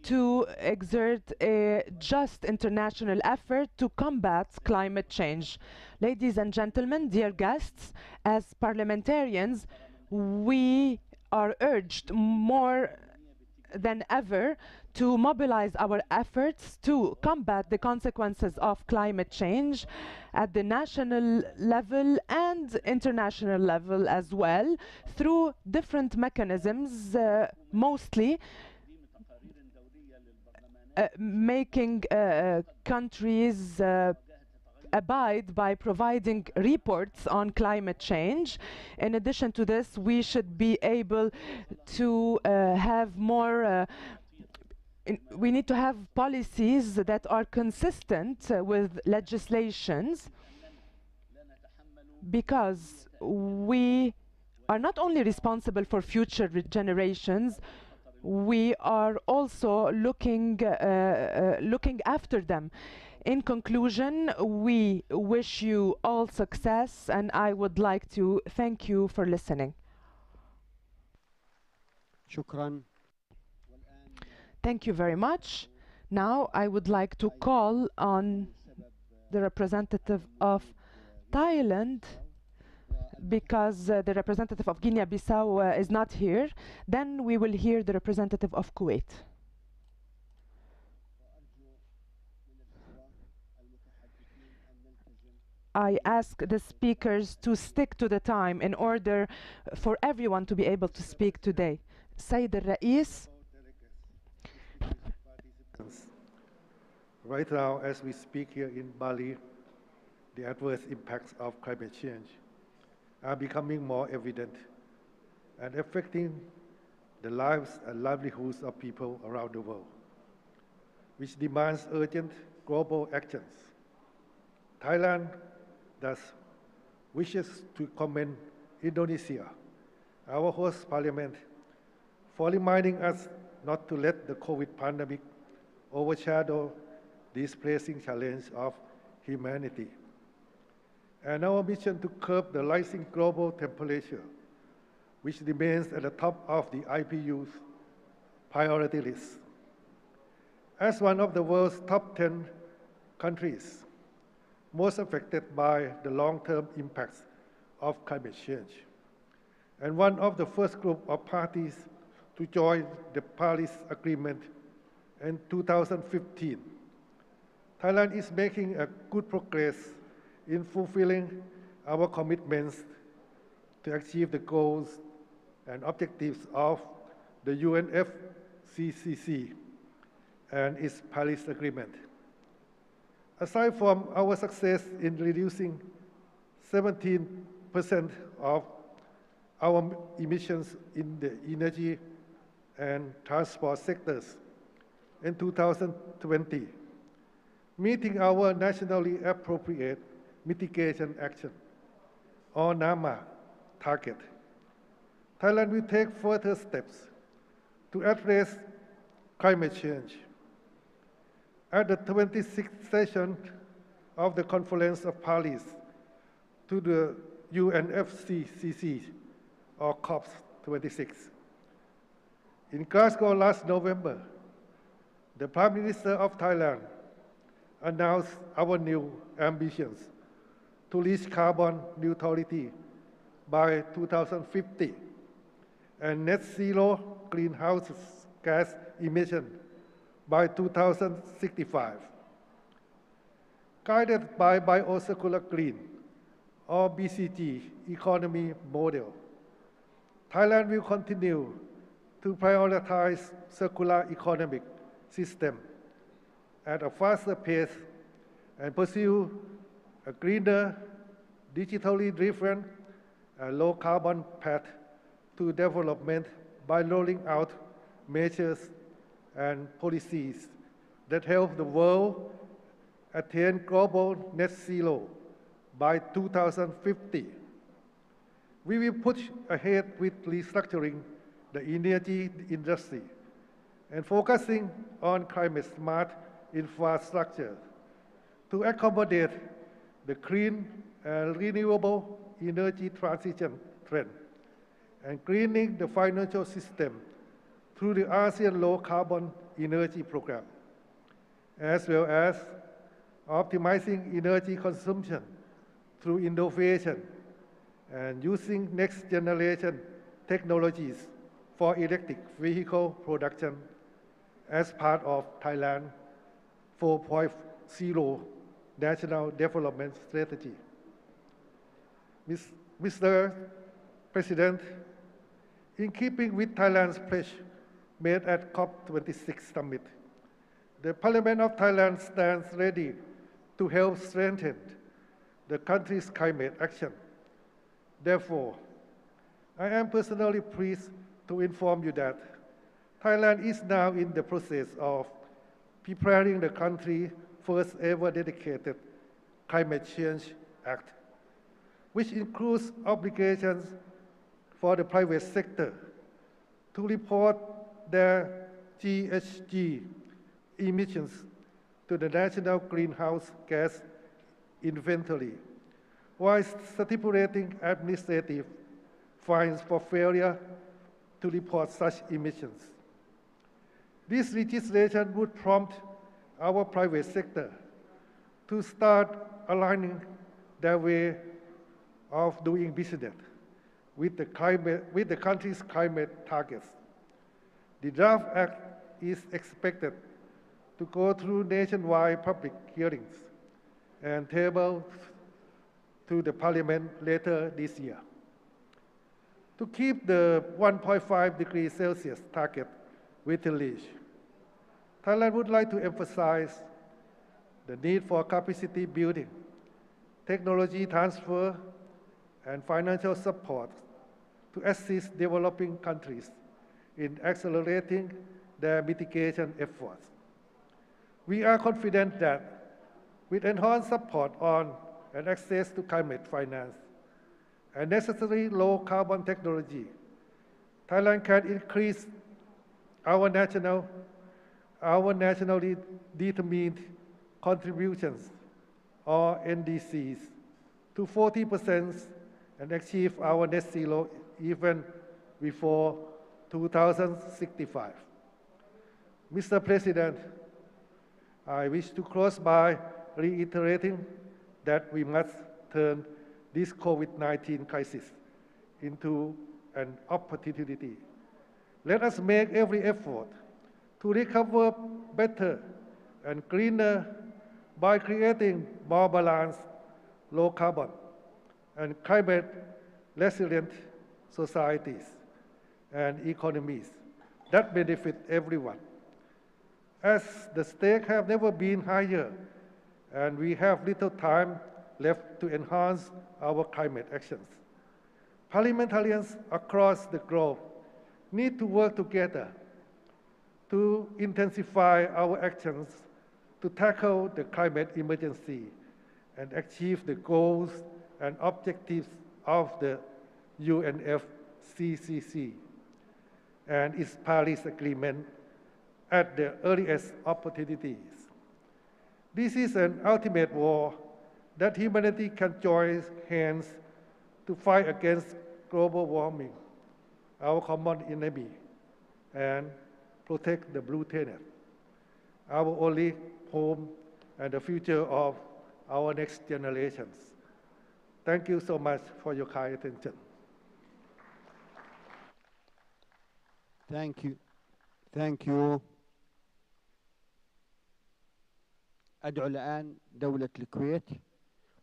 to exert a just international effort to combat climate change. Ladies and gentlemen, dear guests, as parliamentarians, we are urged more than ever to mobilize our efforts to combat the consequences of climate change at the national level and international level as well, through different mechanisms, mostly making countries abide by providing reports on climate change. In addition to this, we should be able to have more we need to have policies that are consistent with legislations, because we are not only responsible for future generations, we are also looking after them. In conclusion, we wish you all success, and I would like to thank you for listening. شكرا. Thank you very much. Now I would like to call on the representative of Thailand, because the representative of Guinea-Bissau is not here. Then we will hear the representative of Kuwait. I ask the speakers to stick to the time in order for everyone to be able to speak today. Sayyid al-Rais. Right now, as we speak here in Bali, the adverse impacts of climate change are becoming more evident and affecting the lives and livelihoods of people around the world, which demands urgent global actions. Thailand thus wishes to commend Indonesia, our host parliament, for reminding us not to let the COVID pandemic overshadow this pressing challenge of humanity, and our mission to curb the rising global temperature, which remains at the top of the IPU's priority list. As one of the world's top 10 countries most affected by the long-term impacts of climate change, and one of the first group of parties to join the Paris Agreement in 2015, Thailand is making a good progress in fulfilling our commitments to achieve the goals and objectives of the UNFCCC and its Paris Agreement. Aside from our success in reducing 17% of our emissions in the energy and transport sectors in 2020, meeting our nationally appropriate mitigation action, or NAMA, target, Thailand will take further steps to address climate change. At the 26th session of the Conference of Paris to the UNFCCC, or COP26. In Glasgow last November, the Prime Minister of Thailand announced our new ambitions to reach carbon neutrality by 2050 and net zero greenhouse gas emission by 2065. Guided by Biocircular Green, or BCG, economy model, Thailand will continue to prioritize circular economic system at a faster pace and pursue a greener, digitally driven, and low-carbon path to development by rolling out measures and policies that help the world attain global net zero by 2050. We will push ahead with restructuring the energy industry and focusing on climate-smart infrastructure to accommodate the clean and renewable energy transition trend and greening the financial system through the ASEAN Low Carbon Energy Program, as well as optimizing energy consumption through innovation and using next-generation technologies for electric vehicle production as part of Thailand 4.0 National Development Strategy. Mr. President, in keeping with Thailand's pledge made at COP26 summit, the Parliament of Thailand stands ready to help strengthen the country's climate action. Therefore, I am personally pleased to inform you that Thailand is now in the process of preparing the country's first ever dedicated Climate Change Act, which includes obligations for the private sector to report their GHG emissions to the national greenhouse gas inventory, while stipulating administrative fines for failure to report such emissions. This legislation would prompt our private sector to start aligning their way of doing business with the country's climate targets. The draft act is expected to go through nationwide public hearings and tabled to the Parliament later this year. To keep the 1.5 degrees Celsius target within reach, Thailand would like to emphasize the need for capacity building, technology transfer, and financial support to assist developing countries in accelerating their mitigation efforts. We are confident that with enhanced support on and access to climate finance and necessary low-carbon technology, Thailand can increase our nationally determined contributions, or NDCs, to 40% and achieve our net zero even before 2065. Mr. President, I wish to close by reiterating that we must turn this COVID-19 crisis into an opportunity. Let us make every effort to recover better and greener by creating more balanced, low carbon, and climate resilient societies and economies that benefit everyone. As the stakes have never been higher, and we have little time left to enhance our climate actions, parliamentarians across the globe need to work together to intensify our actions to tackle the climate emergency and achieve the goals and objectives of the UNFCCC and its Paris Agreement at the earliest opportunities. This is an ultimate war that humanity can join hands to fight against global warming, our common enemy, and protect the blue planet, our only home and the future of our next generations. Thank you so much for your kind attention. Thank you. Thank you. أدعو الآن دولة الكويت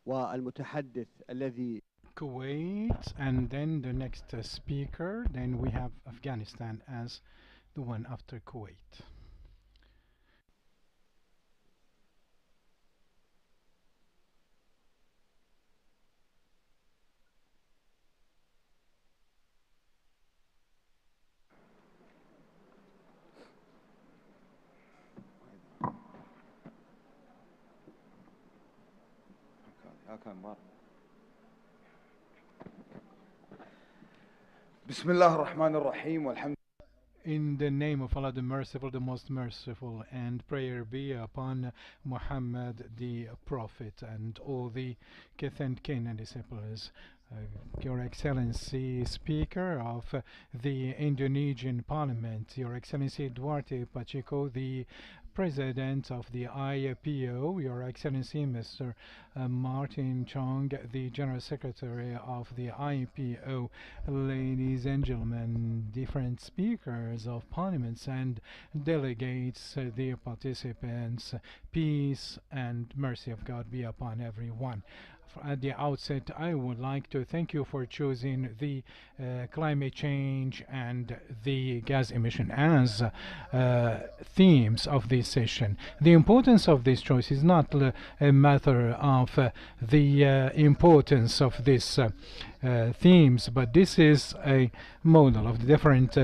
والمتحدث الذي Kuwait, and then the next speaker, then we have Afghanistan as the one after Kuwait. Bismillah ar-Rahman ar-Rahim walhamdulillah. In the name of Allah, the Merciful, the Most Merciful, and prayer be upon Muhammad, the Prophet, and all the kith and kin and disciples. Your Excellency, Speaker of the Indonesian Parliament, Your Excellency Duarte Pacheco, the President of the IPU, Your Excellency Mr. Martin Chong, the General Secretary of the IPU, ladies and gentlemen, different speakers of parliaments and delegates, dear participants, peace and mercy of God be upon everyone. At the outset, I would like to thank you for choosing the climate change and the gas emission as themes of this session. The importance of this choice is not a matter of the importance of these themes, but this is a model of the different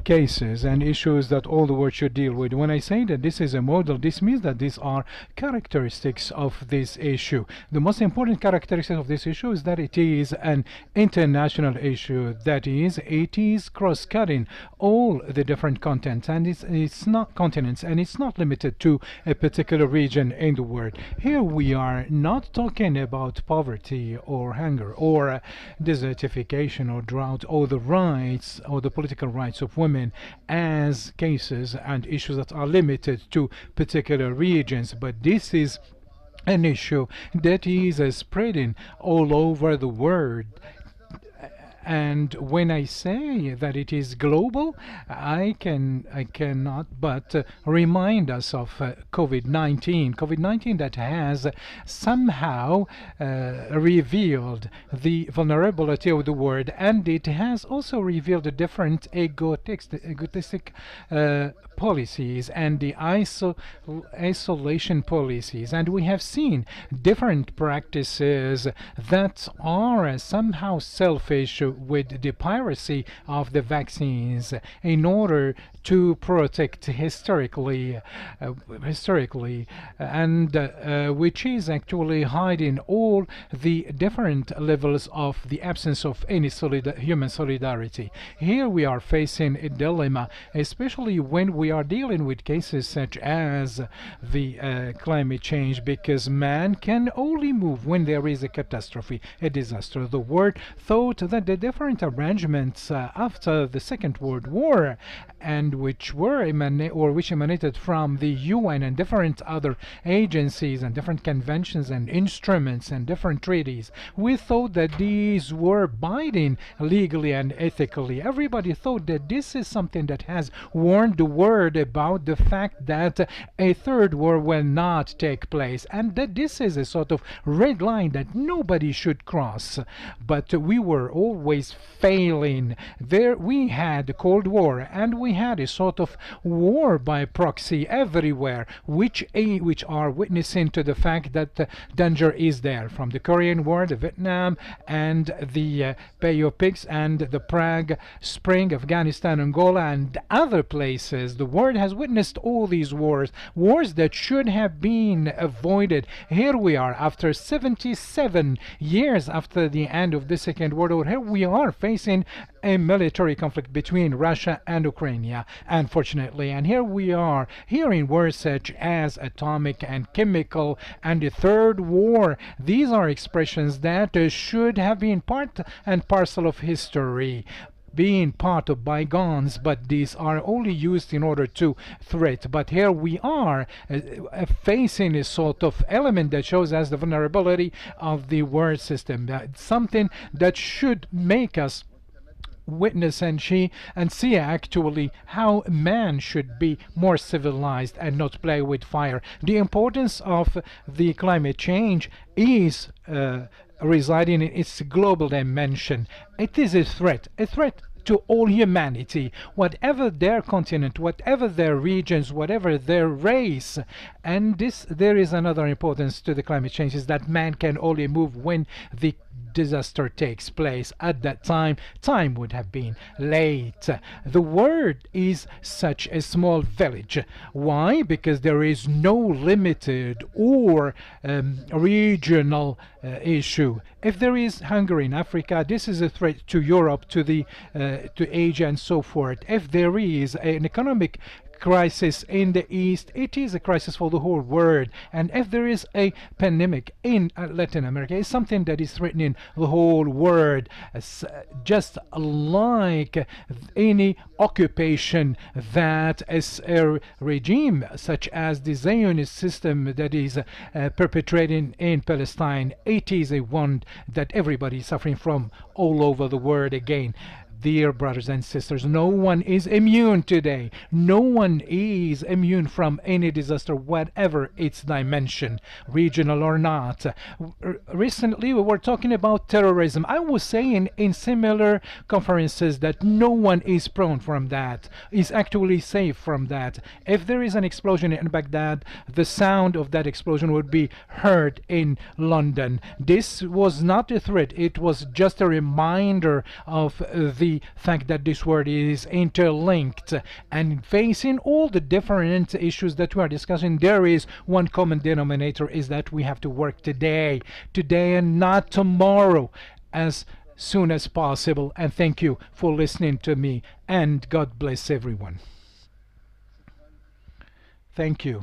cases and issues that all the world should deal with. When I say that this is a model, this means that these are characteristics of this issue. The most important characteristic of this issue is that it is an international issue. That is, it is cross-cutting all the different contents, and it's not continents, and it's not limited to a particular region in the world. Here we are not talking about poverty or hunger or desertification or drought or the rights or the political rights of women as cases and issues that are limited to particular regions, but this is an issue that is spreading all over the world. And when I say that it is global, I cannot but remind us of COVID-19 that has somehow revealed the vulnerability of the world, and it has also revealed the different egotistic policies and the isolation policies, and we have seen different practices that are somehow selfish with the piracy of the vaccines in order to protect historically, and which is actually hiding all the different levels of the absence of any human solidarity. Here we are facing a dilemma, especially when we are dealing with cases such as the climate change, because man can only move when there is a catastrophe, a disaster. The world thought that the different arrangements after the Second World War, and which emanated from the UN and different other agencies and different conventions and instruments and different treaties, we thought that these were binding legally and ethically. Everybody thought that this is something that has warned the world about the fact that a third war will not take place, and that this is a sort of red line that nobody should cross. But we were always failing. There we had the Cold War, and we had a sort of war by proxy everywhere, which are witnessing to the fact that danger is there, from the Korean War, the Vietnam, and the Bay of Pigs, and the Prague Spring, Afghanistan, Angola, and other places. The world has witnessed all these wars that should have been avoided. Here we are, after 77 years after the end of the Second World War, here we are facing a military conflict between Russia and Ukraine, unfortunately. And here we are hearing words such as atomic and chemical and the third war. These are expressions that should have been part and parcel of history, being part of bygones, but these are only used in order to threat. But here we are facing a sort of element that shows us the vulnerability of the world system, something that should make us witness and see actually how man should be more civilized and not play with fire. The importance of the climate change is residing in its global dimension. It is a threat to all humanity, whatever their continent, whatever their regions, whatever their race. And there is another importance to the climate change, is that man can only move when the disaster takes place. At that time would have been late. The world is such a small village. Why? Because there is no limited or regional issue. If there is hunger in Africa, this is a threat to Europe, to Asia, and so forth. If there is an economic crisis in the East, it is a crisis for the whole world. And if there is a pandemic in Latin America, it's something that is threatening the whole world. Just like any occupation that is a regime such as the Zionist system that is perpetrating in Palestine, it is a one that everybody is suffering from all over the world. Again, dear brothers and sisters, no one is immune today. No one is immune from any disaster, whatever its dimension, regional or not. Recently, we were talking about terrorism. I was saying in similar conferences that no one is prone from that, is actually safe from that. If there is an explosion in Baghdad, the sound of that explosion would be heard in London. This was not a threat. It was just a reminder of the the fact that this world is interlinked, and facing all the different issues that we are discussing, there is one common denominator, is that we have to work today and not tomorrow, as soon as possible. And thank you for listening to me, and God bless everyone. Thank you.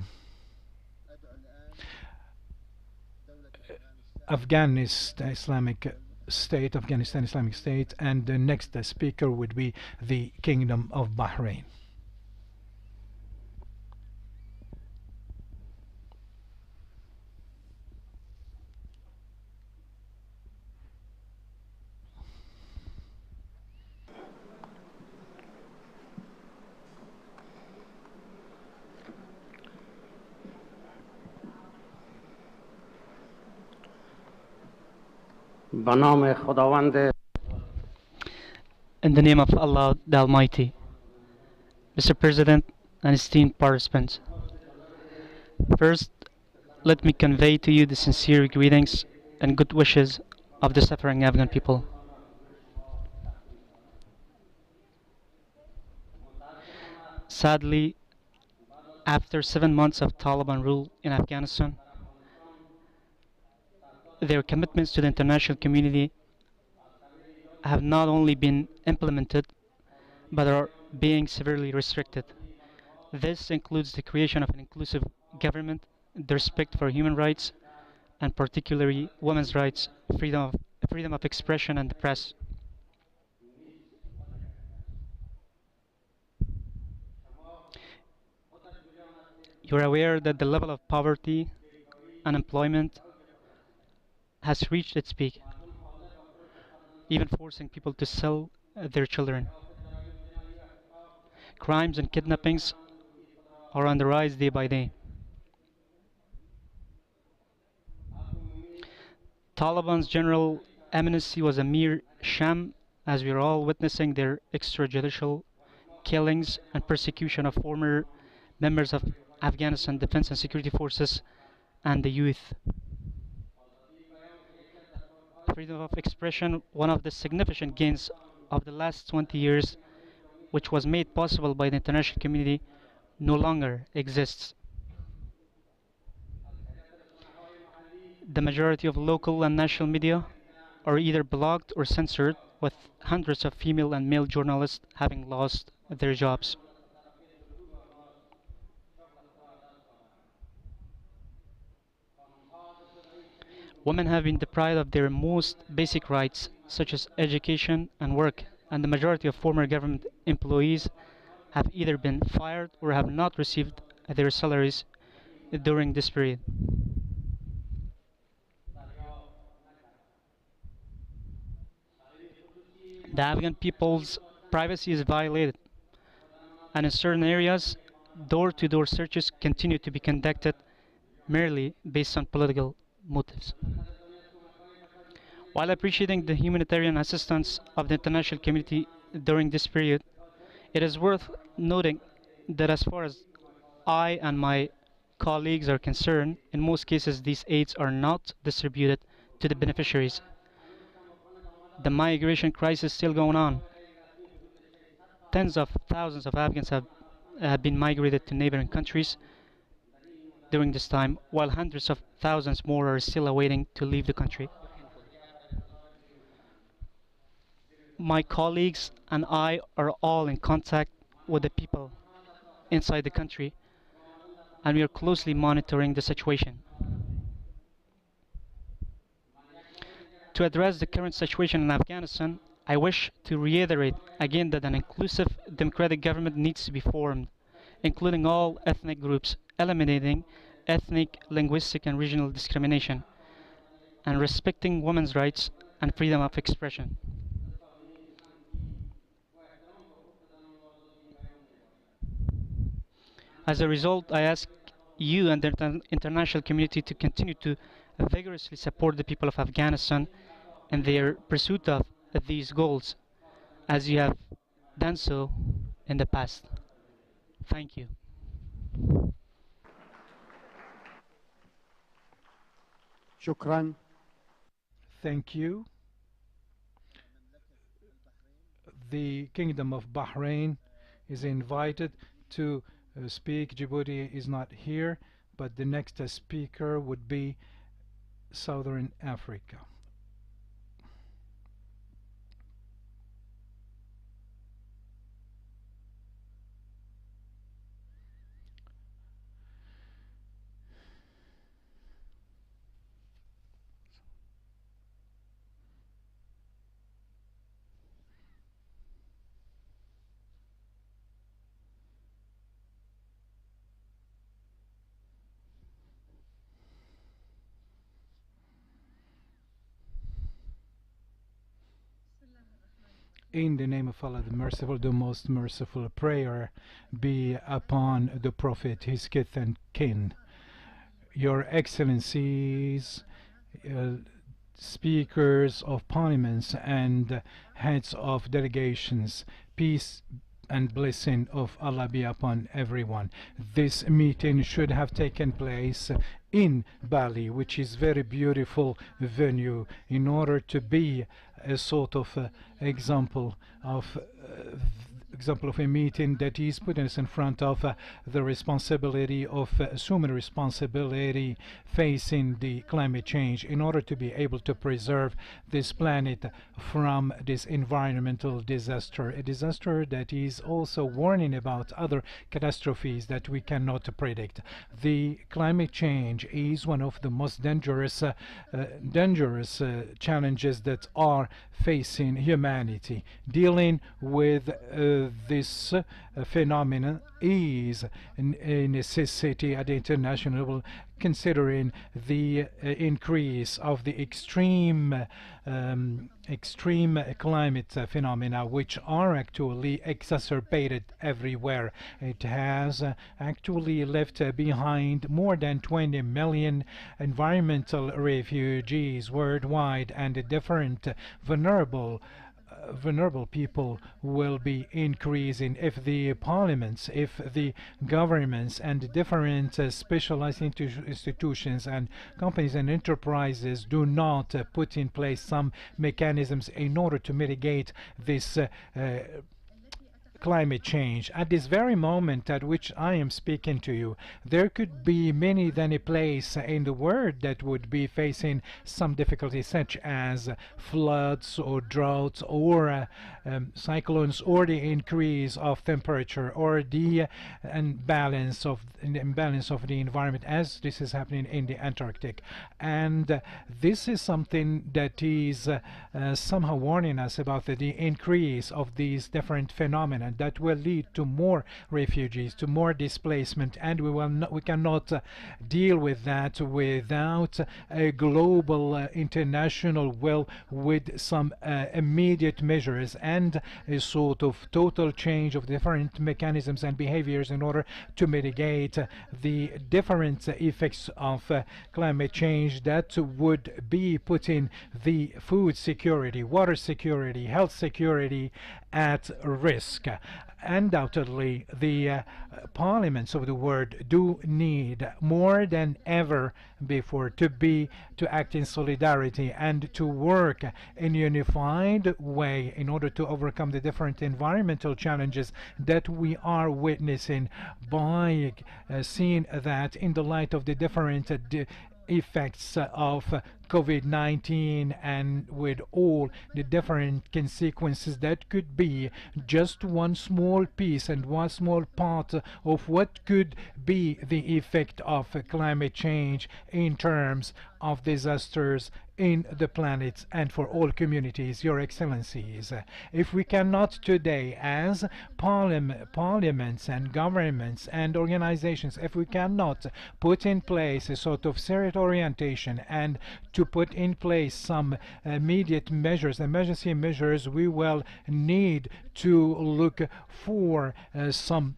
Afghanistan Islamic State, and the next speaker would be the Kingdom of Bahrain. In the name of Allah the Almighty. Mr. President and esteemed participants, first, let me convey to you the sincere greetings and good wishes of the suffering Afghan people. Sadly, after 7 months of Taliban rule in Afghanistan, their commitments to the international community have not only been implemented, but are being severely restricted. This includes the creation of an inclusive government, the respect for human rights, and particularly women's rights, freedom of expression and the press. You're aware that the level of poverty, unemployment, has reached its peak, even forcing people to sell their children. Crimes and kidnappings are on the rise day by day. Taliban's general amnesty was a mere sham, as we are all witnessing their extrajudicial killings and persecution of former members of Afghanistan Defense and Security Forces and the youth. Freedom of expression, one of the significant gains of the last 20 years, which was made possible by the international community, no longer exists. The majority of local and national media are either blocked or censored, with hundreds of female and male journalists having lost their jobs. Women have been deprived of their most basic rights, such as education and work, and the majority of former government employees have either been fired or have not received their salaries during this period. The Afghan people's privacy is violated, and in certain areas, door-to-door searches continue to be conducted merely based on political motives. While appreciating the humanitarian assistance of the international community during this period, it is worth noting that as far as I and my colleagues are concerned, in most cases these aids are not distributed to the beneficiaries. The migration crisis is still going on. Tens of thousands of Afghans have been migrated to neighboring countries during this time, while hundreds of thousands more are still awaiting to leave the country. My colleagues and I are all in contact with the people inside the country, and we are closely monitoring the situation. To address the current situation in Afghanistan, I wish to reiterate again that an inclusive democratic government needs to be formed, including all ethnic groups, eliminating ethnic, linguistic, and regional discrimination, and respecting women's rights and freedom of expression. As a result, I ask you and the international community to continue to vigorously support the people of Afghanistan in their pursuit of these goals, as you have done so in the past. Thank you. شكرا. Thank you. the Kingdom of Bahrain is invited to speak. Djibouti is not here, but the next speaker would be Southern Africa. In the name of Allah, the merciful, the most merciful, prayer be upon the Prophet, his kith and kin. Your Excellencies, speakers of parliaments and heads of delegations, peace and blessing of Allah be upon everyone. This meeting should have taken place in Bali, which is very beautiful venue, in order to be a sort of example of a meeting that is putting us in front of the responsibility of assuming responsibility facing the climate change in order to be able to preserve this planet from this environmental disaster, a disaster that is also warning about other catastrophes that we cannot predict. The climate change is one of the most dangerous challenges that are facing humanity. Dealing with this phenomenon is a necessity at the international level, considering the increase of the extreme climate phenomena, which are actually exacerbated everywhere. It has actually left behind more than 20 million environmental refugees worldwide, and the different vulnerable people will be increasing if the parliaments, if the governments and the different specialized institutions and companies and enterprises do not put in place some mechanisms in order to mitigate this climate change. At this very moment at which I am speaking to you, there could be many than a place in the world that would be facing some difficulties, such as floods or droughts or cyclones, or the increase of temperature, or the imbalance of the environment, as this is happening in the Antarctic. And this is something that is somehow warning us about the increase of these different phenomena that will lead to more refugees, to more displacement, and we cannot deal with that without a global international will, with some immediate measures and a sort of total change of different mechanisms and behaviors in order to mitigate the different effects of climate change that would be putting the food security, water security, health security at risk. Undoubtedly, the parliaments of the world do need more than ever before to act in solidarity and to work in a unified way in order to overcome the different environmental challenges that we are witnessing, by seeing that in the light of the different effects of COVID-19 and with all the different consequences that could be just one small piece and one small part of what could be the effect of climate change in terms of disasters in the planet and for all communities. Your Excellencies, if we cannot today, as parliaments and governments and organizations, if we cannot put in place a sort of serious orientation and to put in place some immediate measures, emergency measures, we will need to look for some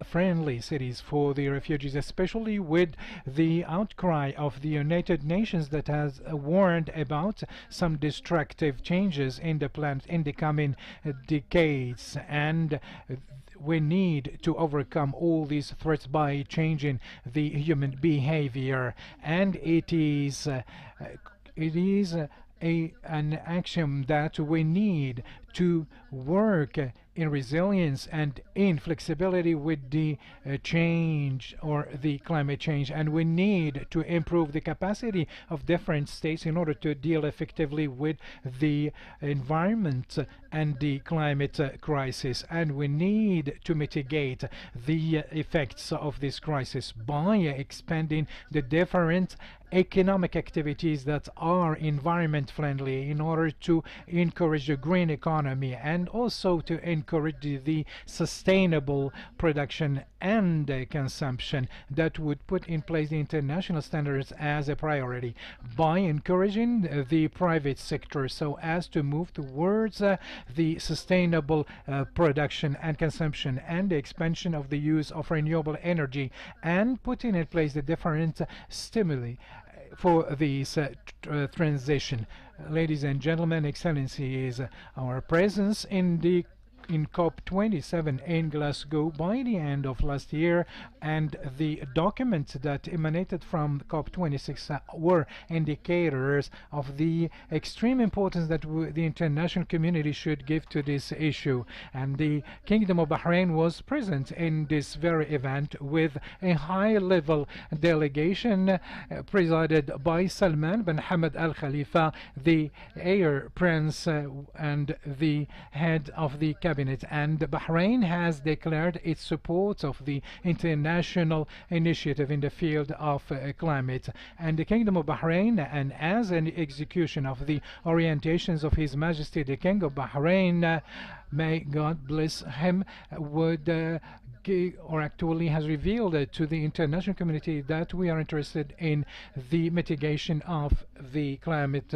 friendly cities for the refugees, especially with the outcry of the United Nations that has warned about some destructive changes in the planet in the coming decades. And we need to overcome all these threats by changing the human behavior, and it is an action that we need to work in resilience and in flexibility with the change or the climate change, and we need to improve the capacity of different states in order to deal effectively with the environment and the climate crisis, and we need to mitigate the effects of this crisis by expanding the different economic activities that are environment friendly in order to encourage the green economy and also to encourage the sustainable production and consumption that would put in place the international standards as a priority by encouraging the private sector so as to move towards the sustainable production and consumption and the expansion of the use of renewable energy and putting in place the different stimuli for this transition. Ladies and gentlemen, Excellencies, our presence in COP27 in Glasgow by the end of last year and the documents that emanated from COP26 were indicators of the extreme importance that the international community should give to this issue. And the Kingdom of Bahrain was present in this very event with a high-level delegation presided by Salman bin Hamad Al Khalifa, the heir prince and the head of the cabinet. And Bahrain has declared its support of the international initiative in the field of climate. And the Kingdom of Bahrain, and as an execution of the orientations of His Majesty the King of Bahrain, may God bless him, would or actually has revealed to the international community that we are interested in the mitigation of the climate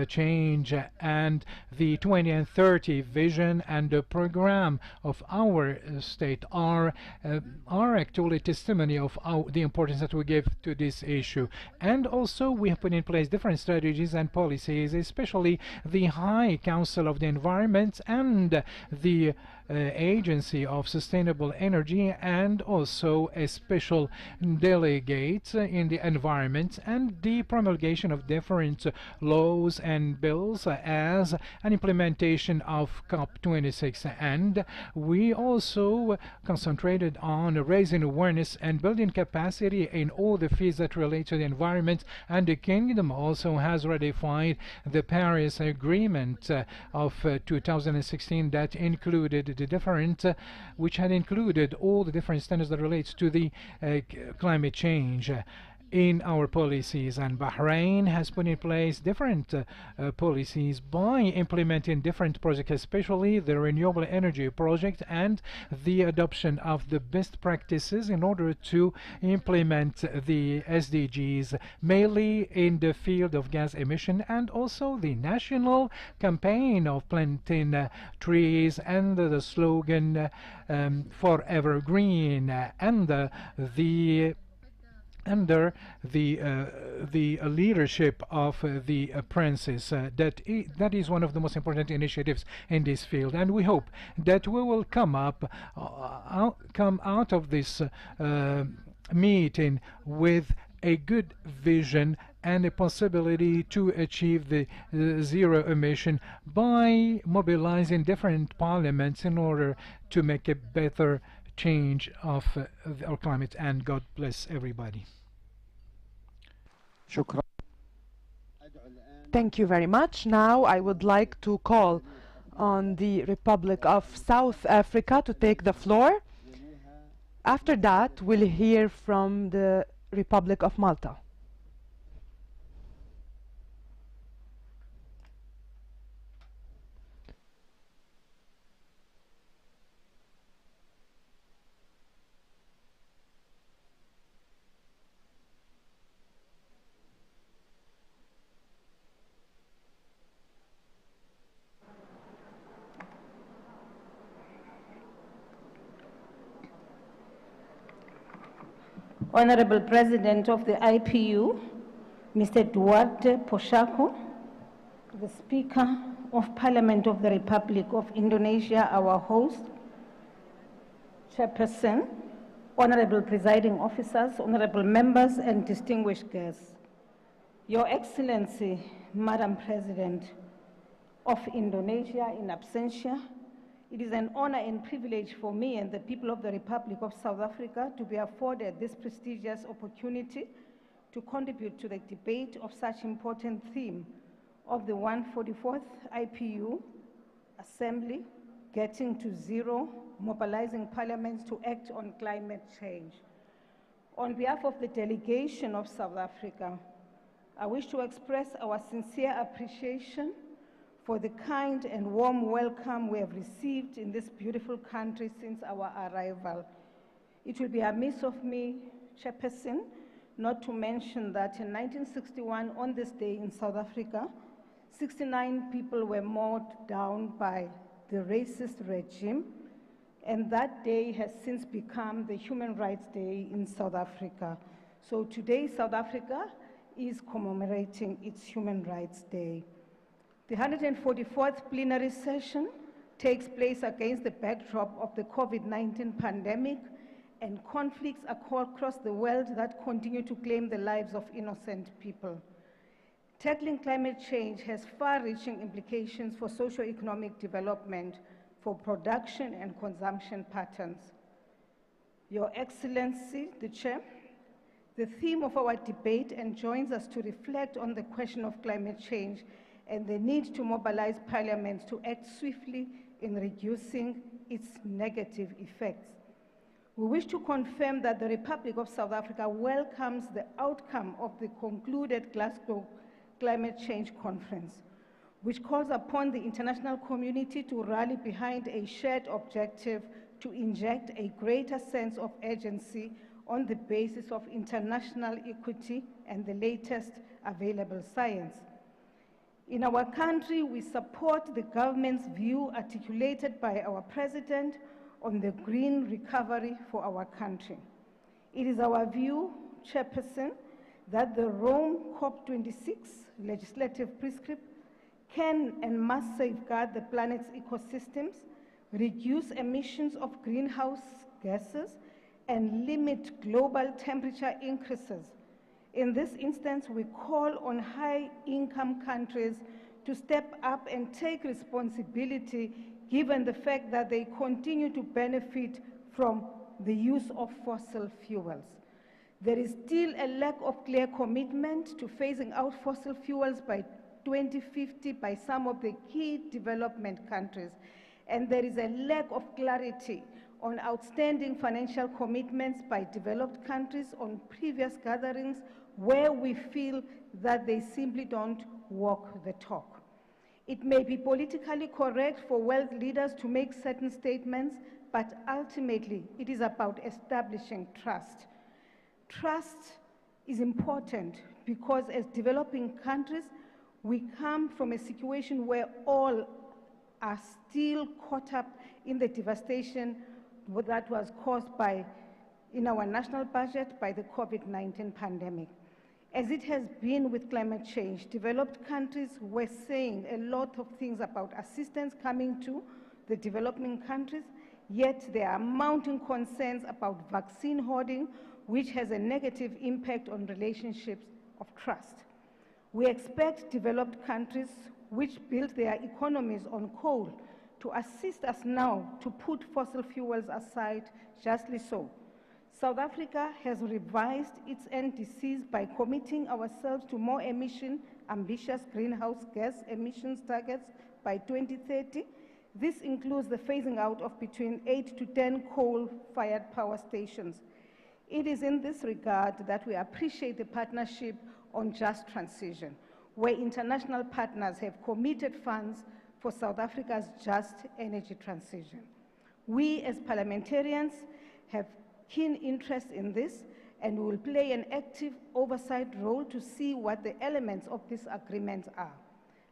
change, and the 20 and 30 vision and the program of our state are actually testimony of the importance that we give to this issue. And also we have put in place different strategies and policies, especially the High Council of the Environment and the Agency of Sustainable Energy, and also a special delegate in the environment, and the promulgation of different laws and bills as an implementation of COP26. And we also concentrated on raising awareness and building capacity in all the fields that relate to the environment. And the Kingdom also has ratified the Paris Agreement of 2016 that included the different, which had included all the different standards that relates to the climate change in our policies. And Bahrain has put in place different policies by implementing different projects, especially the renewable energy project and the adoption of the best practices in order to implement the SDGs, mainly in the field of gas emission, and also the national campaign of planting trees and the slogan Forever Green, and the under the leadership of the princes. That is one of the most important initiatives in this field, and we hope that we will come out of this meeting with a good vision and a possibility to achieve the zero emission by mobilizing different parliaments in order to make a better change of our climate. And God bless everybody. Thank you very much. Now I would like to call on the Republic of South Africa to take the floor. After that, we'll hear from the Republic of Malta. Honorable President of the IPU, Mr. Duarte Poshako, the Speaker of Parliament of the Republic of Indonesia, our host, Chairperson, Honorable Presiding Officers, Honorable Members and distinguished guests. Your Excellency, Madam President, of Indonesia in absentia. It is an honor and privilege for me and the people of the Republic of South Africa to be afforded this prestigious opportunity to contribute to the debate of such important theme of the 144th IPU Assembly, Getting to Zero, Mobilizing Parliaments to Act on Climate Change. On behalf of the delegation of South Africa, I wish to express our sincere appreciation for the kind and warm welcome we have received in this beautiful country since our arrival. It will be amiss of me, Chairperson, not to mention that in 1961, on this day in South Africa, 69 people were mowed down by the racist regime, and that day has since become the Human Rights Day in South Africa. So today, South Africa is commemorating its Human Rights Day. The 144th plenary session takes place against the backdrop of the COVID-19 pandemic and conflicts across the world that continue to claim the lives of innocent people. Tackling climate change has far-reaching implications for socio-economic development, for production and consumption patterns. Your Excellency, the Chair, the theme of our debate enjoins us to reflect on the question of climate change and the need to mobilize parliaments to act swiftly in reducing its negative effects. We wish to confirm that the Republic of South Africa welcomes the outcome of the concluded Glasgow Climate Change Conference, which calls upon the international community to rally behind a shared objective to inject a greater sense of urgency on the basis of international equity and the latest available science. In our country, we support the government's view articulated by our President on the green recovery for our country. It is our view, Chairperson, that the Rome COP26 legislative prescript can and must safeguard the planet's ecosystems, reduce emissions of greenhouse gases, and limit global temperature increases. In this instance, we call on high-income countries to step up and take responsibility given the fact that they continue to benefit from the use of fossil fuels. There is still a lack of clear commitment to phasing out fossil fuels by 2050 by some of the key development countries, and there is a lack of clarity on outstanding financial commitments by developed countries on previous gatherings where we feel that they simply don't walk the talk. It may be politically correct for world leaders to make certain statements, but ultimately it is about establishing trust. Trust is important because as developing countries, we come from a situation where all are still caught up in the devastation that was caused by, in our national budget, by the COVID-19 pandemic. As it has been with climate change, developed countries were saying a lot of things about assistance coming to the developing countries, yet there are mounting concerns about vaccine hoarding, which has a negative impact on relationships of trust. We expect developed countries which build their economies on coal to assist us now to put fossil fuels aside, justly so. South Africa has revised its NDCs by committing ourselves to more ambitious greenhouse gas emissions targets by 2030. This includes the phasing out of between 8 to 10 coal-fired power stations. It is in this regard that we appreciate the partnership on just transition, where international partners have committed funds for South Africa's just energy transition. We as parliamentarians have keen interest in this, and we will play an active oversight role to see what the elements of this agreement are.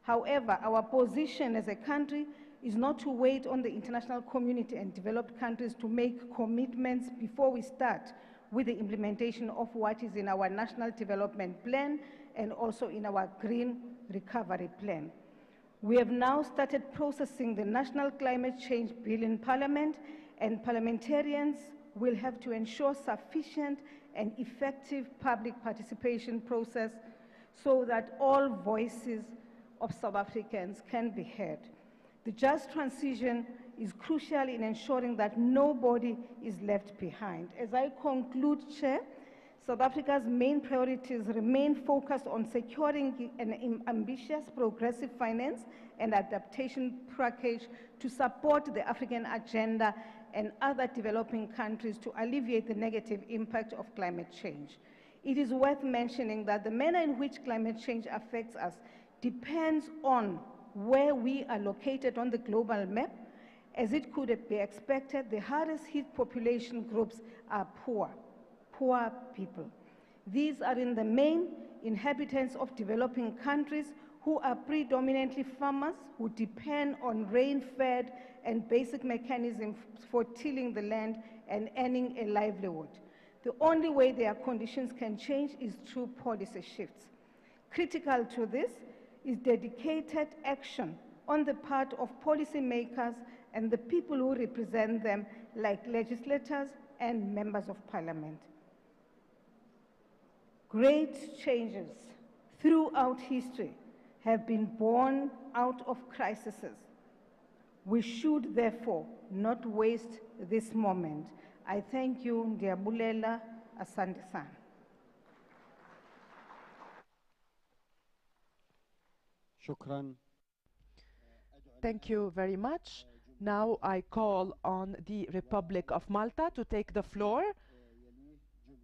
However, our position as a country is not to wait on the international community and developed countries to make commitments before we start with the implementation of what is in our National Development Plan and also in our Green Recovery Plan. We have now started processing the National Climate Change Bill in Parliament, and parliamentarians will have to ensure sufficient and effective public participation process so that all voices of South Africans can be heard. The just transition is crucial in ensuring that nobody is left behind. As I conclude, Chair, South Africa's main priorities remain focused on securing an ambitious progressive finance and adaptation package to support the African agenda and other developing countries to alleviate the negative impact of climate change. It is worth mentioning that the manner in which climate change affects us depends on where we are located on the global map. As it could be expected, the hardest hit population groups are poor people. These are in the main inhabitants of developing countries who are predominantly farmers who depend on rain-fed and basic mechanisms for tilling the land and earning a livelihood. The only way their conditions can change is through policy shifts. Critical to this is dedicated action on the part of policymakers and the people who represent them, like legislators and members of parliament. Great changes throughout history have been born out of crises. We should therefore not waste this moment. I thank you, Ndiabulela, asante sana. Shukran. Thank you very much. Now I call on the Republic of Malta to take the floor.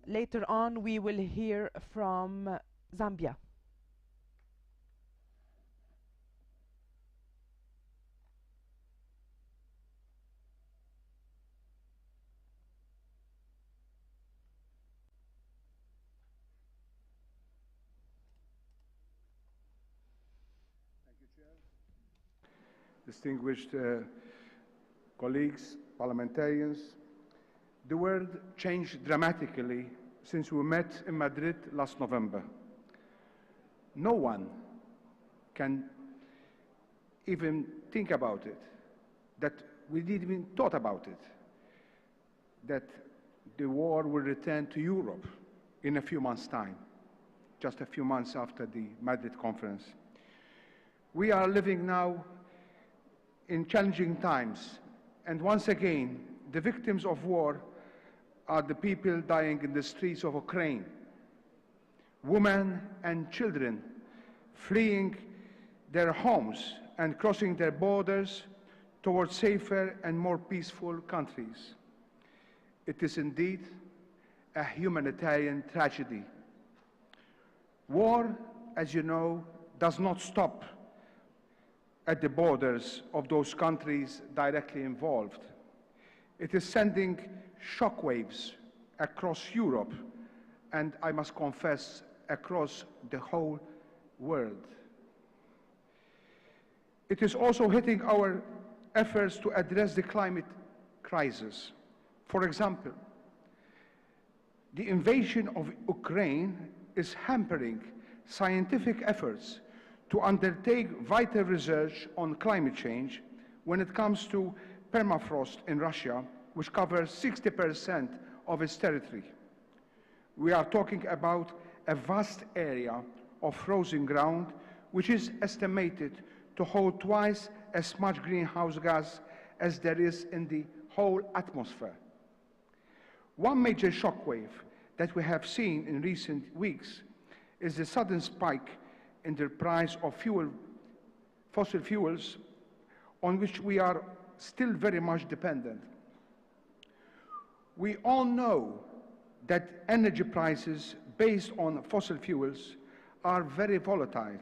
Later on, we will hear from Zambia. Distinguished colleagues, parliamentarians, the world changed dramatically since we met in Madrid last November. No one can even think about it, that we didn't even thought about it, that the war will return to Europe in a few months' time, just a few months after the Madrid conference. We are living now in challenging times, and once again, the victims of war are the people dying in the streets of Ukraine, women and children fleeing their homes and crossing their borders towards safer and more peaceful countries. It is indeed a humanitarian tragedy. War, as you know, does not stop at the borders of those countries directly involved. It is sending shockwaves across Europe, and I must confess, across the whole world. It is also hitting our efforts to address the climate crisis. For example, the invasion of Ukraine is hampering scientific efforts to undertake vital research on climate change when it comes to permafrost in Russia, which covers 60% of its territory. We are talking about a vast area of frozen ground, which is estimated to hold twice as much greenhouse gas as there is in the whole atmosphere. One major shockwave that we have seen in recent weeks is the sudden spike in the price of fossil fuels, on which we are still very much dependent. We all know that energy prices based on fossil fuels are very volatile,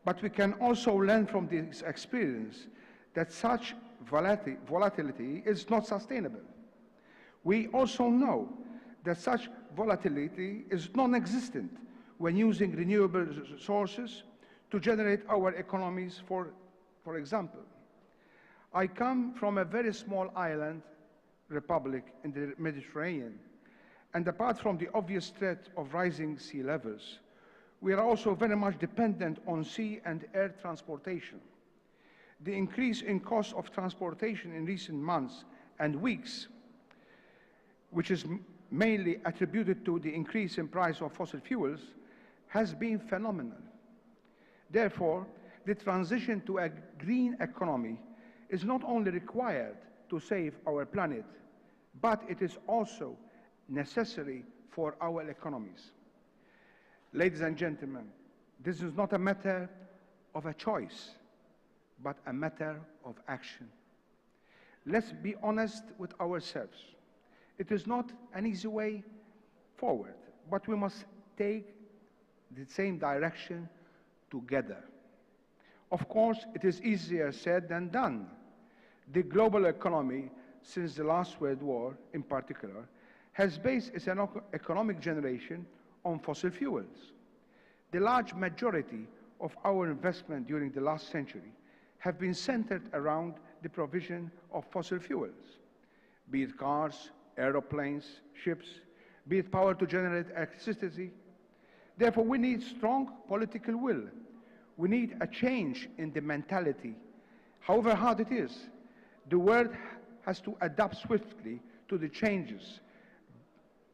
but we can also learn from this experience that such volatility is not sustainable. We also know that such volatility is non-existent when using renewable sources to generate our economies, for example. I come from a very small island republic in the Mediterranean, and apart from the obvious threat of rising sea levels, we are also very much dependent on sea and air transportation. The increase in cost of transportation in recent months and weeks, which is mainly attributed to the increase in price of fossil fuels, has been phenomenal. Therefore, The transition to a green economy is not only required to save our planet, but it is also necessary for our economies. Ladies and gentlemen, this is not a matter of a choice, but a matter of action. Let's be honest with ourselves. It is not an easy way forward, but we must take the same direction together. Of course, it is easier said than done. The global economy, since the last World War in particular, has based its economic generation on fossil fuels. The large majority of our investment during the last century have been centered around the provision of fossil fuels, be it cars, aeroplanes, ships, be it power to generate electricity. Therefore, we need strong political will. We need a change in the mentality. However hard it is, the world has to adapt swiftly to the changes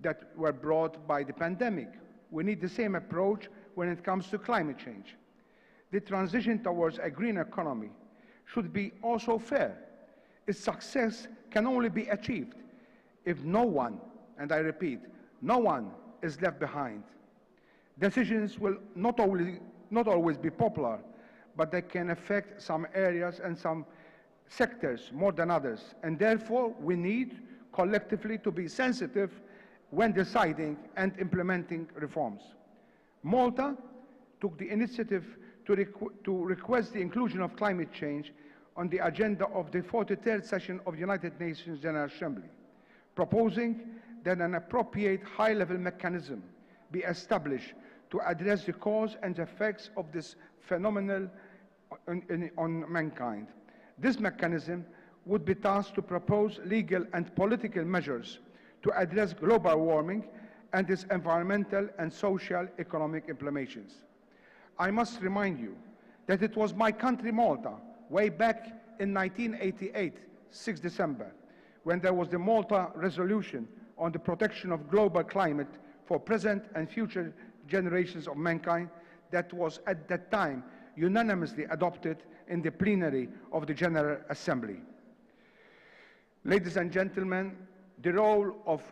that were brought by the pandemic. We need the same approach when it comes to climate change. The transition towards a green economy should be also fair. Its success can only be achieved if no one, and I repeat, no one is left behind. Decisions will not always be popular, but they can affect some areas and some sectors more than others. And therefore, we need collectively to be sensitive when deciding and implementing reforms. Malta took the initiative to request the inclusion of climate change on the agenda of the 43rd session of the United Nations General Assembly, proposing that an appropriate high-level mechanism be established to address the cause and effects of this phenomenon on mankind. This mechanism would be tasked to propose legal and political measures to address global warming and its environmental and social economic implications. I must remind you that it was my country, Malta, way back in 1988, 6 December, when there was the Malta Resolution on the protection of global climate for present and future generations of mankind, that was at that time unanimously adopted in the plenary of the General Assembly. Ladies and gentlemen, the role of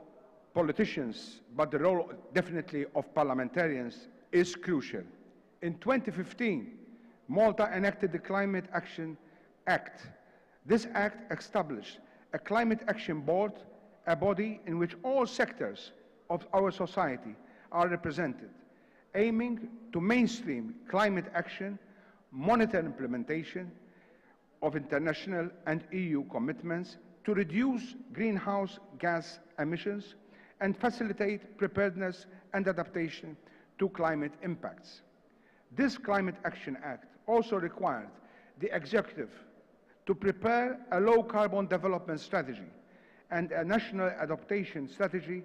politicians, but the role definitely of parliamentarians, is crucial. In 2015, Malta enacted the Climate Action Act. This act established a Climate Action Board, a body in which all sectors of our society are represented, aiming to mainstream climate action, monitor implementation of international and EU commitments to reduce greenhouse gas emissions and facilitate preparedness and adaptation to climate impacts. This Climate Action Act also required the executive to prepare a low-carbon development strategy and a national adaptation strategy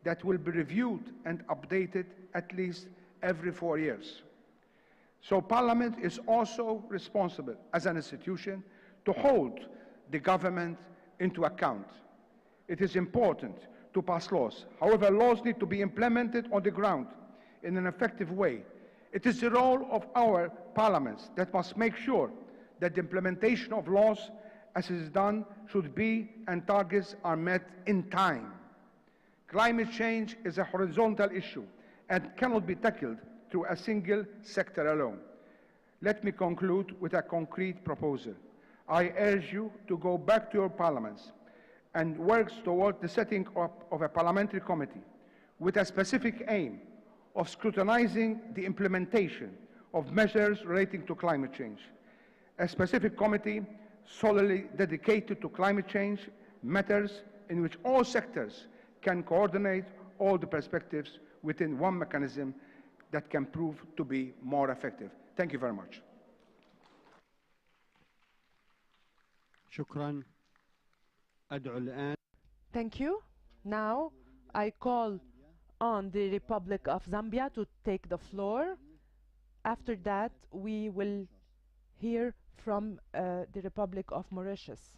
that will be reviewed and updated at least every 4 years. So Parliament is also responsible as an institution to hold the government into account. It is important to pass laws. However, laws need to be implemented on the ground in an effective way. It is the role of our parliaments that must make sure that the implementation of laws as is done should be and targets are met in time. Climate change is a horizontal issue and cannot be tackled through a single sector alone. Let me conclude with a concrete proposal. I urge you to go back to your parliaments and work toward the setting up of a parliamentary committee with a specific aim of scrutinizing the implementation of measures relating to climate change. A specific committee solely dedicated to climate change matters in which all sectors can coordinate all the perspectives within one mechanism that can prove to be more effective. Thank you very much. شكرا. أدعو الآن. Thank you. Now I call on the Republic of Zambia to take the floor. After that, we will hear from the Republic of Mauritius.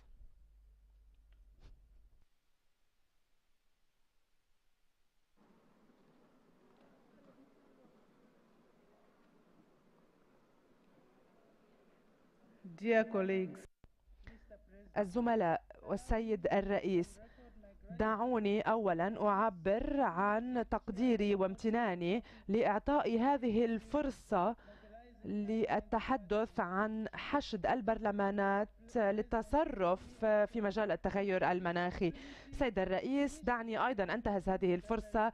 Dear colleagues, الزملاء والسيد الرئيس، دعوني أولا أعبر عن تقديري وامتناني لإعطاء هذه الفرصة للتحدث عن حشد البرلمانات للتصرف في مجال التغير المناخي. سيد الرئيس، دعني أيضا أنتهز هذه الفرصة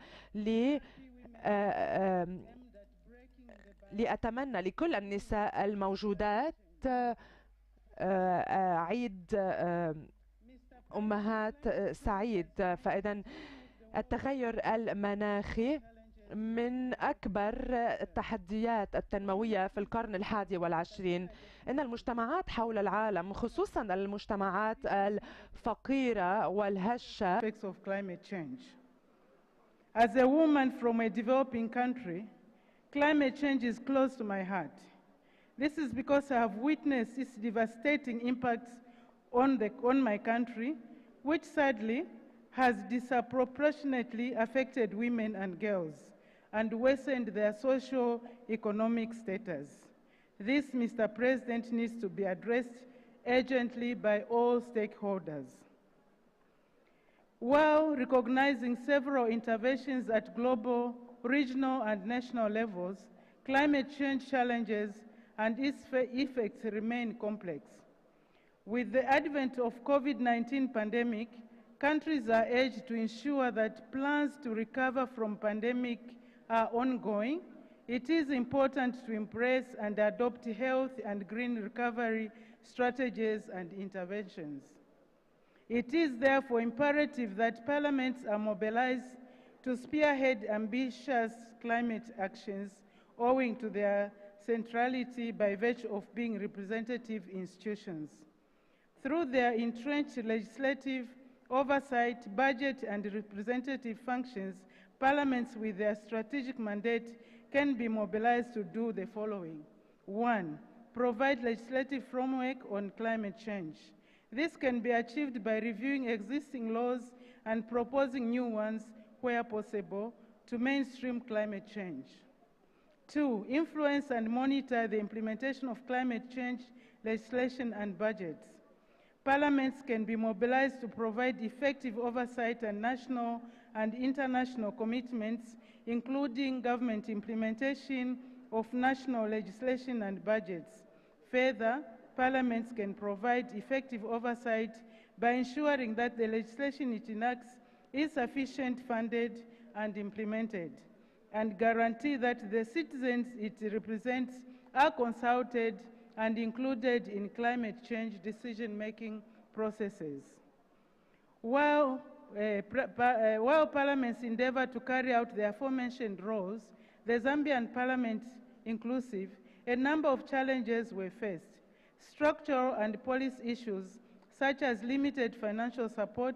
لأتمنى لكل النساء الموجودات عيد أمهات سعيد. فإذا التغير المناخي من أكبر التحديات التنموية في القرن ال21. إن المجتمعات حول العالم، خصوصا المجتمعات الفقيرة والهشة. of climate change. As a woman from a developing country, climate change is close to my heart. This is because I have witnessed its devastating impacts on my country, which sadly has disproportionately affected women and girls and worsened their socio-economic status. This, Mr. President, needs to be addressed urgently by all stakeholders. While recognizing several interventions at global, regional, and national levels, climate change challenges and its effects remain complex. With the advent of COVID-19 pandemic, countries are urged to ensure that plans to recover from pandemic are ongoing. It is important to embrace and adopt health and green recovery strategies and interventions. It is therefore imperative that parliaments are mobilized to spearhead ambitious climate actions owing to their centrality by virtue of being representative institutions. Through their entrenched legislative oversight, budget, and representative functions, parliaments with their strategic mandate can be mobilized to do the following. 1. Provide legislative framework on climate change. This can be achieved by reviewing existing laws and proposing new ones where possible to mainstream climate change. 2. Influence and monitor the implementation of climate change legislation and budgets. Parliaments can be mobilized to provide effective oversight and national and international commitments, including government implementation of national legislation and budgets. Further, parliaments can provide effective oversight by ensuring that the legislation it enacts is sufficiently funded and implemented, and guarantee that the citizens it represents are consulted and included in climate change decision-making processes. While parliaments endeavor to carry out the aforementioned roles, the Zambian parliament inclusive, a number of challenges were faced. Structural and policy issues such as limited financial support,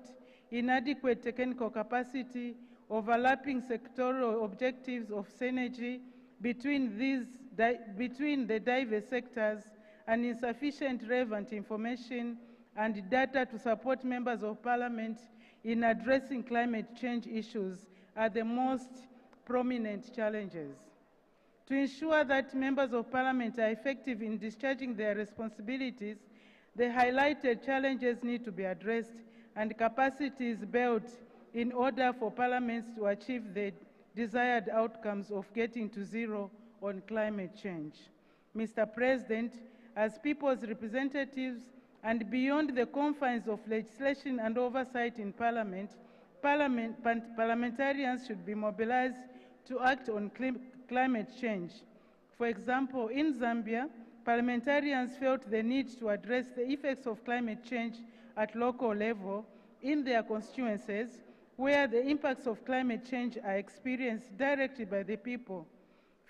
inadequate technical capacity, overlapping sectoral objectives of synergy between the diverse sectors, and insufficient relevant information and data to support members of parliament in addressing climate change issues are the most prominent challenges. To ensure that members of parliament are effective in discharging their responsibilities, the highlighted challenges need to be addressed and capacities built in order for parliaments to achieve the desired outcomes of getting to zero on climate change. Mr. President, as people's representatives and beyond the confines of legislation and oversight in parliamentarians should be mobilized to act on climate change. For example, in Zambia, parliamentarians felt the need to address the effects of climate change at local level in their constituencies, where the impacts of climate change are experienced directly by the people.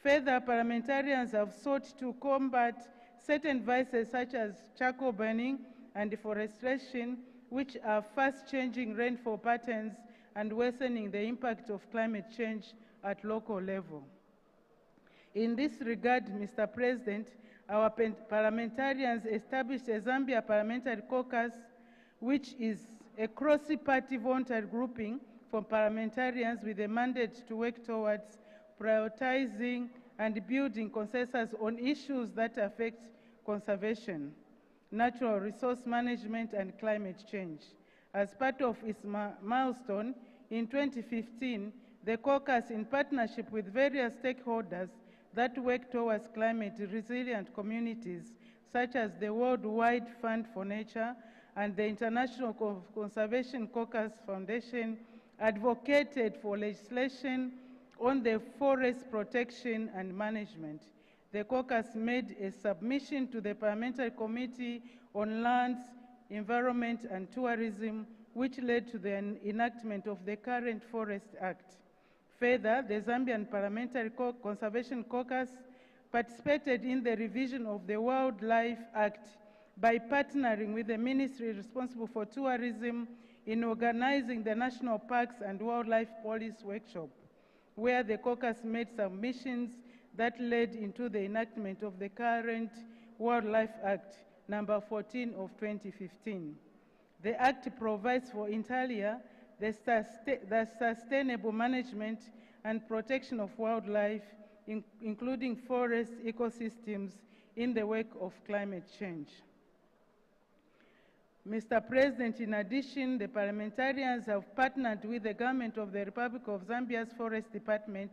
Further, parliamentarians have sought to combat certain vices such as charcoal burning and deforestation, which are fast-changing rainfall patterns and worsening the impact of climate change at local level. In this regard, Mr. President, our parliamentarians established a Zambia Parliamentary Caucus, which is a cross-party voluntary grouping for parliamentarians with a mandate to work towards prioritizing and building consensus on issues that affect conservation. natural resource management, and climate change. As part of its milestone, in 2015, the caucus, in partnership with various stakeholders that work towards climate-resilient communities, such as the Worldwide Fund for Nature and the International Conservation Caucus Foundation, advocated for legislation on the forest protection and management. The caucus made a submission to the Parliamentary Committee on Lands, Environment and Tourism, which led to the enactment of the current Forest Act. Further, the Zambian Parliamentary Conservation Caucus participated in the revision of the Wildlife Act by partnering with the ministry responsible for tourism in organizing the National Parks and Wildlife Policy Workshop, where the caucus made submissions that led into the enactment of the current Wildlife Act, number 14 of 2015. The Act provides for, inter alia, the sustainable management and protection of wildlife, including forest ecosystems, in the wake of climate change. Mr. President, in addition, the parliamentarians have partnered with the government of the Republic of Zambia's Forest Department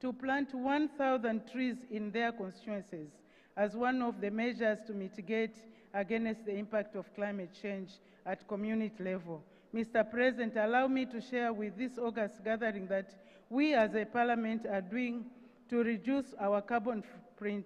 to plant 1,000 trees in their constituencies as one of the measures to mitigate against the impact of climate change at community level. Mr. President, allow me to share with this August gathering that we as a parliament are doing to reduce our carbon footprint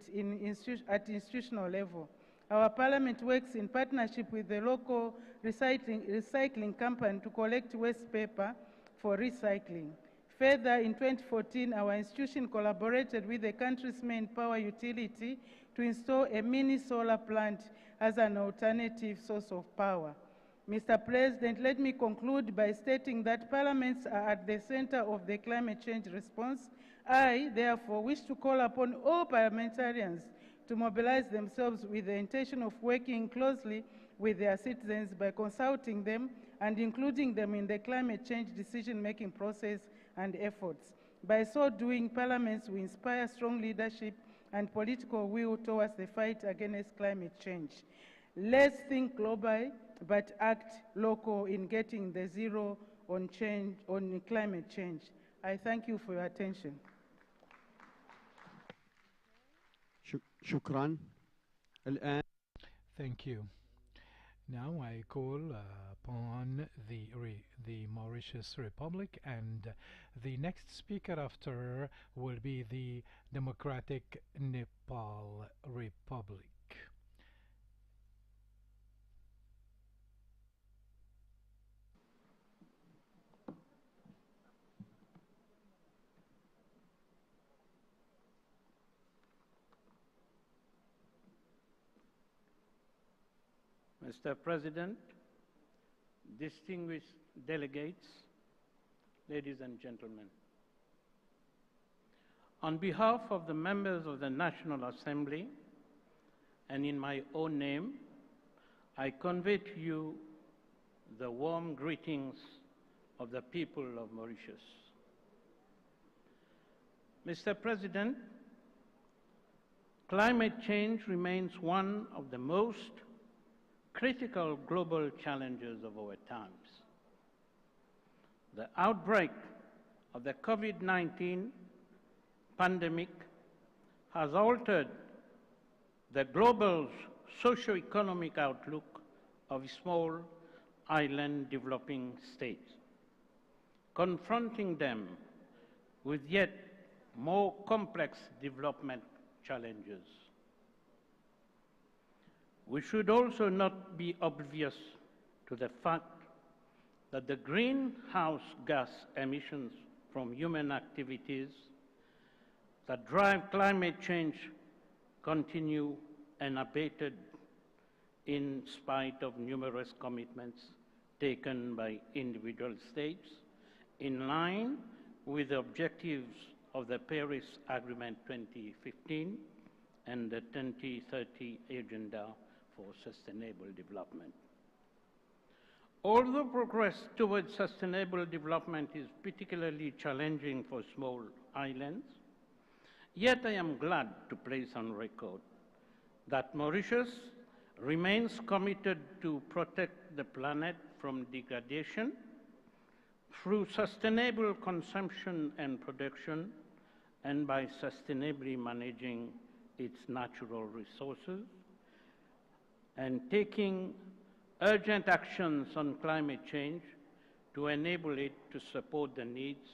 at institutional level. Our parliament works in partnership with the local recycling company to collect waste paper for recycling. Further, in 2014, our institution collaborated with the country's main power utility to install a mini solar plant as an alternative source of power. Mr. President, let me conclude by stating that parliaments are at the center of the climate change response. I, therefore, wish to call upon all parliamentarians to mobilize themselves with the intention of working closely with their citizens by consulting them and including them in the climate change decision-making process and efforts. By so doing, parliaments will inspire strong leadership and political will towards the fight against climate change. Let's think global, but act local in getting the zero on climate change. I thank you for your attention. شكرا. الآن Thank you. Now I call upon the Mauritius Republic, and the next speaker after will be the Democratic Nepal Republic. Mr. President, distinguished delegates, ladies and gentlemen. On behalf of the members of the National Assembly and in my own name, I convey to you the warm greetings of the people of Mauritius. Mr. President, climate change remains one of the most critical global challenges of our times. The outbreak of the COVID-19 pandemic has altered the global socio-economic outlook of small island developing states, confronting them with yet more complex development challenges. We should also not be oblivious to the fact that the greenhouse gas emissions from human activities that drive climate change continue unabated in spite of numerous commitments taken by individual states in line with the objectives of the Paris Agreement 2015 and the 2030 Agenda for Sustainable Development. Although progress towards sustainable development is particularly challenging for small islands, yet I am glad to place on record that Mauritius remains committed to protect the planet from degradation through sustainable consumption and production and by sustainably managing its natural resources and taking urgent actions on climate change to enable it to support the needs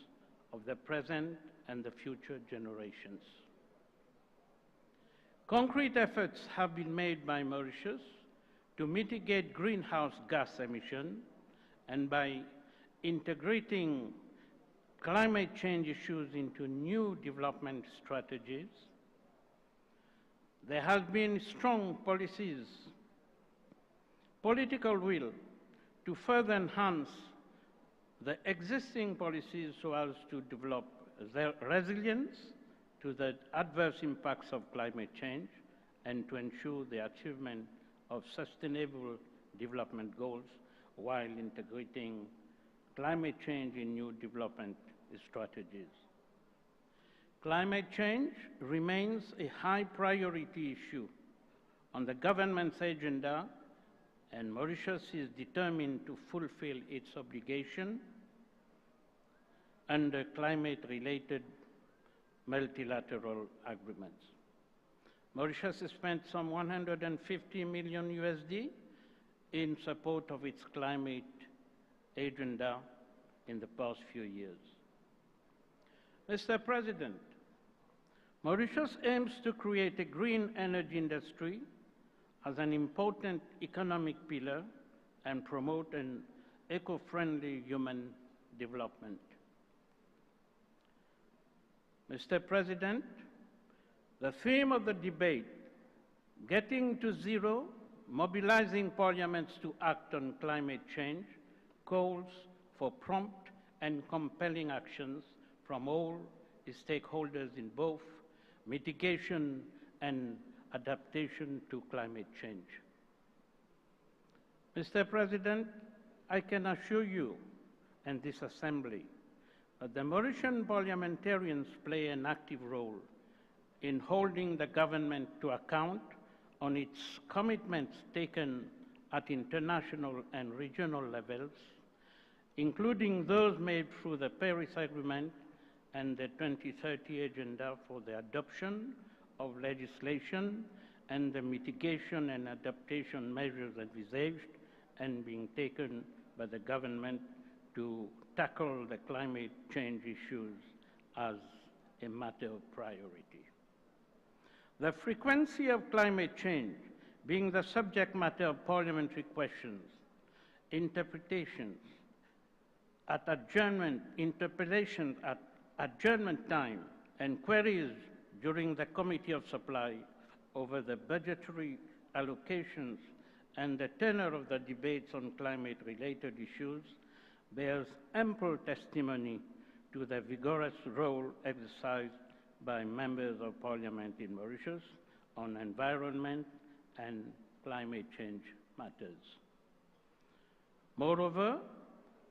of the present and the future generations. Concrete efforts have been made by Mauritius to mitigate greenhouse gas emission, and by integrating climate change issues into new development strategies, there has been strong political will to further enhance the existing policies so as to develop their resilience to the adverse impacts of climate change and to ensure the achievement of sustainable development goals while integrating climate change in new development strategies. Climate change remains a high priority issue on the government's agenda, and Mauritius is determined to fulfill its obligation under climate-related multilateral agreements. Mauritius has spent some 150 million USD in support of its climate agenda in the past few years. Mr. President, Mauritius aims to create a green energy industry as an important economic pillar and promote an eco-friendly human development. Mr. President, the theme of the debate, Getting to Zero, Mobilizing Parliaments to Act on Climate Change, calls for prompt and compelling actions from all stakeholders in both mitigation and adaptation to climate change. Mr. President, I can assure you and this Assembly that the Mauritian parliamentarians play an active role in holding the government to account on its commitments taken at international and regional levels, including those made through the Paris Agreement and the 2030 Agenda for the adoption of legislation and the mitigation and adaptation measures envisaged and being taken by the government to tackle the climate change issues as a matter of priority. The frequency of climate change being the subject matter of parliamentary questions, interpretations at adjournment, interpretation at adjournment time, and queries during the Committee of Supply over the budgetary allocations and the tenor of the debates on climate-related issues bears ample testimony to the vigorous role exercised by members of Parliament in Mauritius on environment and climate change matters. Moreover,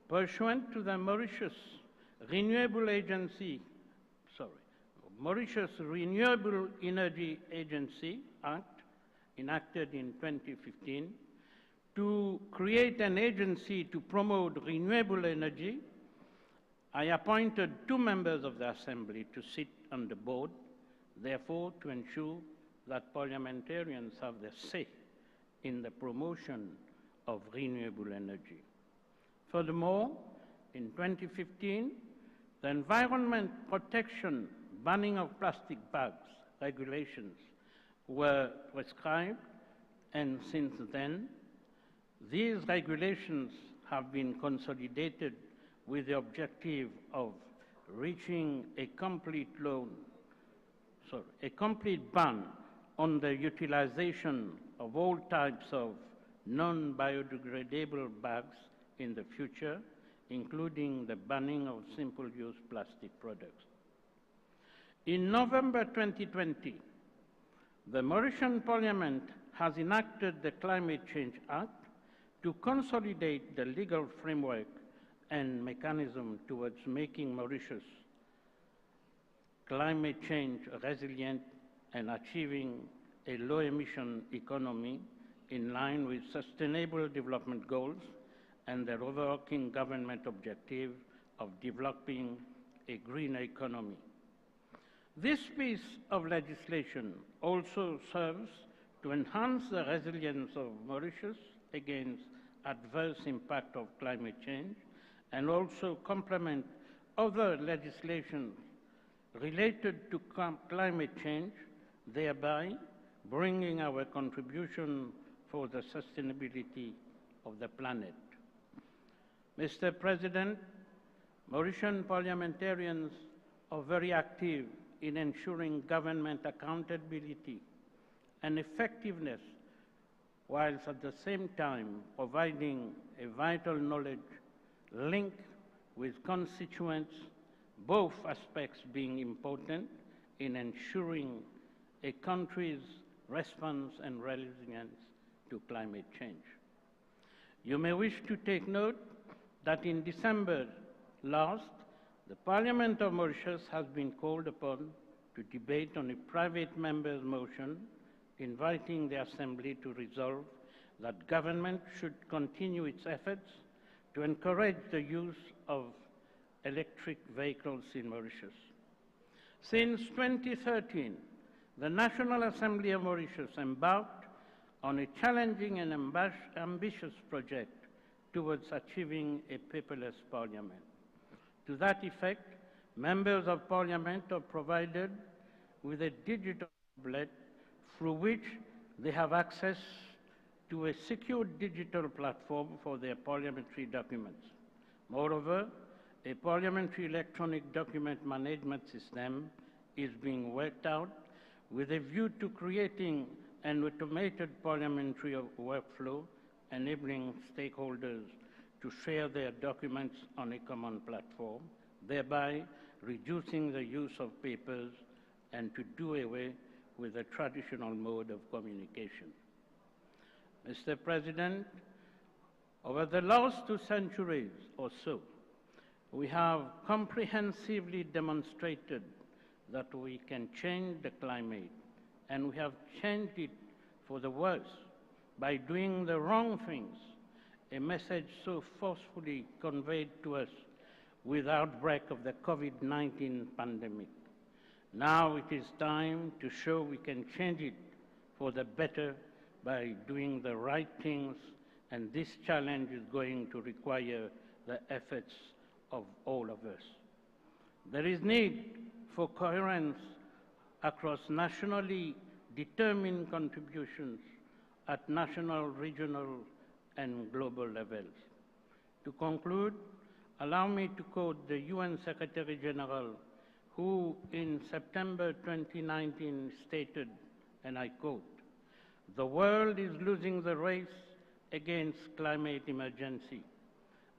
pursuant to the Mauritius Renewable Energy Agency Act, enacted in 2015, to create an agency to promote renewable energy, I appointed 2 members of the Assembly to sit on the board, therefore to ensure that parliamentarians have their say in the promotion of renewable energy. Furthermore, in 2015, the Environment Protection Banning of Plastic Bags regulations were prescribed, and since then, these regulations have been consolidated with the objective of reaching a complete ban on the utilization of all types of non-biodegradable bags in the future, including the banning of single-use plastic products. In November 2020, the Mauritian Parliament has enacted the Climate Change Act to consolidate the legal framework and mechanism towards making Mauritius climate change resilient and achieving a low-emission economy in line with Sustainable Development Goals and the overarching government objective of developing a green economy. This piece of legislation also serves to enhance the resilience of Mauritius against adverse impact of climate change and also complement other legislation related to climate change, thereby bringing our contribution for the sustainability of the planet. Mr. President, Mauritian parliamentarians are very active in ensuring government accountability and effectiveness, whilst at the same time providing a vital knowledge link with constituents, both aspects being important in ensuring a country's response and resilience to climate change. You may wish to take note that in December last, the Parliament of Mauritius has been called upon to debate on a private member's motion inviting the Assembly to resolve that government should continue its efforts to encourage the use of electric vehicles in Mauritius. Since 2013, the National Assembly of Mauritius embarked on a challenging and ambitious project towards achieving a paperless parliament. To that effect, members of parliament are provided with a digital tablet through which they have access to a secure digital platform for their parliamentary documents. Moreover, a parliamentary electronic document management system is being worked out with a view to creating an automated parliamentary workflow, enabling stakeholders to share their documents on a common platform, thereby reducing the use of papers and to do away with the traditional mode of communication. Mr. President, over the last 2 centuries or so, we have comprehensively demonstrated that we can change the climate, and we have changed it for the worse by doing the wrong things, a message so forcefully conveyed to us with the outbreak of the COVID-19 pandemic. Now it is time to show we can change it for the better by doing the right things, and this challenge is going to require the efforts of all of us. There is need for coherence across nationally determined contributions at national, regional, and global levels. To conclude, allow me to quote the UN Secretary General, who in September 2019 stated, and I quote, "The world is losing the race against climate emergency,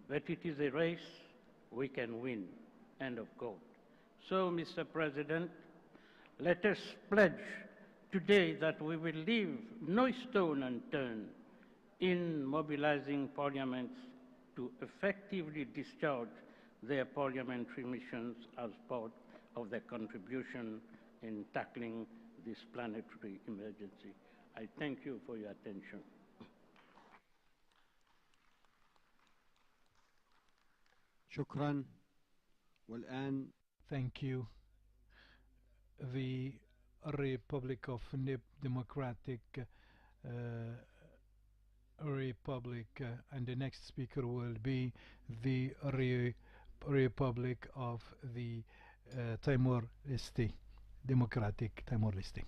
but it is a race we can win," end of quote. So, Mr. President, let us pledge today that we will leave no stone unturned in mobilizing parliaments to effectively discharge their parliamentary missions as part of their contribution in tackling this planetary emergency. I thank you for your attention. شكرا. والآن Thank you. The Republic of Democratic Republic, and the next speaker will be the Republic of the Timor-Leste, Democratic Timor-Leste.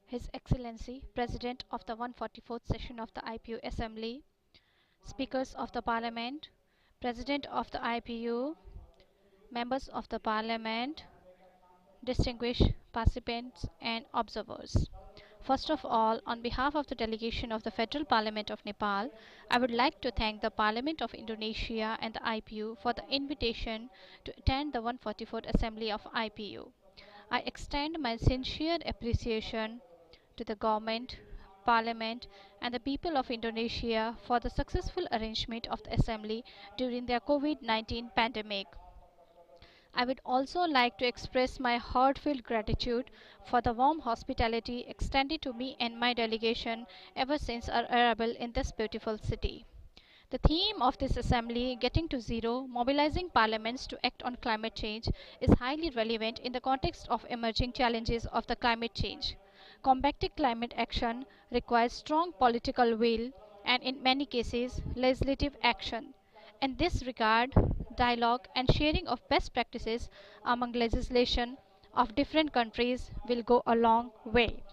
His Excellency, President of the 144th session of the IPU Assembly, Speakers of the Parliament, President of the IPU, Members of the Parliament, distinguished participants and observers. First of all, on behalf of the delegation of the Federal Parliament of Nepal, I would like to thank the Parliament of Indonesia and the IPU for the invitation to attend the 144th Assembly of IPU. I extend my sincere appreciation to the government, Parliament and the people of Indonesia for the successful arrangement of the Assembly during their COVID-19 pandemic. I would also like to express my heartfelt gratitude for the warm hospitality extended to me and my delegation ever since our arrival in this beautiful city. The theme of this assembly, Getting to Zero, Mobilizing Parliaments to Act on Climate Change, is highly relevant in the context of emerging challenges of the climate change. Combating climate action requires strong political will and, in many cases, legislative action. In this regard, dialogue and sharing of best practices among legislation of different countries will go a long way.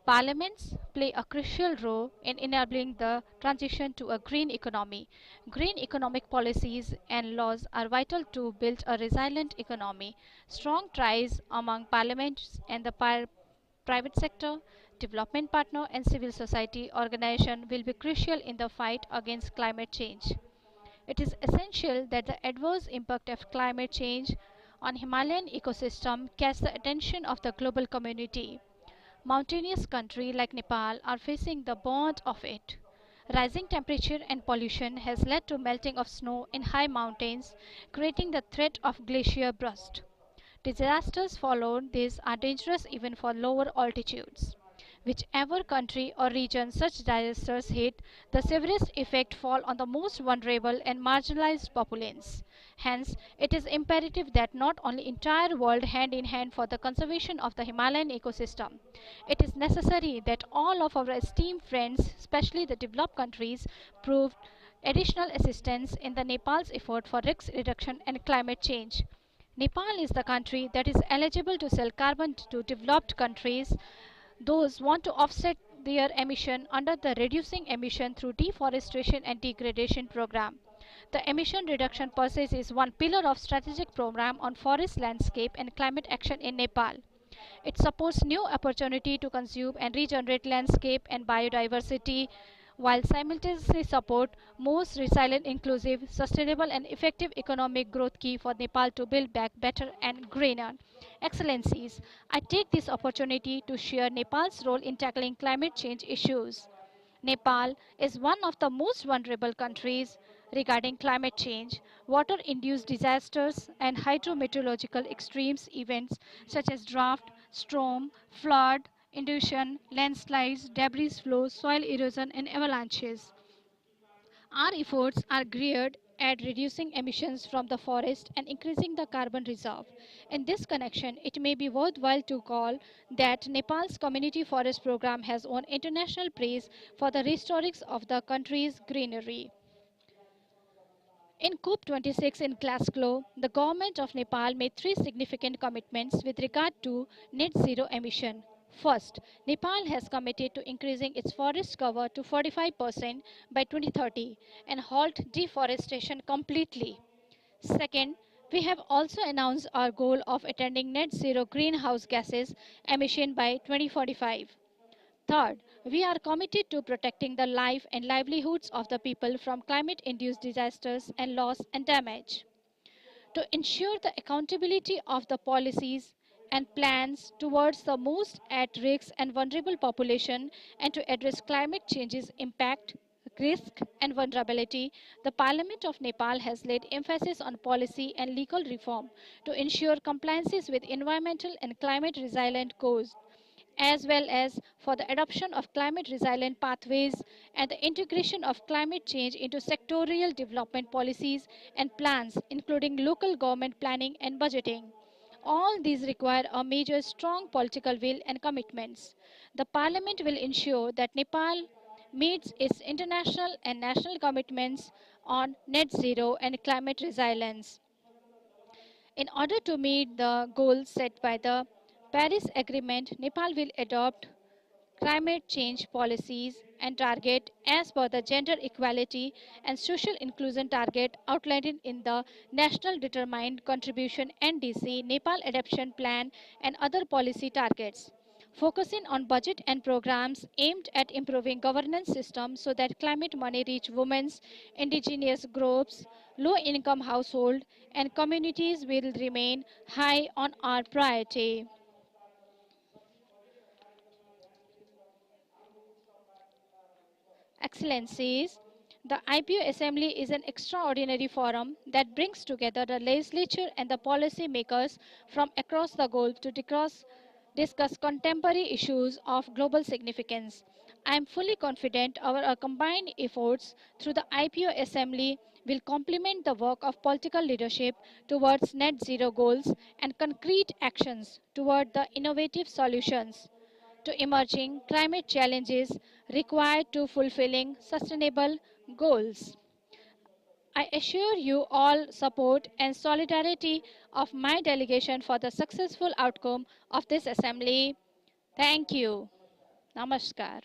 Parliaments play a crucial role in enabling the transition to a green economy. Green economic policies and laws are vital to build a resilient economy. Strong ties among parliaments and the private sector, development partner and civil society organization will be crucial in the fight against climate change. It is essential that the adverse impact of climate change on Himalayan ecosystem catch the attention of the global community. Mountainous countries like Nepal are facing the brunt of it. Rising temperature and pollution has led to melting of snow in high mountains, creating the threat of glacier burst. Disasters following these are dangerous even for lower altitudes. Whichever country or region such disasters hit, the severest effect fall on the most vulnerable and marginalized populations. Hence, it is imperative that not only entire world hand in hand for the conservation of the Himalayan ecosystem. It is necessary that all of our esteemed friends, especially the developed countries, prove additional assistance in the Nepal's effort for risk reduction and climate change. Nepal is the country that is eligible to sell carbon to developed countries. Those want to offset their emission under the Reducing Emission through Deforestation and Degradation program. The emission reduction process is one pillar of strategic program on forest landscape and climate action in Nepal. It supports new opportunity to conserve and regenerate landscape and biodiversity while simultaneously support most resilient, inclusive, sustainable and effective economic growth key for Nepal to build back better and greener. Excellencies, I take this opportunity to share Nepal's role in tackling climate change issues. Nepal is one of the most vulnerable countries regarding climate change. Water-induced disasters and hydrometeorological extremes events such as drought, storm, flood, inundation, landslides, debris flow, soil erosion and avalanches. Our efforts are geared at reducing emissions from the forest and increasing the carbon reserve. In this connection, it may be worthwhile to call that Nepal's community forest program has won international praise for the restoring of the country's greenery. In COP26 in Glasgow, the government of Nepal made three significant commitments with regard to net zero emission. First, Nepal has committed to increasing its forest cover to 45% by 2030 and halt deforestation completely. Second, we have also announced our goal of attaining net zero greenhouse gases emission by 2045. Third, we are committed to protecting the life and livelihoods of the people from climate-induced disasters and loss and damage. To ensure the accountability of the policies and plans towards the most at-risk and vulnerable population and to address climate change's impact, risk and vulnerability, the Parliament of Nepal has laid emphasis on policy and legal reform to ensure compliances with environmental and climate resilient codes, as well as for the adoption of climate resilient pathways and the integration of climate change into sectorial development policies and plans, including local government planning and budgeting. All these require a major strong political will and commitments. The Parliament will ensure that Nepal meets its international and national commitments on net zero and climate resilience. In order to meet the goals set by the Paris Agreement, Nepal will adopt climate change policies and target as per the gender equality and social inclusion target outlined in the National Determined Contribution NDC, Nepal Adaptation Plan and other policy targets. focusing on budget and programs aimed at improving governance systems so that climate money reach women's, indigenous groups, low-income households, and communities will remain high on our priority. Excellencies, the IPU Assembly is an extraordinary forum that brings together the legislature and the policy makers from across the globe to discuss contemporary issues of global significance. I am fully confident our combined efforts through the IPU Assembly will complement the work of political leadership towards net zero goals and concrete actions toward the innovative solutions to emerging climate challenges required to fulfilling sustainable goals. I assure you all support and solidarity of my delegation for the successful outcome of this assembly. Thank you. Namaskar.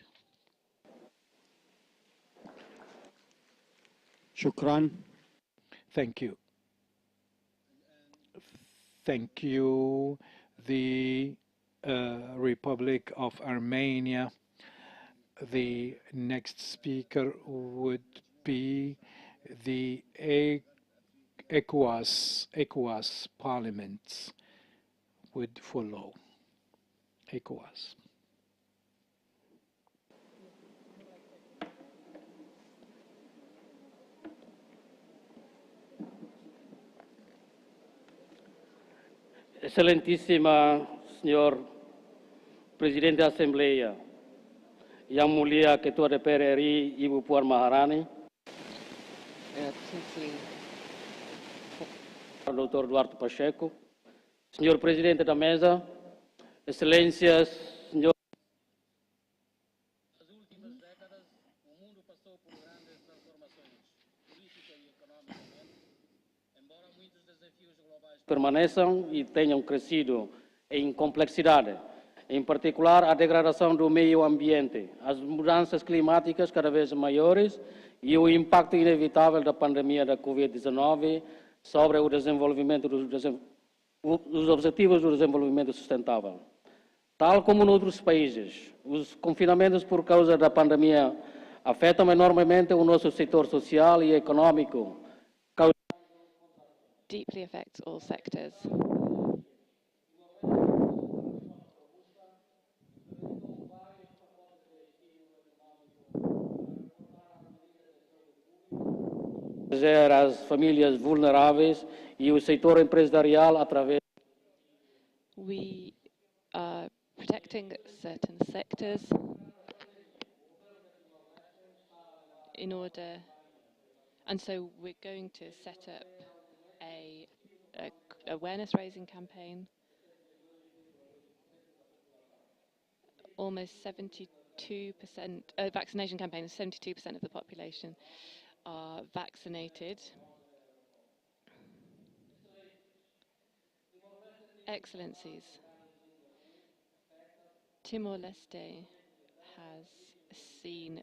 شكرا. Thank you. Thank you, the Republic of Armenia. The next speaker would be the ECOWAS parliaments would follow. ECOWAS. Excelentíssima Senhor Presidente da Assembleia, Yang Mulia Ketua DPR RI Ibu Puan Maharani, Dr. Duarte Pacheco, Senhor Presidente da Mesa, Excelências, Senhor. Nas últimas décadas, o mundo passou por grandes transformações política e economicamente, embora muitos desafios globais permaneçam e tenham crescido em complexidade, em particular a degradação do meio ambiente, as mudanças climáticas cada vez maiores e o impacto inevitável da pandemia da Covid-19 sobre o desenvolvimento dos Objetivos do Desenvolvimento Sustentável. Tal como noutros países, os confinamentos por causa da pandemia afetam enormemente o nosso setor social e econômico. Deeply affects all sectors. As famílias vulneráveis e o setor empresarial através. We are protecting certain sectors in order, and so we're going to set up a awareness raising campaign. Almost 72% vaccination campaign, 72% of the population are vaccinated. Excellencies, Timor-Leste has seen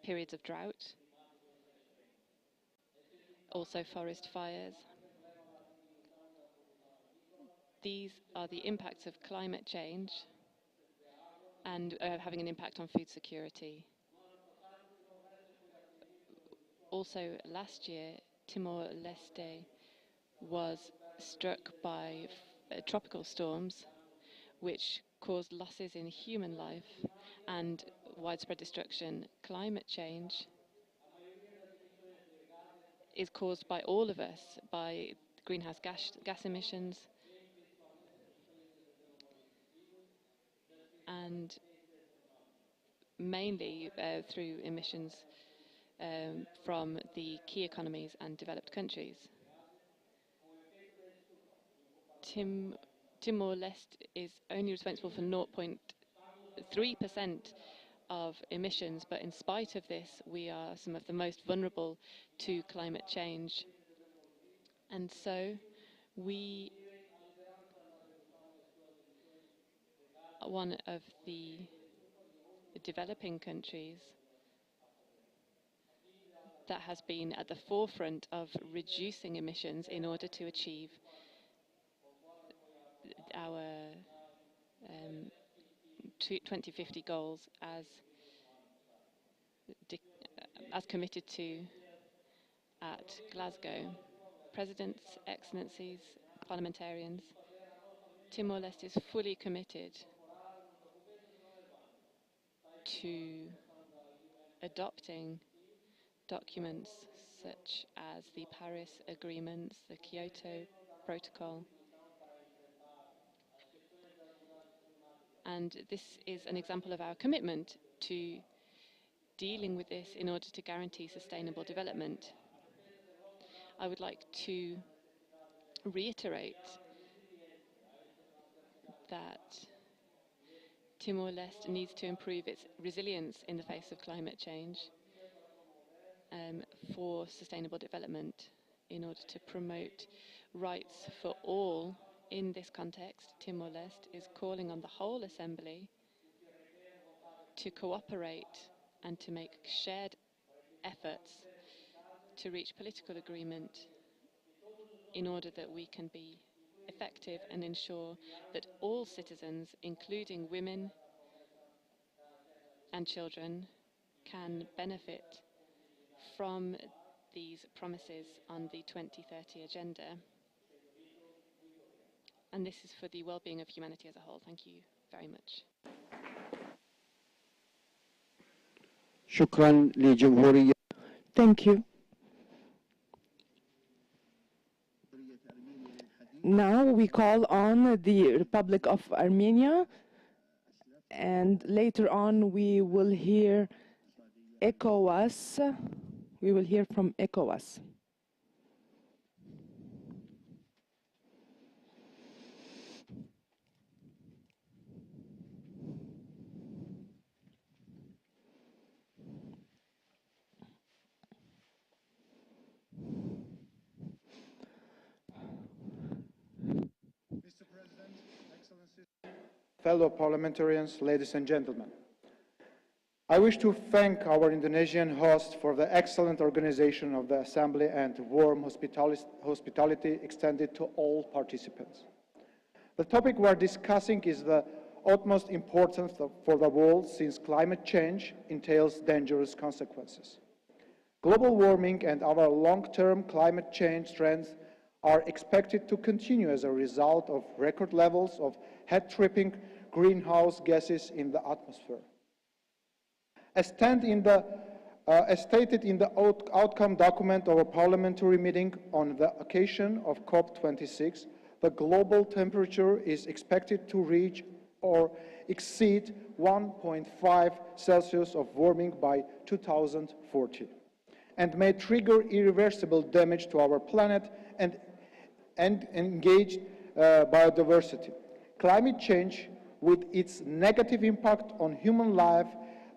periods of drought, also forest fires. These are the impacts of climate change and having an impact on food security. Also, last year, Timor-Leste was struck by tropical storms, which caused losses in human life and widespread destruction. Climate change is caused by all of us, by greenhouse gas emissions, and mainly through emissions from the key economies and developed countries. Timor-Leste is only responsible for 0.3% of emissions, but in spite of this, we are some of the most vulnerable to climate change. And so we are one of the developing countries that has been at the forefront of reducing emissions in order to achieve our 2050 goals as committed to at Glasgow. Presidents, Excellencies, parliamentarians, Timor-Leste is fully committed to adopting documents such as the Paris Agreements, the Kyoto Protocol. And this is an example of our commitment to dealing with this in order to guarantee sustainable development. I would like to reiterate that Timor-Leste needs to improve its resilience in the face of climate change for sustainable development in order to promote rights for all. In this context, Timor-Leste is calling on the whole Assembly to cooperate and to make shared efforts to reach political agreement in order that we can be effective and ensure that all citizens, including women and children, can benefit from these promises on the 2030 agenda. And this is for the well-being of humanity as a whole. Thank you very much. شكرا لجمهورية. Thank you. Now we call on the Republic of Armenia, and later on we will hear ECOWAS. We will hear from ECOWAS. Mr. President, Excellencies, fellow parliamentarians, ladies and gentlemen. I wish to thank our Indonesian host for the excellent organization of the Assembly and warm hospitality extended to all participants. The topic we are discussing is the utmost importance for the world since climate change entails dangerous consequences. Global warming and our long-term climate change trends are expected to continue as a result of record levels of head-tripping greenhouse gases in the atmosphere. As stated in the outcome document of a parliamentary meeting on the occasion of COP26, the global temperature is expected to reach or exceed 1.5 Celsius of warming by 2040, and may trigger irreversible damage to our planet and engage biodiversity. Climate change, with its negative impact on human life,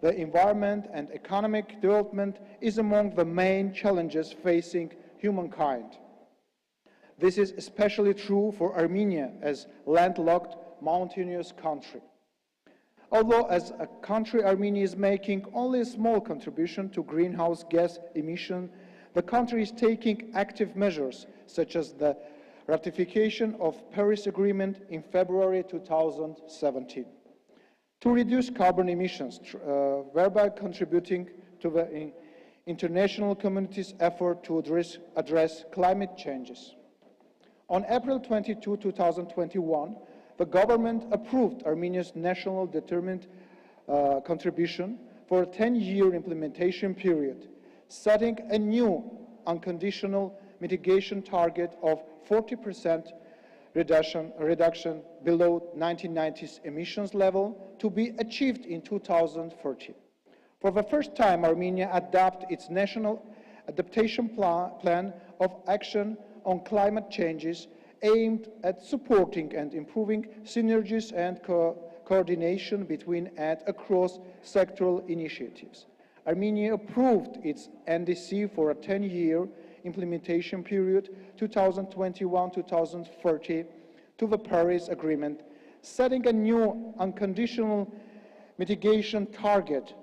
the environment and economic development, is among the main challenges facing humankind. This is especially true for Armenia as landlocked, mountainous country. Although as a country Armenia is making only a small contribution to greenhouse gas emission, the country is taking active measures such as the ratification of Paris Agreement in February 2017 to reduce carbon emissions, thereby contributing to the international community's effort to address climate changes. On April 22, 2021, the government approved Armenia's national determined contribution for a 10-year implementation period, setting a new unconditional mitigation target of 40% reduction below 1990s emissions level to be achieved in 2030. For the first time, Armenia adopted its national adaptation plan of action on climate changes aimed at supporting and improving synergies and coordination between and across sectoral initiatives. Armenia approved its NDC for a 10-year implementation period 2021-2030 to the Paris Agreement, setting a new unconditional mitigation target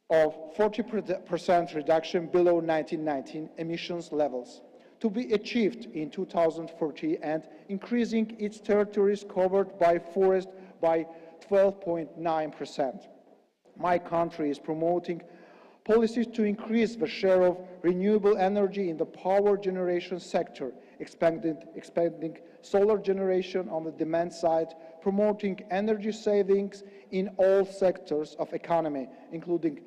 of 40% reduction below 1990 emissions levels to be achieved in 2040 and increasing its territories covered by forest by 12.9%. My country is promoting policies to increase the share of renewable energy in the power generation sector, expanding solar generation on the demand side, promoting energy savings in all sectors of economy, including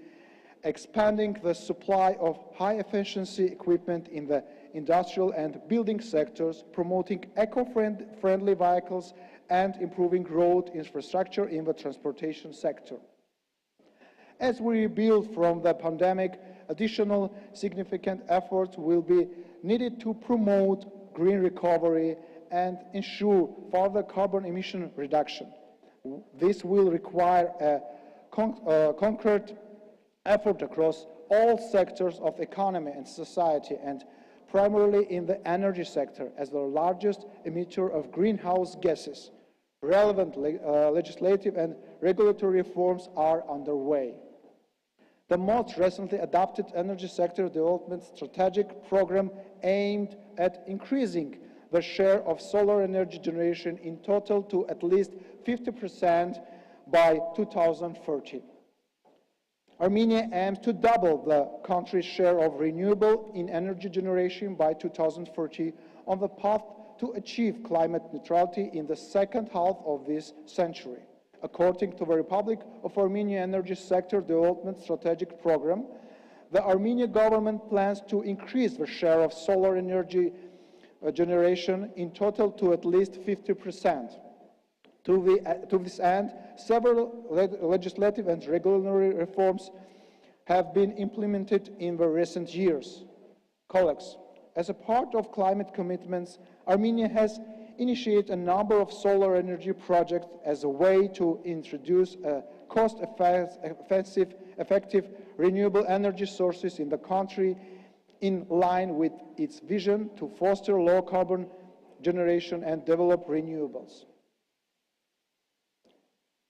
expanding the supply of high-efficiency equipment in the industrial and building sectors, promoting eco-friendly vehicles, and improving road infrastructure in the transportation sector. As we rebuild from the pandemic, additional significant efforts will be needed to promote green recovery and ensure further carbon emission reduction. This will require a concrete effort across all sectors of economy and society, and primarily in the energy sector as the largest emitter of greenhouse gases. Relevant legislative and regulatory reforms are underway. The most recently adopted energy sector development strategic program aimed at increasing the share of solar energy generation in total to at least 50% by 2030. Armenia aims to double the country's share of renewable in energy generation by 2030 on the path to achieve climate neutrality in the second half of this century. According to the Republic of Armenia Energy Sector Development Strategic Program, the Armenian government plans to increase the share of solar energy generation in total to at least 50%. To this end, several legislative and regulatory reforms have been implemented in the recent years. Colleagues, as a part of climate commitments, Armenia has initiated a number of solar energy projects as a way to introduce a cost-effective renewable energy sources in the country in line with its vision to foster low-carbon generation and develop renewables.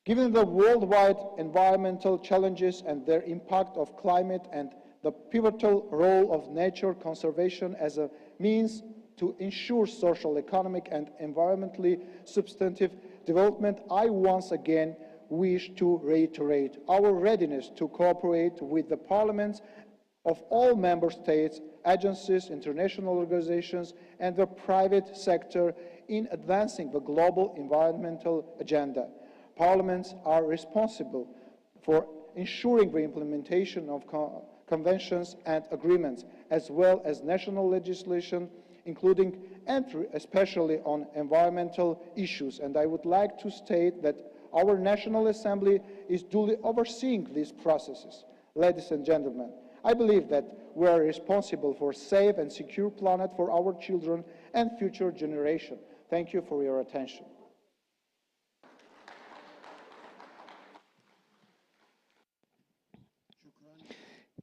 Given the worldwide environmental challenges and their impact of climate and the pivotal role of nature conservation as a means to ensure social, economic, and environmentally substantive development, I once again wish to reiterate our readiness to cooperate with the parliaments of all member states, agencies, international organizations, and the private sector in advancing the global environmental agenda. Parliaments are responsible for ensuring the implementation of conventions and agreements, as well as national legislation, including and especially on environmental issues. And I would like to state that our National Assembly is duly overseeing these processes. Ladies and gentlemen, I believe that we are responsible for a safe and secure planet for our children and future generations. Thank you for your attention.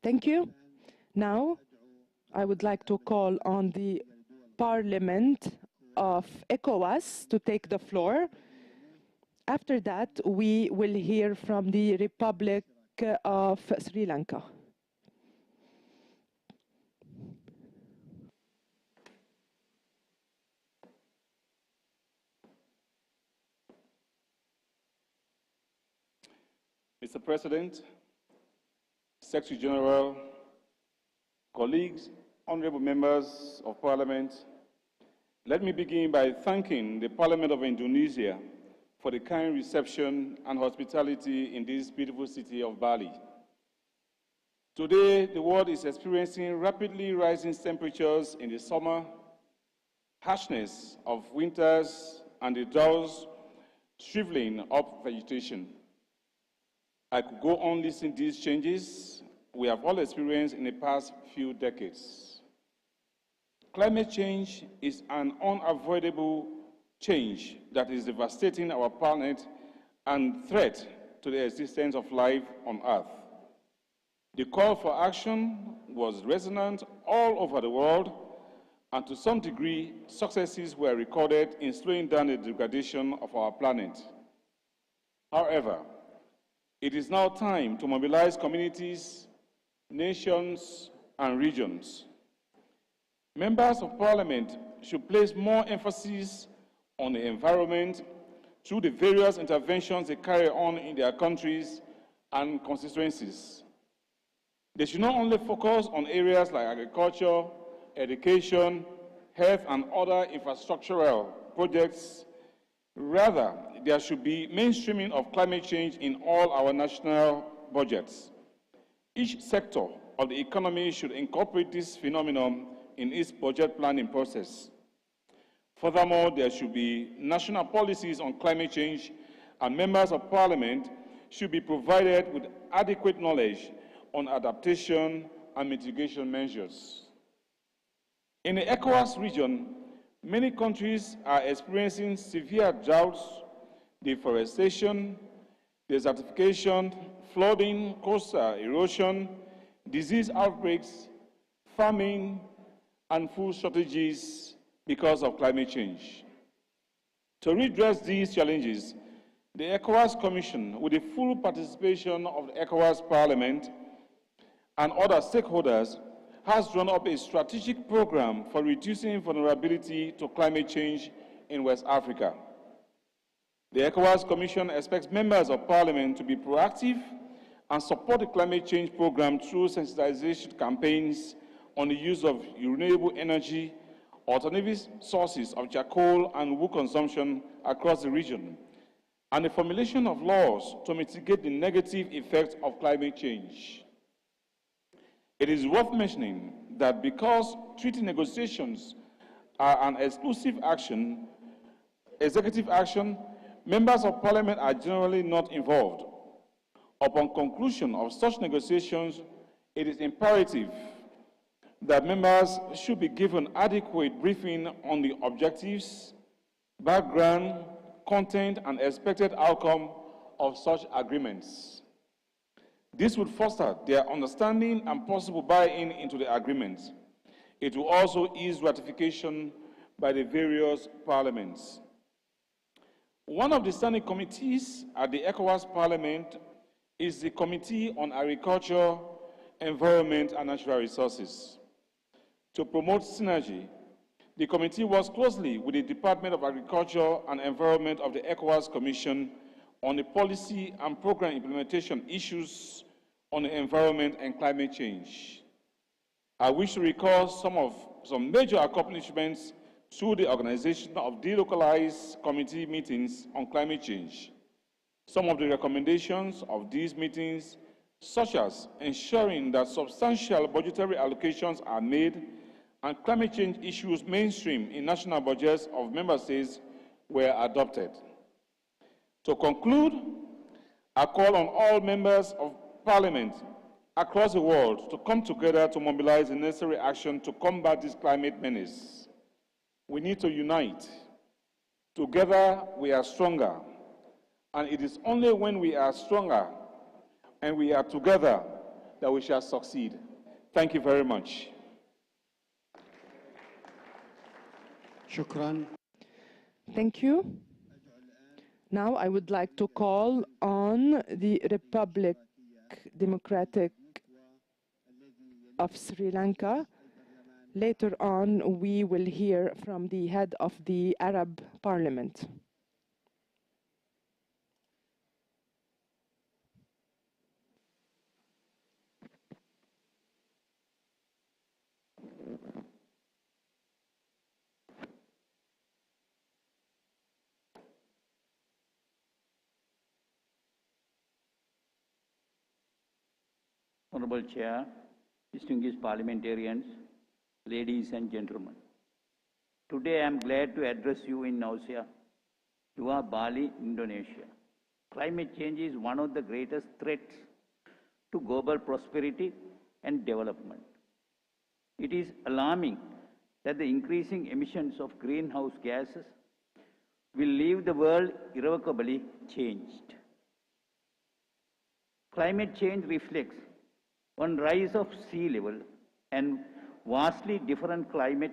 Thank you. Now, I would like to call on the Parliament of ECOWAS to take the floor. After that, we will hear from the Republic of Sri Lanka. Mr. President, Secretary General, colleagues, honorable members of Parliament, let me begin by thanking the Parliament of Indonesia for the kind reception and hospitality in this beautiful city of Bali. Today, the world is experiencing rapidly rising temperatures in the summer, harshness of winters, and the droughts shriveling up vegetation. I could go on listing these changes we have all experienced in the past few decades. Climate change is an unavoidable change that is devastating our planet and threat to the existence of life on Earth. The call for action was resonant all over the world, and to some degree, successes were recorded in slowing down the degradation of our planet. However, it is now time to mobilize communities, nations, and regions. Members of Parliament should place more emphasis on the environment through the various interventions they carry on in their countries and constituencies. They should not only focus on areas like agriculture, education, health, and other infrastructural projects. Rather, there should be mainstreaming of climate change in all our national budgets. Each sector of the economy should incorporate this phenomenon in its budget planning process. Furthermore, there should be national policies on climate change, and members of parliament should be provided with adequate knowledge on adaptation and mitigation measures. In the ECOWAS region, many countries are experiencing severe droughts, deforestation, desertification, flooding, coastal erosion, disease outbreaks, famine, and food shortages because of climate change. To redress these challenges, the ECOWAS Commission, with the full participation of the ECOWAS Parliament and other stakeholders, has drawn up a strategic program for reducing vulnerability to climate change in West Africa. The ECOWAS Commission expects members of Parliament to be proactive and support the climate change program through sensitization campaigns on the use of renewable energy, alternative sources of charcoal and wood consumption across the region, and the formulation of laws to mitigate the negative effects of climate change. It is worth mentioning that because treaty negotiations are an exclusive action, executive action, members of Parliament are generally not involved. Upon conclusion of such negotiations, it is imperative that members should be given adequate briefing on the objectives, background, content, and expected outcome of such agreements. This would foster their understanding and possible buy-in into the agreement. It will also ease ratification by the various parliaments. One of the standing committees at the ECOWAS Parliament is the Committee on Agriculture, Environment, and Natural Resources. To promote synergy, the committee works closely with the Department of Agriculture and Environment of the ECOWAS Commission on the policy and program implementation issues on the environment and climate change. I wish to recall some major accomplishments through the organization of delocalized committee meetings on climate change. Some of the recommendations of these meetings, such as ensuring that substantial budgetary allocations are made and climate change issues mainstream in national budgets of member states, were adopted. To conclude, I call on all members of Parliament across the world to come together to mobilize the necessary action to combat this climate menace. We need to unite. Together, we are stronger. And it is only when we are stronger and we are together that we shall succeed. Thank you very much. Shukran. Thank you. Now I would like to call on the Republic Democratic of Sri Lanka. Later on, we will hear from the head of the Arab Parliament. Honorable Chair, distinguished parliamentarians, ladies and gentlemen. Today I am glad to address you in Nusa Dua, Bali, Indonesia. Climate change is one of the greatest threats to global prosperity and development. It is alarming that the increasing emissions of greenhouse gases will leave the world irrevocably changed. Climate change reflects on rise of sea level and vastly different climate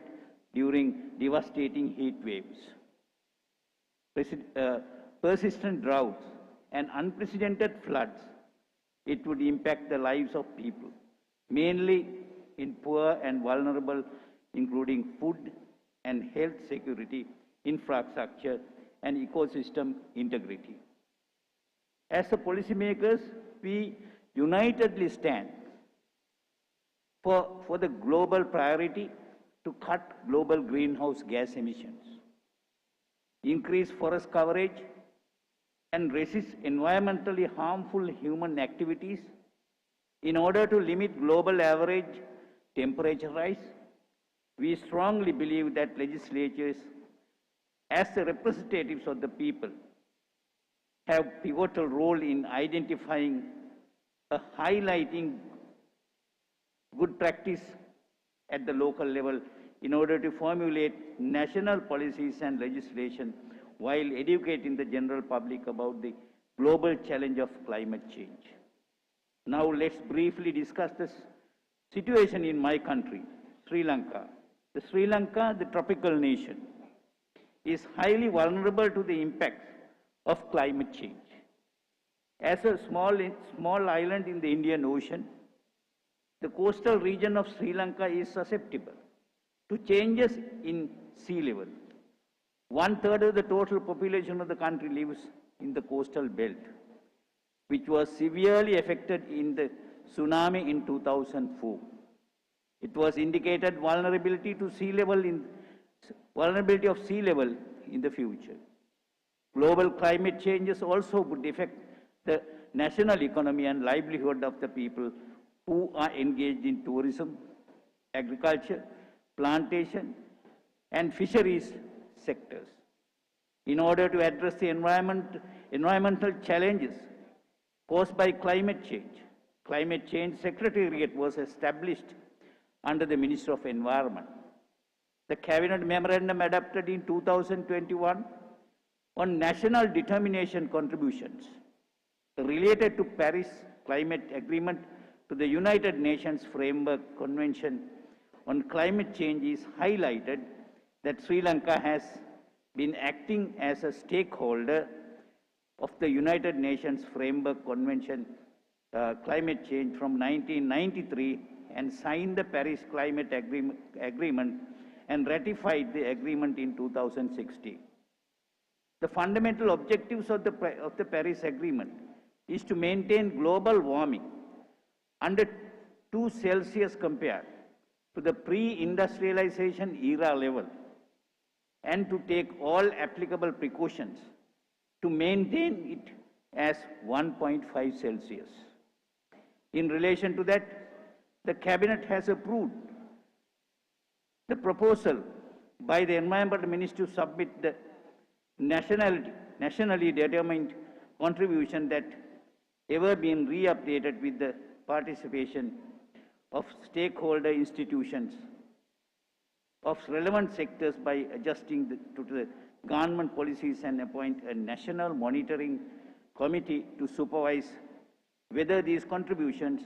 during devastating heat waves. Persistent droughts and unprecedented floods, it would impact the lives of people, mainly in poor and vulnerable, including food and health security, infrastructure, and ecosystem integrity. As the policymakers, we unitedly stand for the global priority to cut global greenhouse gas emissions, increase forest coverage, and resist environmentally harmful human activities in order to limit global average temperature rise. We strongly believe that legislatures, as the representatives of the people, have a pivotal role in identifying, highlighting good practice at the local level in order to formulate national policies and legislation while educating the general public about the global challenge of climate change. Now let's briefly discuss the situation in my country, Sri Lanka. Sri Lanka, the tropical nation, is highly vulnerable to the impacts of climate change. As a small island in the Indian Ocean, the coastal region of Sri Lanka is susceptible to changes in sea level. 1/3 of the total population of the country lives in the coastal belt, which was severely affected in the tsunami in 2004. It was indicated vulnerability of sea level in the future. Global climate changes also would affect the national economy and livelihood of the people who are engaged in tourism, agriculture, plantation, and fisheries sectors. In order to address the environmental challenges caused by climate change secretariat was established under the Ministry of Environment. The Cabinet Memorandum adopted in 2021 on national determination contributions related to Paris Climate Agreement to the United Nations Framework Convention on Climate Change is highlighted that Sri Lanka has been acting as a stakeholder of the United Nations Framework Convention Climate Change from 1993 and signed the Paris Climate Agreement and ratified the agreement in 2016. The fundamental objectives of the Paris Agreement is to maintain global warming under 2 Celsius compared to the pre-industrialization era level and to take all applicable precautions to maintain it as 1.5 Celsius. In relation to that, the Cabinet has approved the proposal by the Environment Ministry to submit the nationally determined contribution that ever been re-updated with the participation of stakeholder institutions of relevant sectors by adjusting to the government policies and appoint a national monitoring committee to supervise whether these contributions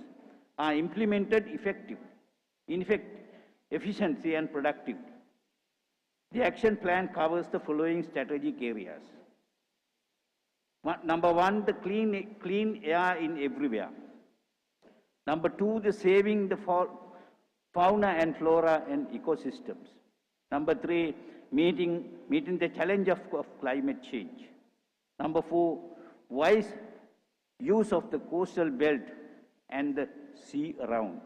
are implemented efficiency and productivity. The action plan covers the following strategic areas. Number 1, the clean air in everywhere. Number 2, the saving the fauna and flora and ecosystems. Number 3, meeting the challenge of climate change. Number 4, wise use of the coastal belt and the sea around.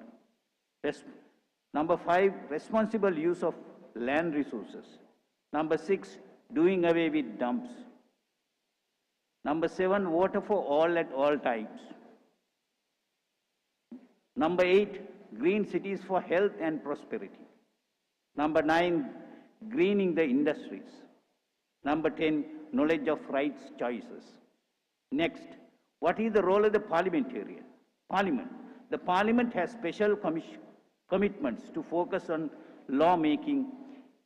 Number 5, responsible use of land resources. Number 6, doing away with dumps. Number 7, water for all at all times. Number 8, green cities for health and prosperity. Number 9, greening the industries. Number 10, knowledge of rights choices. Next, what is the role of the parliamentarian? Parliament. The Parliament has special commitments to focus on lawmaking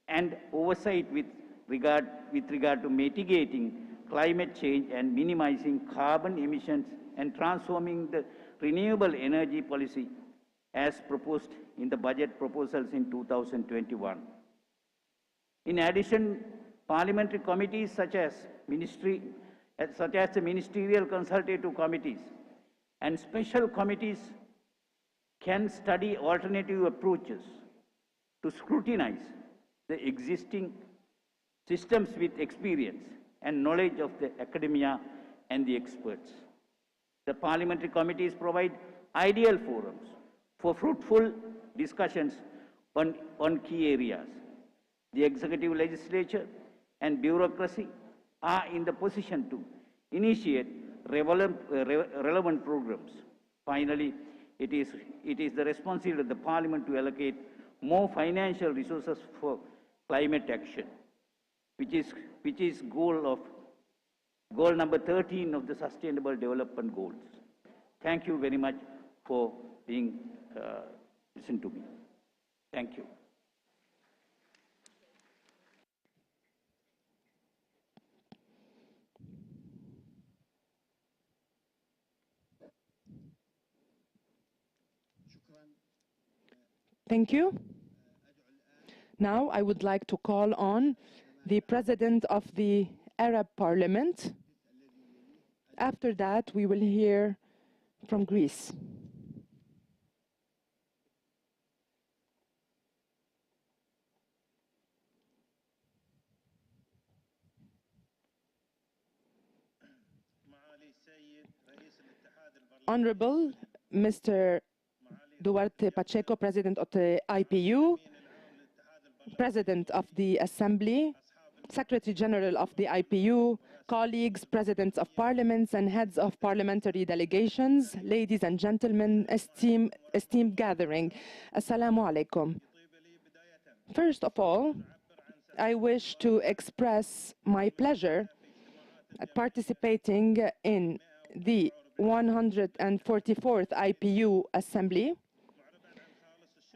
and oversight with regard to mitigating climate change and minimizing carbon emissions and transforming the renewable energy policy as proposed in the budget proposals in 2021. In addition, parliamentary committees such as the ministerial consultative committees and special committees can study alternative approaches to scrutinize the existing systems with experience and knowledge of the academia and the experts. The parliamentary committees provide ideal forums for fruitful discussions on key areas. The executive legislature and bureaucracy are in the position to initiate relevant programs. Finally, it is the responsibility of the Parliament to allocate more financial resources for climate action, which is goal number 13 of the Sustainable Development Goals. Thank you very much for being listened to me. Thank you. Thank you. Now I would like to call on the President of the Arab Parliament. After that, we will hear from Greece. Honorable Mr. Duarte Pacheco, President of the IPU, President of the Assembly, Secretary General of the IPU, colleagues, Presidents of Parliaments and heads of parliamentary delegations, ladies and gentlemen, esteemed gathering, Assalamu alaikum. First of all, I wish to express my pleasure at participating in the 144th IPU Assembly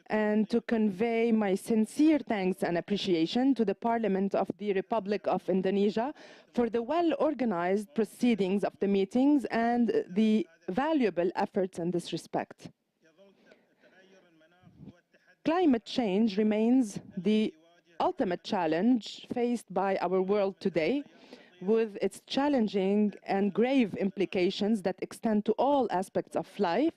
and to convey my sincere thanks and appreciation to the Parliament of the Republic of Indonesia for the well-organized proceedings of the meetings and the valuable efforts in this respect. Climate change remains the ultimate challenge faced by our world today, with its challenging and grave implications that extend to all aspects of life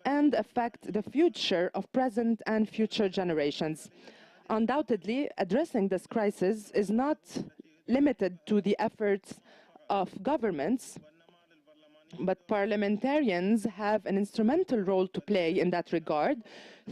and affect the future of present and future generations. Undoubtedly, addressing this crisis is not limited to the efforts of governments, but parliamentarians have an instrumental role to play in that regard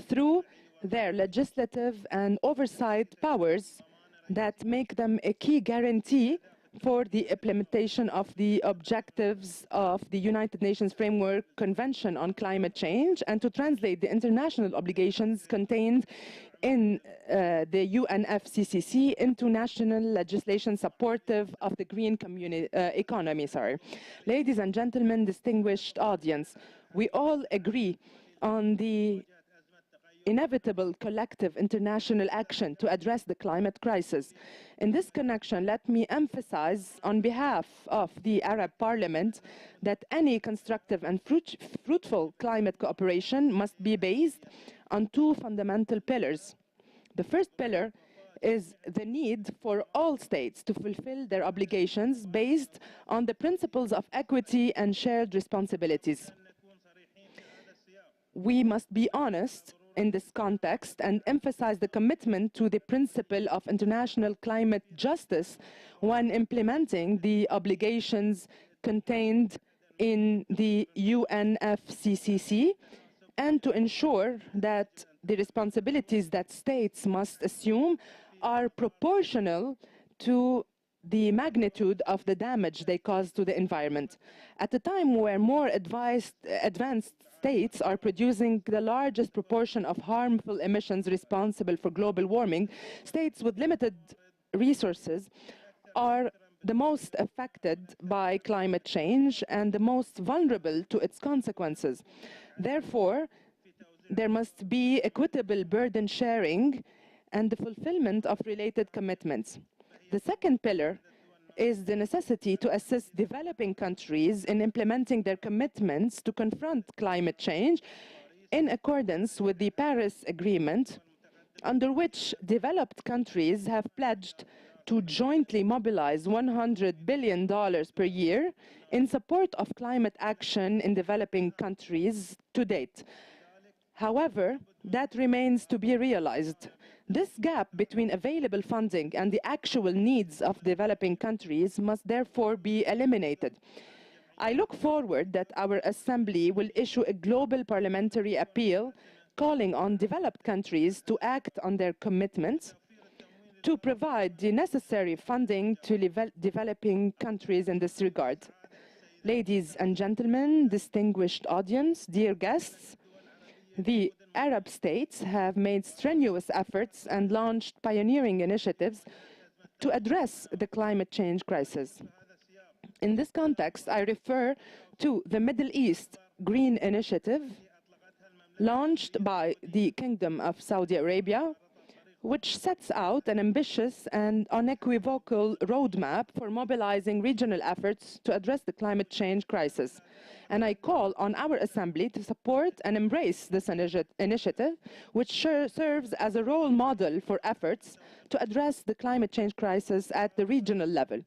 through their legislative and oversight powers that make them a key guarantee for the implementation of the objectives of the United Nations Framework Convention on Climate Change and to translate the international obligations contained in the UNFCCC into national legislation supportive of the green economy. Ladies and gentlemen, distinguished audience, we all agree on the inevitable collective international action to address the climate crisis. In this connection, let me emphasize on behalf of the Arab Parliament that any constructive and fruitful climate cooperation must be based on two fundamental pillars. The first pillar is the need for all states to fulfill their obligations based on the principles of equity and shared responsibilities. We must be honest in this context and emphasize the commitment to the principle of international climate justice when implementing the obligations contained in the UNFCCC and to ensure that the responsibilities that states must assume are proportional to the magnitude of the damage they cause to the environment. At a time where more advanced states are producing the largest proportion of harmful emissions responsible for global warming, states with limited resources are the most affected by climate change and the most vulnerable to its consequences. Therefore, there must be equitable burden sharing and the fulfillment of related commitments. The second pillar is the necessity to assist developing countries in implementing their commitments to confront climate change in accordance with the Paris Agreement, under which developed countries have pledged to jointly mobilize $100 billion per year in support of climate action in developing countries to date. However, that remains to be realized. This gap between available funding and the actual needs of developing countries must therefore be eliminated. I look forward that our Assembly will issue a global parliamentary appeal calling on developed countries to act on their commitments to provide the necessary funding to developing countries in this regard. Ladies and gentlemen, distinguished audience, dear guests, the Arab states have made strenuous efforts and launched pioneering initiatives to address the climate change crisis. In this context, I refer to the Middle East Green Initiative, launched by the Kingdom of Saudi Arabia, which sets out an ambitious and unequivocal roadmap for mobilizing regional efforts to address the climate change crisis. And I call on our Assembly to support and embrace this initiative, which serves as a role model for efforts to address the climate change crisis at the regional level.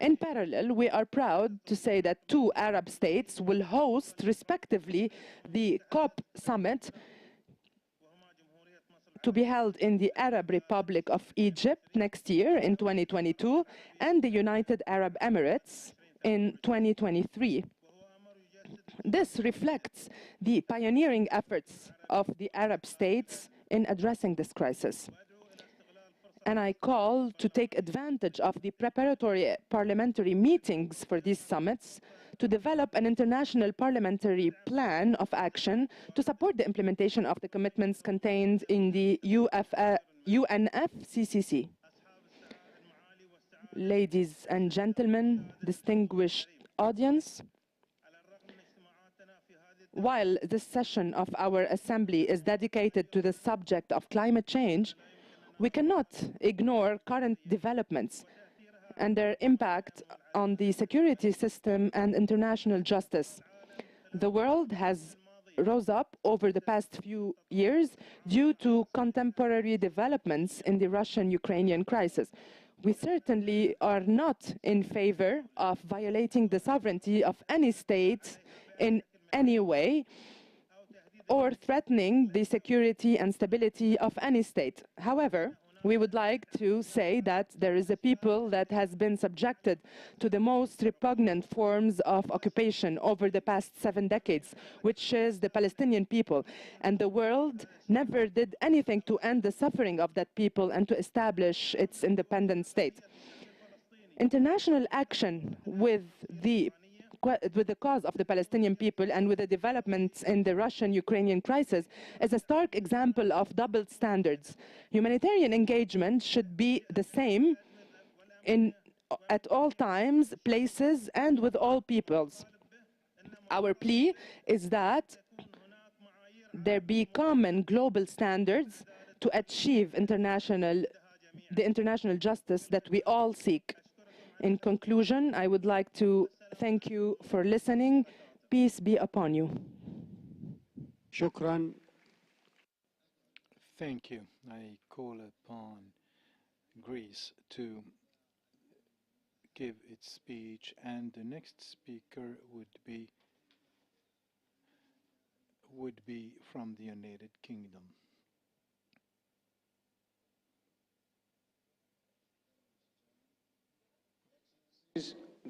In parallel, we are proud to say that 2 Arab states will host, respectively, the COP summit to be held in the Arab Republic of Egypt next year in 2022 and the United Arab Emirates in 2023. This reflects the pioneering efforts of the Arab states in addressing this crisis. And I call to take advantage of the preparatory parliamentary meetings for these summits to develop an international parliamentary plan of action to support the implementation of the commitments contained in the UNFCCC. Ladies and gentlemen, distinguished audience, while this session of our Assembly is dedicated to the subject of climate change, we cannot ignore current developments and their impact on the security system and international justice. The world has rose up over the past few years due to contemporary developments in the Russian-Ukrainian crisis. We certainly are not in favor of violating the sovereignty of any state in any way, or threatening the security and stability of any state. However, we would like to say that there is a people that has been subjected to the most repugnant forms of occupation over the past 7 decades, which is the Palestinian people. And the world never did anything to end the suffering of that people and to establish its independent state. International action with the cause of the Palestinian people and with the developments in the Russian-Ukrainian crisis is a stark example of double standards. Humanitarian engagement should be the same at all times, places, and with all peoples. Our plea is that there be common global standards to achieve the international justice that we all seek. In conclusion, I would like to thank you for listening. Peace be upon you. Shukran. Thank you. I call upon Greece to give its speech, and the next speaker would be from the United Kingdom.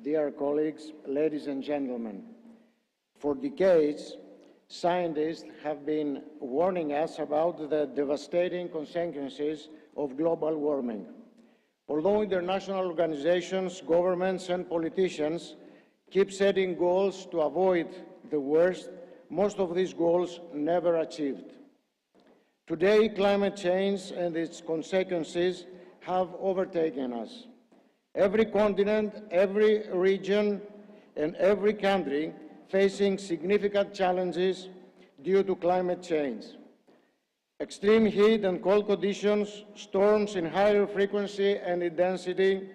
Dear colleagues, ladies and gentlemen, for decades, scientists have been warning us about the devastating consequences of global warming. Although international organizations, governments, and politicians keep setting goals to avoid the worst, most of these goals never achieved. Today, climate change and its consequences have overtaken us. Every continent, every region, and every country facing significant challenges due to climate change. Extreme heat and cold conditions, storms in higher frequency and intensity,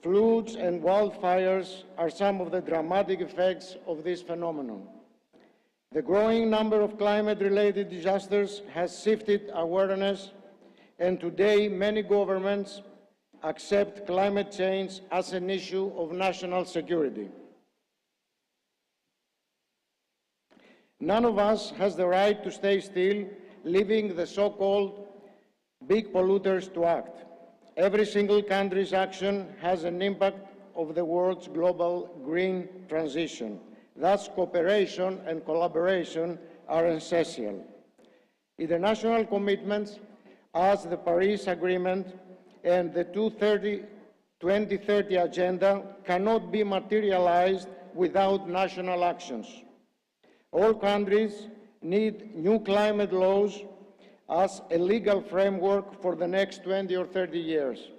floods and wildfires are some of the dramatic effects of this phenomenon. The growing number of climate-related disasters has shifted awareness, and today many governments accept climate change as an issue of national security. None of us has the right to stay still, leaving the so-called big polluters to act. Every single country's action has an impact of the world's global green transition. Thus, cooperation and collaboration are essential. International commitments as the Paris Agreement and the 2030 Agenda cannot be materialized without national actions. All countries need new climate laws as a legal framework for the next 20 or 30 years.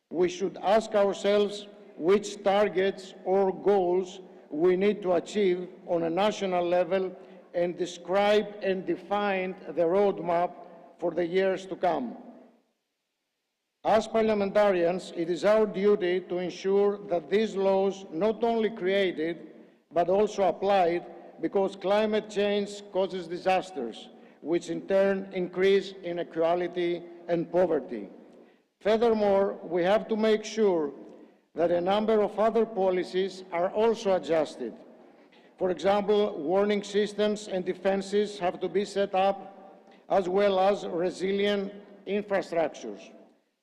We should ask ourselves which targets or goals we need to achieve on a national level and describe and define the roadmap for the years to come. As parliamentarians, it is our duty to ensure that these laws not only created, but also applied, because climate change causes disasters, which in turn increase inequality and poverty. Furthermore, we have to make sure that a number of other policies are also adjusted. For example, warning systems and defenses have to be set up, as well as resilient infrastructures.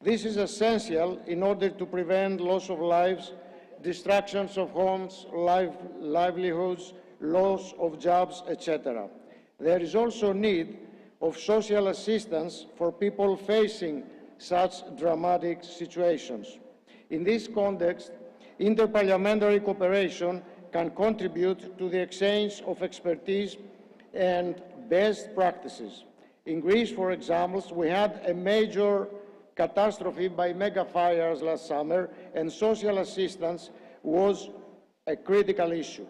This is essential in order to prevent loss of lives, destructions of homes, livelihoods, loss of jobs, etc. There is also need of social assistance for people facing such dramatic situations. In this context, inter-parliamentary cooperation can contribute to the exchange of expertise and best practices. In Greece, for example, we had a major catastrophe by mega fires last summer, and social assistance was a critical issue.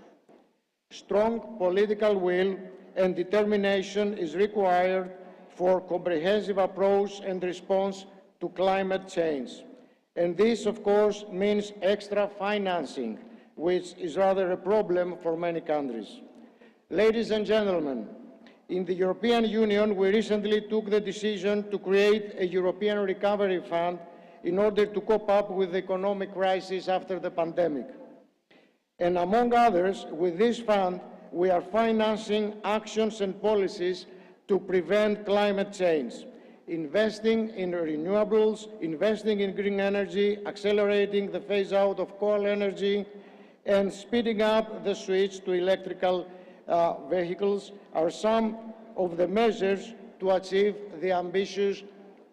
Strong political will and determination is required for comprehensive approach and response to climate change. And this, of course, means extra financing, which is rather a problem for many countries. Ladies and gentlemen, in the European Union, we recently took the decision to create a European Recovery Fund in order to cope up with the economic crisis after the pandemic. And among others, with this fund, we are financing actions and policies to prevent climate change, investing in renewables, investing in green energy, accelerating the phase-out of coal energy, and speeding up the switch to electrical vehicles are some of the measures to achieve the ambitious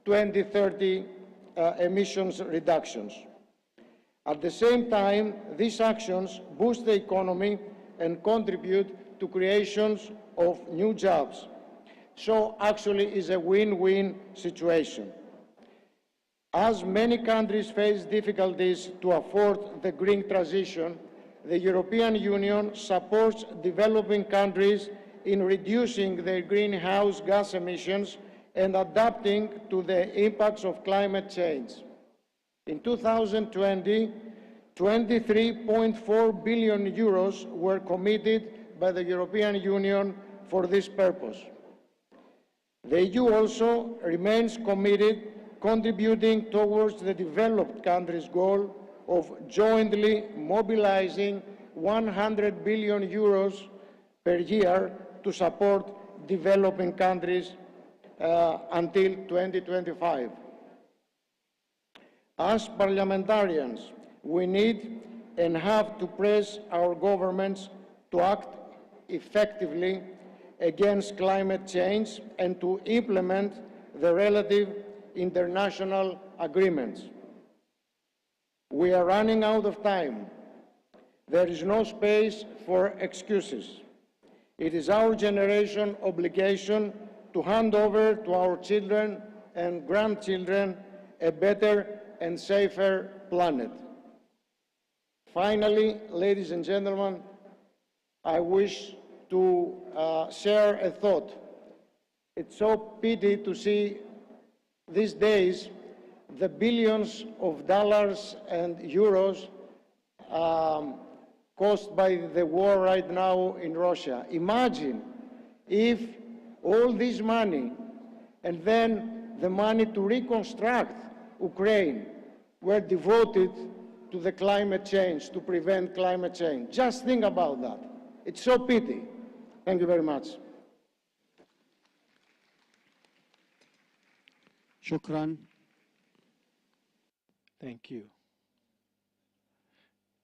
2030 emissions reductions. At the same time, these actions boost the economy and contribute to creations of new jobs. So actually it's a win-win situation. As many countries face difficulties to afford the green transition, the European Union supports developing countries in reducing their greenhouse gas emissions and adapting to the impacts of climate change. In 2020, 23.4 billion euros were committed by the European Union for this purpose. The EU also remains committed, contributing towards the developed countries' goal of jointly mobilizing 100 billion euros per year to support developing countries until 2025. As parliamentarians, we need and have to press our governments to act effectively against climate change and to implement the relative international agreements. We are running out of time. There is no space for excuses. It is our generation's obligation to hand over to our children and grandchildren a better and safer planet. Finally, ladies and gentlemen, I wish to share a thought. It's so pity to see these days the billions of dollars and euros caused by the war right now in Russia. Imagine if all this money and then the money to reconstruct Ukraine were devoted to the climate change, to prevent climate change. Just think about that. It's so pity. Thank you very much. شكرا. Thank you.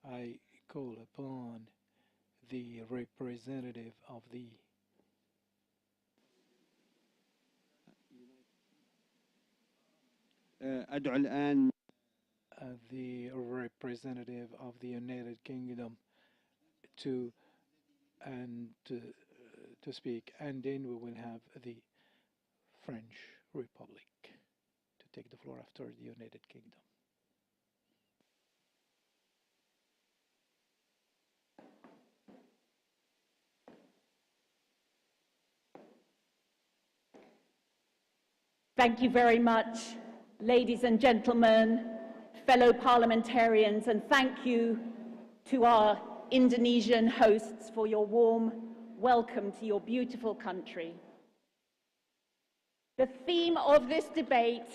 I call upon the representative of the أدعو الآن the representative of the United Kingdom to speak, and then we will have the French Republic to take the floor after the United Kingdom. Thank you very much, ladies and gentlemen, fellow parliamentarians, and thank you to our Indonesian hosts for your warm welcome to your beautiful country. The theme of this debate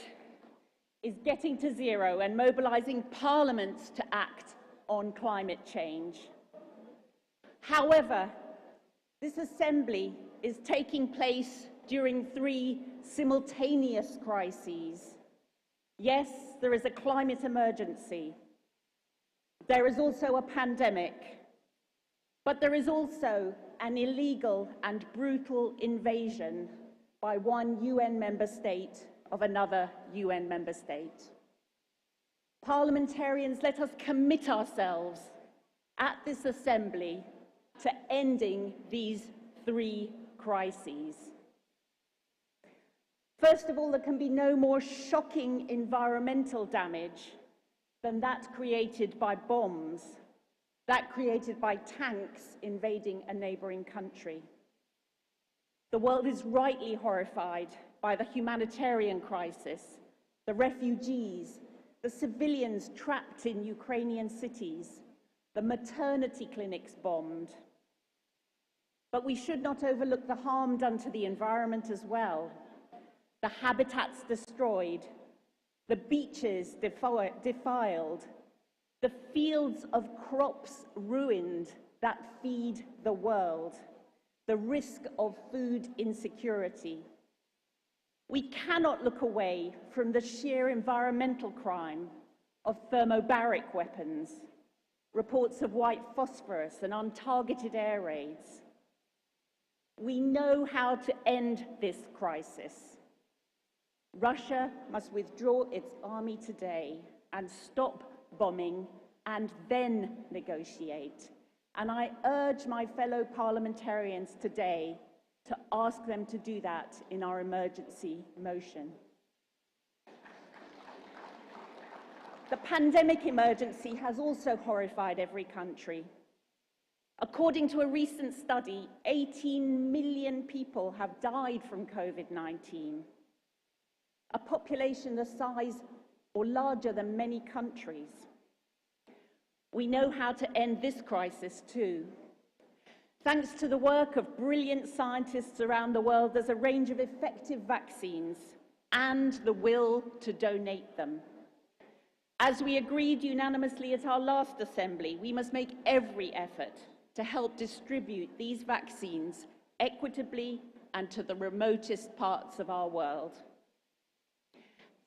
is getting to zero and mobilizing parliaments to act on climate change. However, this assembly is taking place during 3 simultaneous crises. Yes, there is a climate emergency. There is also a pandemic. But there is also an illegal and brutal invasion by one UN member state of another UN member state. Parliamentarians, let us commit ourselves at this assembly to ending these 3 crises. First of all, there can be no more shocking environmental damage than that created by bombs, that created by tanks invading a neighboring country. The world is rightly horrified by the humanitarian crisis, the refugees, the civilians trapped in Ukrainian cities, the maternity clinics bombed. But we should not overlook the harm done to the environment as well. The habitats destroyed, the beaches defiled, the fields of crops ruined that feed the world, the risk of food insecurity. We cannot look away from the sheer environmental crime of thermobaric weapons, reports of white phosphorus and untargeted air raids. We know how to end this crisis. Russia must withdraw its army today and stop bombing and then negotiate. And I urge my fellow parliamentarians today to ask them to do that in our emergency motion. The pandemic emergency has also horrified every country. According to a recent study, 18 million people have died from COVID-19. A population the size or larger than many countries. We know how to end this crisis too. Thanks to the work of brilliant scientists around the world, there's a range of effective vaccines and the will to donate them. As we agreed unanimously at our last assembly, we must make every effort to help distribute these vaccines equitably and to the remotest parts of our world.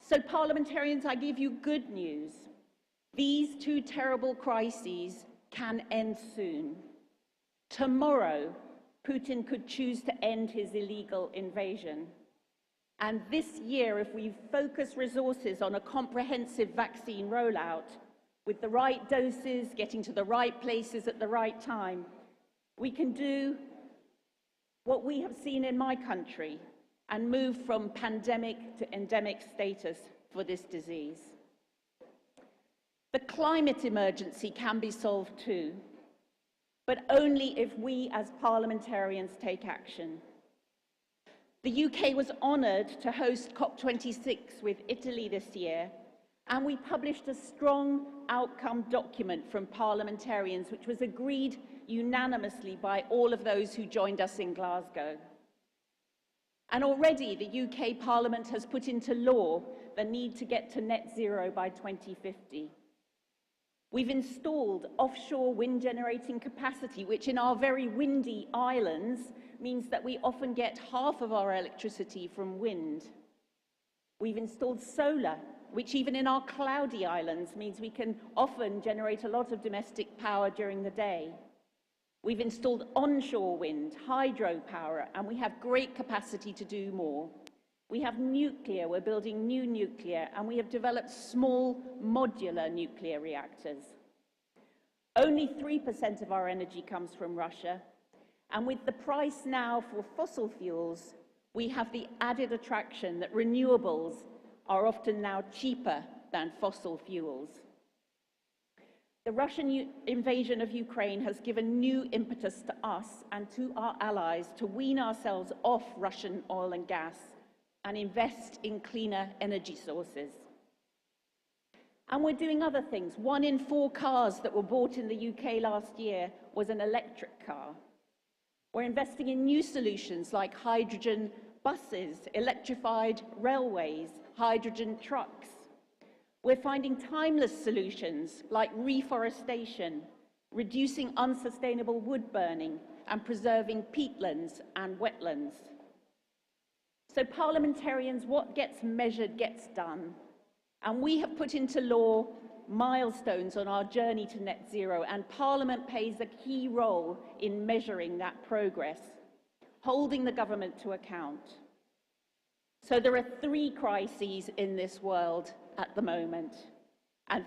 So, parliamentarians, I give you good news. These 2 terrible crises can end soon. Tomorrow, Putin could choose to end his illegal invasion. And this year, if we focus resources on a comprehensive vaccine rollout, with the right doses, getting to the right places at the right time, we can do what we have seen in my country and move from pandemic to endemic status for this disease. The climate emergency can be solved too, but only if we as parliamentarians take action. The UK was honoured to host COP26 with Italy this year, and we published a strong outcome document from parliamentarians which was agreed unanimously by all of those who joined us in Glasgow. And already the UK Parliament has put into law the need to get to net zero by 2050. We've installed offshore wind generating capacity, which in our very windy islands means that we often get half of our electricity from wind. We've installed solar, which even in our cloudy islands means we can often generate a lot of domestic power during the day. We've installed onshore wind, hydropower, and we have great capacity to do more. We have nuclear, we're building new nuclear, and we have developed small modular nuclear reactors. Only 3% of our energy comes from Russia, and with the price now for fossil fuels, we have the added attraction that renewables are often now cheaper than fossil fuels. The Russian invasion of Ukraine has given new impetus to us and to our allies to wean ourselves off Russian oil and gas and invest in cleaner energy sources. And we're doing other things. 1 in 4 cars that were bought in the UK last year was an electric car. We're investing in new solutions like hydrogen buses, electrified railways, hydrogen trucks. We're finding timeless solutions like reforestation, reducing unsustainable wood burning, and preserving peatlands and wetlands. So parliamentarians, what gets measured gets done. And we have put into law milestones on our journey to net zero, and Parliament plays a key role in measuring that progress, holding the government to account. So there are 3 crises in this world at the moment, and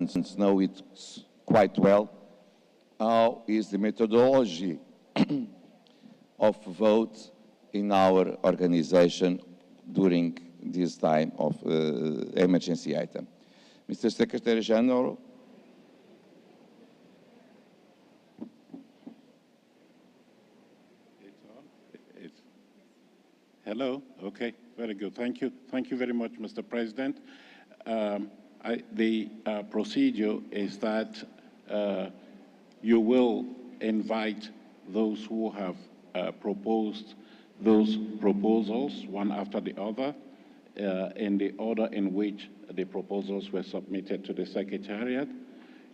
know it quite well, how is the methodology of vote in our organization during this time of emergency item. Mr. Secretary General. Hello. Okay. Very good. Thank you. Thank you very much, Mr. President. The procedure is that you will invite those who have proposed those proposals, one after the other, in the order in which the proposals were submitted to the Secretariat.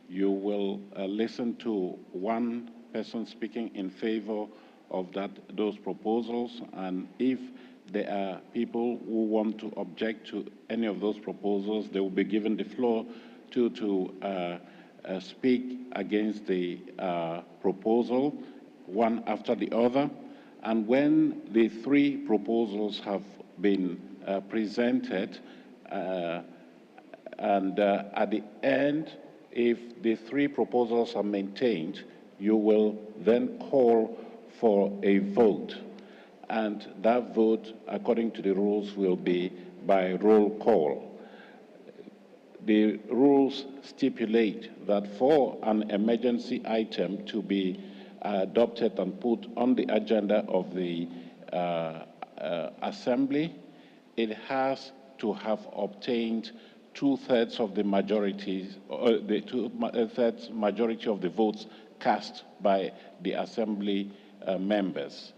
You will listen to one person speaking in favor of those proposals, and if there are people who want to object to any of those proposals, they will be given the floor to speak against the proposal, one after the other. And when the three proposals have been presented, and at the end, if the three proposals are maintained, you will then call for a vote. And that vote, according to the rules, will be by roll call. The rules stipulate that for an emergency item to be adopted and put on the agenda of the Assembly, it has to have obtained 2/3 of the majority, or the 2/3 majority of the votes cast by the Assembly members.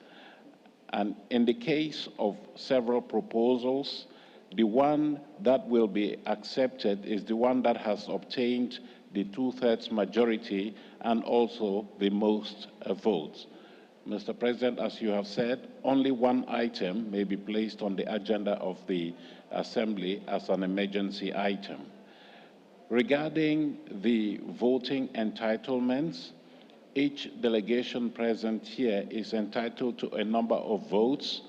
And in the case of several proposals, the one that will be accepted is the one that has obtained the 2/3 majority and also the most votes. Mr. President, as you have said, only one item may be placed on the agenda of the Assembly as an emergency item. Regarding the voting entitlements, each delegation present here is entitled to a number of votes,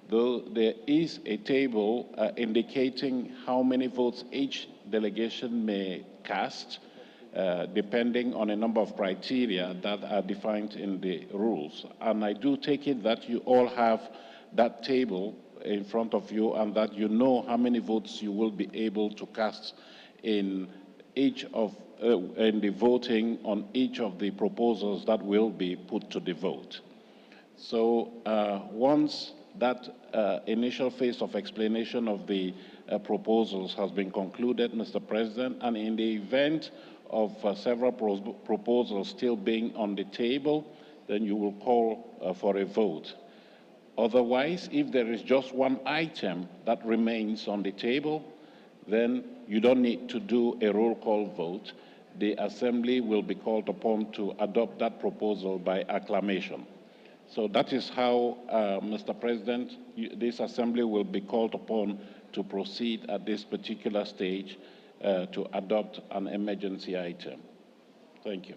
though there is a table indicating how many votes each delegation may cast, depending on a number of criteria that are defined in the rules. And I do take it that you all have that table in front of you and that you know how many votes you will be able to cast in each of in the voting on each of the proposals that will be put to the vote. So once that initial phase of explanation of the proposals has been concluded, Mr. President, and in the event of several proposals still being on the table, then you will call for a vote. Otherwise, if there is just one item that remains on the table, then you don't need to do a roll call vote. The Assembly will be called upon to adopt that proposal by acclamation. So that is how, Mr. President, this Assembly will be called upon to proceed at this particular stage to adopt an emergency item. Thank you.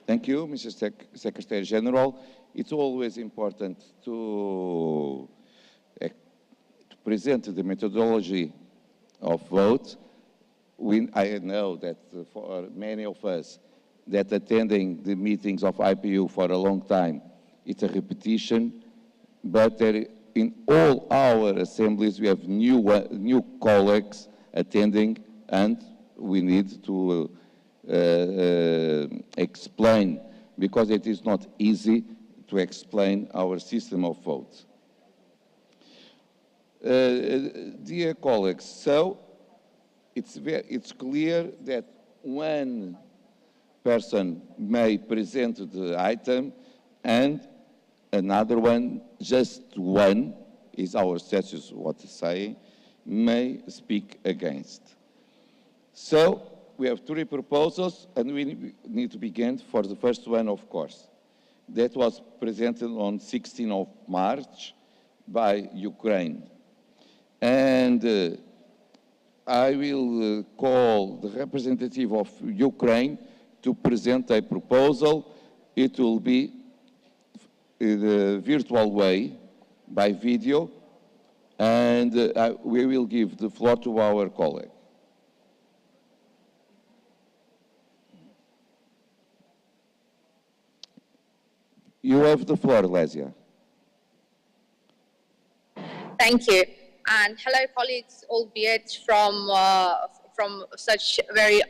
Thank you, Mr. Secretary General. It's always important to present the methodology of vote. I know that for many of us that attending the meetings of IPU for a long time, it's a repetition, but in all our assemblies we have new colleagues attending, and we need to explain, because it is not easy to explain our system of votes. Dear colleagues, so it's clear that one person may present the item and another one, just one, is our statute what to say, may speak against. So we have three proposals, and we need to begin for the first one, of course. That was presented on 16th of March by Ukraine. And I will call the representative of Ukraine to present a proposal. It will be in a virtual way, by video, and we will give the floor to our colleague. You have the floor, Lesia. Thank you. And hello, colleagues, albeit from such very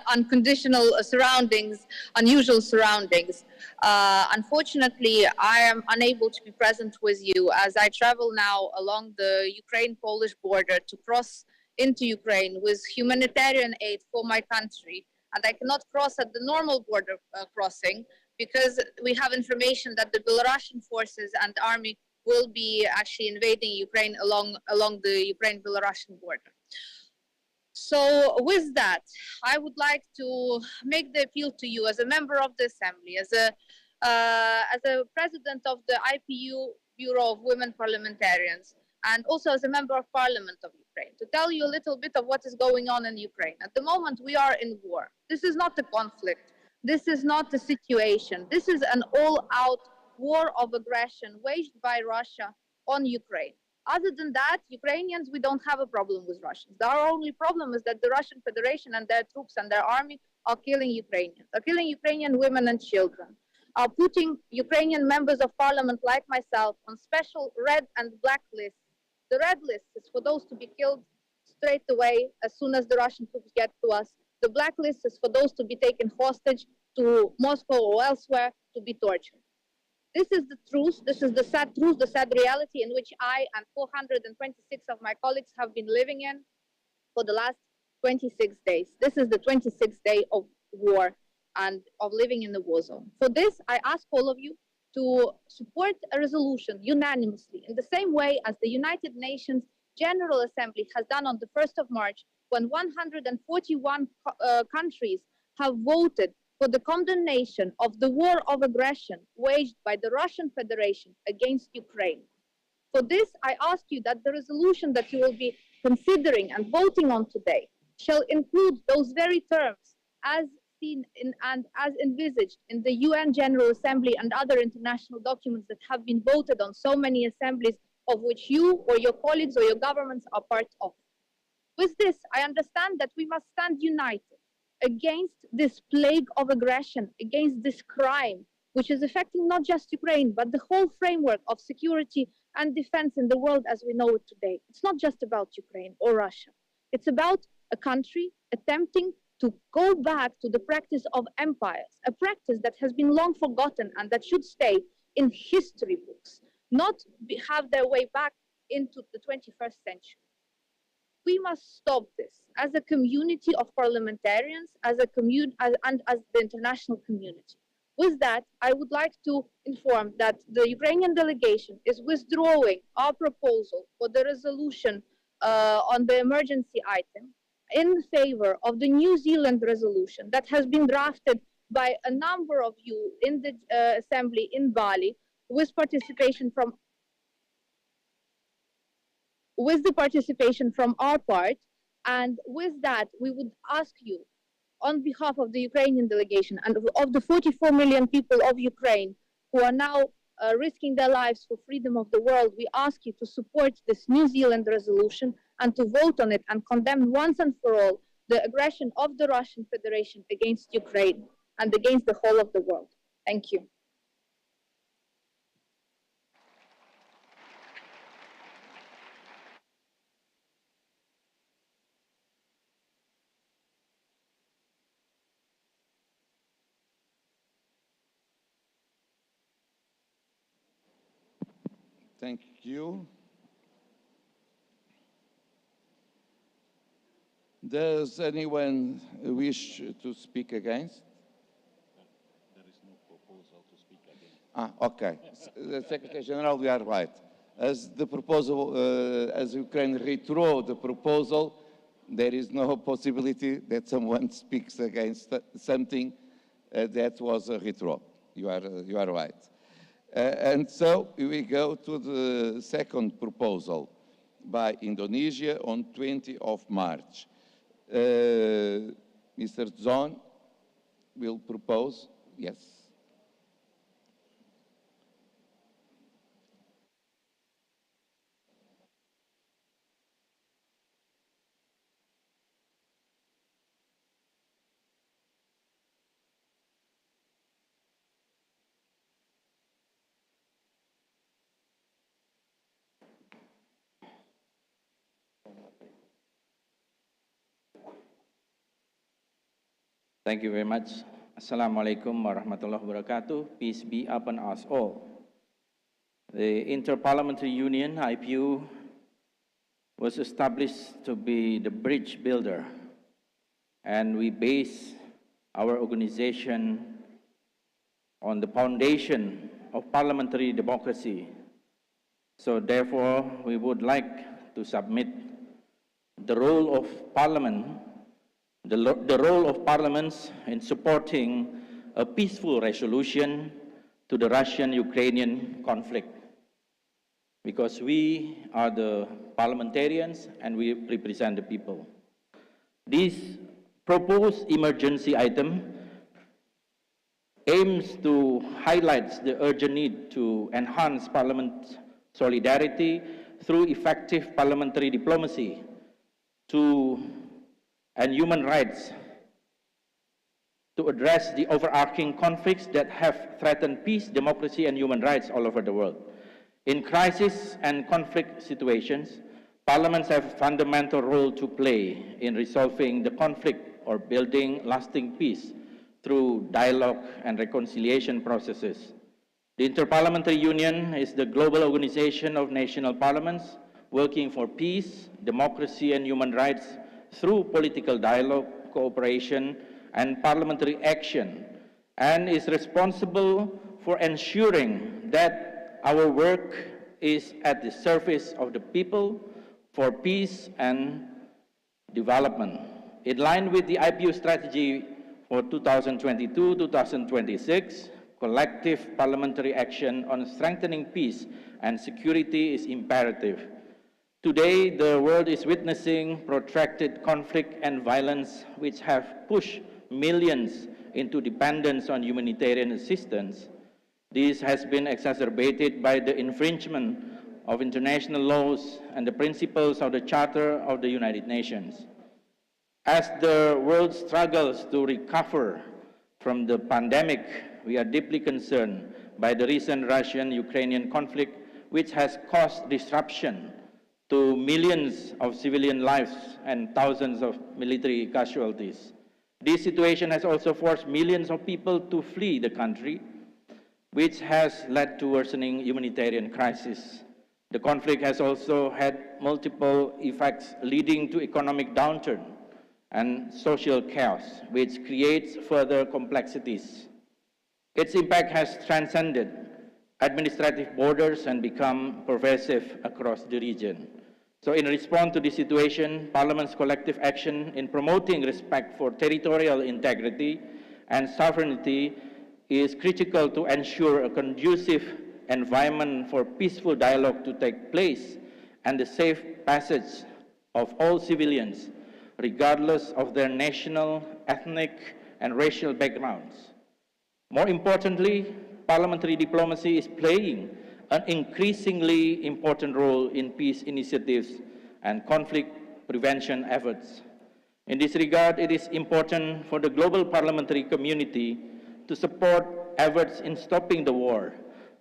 unconditional surroundings, unusual surroundings. Unfortunately, I am unable to be present with you as I travel now along the Ukraine-Polish border to cross into Ukraine with humanitarian aid for my country. And I cannot cross at the normal border crossing because we have information that the Belarusian forces and army will be actually invading Ukraine along the Ukraine-Belarusian border. So with that, I would like to make the appeal to you as a member of the Assembly, as a president of the IPU Bureau of Women Parliamentarians, and also as a member of Parliament of Ukraine, to tell you a little bit of what is going on in Ukraine. At the moment, we are in war. This is not a conflict. This is not a situation. This is an all-out war of aggression waged by Russia on Ukraine. Other than that, Ukrainians, we don't have a problem with Russians. Our only problem is that the Russian Federation and their troops and their army are killing Ukrainians, are killing Ukrainian women and children, are putting Ukrainian members of parliament like myself on special red and black lists. The red list is for those to be killed straight away as soon as the Russian troops get to us. The black list is for those to be taken hostage to Moscow or elsewhere to be tortured. This is the truth, this is the sad truth, the sad reality in which I and 426 of my colleagues have been living in for the last 26 days. This is the 26th day of war and of living in the war zone. For this, I ask all of you to support a resolution unanimously in the same way as the United Nations General Assembly has done on the 1st of March when 141 countries have voted for the condemnation of the war of aggression waged by the Russian Federation against Ukraine. For this, I ask you that the resolution that you will be considering and voting on today shall include those very terms as seen in and as envisaged in the UN General Assembly and other international documents that have been voted on so many assemblies of which you or your colleagues or your governments are part of. With this, I understand that we must stand united against this plague of aggression, against this crime, which is affecting not just Ukraine, but the whole framework of security and defense in the world as we know it today. It's not just about Ukraine or Russia. It's about a country attempting to go back to the practice of empires, a practice that has been long forgotten and that should stay in history books, not have their way back into the 21st century. We must stop this as a community of parliamentarians, as the international community. With that, I would like to inform that the Ukrainian delegation is withdrawing our proposal for the resolution on the emergency item in favor of the New Zealand resolution that has been drafted by a number of you in the assembly in Bali with the participation from our part. And with that, we would ask you, on behalf of the Ukrainian delegation and of the 44 million people of Ukraine who are now risking their lives for freedom of the world, we ask you to support this New Zealand resolution and to vote on it and condemn once and for all the aggression of the Russian Federation against Ukraine and against the whole of the world. Thank you. Thank you. Does anyone wish to speak against? There is no proposal to speak against. Okay. The Secretary General, we are right. As the proposal, as Ukraine withdraw the proposal, there is no possibility that someone speaks against something that was a withdrawal. You are right. And so we go to the second proposal by Indonesia on 20th of March. Mr. Zon will propose, yes. Thank you very much. Assalamualaikum warahmatullahi wabarakatuh. Peace be upon us all. The Inter-Parliamentary Union, IPU, was established to be the bridge builder, and we base our organization on the foundation of parliamentary democracy. So therefore, we would like to submit the role of Parliament, the role of parliaments in supporting a peaceful resolution to the Russian-Ukrainian conflict. Because we are the parliamentarians and we represent the people. This proposed emergency item aims to highlight the urgent need to enhance Parliament solidarity through effective parliamentary diplomacy and human rights to address the overarching conflicts that have threatened peace, democracy, and human rights all over the world. In crisis and conflict situations, parliaments have a fundamental role to play in resolving the conflict or building lasting peace through dialogue and reconciliation processes. The Inter-Parliamentary Union is the global organization of national parliaments working for peace, democracy, and human rights through political dialogue, cooperation, and parliamentary action, and is responsible for ensuring that our work is at the service of the people for peace and development. In line with the IPU strategy for 2022-2026, collective parliamentary action on strengthening peace and security is imperative. Today, the world is witnessing protracted conflict and violence which have pushed millions into dependence on humanitarian assistance. This has been exacerbated by the infringement of international laws and the principles of the Charter of the United Nations. As the world struggles to recover from the pandemic, we are deeply concerned by the recent Russian-Ukrainian conflict, which has caused disruption to millions of civilian lives and thousands of military casualties. This situation has also forced millions of people to flee the country, which has led to worsening humanitarian crisis. The conflict has also had multiple effects leading to economic downturn and social chaos, which creates further complexities. Its impact has transcended administrative borders and become pervasive across the region. So in response to this situation, Parliament's collective action in promoting respect for territorial integrity and sovereignty is critical to ensure a conducive environment for peaceful dialogue to take place and the safe passage of all civilians, regardless of their national, ethnic, and racial backgrounds. More importantly, parliamentary diplomacy is playing an increasingly important role in peace initiatives and conflict prevention efforts. In this regard, it is important for the global parliamentary community to support efforts in stopping the war,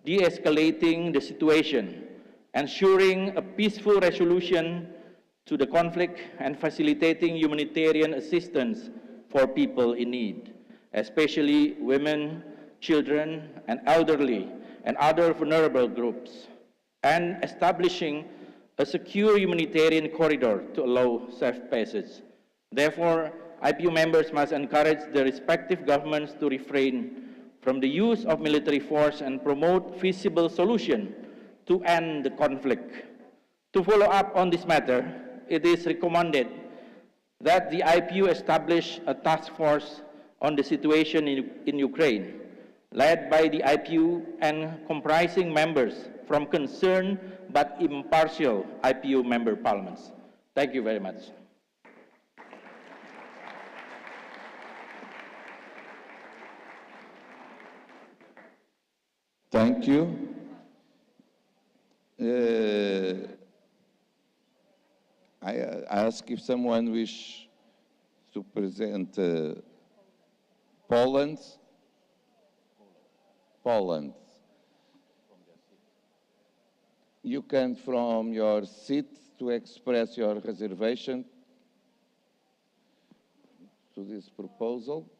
de-escalating the situation, ensuring a peaceful resolution to the conflict, and facilitating humanitarian assistance for people in need, especially women, children, and elderly, and other vulnerable groups, and establishing a secure humanitarian corridor to allow safe passage. Therefore, IPU members must encourage the respective governments to refrain from the use of military force and promote feasible solutions to end the conflict. To follow up on this matter, it is recommended that the IPU establish a task force on the situation in Ukraine, led by the IPU and comprising members from concerned but impartial IPU member parliaments. Thank you very much. Thank you. I ask if someone wish to present Poland. You can from your seat to express your reservation to this proposal.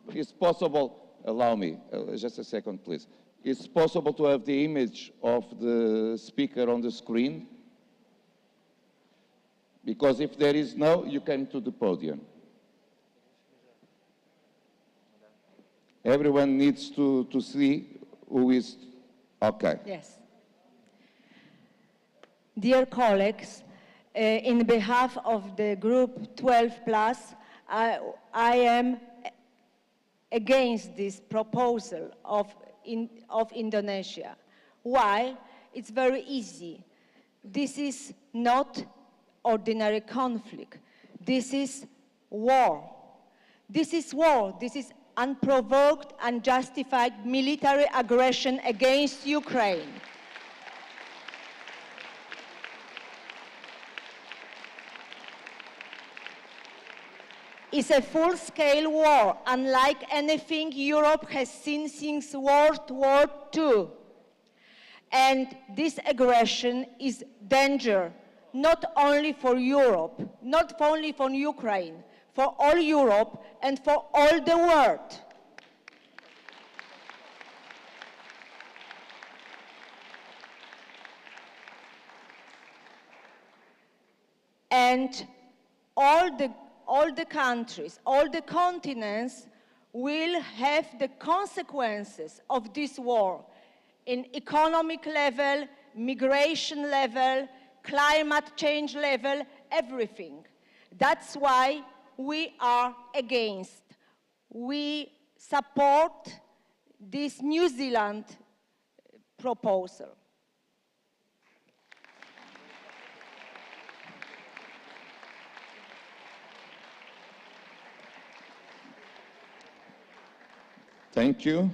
It's possible, allow me, just a second please. It's possible to have the image of the speaker on the screen? Because if there is no, you come to the podium. Everyone needs to see who is, okay. Yes. Dear colleagues, in behalf of the group 12+, I am against this proposal of Indonesia. Why? It's very easy. This is not ordinary conflict. This is war. This is war. This is unprovoked, unjustified military aggression against Ukraine. It's a full-scale war, unlike anything Europe has seen since World War II. And this aggression is danger, not only for Europe, not only for Ukraine, for all Europe and for all the world. And all the countries, all the continents will have the consequences of this war in economic level, migration level, climate change level, everything. That's why we are against. We support this New Zealand proposal. Thank you.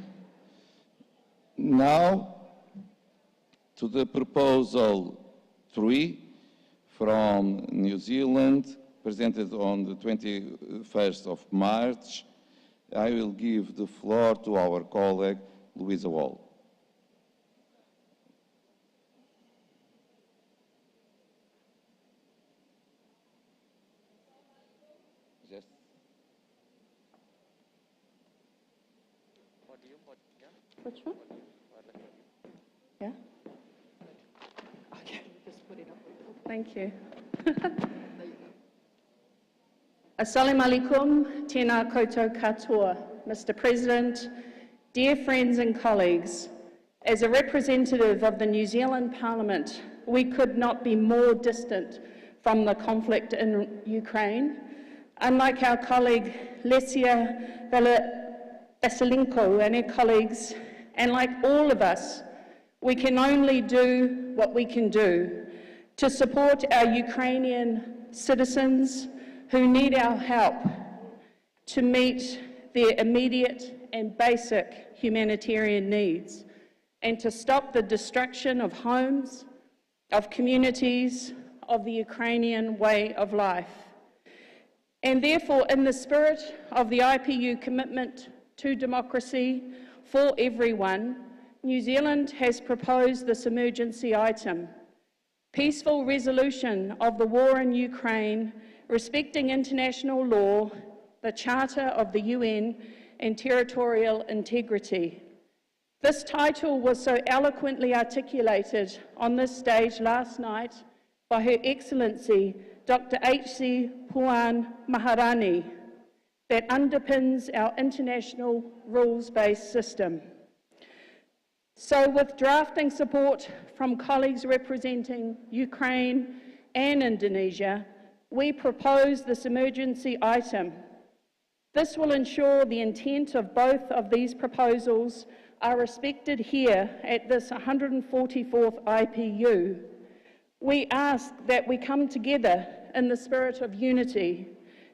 Now to the proposal 3 from New Zealand, presented on the 21st of March. I will give the floor to our colleague, Louisa Wall. Yes. Which one? Yeah? Okay, just put it up. Thank you. Assalamu alaikum, tēnā koutou katoa. Mr. President, dear friends and colleagues, as a representative of the New Zealand Parliament, we could not be more distant from the conflict in Ukraine. Unlike our colleague Lesia Vasilenko and her colleagues, and like all of us, we can only do what we can do to support our Ukrainian citizens who need our help to meet their immediate and basic humanitarian needs, and to stop the destruction of homes, of communities, of the Ukrainian way of life. And therefore, in the spirit of the IPU commitment to democracy for everyone, New Zealand has proposed this emergency item: peaceful resolution of the war in Ukraine, respecting international law, the Charter of the UN, and territorial integrity. This title was so eloquently articulated on this stage last night by Her Excellency Dr. H.C. Puan Maharani that underpins our international rules-based system. So with drafting support from colleagues representing Ukraine and Indonesia, we propose this emergency item. This will ensure the intent of both of these proposals are respected here at this 144th IPU. We ask that we come together in the spirit of unity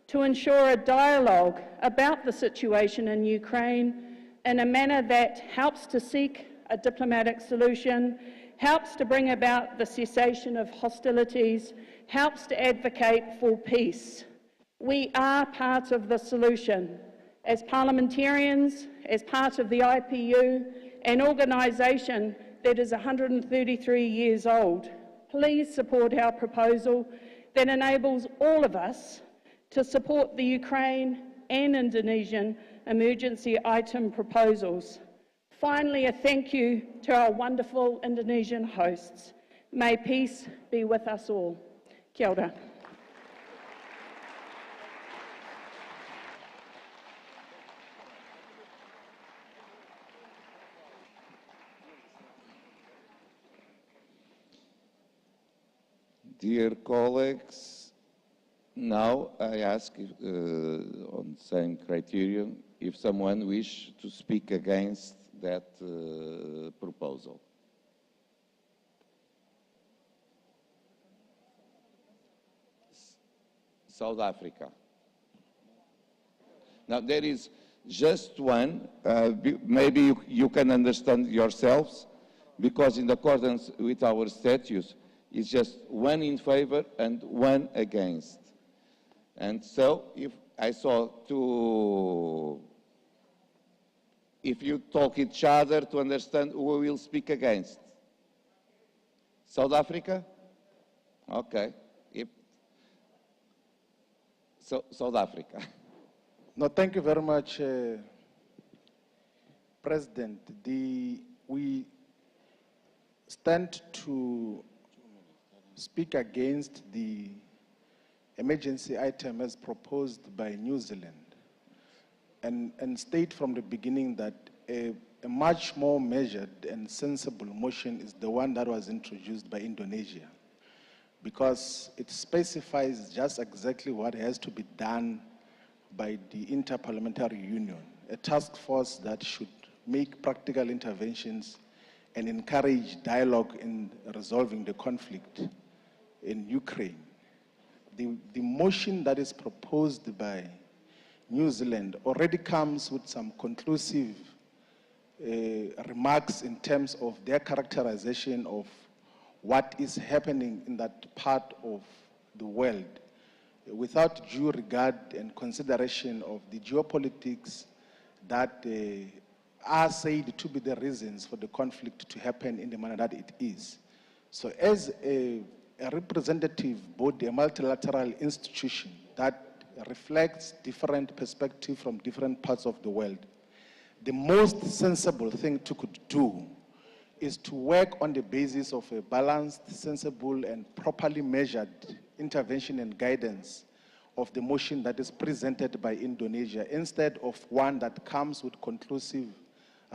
to ensure a dialogue about the situation in Ukraine in a manner that helps to seek a diplomatic solution, helps to bring about the cessation of hostilities, helps to advocate for peace. We are part of the solution, As parliamentarians, as part of the IPU, an organisation that is 133 years old, please support our proposal that enables all of us to support the Ukraine and Indonesian emergency item proposals. Finally, a thank you to our wonderful Indonesian hosts. May peace be with us all. Kia ora. Dear colleagues, now I ask if, on the same criterion if someone wishes to speak against that proposal. South Africa. Now there is just one, maybe you can understand yourselves, because in accordance with our statutes, it's just one in favor and one against. And so if I saw if you talk each other to understand who will speak against. South Africa? Okay. So, South Africa. No, thank you very much, President. We stand to speak against the emergency item as proposed by New Zealand and state from the beginning that a much more measured and sensible motion is the one that was introduced by Indonesia, because it specifies just exactly what has to be done by the Inter-Parliamentary Union, a task force that should make practical interventions and encourage dialogue in resolving the conflict in Ukraine. The motion that is proposed by New Zealand already comes with some conclusive remarks in terms of their characterization of what is happening in that part of the world, without due regard and consideration of the geopolitics that are said to be the reasons for the conflict to happen in the manner that it is. So as a representative body, a multilateral institution that reflects different perspectives from different parts of the world, the most sensible thing to could do is to work on the basis of a balanced, sensible, and properly measured intervention and guidance of the motion that is presented by Indonesia, instead of one that comes with conclusive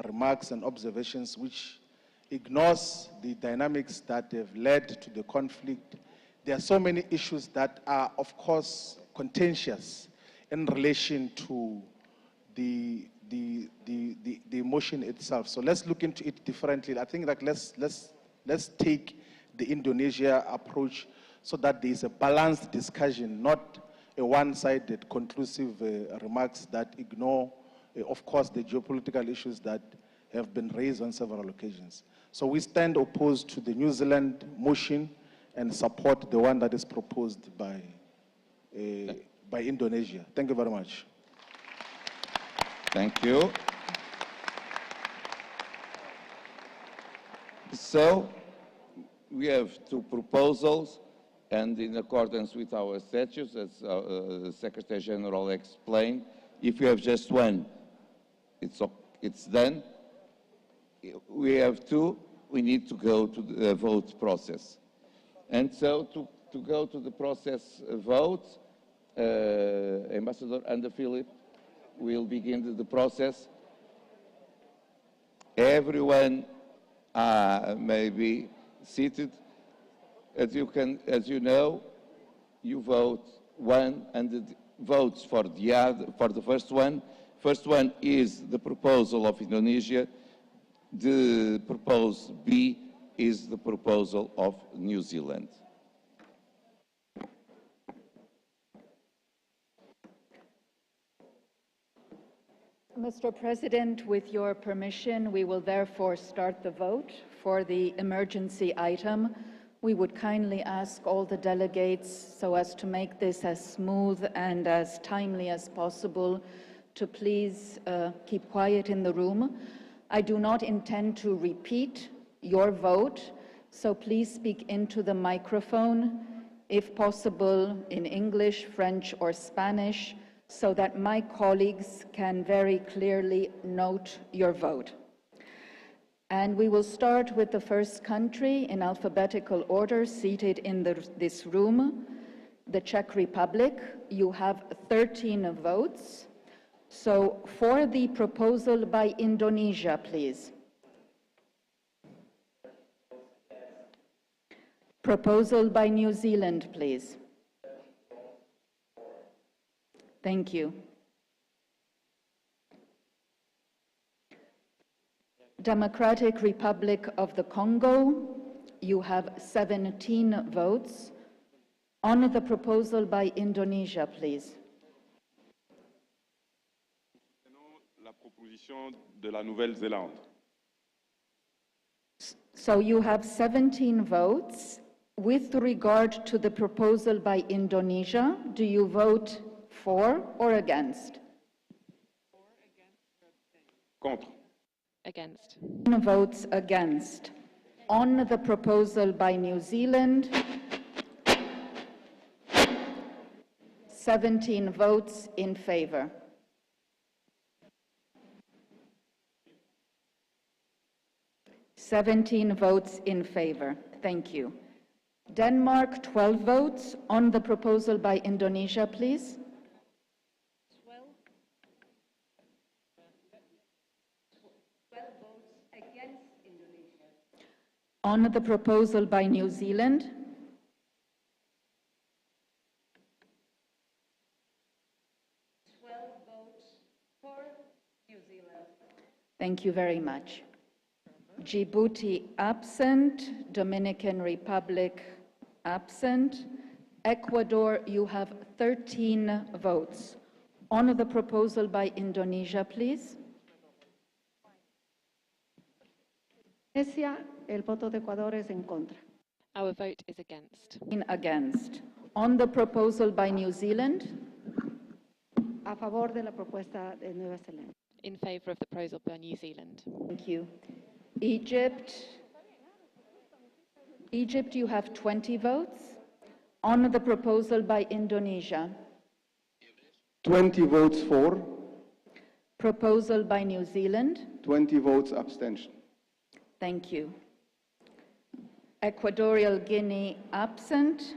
remarks and observations which ignores the dynamics that have led to the conflict. There are so many issues that are, of course, contentious in relation to the motion itself. So let's look into it differently. I think that let's take the Indonesia approach so that there is a balanced discussion, not a one-sided conclusive remarks that ignore, of course, the geopolitical issues that have been raised on several occasions. So we stand opposed to the New Zealand motion and support the one that is proposed by Indonesia. Thank you very much. Thank you. So we have two proposals, and in accordance with our statutes, as the Secretary General explained, if you have just one, it's done. We have two, we need to go to the vote process. And so to go to the process vote, Ambassador Philip will begin the process. Everyone may be seated. As you know, you vote one and the votes for the first one. First one is the proposal of Indonesia. The proposed B is the proposal of New Zealand. Mr. President, with your permission, we will therefore start the vote for the emergency item. We would kindly ask all the delegates, so as to make this as smooth and as timely as possible, to please keep quiet in the room. I do not intend to repeat your vote, so please speak into the microphone, if possible in English, French, or Spanish, so that my colleagues can very clearly note your vote. And we will start with the first country in alphabetical order seated in this room, the Czech Republic. You have 13 votes. So for the proposal by Indonesia, please. Proposal by New Zealand, please. Thank you. Democratic Republic of the Congo, you have 17 votes. On the proposal by Indonesia, please. La proposition de la Nouvelle-Zélande. So you have 17 votes. With regard to the proposal by Indonesia, do you vote for or against? Contre. Against. Votes against. On the proposal by New Zealand, 17 votes in favor. Seventeen votes in favor. Thank you. Denmark, 12 votes. On the proposal by Indonesia, please. 12 votes against Indonesia. On the proposal by New Zealand. 12 votes for New Zealand. Thank you very much. Djibouti absent, Dominican Republic absent. Ecuador, you have 13 votes. On the proposal by Indonesia, please. Indonesia, el voto de Ecuador es en contra. Our vote is against. Against. On the proposal by New Zealand. A favor de la propuesta de Nueva Zelanda. In favour of the proposal by New Zealand. Thank you. Egypt, you have 20 votes. On the proposal by Indonesia. 20 votes for. Proposal by New Zealand. 20 votes abstention. Thank you. Equatorial Guinea absent.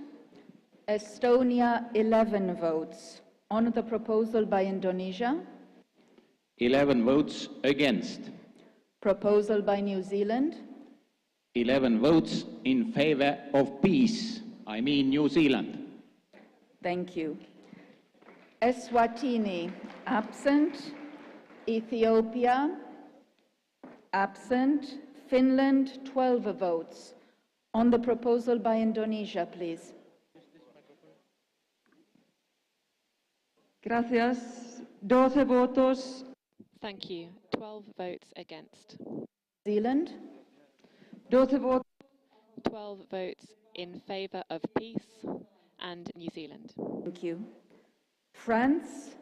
Estonia, 11 votes. On the proposal by Indonesia. 11 votes against. Proposal by New Zealand. 11 votes in favor of peace. I mean New Zealand. Thank you. Eswatini, absent. Ethiopia, absent. Finland, 12 votes. On the proposal by Indonesia, please. Gracias. 12 votos. Thank you. 12 votes against. Zealand. 12 votos. 12 votes in favour of peace and New Zealand. Thank you. France,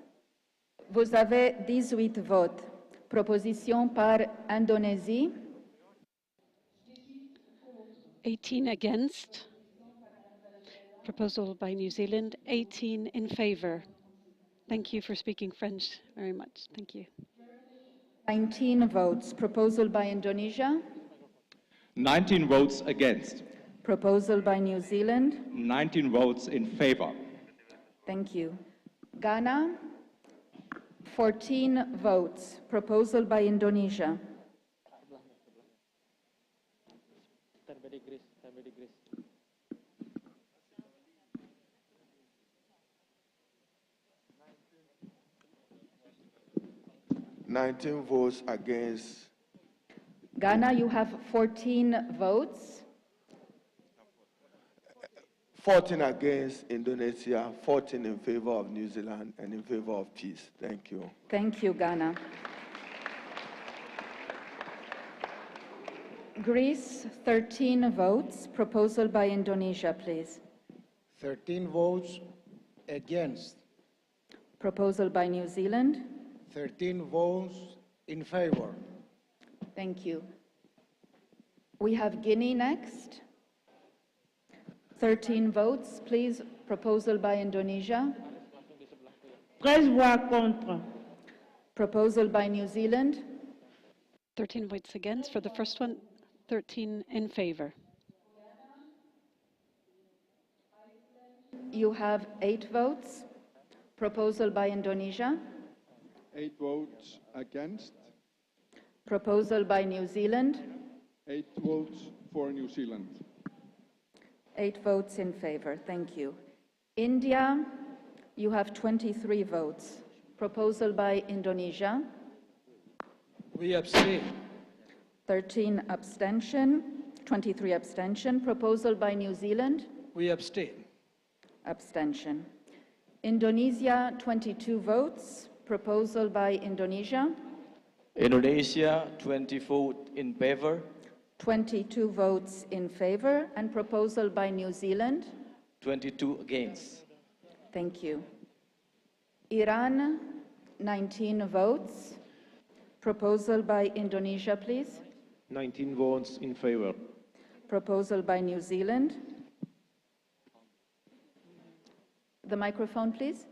vous avez 18 votes. Proposition par Indonésie. 18 against. Proposal by New Zealand. 18 in favour. Thank you for speaking French very much. Thank you. 19 votes. Proposal by Indonesia. 19 votes against. Proposal by New Zealand. 19 votes in favor. Thank you. Ghana, 14 votes. Proposal by Indonesia. $19 votes against. Ghana, you have 14 votes. 14 against Indonesia, 14 in favor of New Zealand, and in favor of peace. Thank you. Thank you, Ghana. Greece, 13 votes. Proposal by Indonesia, please. 13 votes against. Proposal by New Zealand. 13 votes in favor. Thank you. We have Guinea next. 13 votes, please. Proposal by Indonesia. 13 voix contre. Proposal by New Zealand. 13 votes against for the first one, 13 in favor. You have 8 votes. Proposal by Indonesia. 8 votes against. Proposal by New Zealand. 8 votes for New Zealand. 8 votes in favor. Thank you. India, you have 23 votes. Proposal by Indonesia. We abstain. 13 abstention, 23 abstention. Proposal by New Zealand. We abstain. Abstention. Indonesia, 22 votes. Proposal by Indonesia. Indonesia, 20 votes in favor. 22 votes in favor. And proposal by New Zealand. 22 against. Thank you. Iran, 19 votes. Proposal by Indonesia, please. 19 votes in favor. Proposal by New Zealand. The microphone, please.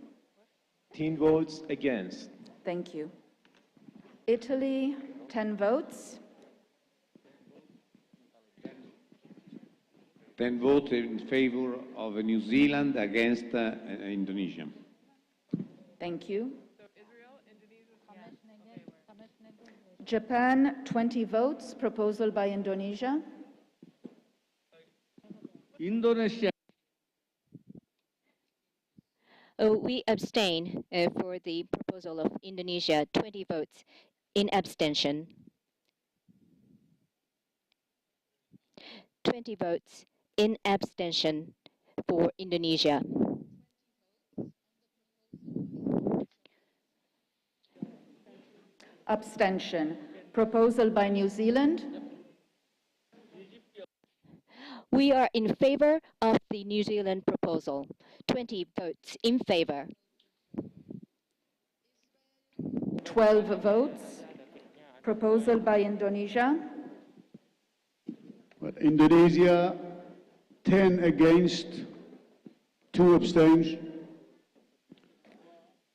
10 votes against. Thank you. Italy, 10 votes. 10 votes in favor of New Zealand against Indonesia. Thank you. Japan, 20 votes. Proposal by Indonesia. Indonesia. We abstain for the proposal of Indonesia, 20 votes in abstention. 20 votes in abstention for Indonesia. Abstention. Proposal by New Zealand. We are in favor of the New Zealand proposal. 20 votes in favor. 12 votes. Proposal by Indonesia. Indonesia, 10 against, 2 abstains.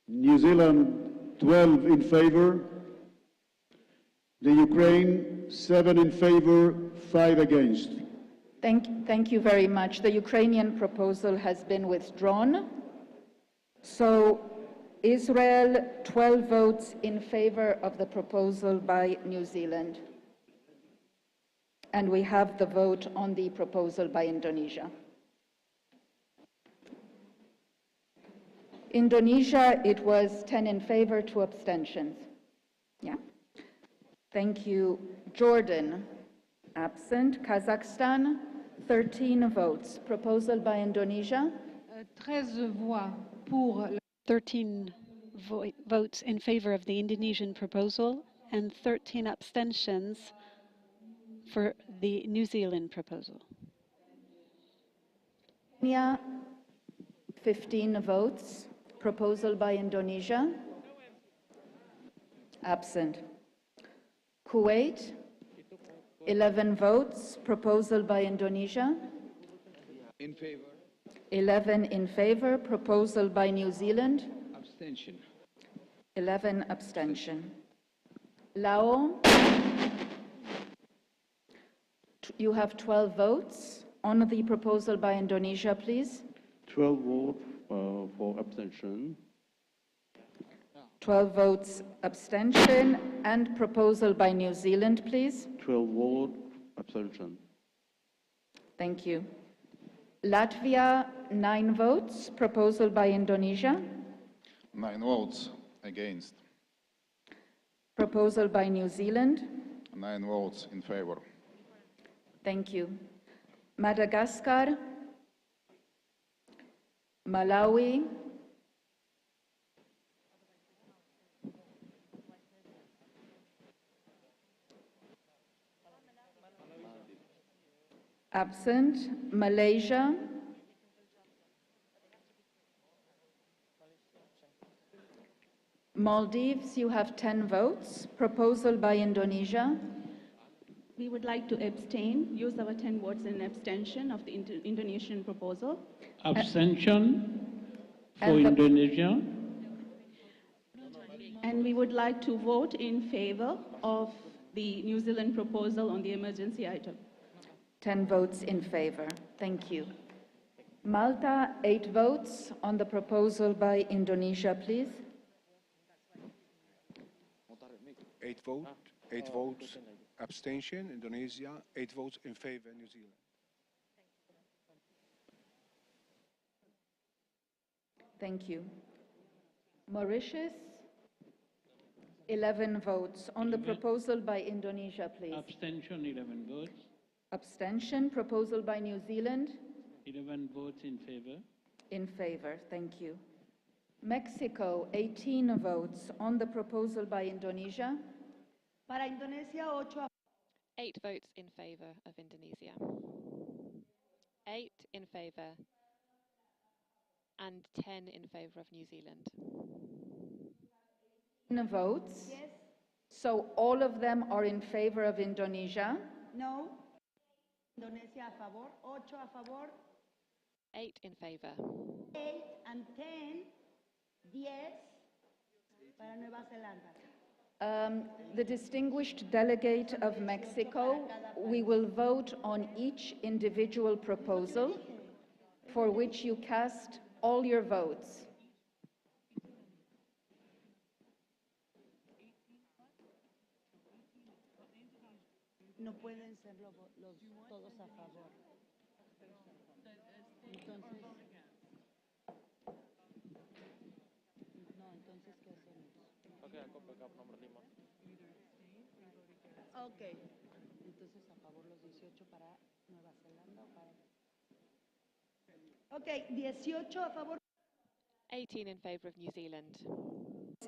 New Zealand, 12 in favor. The Ukraine, 7 in favor, 5 against. Thank you very much. The Ukrainian proposal has been withdrawn. So Israel, 12 votes in favor of the proposal by New Zealand. And we have the vote on the proposal by Indonesia. Indonesia, it was 10 in favor, 2 abstentions. Yeah. Thank you. Jordan, absent. Kazakhstan, 13 votes. Proposal by Indonesia. 13 votes in favor of the Indonesian proposal and 13 abstentions for the New Zealand proposal. Kenya, 15 votes. Proposal by Indonesia. Absent. Kuwait, 11 votes. Proposal by Indonesia. In favor. 11 in favor. Proposal by New Zealand. Abstention. 11 abstention. Laos, you have 12 votes. On the proposal by Indonesia, please. 12 votes for abstention. 12 votes abstention. And proposal by New Zealand, please. 12 votes abstention. Thank you. Latvia, 9 votes. Proposal by Indonesia. 9 votes against. Proposal by New Zealand. 9 votes in favor. Thank you. Madagascar, Malawi, absent. Malaysia, Maldives, you have 10 votes. Proposal by Indonesia. We would like to abstain, use our 10 votes in abstention of the Indonesian proposal. Abstention for Indonesia. And we would like to vote in favor of the New Zealand proposal on the emergency item. 10 votes in favor. Thank you. Malta, 8 votes on the proposal by Indonesia, please. 8 votes, abstention, Indonesia, 8 votes in favor, New Zealand. Thank you. Mauritius, 11 votes on the proposal by Indonesia, please. Abstention, 11 votes. Abstention, proposal by New Zealand. 11 votes in favor. In favor, thank you. Mexico, 18 votes on the proposal by Indonesia. Para Indonesia, 8 votes in favor of Indonesia. 8 in favor and 10 in favor of New Zealand. Votes. Yes. So all of them are in favor of Indonesia. No. Indonesia a favor, 8 a favor. 8 in favor. 8 and 10, 10 para Nueva Zelanda. The distinguished delegate of Mexico, we will vote on each individual proposal for which you cast all your votes. No pueden ser todos a favor. Entonces, no, entonces, ¿qué hacemos? Ok. Entonces, a favor los 18 para Nueva Zelanda o para... Ok, 18 a favor. 18 in favor of New Zealand.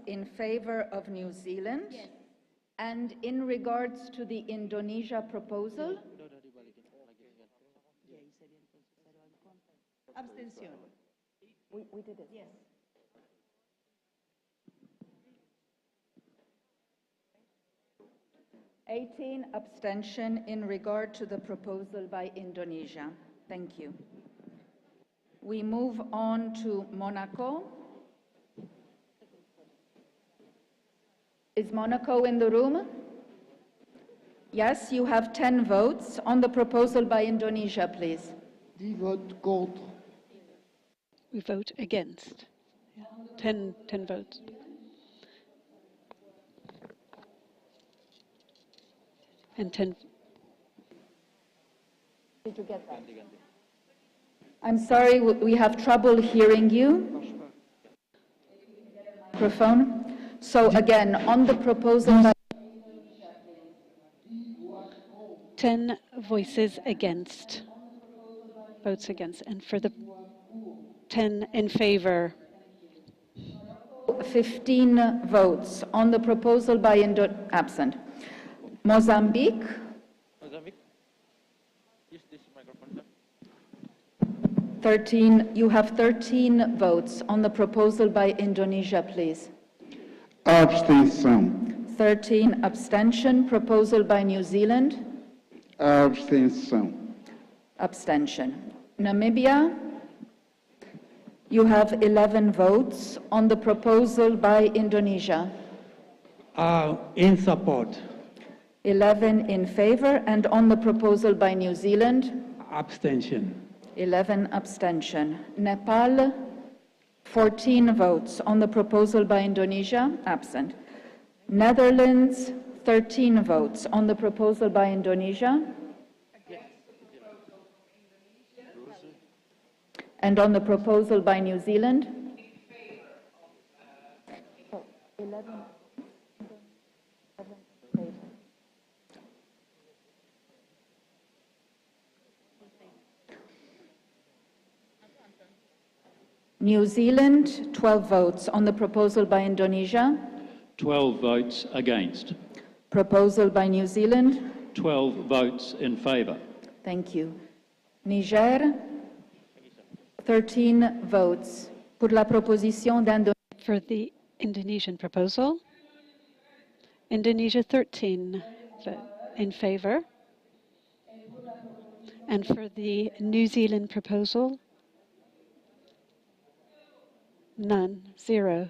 In favor of New Zealand? Yes. And in regards to the Indonesia proposal? Abstención. We did it. Yes. Abstention in regard to the proposal by Indonesia. Thank you. We move on to Monaco. Is Monaco in the room? Yes, you have 10 votes on the proposal by Indonesia, please. We vote against. Yeah. 10 votes. And 10. Did you get that? I'm sorry, we have trouble hearing you. Microphone. So again, on the proposal by 10 voices against, votes against, and for the 10 in favor. 15 votes on the proposal by absent. Mozambique. Use this microphone. 13. You have 13 votes on the proposal by Indonesia, please. Abstention. 13 abstention. Proposal by New Zealand. Abstention. Abstention. Namibia. You have 11 votes on the proposal by Indonesia. In support. 11 in favor, and on the proposal by New Zealand. Abstention. 11 abstention. Nepal. 14 votes on the proposal by Indonesia, absent. Netherlands, 13 votes on the proposal by Indonesia. And on the proposal by New Zealand. 11. New Zealand, 12 votes on the proposal by Indonesia. 12 votes against. Proposal by New Zealand. 12 votes in favor. Thank you. Niger, 13 votes. Pour la proposition d'Indonésia. For the Indonesian proposal. Indonesia 13 in favor. And for the New Zealand proposal, none, 0.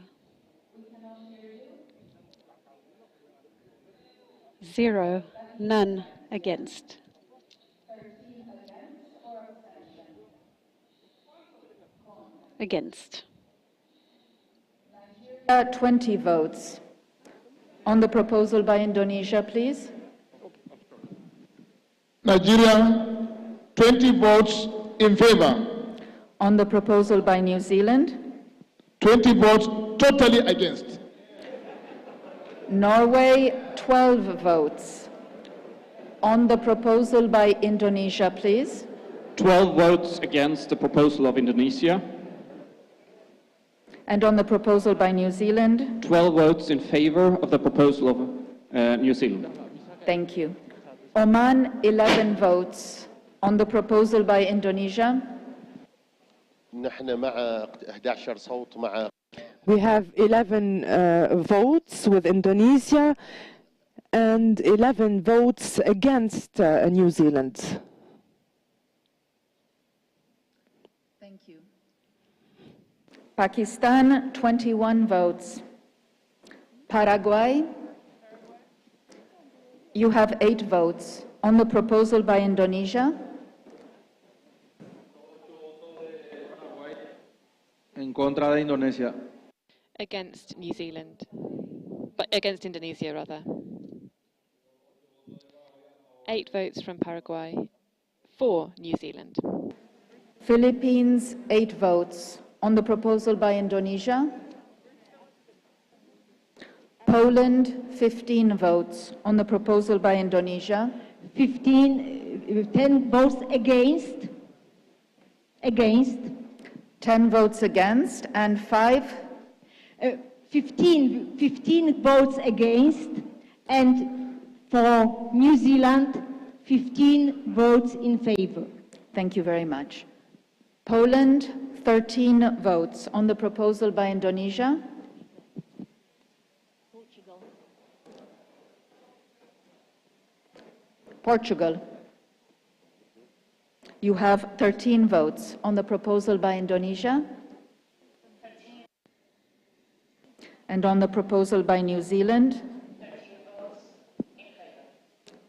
0, none against. Against. 20 votes. On the proposal by Indonesia, please. Nigeria, 20 votes in favor. On the proposal by New Zealand. 20 votes totally against. Norway, 12 votes. On the proposal by Indonesia, please. 12 votes against the proposal of Indonesia. And on the proposal by New Zealand? 12 votes in favor of the proposal of New Zealand. Thank you. Oman, 11 votes. On the proposal by Indonesia? We have 11 votes with Indonesia and 11 votes against New Zealand. Thank you. Pakistan, 21 votes. Paraguay, you have 8 votes. On the proposal by Indonesia? En contra de Indonesia. Against New Zealand, but against Indonesia rather. 8 votes from Paraguay, for New Zealand. Philippines, 8 votes. On the proposal by Indonesia? Poland, 15 votes. On the proposal by Indonesia? 10 votes against. Against. 10 votes against, and 15 votes against, and for New Zealand, 15 votes in favor. Thank you very much. Poland, 13 votes. On the proposal by Indonesia? Portugal. You have 13 votes. On the proposal by Indonesia? And on the proposal by New Zealand?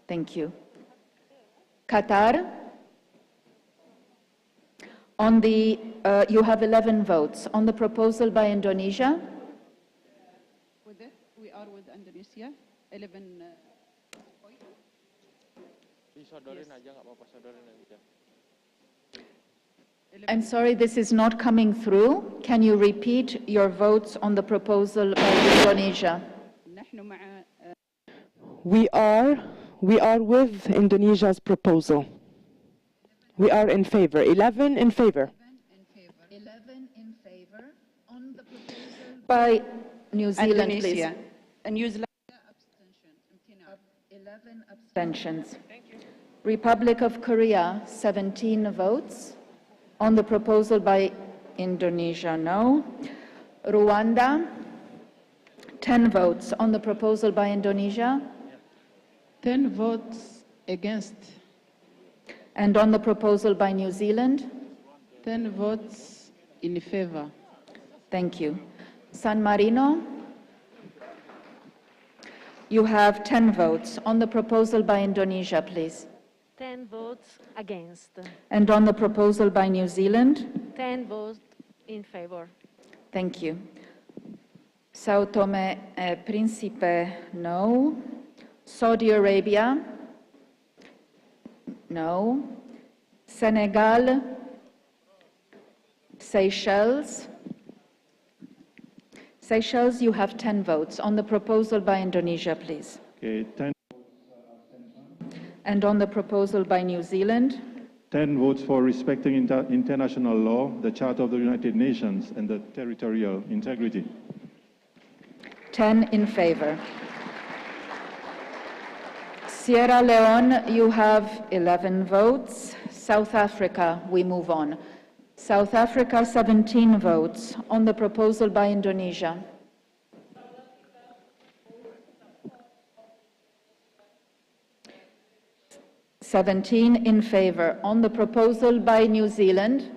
Thank you. Qatar? On the, you have 11 votes. On the proposal by Indonesia? With it, we are with Indonesia. 11. I'm sorry, this is not coming through. Can you repeat your votes on the proposal by Indonesia? We are with Indonesia's proposal. We are in favor. 11 in favor. 11 in favor. On the proposal by New Zealand, Indonesia. please. New Zealand. 11 abstentions. Republic of Korea, 17 votes. On the proposal by Indonesia, no. Rwanda, 10 votes. On the proposal by Indonesia? 10 votes against. And on the proposal by New Zealand? 10 votes in favor. Thank you. San Marino, you have 10 votes. On the proposal by Indonesia, please. 10 votes against. And on the proposal by New Zealand? 10 votes in favor. Thank you. Sao Tome and Principe, no. Saudi Arabia, no. Senegal, Seychelles. Seychelles, you have 10 votes. On the proposal by Indonesia, please. Okay, 10. And on the proposal by New Zealand? 10 votes for respecting international law, the Charter of the United Nations, and the territorial integrity. 10 in favor. Sierra Leone, you have 11 votes. South Africa, we move on. South Africa, 17 votes. On the proposal by Indonesia? 17 in favor. On the proposal by New Zealand,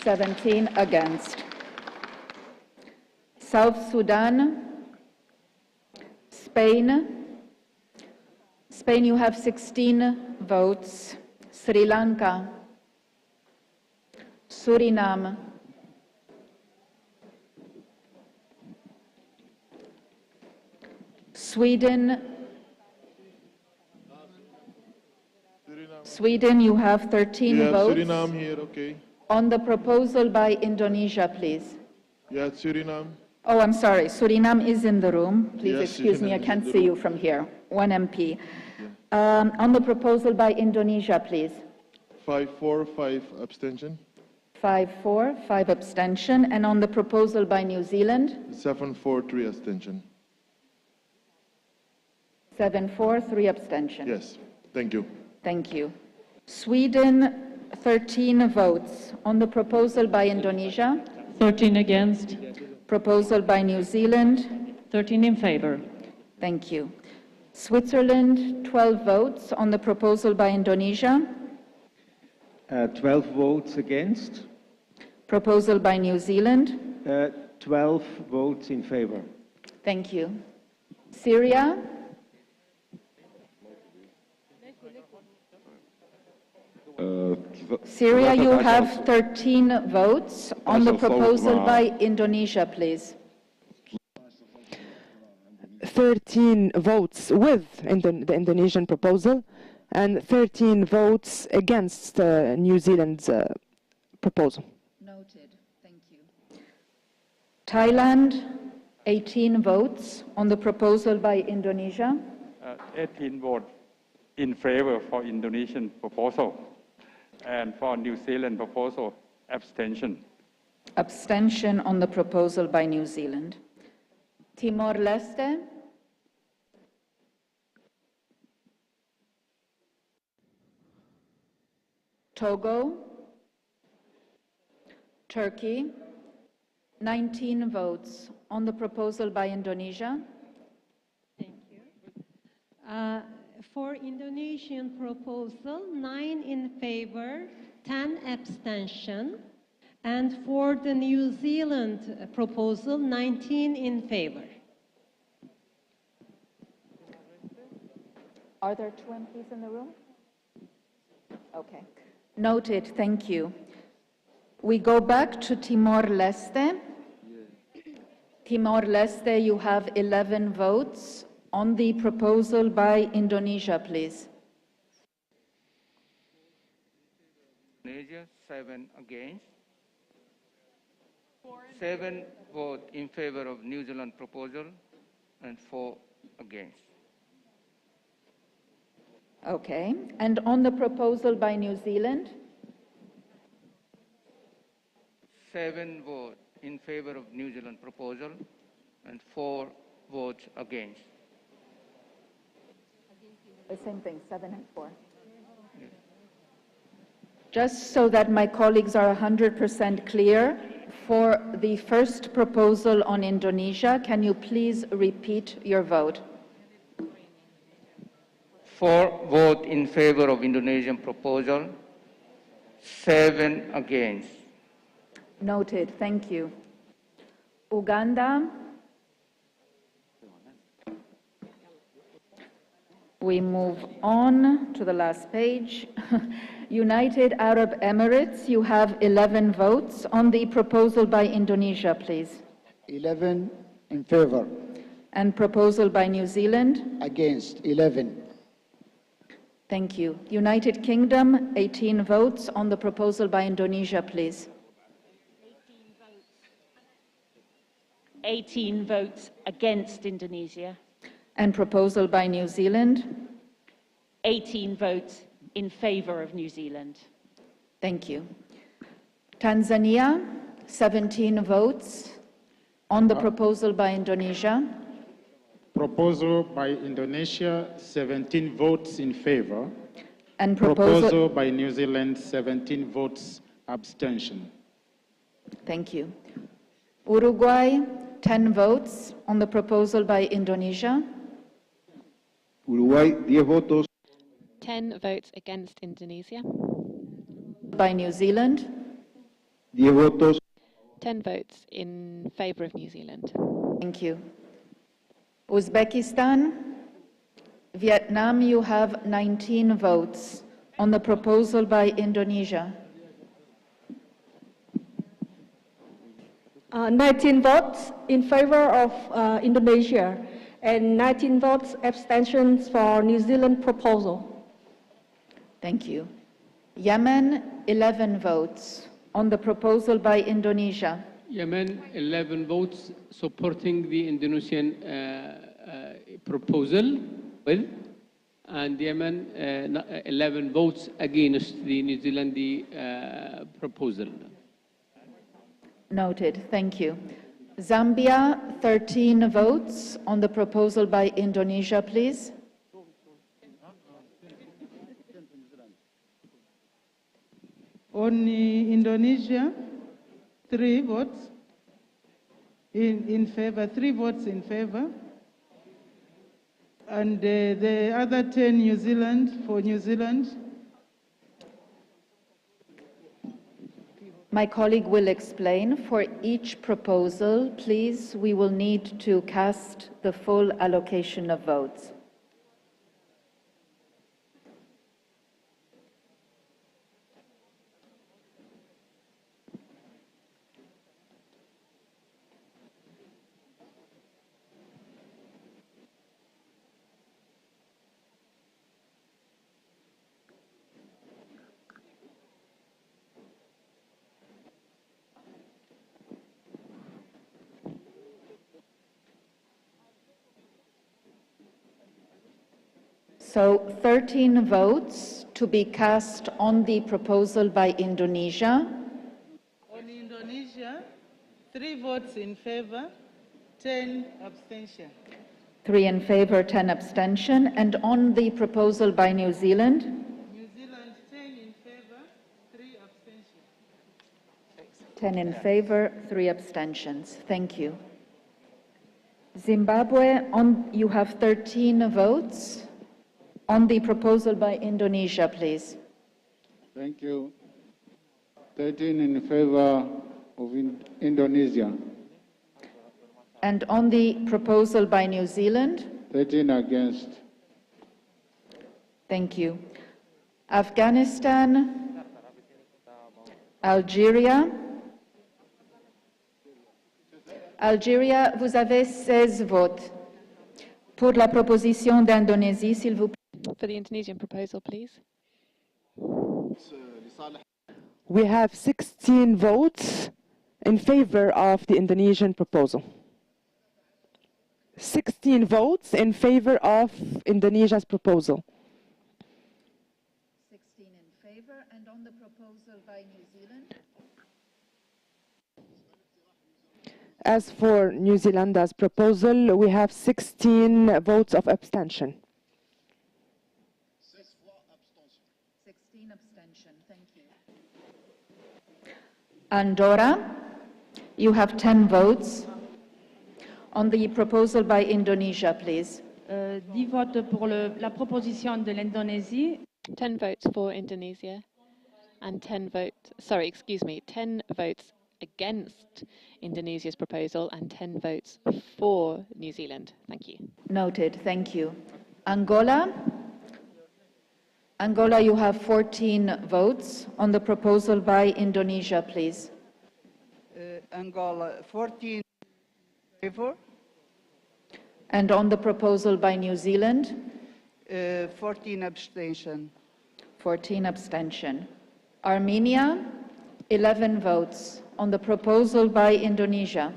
(17 against). South Sudan, Spain. Spain, you have 16 votes. Sri Lanka, Suriname, Sweden. Sweden, you have 13 votes. Suriname here, okay. On the proposal by Indonesia, please. Yeah, Suriname. Oh, I'm sorry. Suriname is in the room. Please Yes, excuse me. I Suriname is can't in the see you room. from here. One MP. On the proposal by Indonesia, please. 5-4, 5 abstention. 5-4, 5 abstention. And on the proposal by New Zealand? 7-4, 3 abstention. 7-4, 3 abstention. Yes, thank you. Thank you. Sweden, 13 votes. On the proposal by Indonesia? 13 against. Proposal by New Zealand? 13 in favor. Thank you. Switzerland, 12 votes. On the proposal by Indonesia? 12 votes against. Proposal by New Zealand? 12 votes in favor. Thank you. Syria? Syria, you have 13 votes. On the proposal by Indonesia, please. 13 votes with the Indonesian proposal and 13 votes against New Zealand's proposal. Noted. Thank you. Thailand, 18 votes on the proposal by Indonesia. 18 votes in favor for Indonesian proposal, and for New Zealand proposal, abstention. Abstention on the proposal by New Zealand. Timor-Leste. Togo. Turkey. 19 votes on the proposal by Indonesia. Thank you. For Indonesian proposal, 9 in favor, 10 abstention. And for the New Zealand proposal, 19 in favor. Are there 2 MPs in the room? Okay. Noted. Thank you. We go back to Timor-Leste. Timor-Leste, you have 11 votes. On the proposal by Indonesia, please. Indonesia, 7 against. 7 vote in favor of New Zealand proposal and 4 against. Okay. And on the proposal by New Zealand? 7 vote in favor of New Zealand proposal and 4 votes against. The same thing, 7 and 4. Just so that my colleagues are 100% clear, for the first proposal on Indonesia, can you please repeat your vote? 4 vote in favor of Indonesian proposal, 7 against. Noted. Thank you. Uganda. We move on to the last page. United Arab Emirates, you have 11 votes. On the proposal by Indonesia, please. 11 in favor. And proposal by New Zealand? Against, 11. Thank you. United Kingdom, 18 votes. On the proposal by Indonesia, please. 18 votes against Indonesia. And proposal by New Zealand? 18 votes in favor of New Zealand. Thank you. Tanzania, 17 votes. On the proposal by Indonesia? Proposal by Indonesia, 17 votes in favor. And proposal by New Zealand, 17 votes abstention. Thank you. Uruguay, 10 votes on the proposal by Indonesia. Uruguay, 10 votos. 10 votes against Indonesia. By New Zealand. 10 votos. 10 votes in favor of New Zealand. Thank you. Uzbekistan, Vietnam, you have 19 votes on the proposal by Indonesia. 19 votes in favor of Indonesia and 19 votes abstentions for New Zealand proposal. Thank you. Yemen, 11 votes on the proposal by Indonesia. Yemen, 11 votes supporting the Indonesian proposal, and Yemen, 11 votes against the New Zealand proposal. Noted. Thank you. Zambia, 13 votes on the proposal by Indonesia, please. On Indonesia, 3 votes in favor, 3 votes in favor, and the other 10 New Zealand, for New Zealand. My colleague will explain. For each proposal, please, we will need to cast the full allocation of votes. So 13 votes to be cast on the proposal by Indonesia. On Indonesia, 3 votes in favor, 10 abstention. 3 in favor, 10 abstention. And on the proposal by New Zealand? New Zealand, 10 in favor, 3 abstention. 10 in favor, 3 abstentions. Thank you. Zimbabwe, you have 13 votes. On the proposal by Indonesia, please. Thank you. 13 in favor of Indonesia. And on the proposal by New Zealand? 13 against. Thank you. Afghanistan, Algeria. Algeria, vous avez 16 votes. Pour la proposition d'Indonésie, s'il vous plaît. For the Indonesian proposal, please. We have 16 votes in favor of the Indonesian proposal. 16 votes in favor of Indonesia's proposal. 16 in favor, and on the proposal by New Zealand? As for New Zealand's proposal, we have 16 votes of abstention. 16 abstention. Thank you. Andorra, you have 10 votes. On the proposal by Indonesia, please. 10 votes pour la proposition de l'Indonésie. 10 votes for Indonesia and 10 votes against Indonesia's proposal and 10 votes for New Zealand. Thank you. Noted. Thank you. Angola. Angola, you have 14 votes. On the proposal by Indonesia, please. Angola, 14 in favor. And on the proposal by New Zealand? 14 abstention. 14 abstention. Armenia, 11 votes. On the proposal by Indonesia?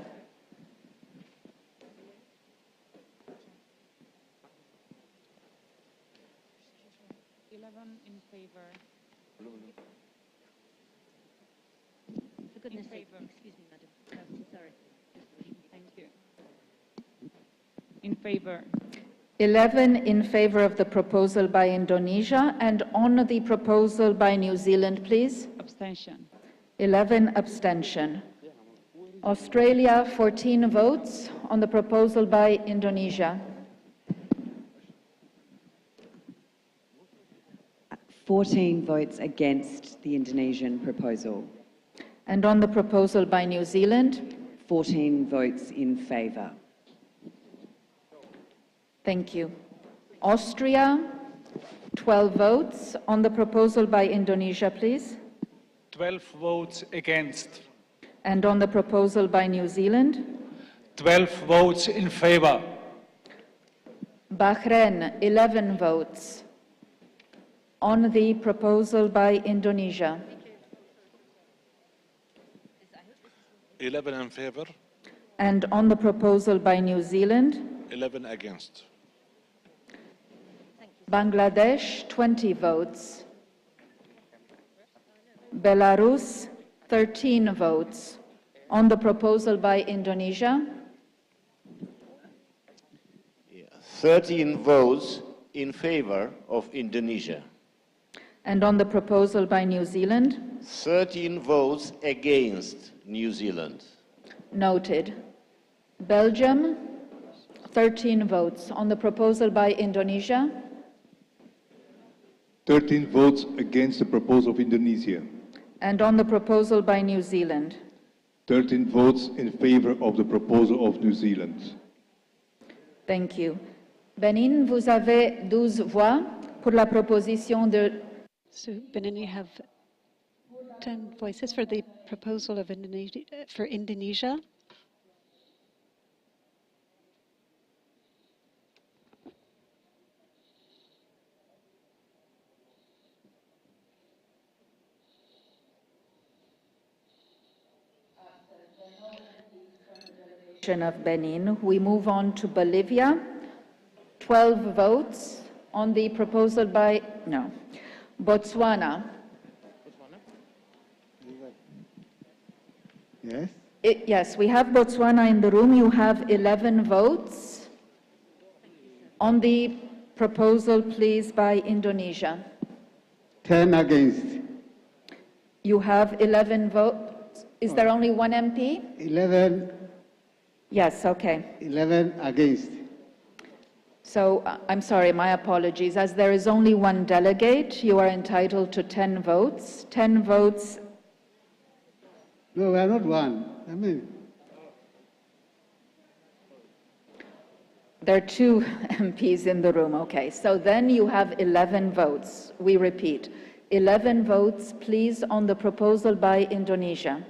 In favor. For goodness sake, excuse me, madam. Sorry. Thank you. In favor. 11 in favor of the proposal by Indonesia, and on the proposal by New Zealand, please. Abstention. 11 abstention. Australia, 14 votes on the proposal by Indonesia. 14 votes against the Indonesian proposal. And on the proposal by New Zealand? 14 votes in favour. Thank you. Austria, 12 votes. On the proposal by Indonesia, please. 12 votes against. And on the proposal by New Zealand? 12 votes in favour. Bahrain, 11 votes. On the proposal by Indonesia? 11 in favour. And on the proposal by New Zealand? 11 against. Bangladesh, 20 votes. Belarus, 13 votes. On the proposal by Indonesia? 13 votes in favour of Indonesia. And on the proposal by New Zealand? 13 votes against New Zealand. Noted. Belgium, 13 votes. On the proposal by Indonesia? 13 votes against the proposal of Indonesia. And on the proposal by New Zealand? 13 votes in favor of the proposal of New Zealand. Thank you. Benin, vous avez 12 voix pour la proposition de... So Benin, you have 10 voices for the proposal of Indonesia. Of Benin, we move on to Bolivia. 12 votes on the proposal by, no, Botswana. Yes. Yes, we have Botswana in the room. You have 11 votes on the proposal, please, by Indonesia. 10 against. You have 11 votes. Is there only one MP? 11. Yes, okay. 11 against. So, I'm sorry, my apologies. As there is only one delegate, you are entitled to 10 votes. 10 votes. No, we are not one. I mean. There are 2 MPs in the room, okay. So then you have 11 votes. We repeat, 11 votes, please, on the proposal by Indonesia.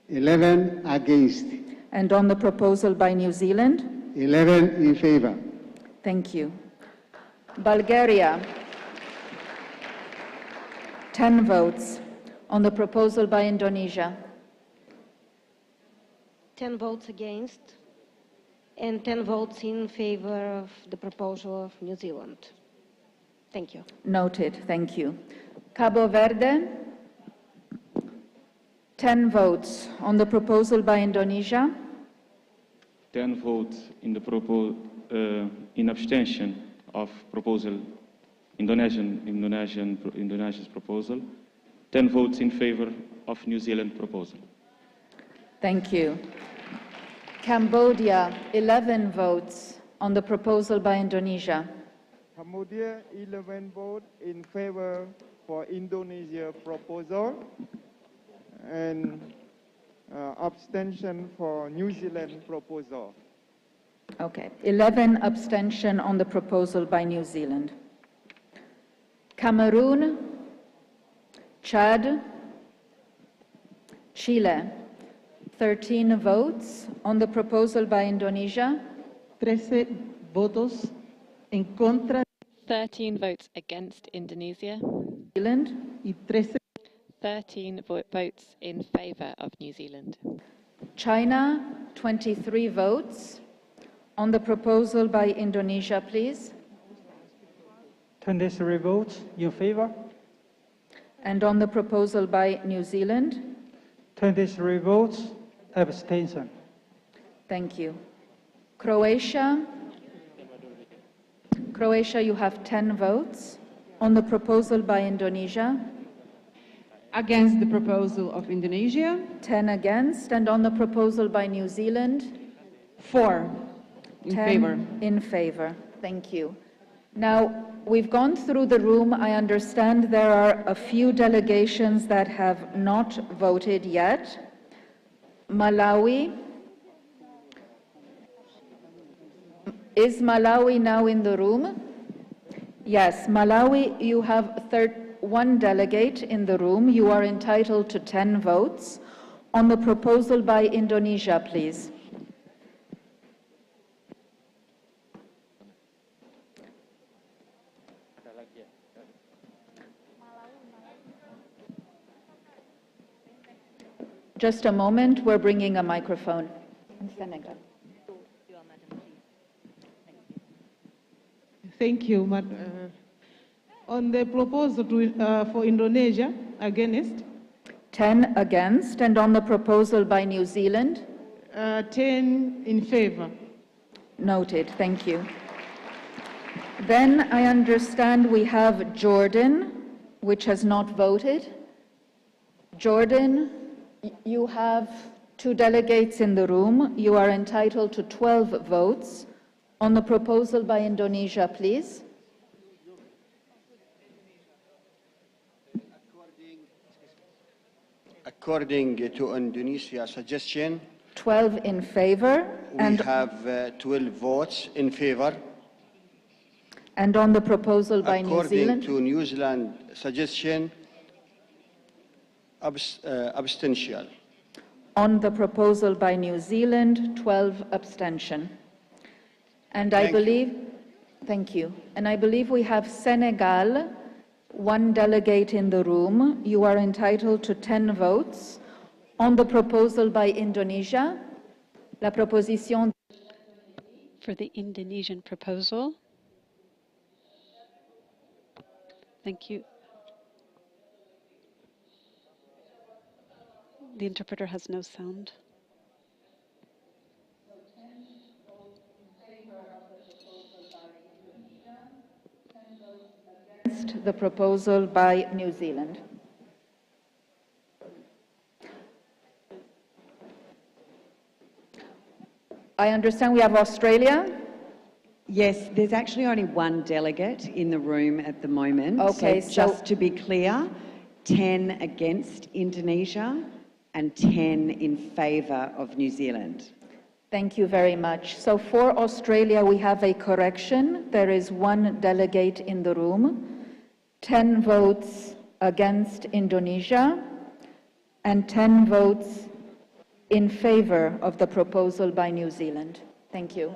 11 against. And on the proposal by New Zealand? 11 in favor. Thank you. Bulgaria, 10 votes on the proposal by Indonesia. 10 votes against and 10 votes in favor of the proposal of New Zealand. Thank you. Noted. Thank you. Cabo Verde, 10 votes on the proposal by Indonesia. 10 votes in the in abstention of proposal Indonesia's proposal. 10 votes in favor of New Zealand proposal. Thank you. Cambodia, 11 votes on the proposal by Indonesia. Cambodia, 11 votes in favor for Indonesia proposal and abstention for New Zealand proposal. Okay, 11 abstention on the proposal by New Zealand. Cameroon, Chad, Chile, 13 votes on the proposal by Indonesia. 13 votos en contra. 13 votes against Indonesia. Zealand. Y 13 votes in favour of New Zealand. China, 23 votes on the proposal by Indonesia, please. 23 votes in favour. And on the proposal by New Zealand? 23 votes abstention. Thank you. Croatia, you have 10 votes on the proposal by Indonesia. Against the proposal of Indonesia. 10 against. And on the proposal by New Zealand? 4 in 10 favor. in favor. Thank you. Now, we've gone through the room. I understand there are a few delegations that have not voted yet. Malawi. Is Malawi now in the room? Yes, Malawi, you have one delegate in the room. You are entitled to 10 votes. On the proposal by Indonesia, please. Just a moment, we're bringing a microphone. In Senegal. Thank you. On the proposal for Indonesia, against? 10 against. And on the proposal by New Zealand? 10 in favor. Noted. Thank you. Then I understand we have Jordan, which has not voted. Jordan, you have 2 delegates in the room. You are entitled to 12 votes. On the proposal by Indonesia, please. According to Indonesia's suggestion, 12 in favor. We have 12 votes in favor. And on the proposal by New Zealand? According to New Zealand suggestion, abstention. On the proposal by New Zealand, 12 abstention. And I believe, thank you. And I believe we have Senegal, 1 delegate in the room. You are entitled to 10 votes. On the proposal by Indonesia, la proposition. For the Indonesian proposal. Thank you. The interpreter has no sound. Against the proposal by New Zealand. I understand we have Australia. Yes, there's actually only 1 delegate in the room at the moment. Okay, so just to be clear, 10 against Indonesia and 10 in favour of New Zealand. Thank you very much. So for Australia, we have a correction. There is 1 delegate in the room, 10 votes against Indonesia, and 10 votes in favor of the proposal by New Zealand. Thank you.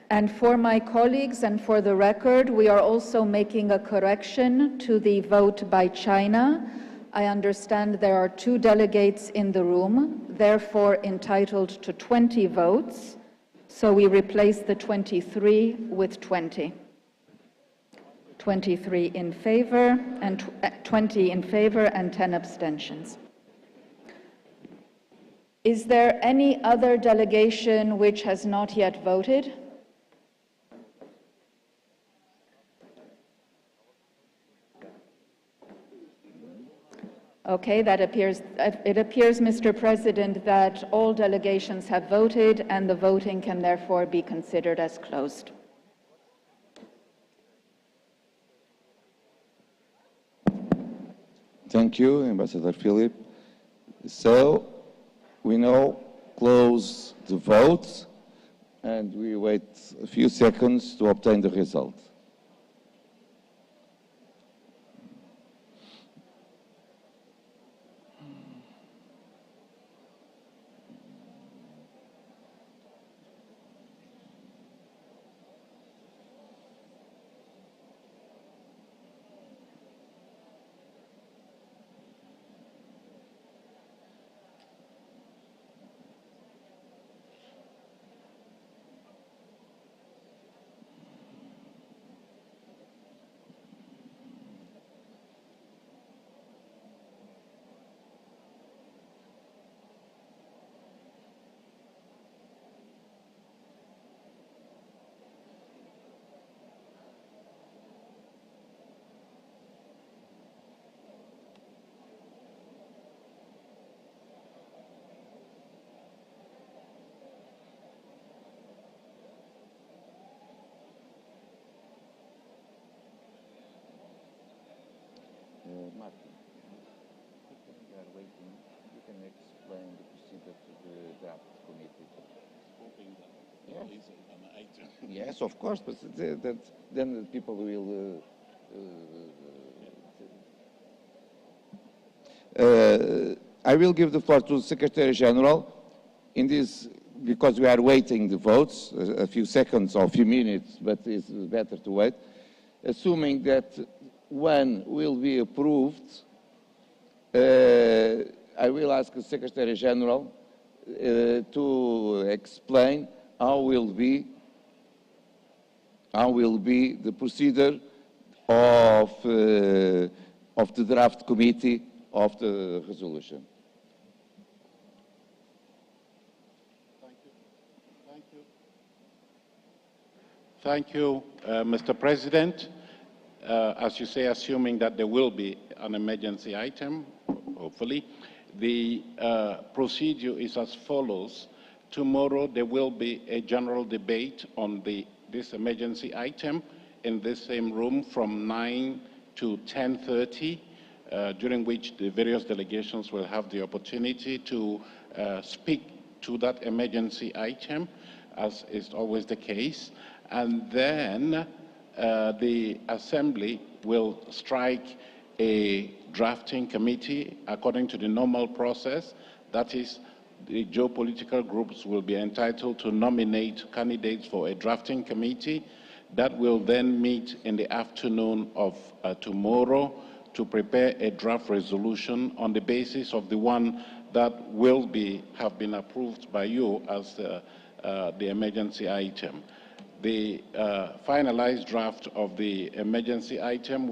And for my colleagues and for the record, we are also making a correction to the vote by China. I understand there are 2 delegates in the room, therefore entitled to 20 votes. So we replace the 23 with 20. 23 in favor and 20 in favor and 10 abstentions. Is there any other delegation which has not yet voted? Okay, it appears, Mr. President, that all delegations have voted and the voting can therefore be considered as closed. Thank you, Ambassador Philip. So, we now close the vote and we wait a few seconds to obtain the result. are waiting, you can explain the procedure to the draft committee. Yes. Yes, of course, but then people will. I will give the floor to the Secretary General in this, because we are waiting the votes, a few seconds or a few minutes, but it's better to wait. Assuming that one will be approved, I will ask the Secretary General to explain how will be the procedure of the draft committee of the resolution. Thank you, Mr. President. As you say, assuming that there will be an emergency item, hopefully, the procedure is as follows. Tomorrow there will be a general debate on this emergency item in this same room from 9 to 10:30, during which the various delegations will have the opportunity to speak to that emergency item, as is always the case. And then the Assembly will strike a drafting committee according to the normal process. That is, the geopolitical groups will be entitled to nominate candidates for a drafting committee that will then meet in the afternoon of tomorrow to prepare a draft resolution on the basis of the one that will have been approved by you as the emergency item. The finalized draft of the emergency item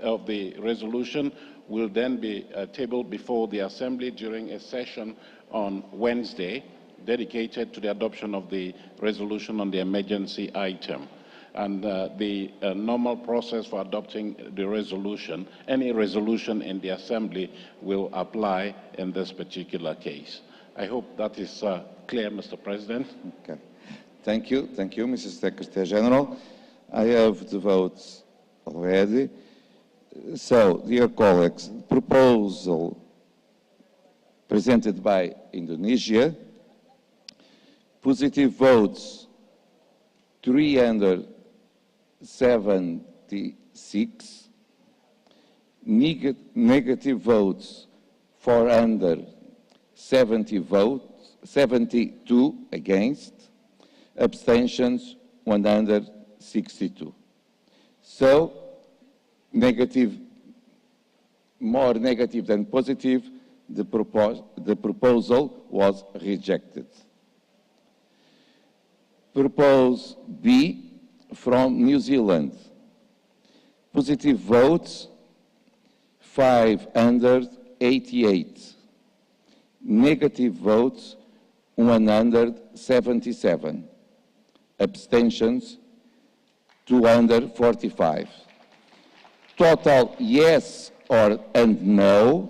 of the resolution will then be tabled before the Assembly during a session on Wednesday dedicated to the adoption of the resolution on the emergency item. And the normal process for adopting the resolution, any resolution in the Assembly, will apply in this particular case. I hope that is clear, Mr. President. Okay. Thank you, Mr. Secretary General. I have the votes already. So, dear colleagues, the proposal presented by Indonesia, positive votes 376, negative votes 472 against, abstentions 162. So, more negative than positive, the proposal was rejected. Propose B from New Zealand. Positive votes 588. Negative votes 177. Abstentions 245. Total yes and no.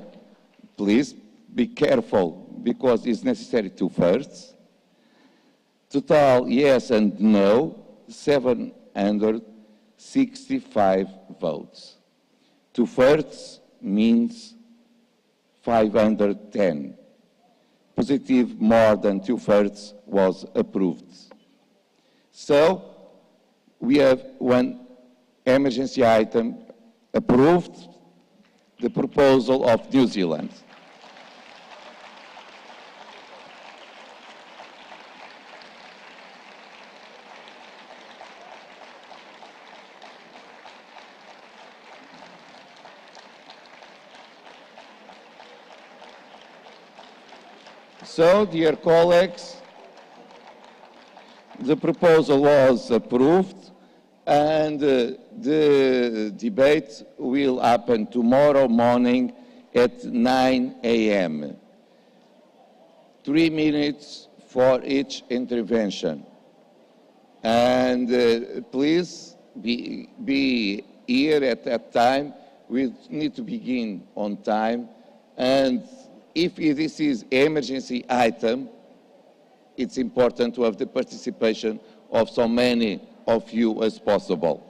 Please be careful because it's necessary two-thirds. Total yes and no, 765 votes. Two-thirds means 510. Positive more than two-thirds was approved. So, we have one emergency item approved, the proposal of New Zealand. So, dear colleagues, the proposal was approved and the debate will happen tomorrow morning at 9 a.m. 3 minutes for each intervention. And please be here at that time. We need to begin on time. And if this is an emergency item, it's important to have the participation of so many of you as possible.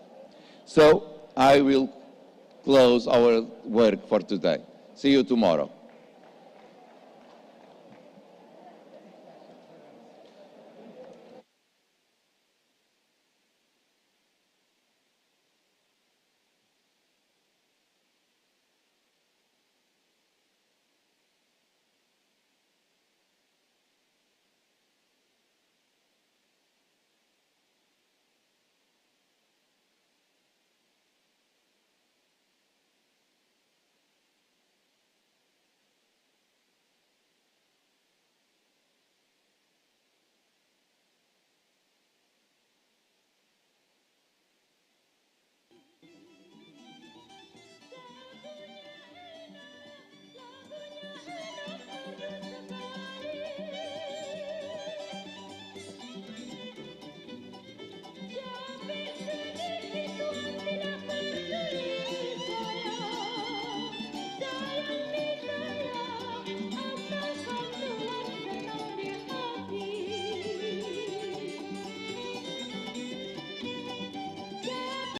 So I will close our work for today. See you tomorrow.